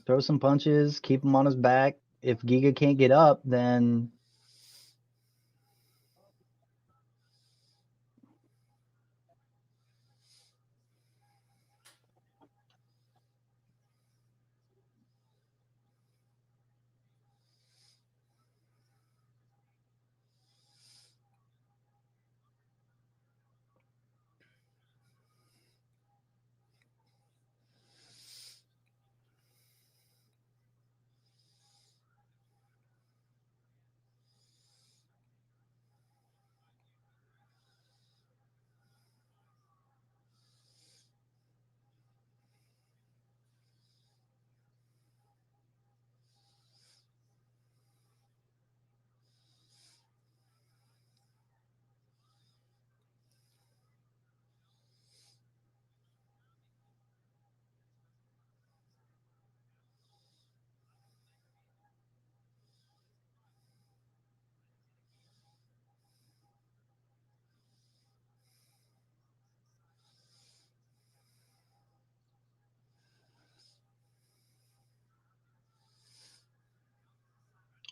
throw some punches, keep him on his back. If Giga can't get up, then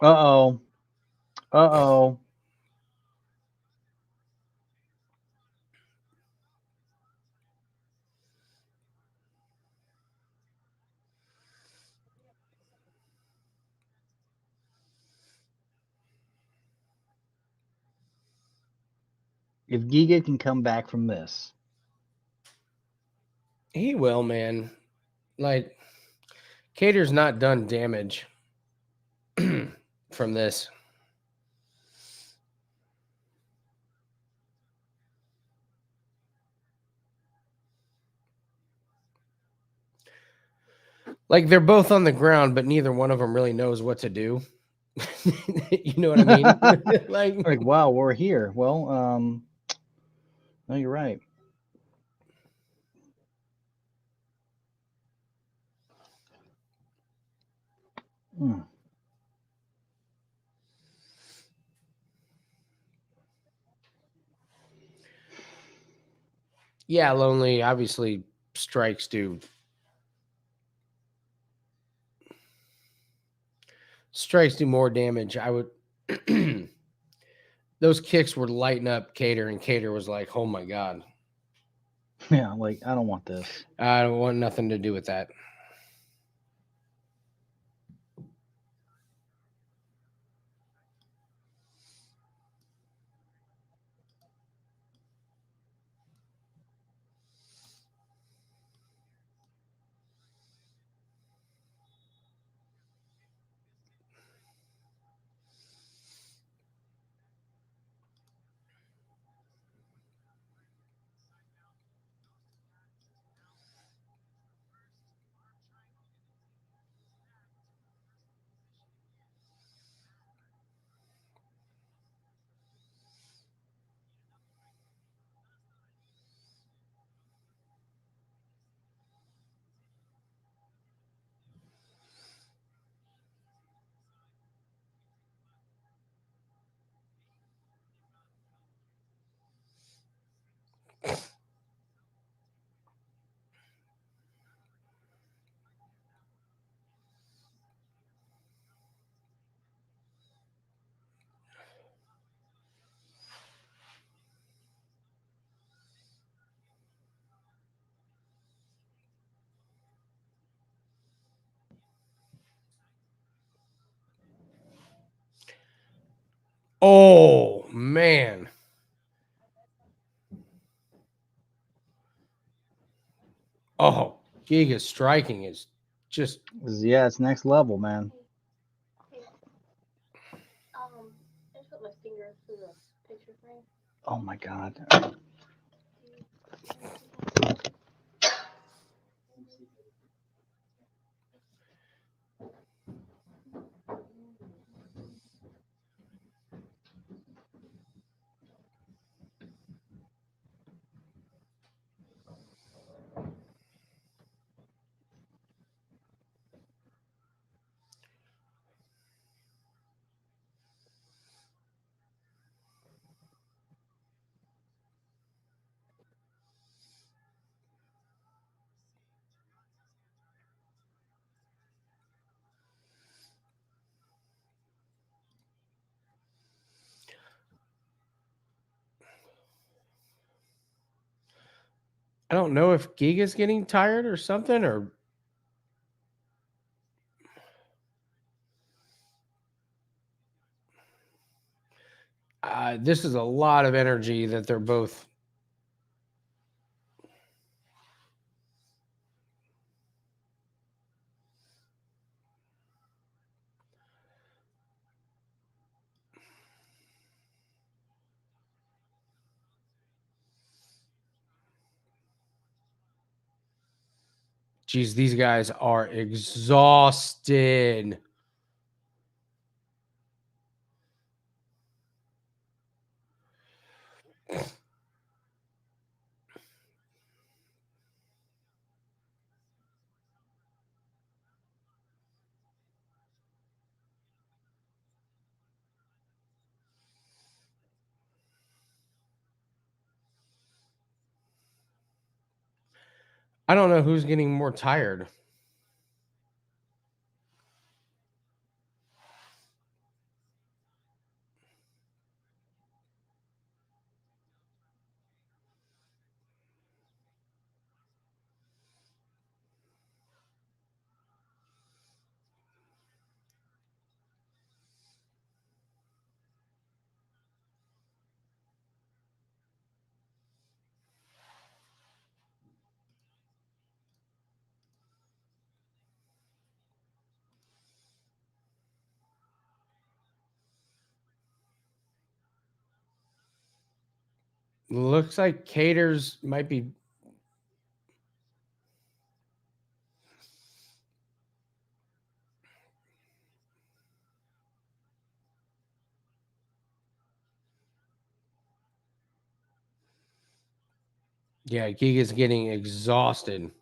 uh oh. If Giga can come back from this, He will, man. Like, Kattar's not done damage from this. Like, they're both on the ground, but neither one of them really knows what to do. You know what I mean? like wow, we're here. Well, no, you're right. Yeah, Lonely, obviously, strikes do more damage. I would those kicks were lighting up Kattar, and Kattar was like, oh my God. Yeah, like I don't want this. I don't want nothing to do with that. Oh, man. Oh, Giga's striking is just Yeah, it's next level, man. I just put my finger through the picture frame. Oh my God. I don't know if Giga's getting tired or something, or this is a lot of energy that they're both. Geez, these guys are exhausted. I don't know who's getting more tired. Looks like Caters might be. Yeah, Giga's getting exhausted.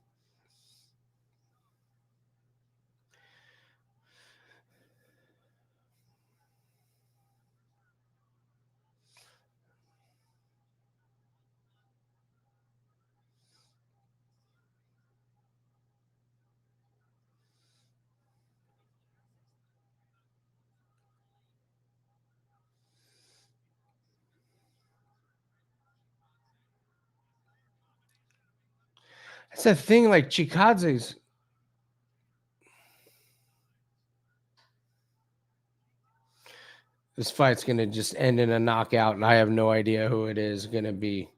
That's the thing, like Chikadze's. This fight's going to just end in a knockout, and I have no idea who it is going to be.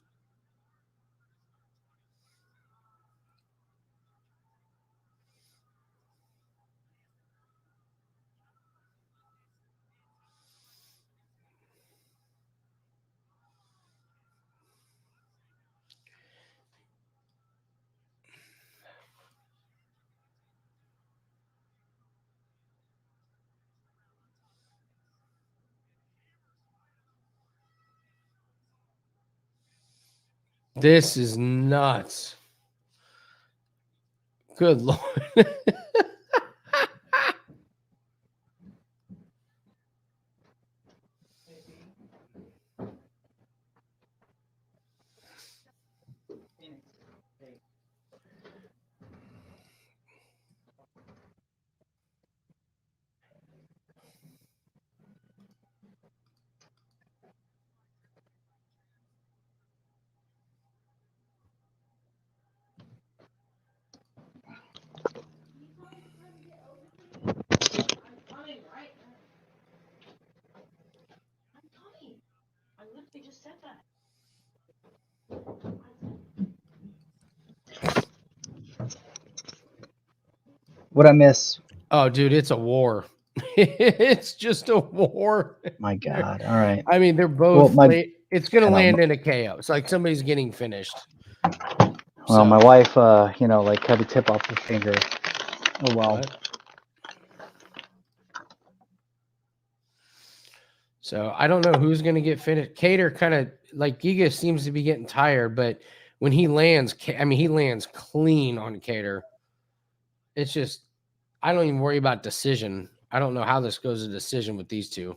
This is nuts. Good Lord. He just said that. What I miss? Oh, dude, it's a war. It's just a war. My God. All right. I mean, they're both. Well, it's going to I know, land in a KO. It's like somebody's getting finished. Well, So- my wife, like had to tip off her finger. Oh well. What? So I don't know who's going to get finished. Kattar kind of like Giga seems to be getting tired, but when he lands, he lands clean on Kattar. It's just, I don't even worry about decision. I don't know how this goes to decision with these two.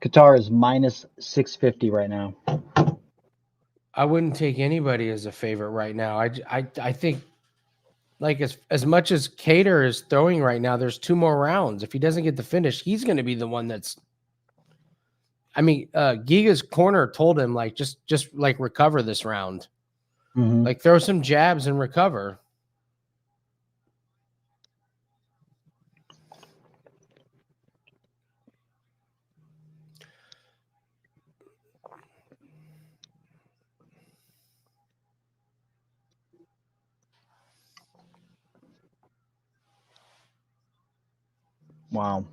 Kattar is minus 650 right now. I wouldn't take anybody as a favorite right now. I think like as much as Kattar is throwing right now, there's 2 more rounds. If he doesn't get the finish, he's going to be the one that's. I mean, Giga's corner told him like just like recover this round, Mhm. like throw some jabs and recover. Wow.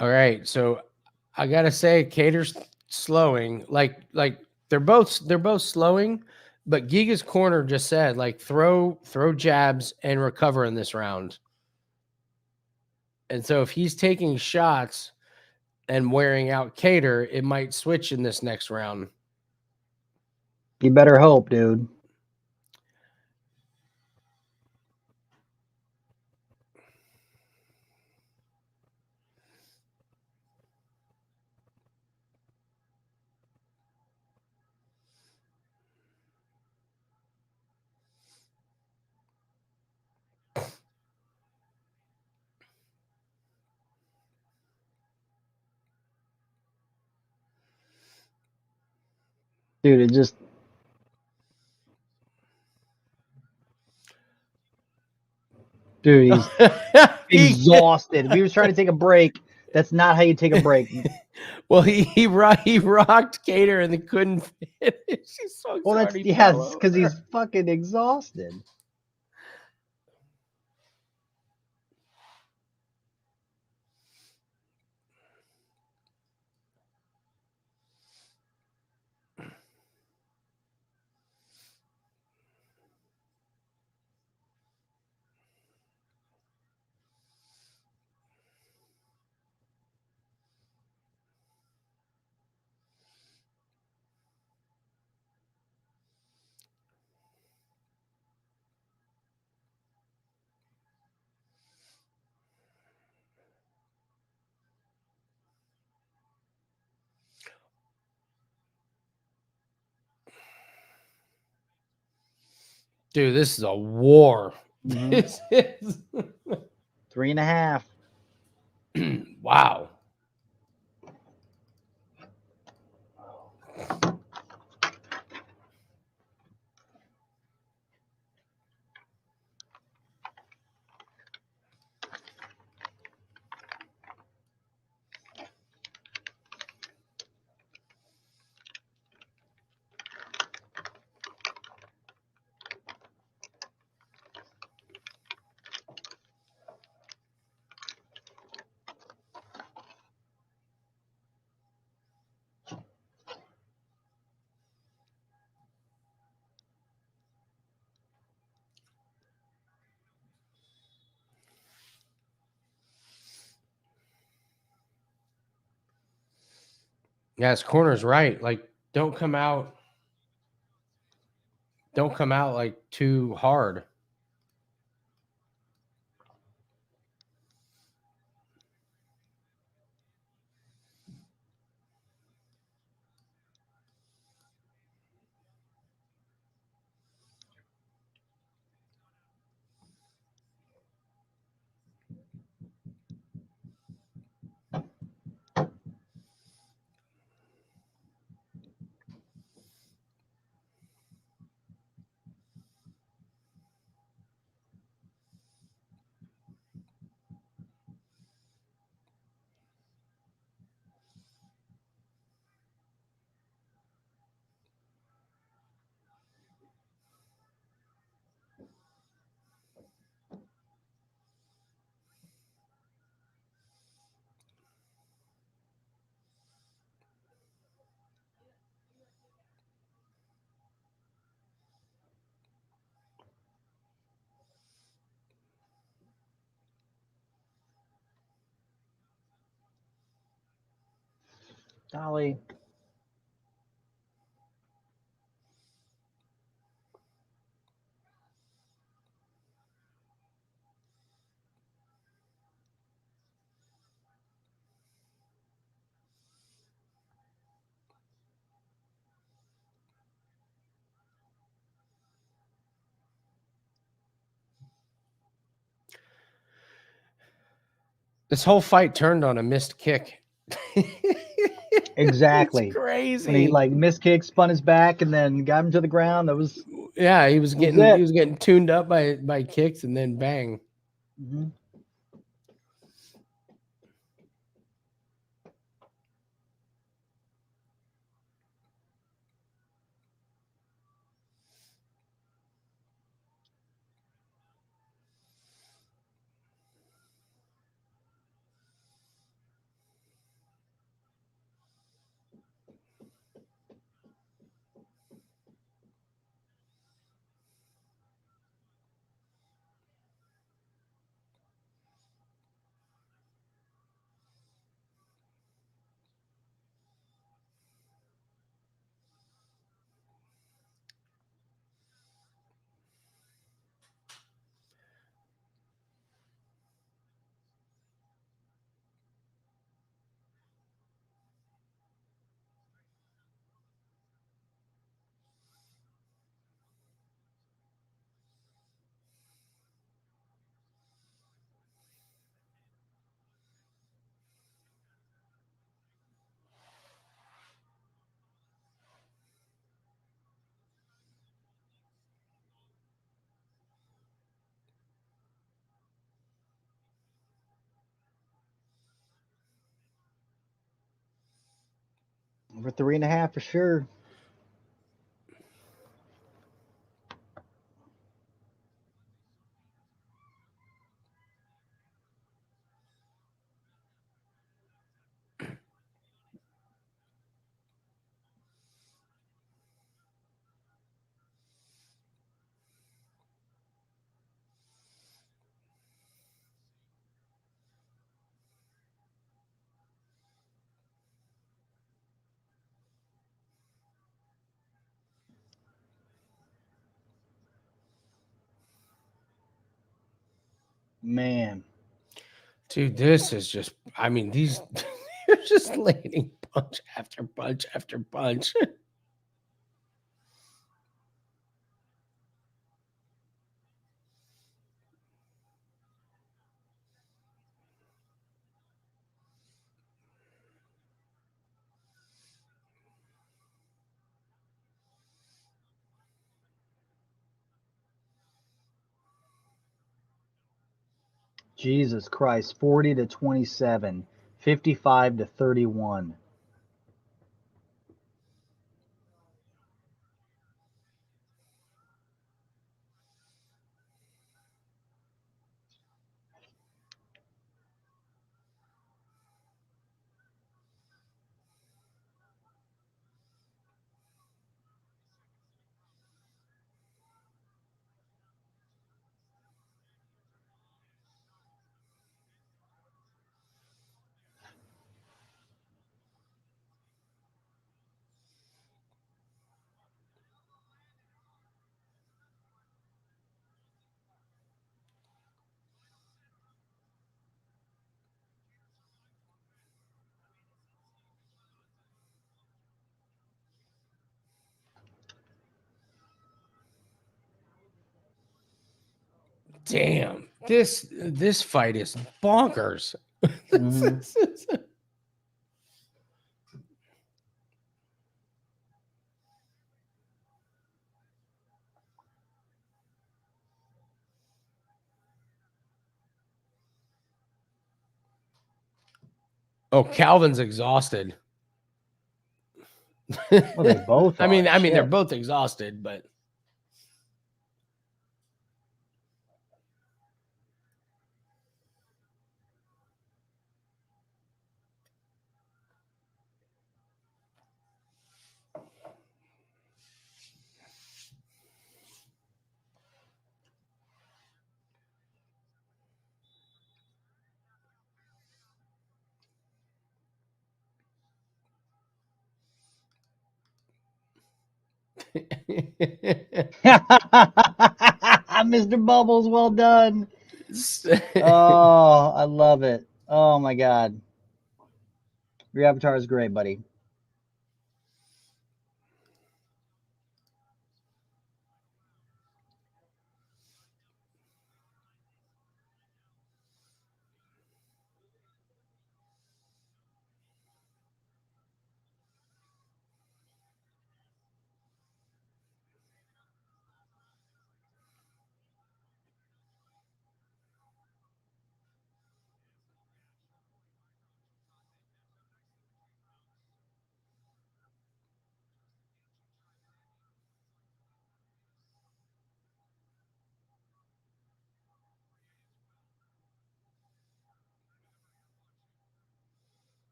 All right, so I gotta say, Kattar's slowing. Like they're both slowing, but Giga's corner just said like throw jabs and recover in this round. And so if he's taking shots and wearing out Kattar, it might switch in this next round. You better hope, dude. Dude, it just Dude, he's exhausted. We was trying to take a break. That's not how you take a break. Well, he rocked Kattar and they couldn't finish. He's so Well, that's sorry, yes, because he's fucking exhausted. Dude, this is a war. Mhm. This is 3.5. wow. Yeah, his corner's right. Like, don't come out like too hard. Dolly. This whole fight turned on a missed kick. Exactly. It's crazy. When he like missed kick, spun his back, and then got him to the ground. That was Yeah, he was That was getting it. he was getting tuned up by kicks, and then bang. Mhm. Over 3.5 for sure. Man. Dude, this is just, I mean, these, they're just landing punch after punch after punch. Jesus Christ, 40-27, 55-31. Damn, this fight is bonkers. Mhm. Oh, Calvin's exhausted. Well, they both I mean, are. they're Shit. both exhausted, but Mr. Bubbles, well done. Oh, I love it. Oh my God. Your avatar is great, buddy.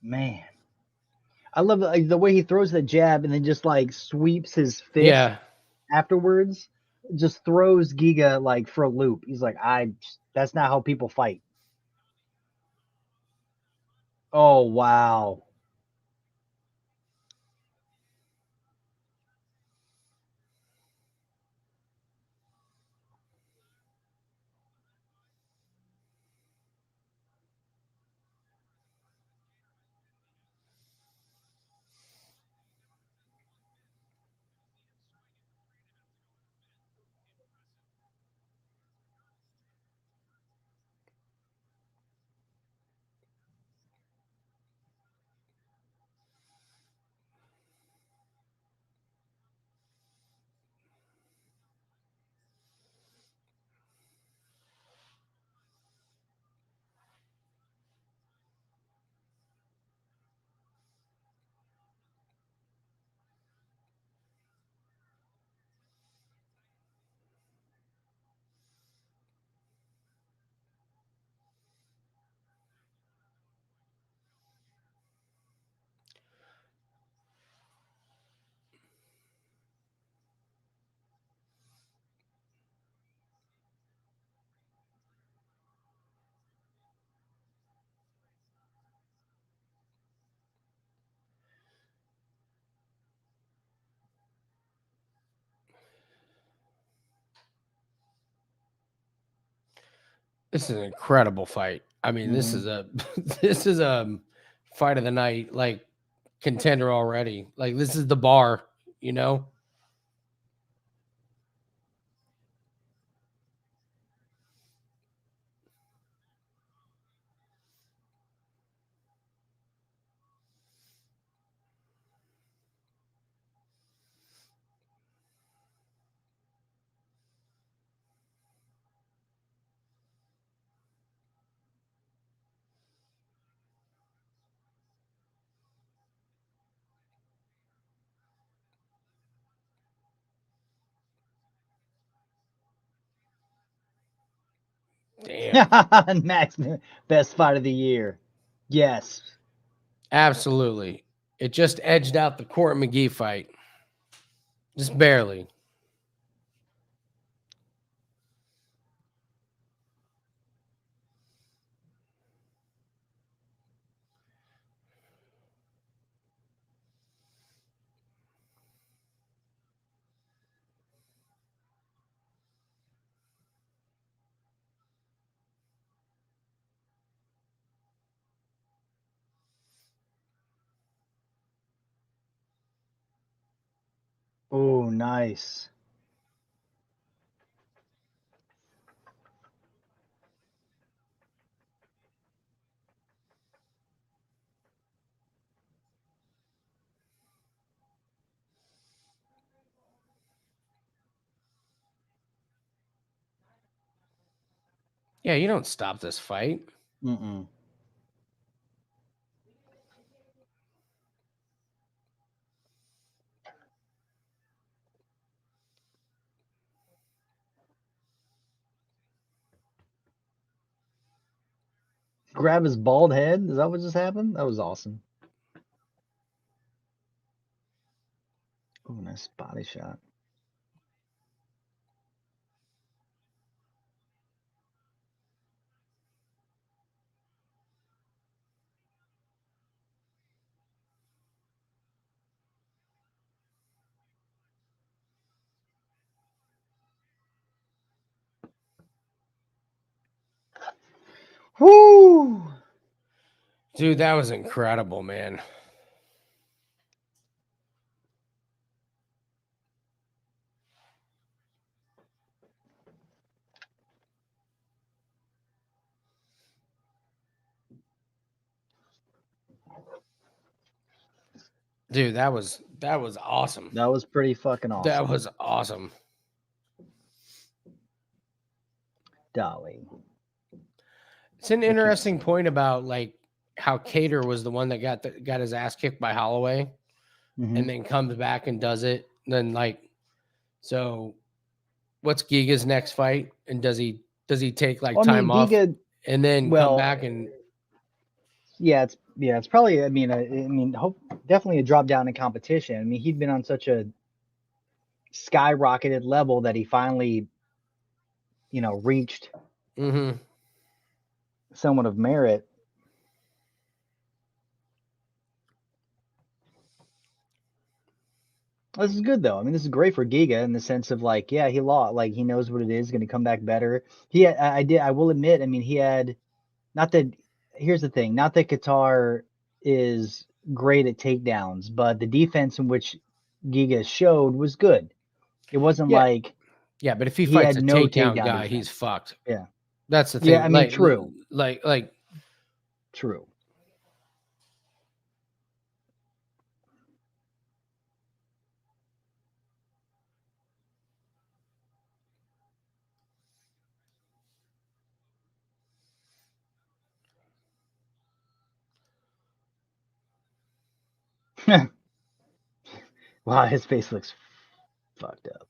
Man. I love like, the way he throws the jab and then just like sweeps his fist yeah. afterwards. Just throws Giga like for a loop. He's like, that's not how people fight. Oh wow. This is an incredible fight. I mean, this is a this is a fight of the night, like contender already. Like this is the bar, you know? Damn. Max, best fight of the year. Yes. Absolutely. It just edged out the Court McGee fight. Just barely. Oh, nice. Yeah, you don't stop this fight. Mm-mm. Grab his bald head? Is that what just happened? That was awesome. Oh, nice body shot. Woo! Dude, that was incredible, man. Dude, that was awesome. That was pretty fucking awesome. That was awesome. Dolly. It's an interesting point about like how Kattar was the one that got his ass kicked by Holloway, Mhm. and then comes back and does it. And then like, so what's Giga's next fight? And does he take like Well, I mean, time off Giga, and then well, come back and yeah, it's probably. I mean, definitely a drop down in competition. I mean, he'd been on such a skyrocketed level that he finally, reached mm-hmm. somewhat of merit. This is good though. I mean, this is great for Giga in the sense of like, yeah, he lost. Like he knows what it is, going to come back better. I will admit. I mean, he had not that. Here's the thing. Not that Kattar is great at takedowns, but the defense in which Giga showed was good. It wasn't like yeah, but if he he fights had a no takedown takedown guy, defense. he's fucked. Yeah. That's the thing. Yeah, I mean, true. Like True. Wow, his face looks fucked up.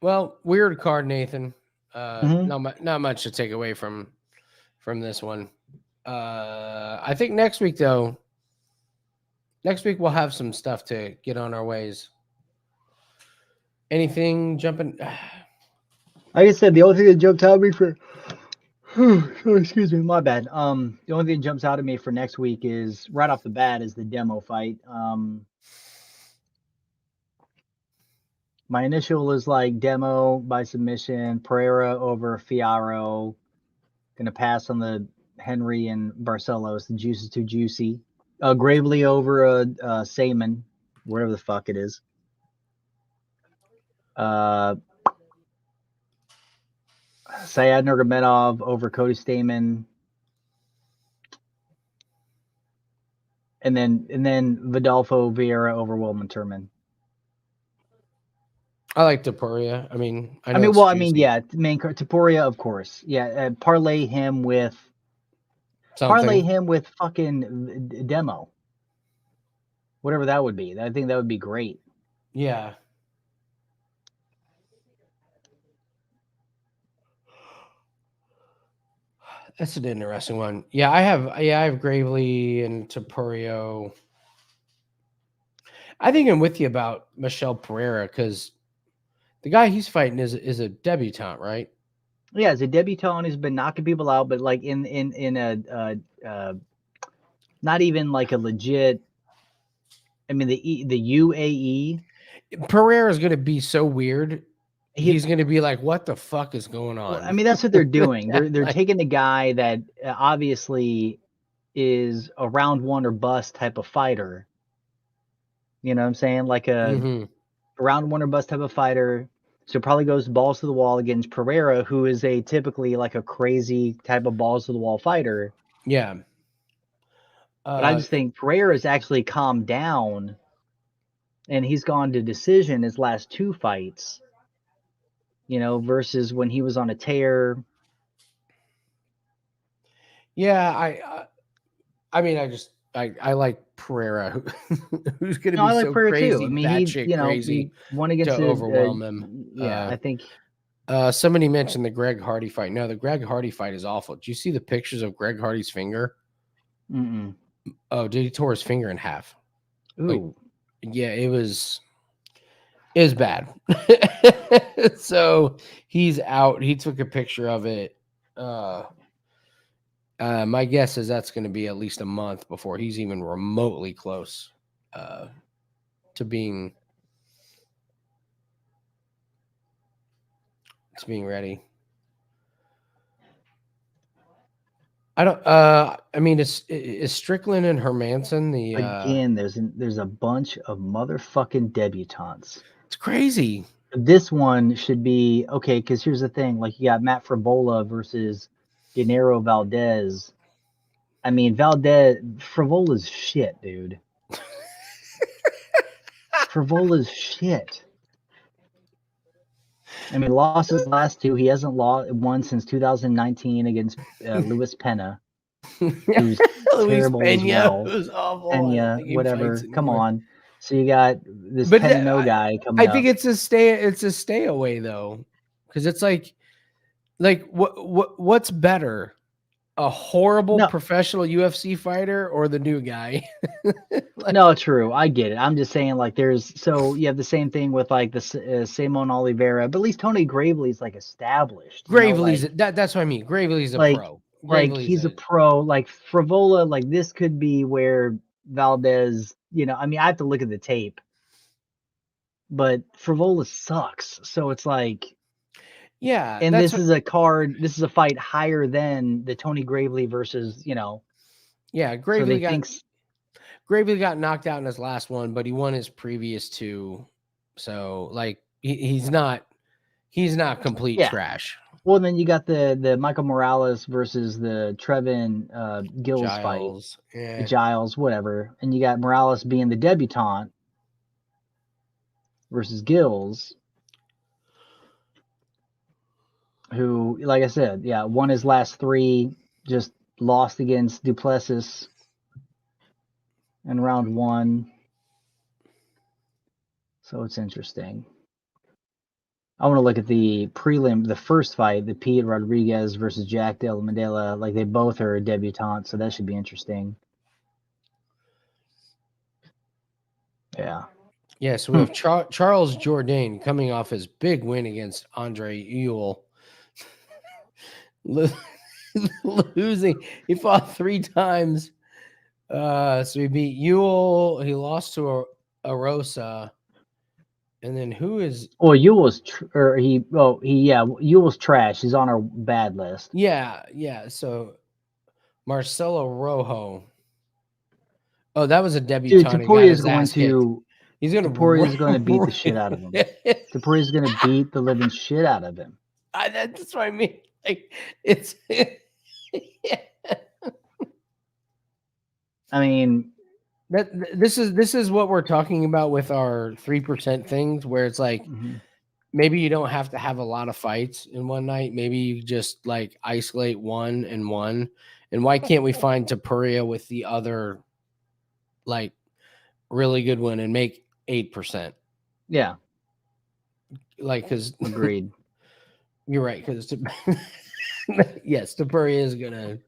Well, weird card, Nathan. Mhm. Not much to take away from this one. I think next week though. Next week we'll have some stuff to get on our ways. Anything jumping? Like I said, the only thing that jumped out at me for excuse me, my bad. The only thing that jumps out at me for next week is right off the bat is the demo fight. My initial is like demo by submission, Pereira over Fiaro. Gonna pass on the Henry and Barcelos. The juice is too juicy. Gravely over Sayman, wherever the fuck it is. Sayad Nurmagomedov over Cody Stamen. And then Vidalfo Vieira over Wilman Turman. I like Tapuria. I mean, yeah, main card Tapuria, of course. Yeah, parlay him with fucking demo. Whatever that would be. I think that would be great. Yeah. That's an interesting one. Yeah, I have Gravely and Tapurio. I think I'm with you about Michel Pereira because the guy he's fighting is a debutante, right? Yeah, as a debutante, he's been knocking people out, but like in a not even like a legit. I mean the UAE. Pereira is going to be so weird. He's going to be like, "What the fuck is going on?" Well, I mean, that's what they're doing. They're taking the guy that obviously is a round one or bust type of fighter. You know what I'm saying? Like a round one or bust type of fighter. So probably goes balls to the wall against Pereira, who is a typically like a crazy type of balls to the wall fighter. Yeah. But I just think Pereira has actually calmed down, and he's gone to decision his last two fights. You know, versus when he was on a tear. Yeah, I mean, I like Pereira, who's going to be so Pereira crazy, too. I mean, crazy he won against to overwhelm him. Yeah, I think. Somebody mentioned the Greg Hardy fight. No, the Greg Hardy fight is awful. Did you see the pictures of Greg Hardy's finger? Mm-mm. Oh, dude, he tore his finger in half. Ooh. Like, yeah, it was bad. So he's out. He took a picture of it. My guess is that's going to be at least a month before he's even remotely close to being ready. I don't. I mean, is Strickland and Hermanson the again? There's a bunch of motherfucking debutantes. It's crazy. This one should be okay because here's the thing: like you got Matt Frivola versus Gennaro Valdez. I mean, Frivola's shit, dude. Frivola's shit. I mean, lost his last two. He hasn't won since 2019 against Luis Pena, who's terrible as well. Who's awful. Pena, whatever. Come on. So you got this Pena guy coming up. I think it's a stay away though, because it's like what's better, a horrible professional UFC fighter or the new guy? No, true. I get it. I'm just saying, like, you have the same thing with like the Simon Oliveira, but at least Tony Gravely's like established. Gravely's that's what I mean. Gravely's a pro. Like he's a pro. Like Frivola, like this could be where Valdez. You know, I mean, I have to look at the tape, but Frivola sucks. So it's like. Yeah, and this is a fight higher than the Tony Gravely versus, you know. Yeah, Gravely got knocked out in his last one, but he won his previous two. So like he's not complete trash. Well, then you got the Michael Morales versus the Trevin Giles fight. Yeah. Giles, whatever. And you got Morales being the debutante versus Giles. Who, like I said, won his last three, just lost against Duplessis. in round 1. So it's interesting. I want to look at the prelim, the first fight, the Pete Rodriguez versus Jack Della Mandela. Like, they both are debutantes, so that should be interesting. Yeah. Yeah, so we have Charles Jourdain coming off his big win against Andre Ewell. Losing. He fought 3 times. So he beat Ewell. He lost to a Rosa. And then who is... Well, Ewell's Ewell's trash. He's on our bad list. Yeah. So Marcelo Rojo. Oh, that was a debutant. Dude, Topuria is going to... He's going to... Topuria is going to beat the shit out of him. Topuria is going to beat the living shit out of him. That's what I mean. Like, it's... I mean... This is what we're talking about with our 3% things, where it's like maybe you don't have to have a lot of fights in one night. Maybe you just like isolate one and one. And why can't we find Topuria with the other like really good one and make 8%? Yeah. Like, because agreed. You're right, because yes, Topuria is gonna.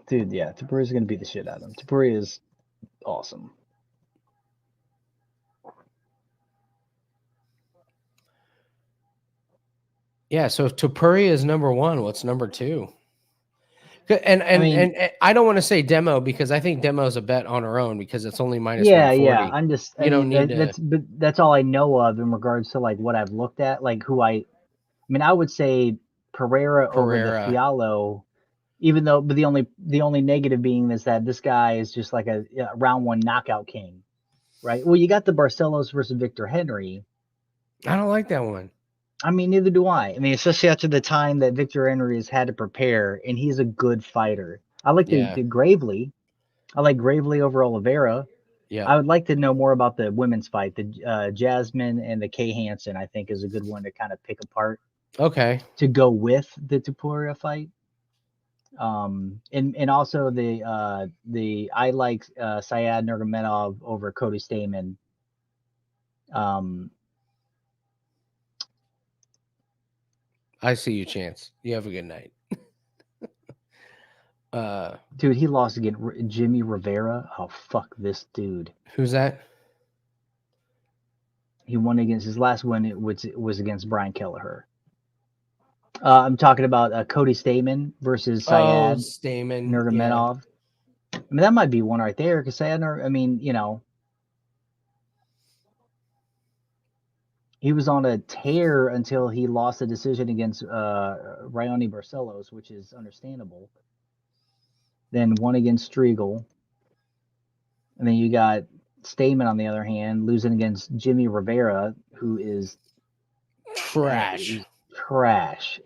Dude, yeah, Topuria is gonna beat the shit out of him. Topuria is awesome. Yeah, so if Topuria is number 1, what's number 2? And I don't want to say Demo because I think Demo's a bet on her own because it's only minus 140. Yeah. I'm just don't need that's all I know of in regards to like what I've looked at, like who I would say Pereira over the Fiallo, even though, but the only negative being is that this guy is just like a round 1 knockout king, right? Well, you got the Barcelos versus Victor Henry. I don't like that one. I mean, neither do I. I mean, especially after the time that Victor Henry has had to prepare, and he's a good fighter. I like the Gravely. I like Gravely over Oliveira. Yeah. I would like to know more about the women's fight. The Jasmine and the Kay Hansen, I think, is a good one to kind of pick apart. Okay. To go with the Topuria fight. And also I like Syed Nurmagomedov over Cody Stamann. I see you, Chance. You have a good night. Dude, he lost against Jimmy Rivera. Oh, fuck this dude. Who's that? He won against his last win. It was against Brian Kelleher. I'm talking about Cody Stamann versus Syed Nurmagomedov. Yeah. I mean, that might be one right there because Syed, he was on a tear until he lost a decision against Raoni Barcelos, which is understandable. Then won against Striegel. And then you got Stamann, on the other hand, losing against Jimmy Rivera, who is trash.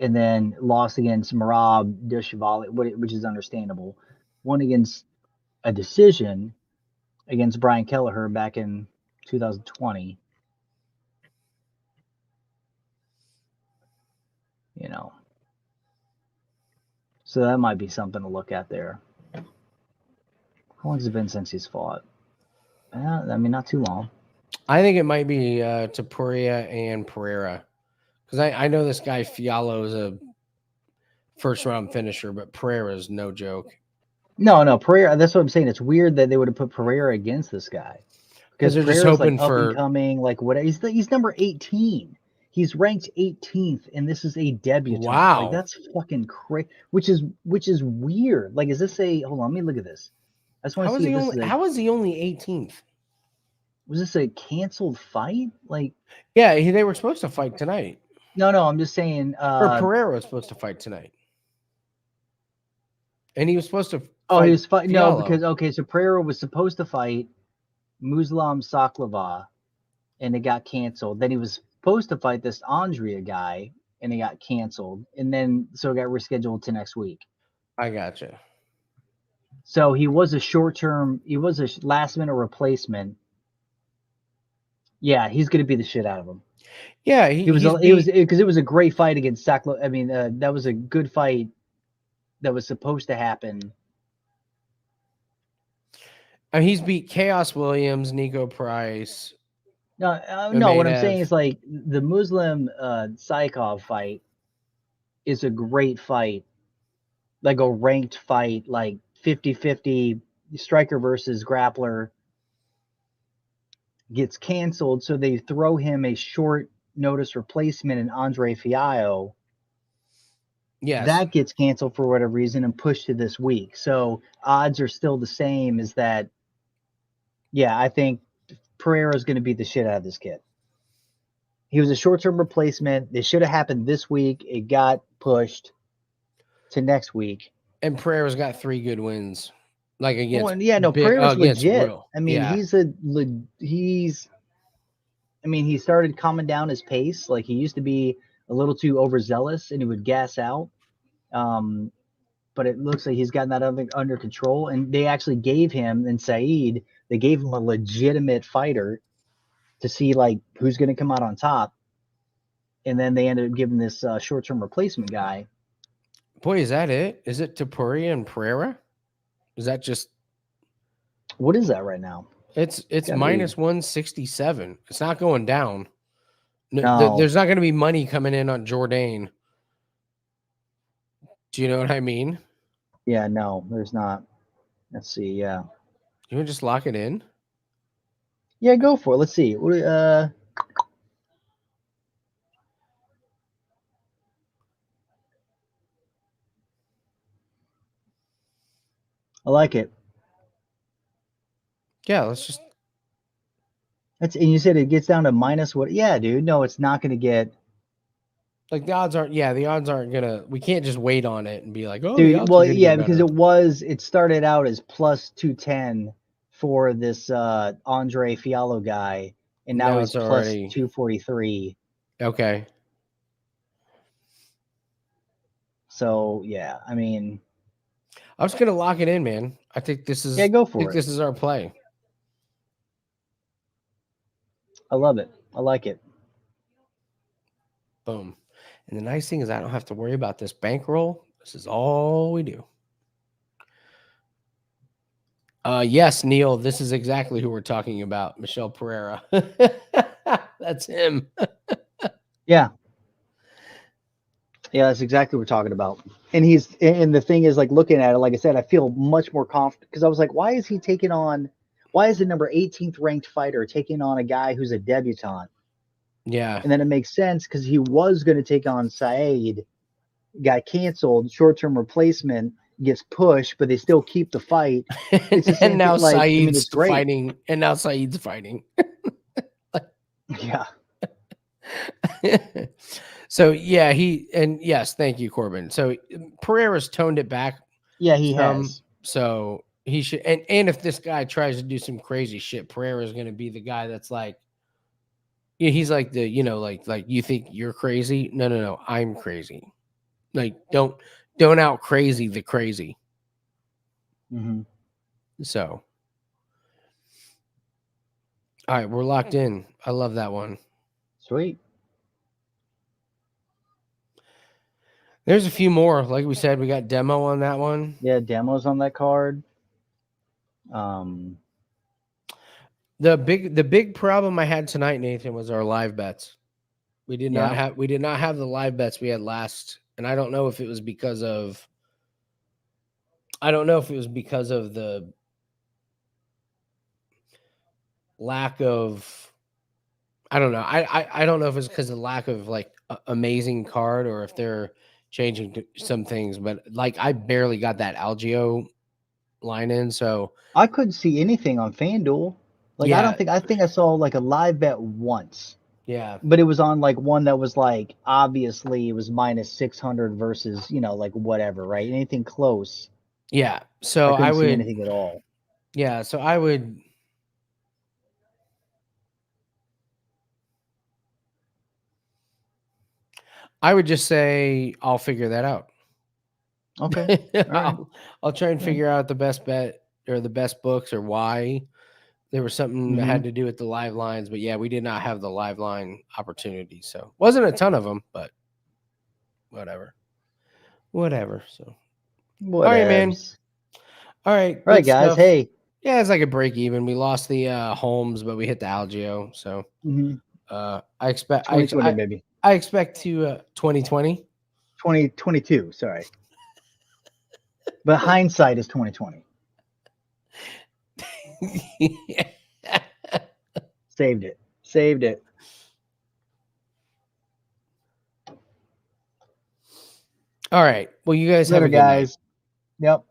And then lost against Merab Dushavali, which is understandable. Won against a decision against Brian Kelleher back in 2020. So that might be something to look at there. How long has it been since he's fought? Not too long. I think it might be Topuria and Pereira. Because I know this guy Fiallo is a first-round finisher, but Pereira is no joke. No, Pereira. That's what I'm saying. It's weird that they would have put Pereira against this guy. Because they're just hoping like for... up and coming, like what? He's number 18. He's ranked 18th, and this is a debutant. Wow, like, that's fucking crazy. Which is weird. Like, is this a? Hold on, let me look at this. I just want to see. How is he only 18th? Was this a canceled fight? Like, yeah, they were supposed to fight tonight. No, I'm just saying. Or Pereira was supposed to fight tonight, and he was supposed to. He was fighting. No, because so Pereira was supposed to fight Muslim Saklava, and it got canceled. Then he was supposed to fight this Andrea guy, and it got canceled, and then so it got rescheduled to next week. I gotcha. So he was a last-minute replacement. Yeah, he's going to beat the shit out of him. Yeah, he was because it was a great fight against Saklo. I mean, that was a good fight that was supposed to happen. I mean, he's beat Chaos Williams, Nico Price. No, what I'm saying Mamedev. is like the Muslim Saikov fight is a great fight, like a ranked fight, like 50-50 striker versus grappler gets canceled, so they throw him a short notice replacement in Andre Fiallo. Yes. That gets canceled for whatever reason and pushed to this week. So odds are still the same as that. Yeah, I think Pereira is going to beat the shit out of this kid. He was a short-term replacement. They should have happened this week. It got pushed to next week. And Pereira's got 3 good wins. Like against Pereira's against legit. real. I mean, yeah. he started calming down his pace. Like he used to be a little too overzealous and he would gas out. But it looks like he's gotten that under control. And they actually gave him, and Saeed, they gave him a legitimate fighter to see like who's going to come out on top. And then they ended up giving this short-term replacement guy. Boy, is that it? Is it Topuria and Pereira? Is that just what is that right now? It's minus 167. It's not going down. No. There's not going to be money coming in on Jourdain. Do you know what I mean? Yeah, no, there's not. Let's see. Yeah. You want to just lock it in? Yeah, go for it. Let's see. I like it. Yeah, let's just. And you said it gets down to minus what? Yeah, dude. No, it's not going to get. Like the odds aren't. Yeah, the odds aren't gonna. We can't just wait on it and be like, oh, dude. Well, yeah, because better. it started out as plus 210 for this Andre Fiallo guy, and now it's plus already 243. Okay. So yeah, I mean, I'm just gonna lock it in, man. I think this is. Yeah, go for it. This is our play. I love it. I like it. Boom. And the nice thing is I don't have to worry about this bankroll. This is all we do. Yes, Neil, this is exactly who we're talking about. Michel Pereira. That's him. Yeah. Yeah, that's exactly what we're talking about. And the thing is, like, looking at it, like I said, I feel much more confident because I was like, why is the number 18th ranked fighter taking on a guy who's a debutant? Yeah. And then it makes sense because he was going to take on Saeed, got canceled, short-term replacement, gets pushed, but they still keep the fight. It's the same and now thing, like, Saeed's fighting. And now Saeed's fighting. Yeah. So yeah, yes, thank you, Corbin. So Pereira's toned it back. Yeah, he has. So he should, and if this guy tries to do some crazy shit, Pereira's going to be the guy that's like, yeah, he's like the, like you think you're crazy? No, I'm crazy. Like don't out crazy the crazy. Mm-hmm. So, all right, we're locked in. I love that one. Sweet. There's a few more. Like we said, we got demo on that one. Yeah, demos on that card. The big problem I had tonight, Nathan, was our live bets. We did not have the live bets we had last, and I don't know if it was because of the lack of, I don't know. I don't know if it's because of the lack of like amazing card or if they're changing some things, but like I barely got that Algeo line in, so I couldn't see anything on FanDuel. Like, yeah. I think I saw like a live bet once. Yeah. But it was on like one that was like, obviously it was minus 600 versus, like whatever, right? Anything close. Yeah. So I would see anything at all. Yeah. So I would just say I'll figure that out. Okay. I'll try and figure out the best bet or the best books or why. There was something that had to do with the live lines, but yeah, we did not have the live line opportunity. So wasn't a ton of them, but whatever. So, all right, man. All right. All right, guys. Stuff. Hey, Yeah, it's like a break even. We lost the Holmes, but we hit the Algeo. So I expect 2020, baby. I expect to 2020. 2022, sorry. But hindsight is 2020. Saved it. Saved it. All right. Well, you guys have Later, a good night. guys. Yep.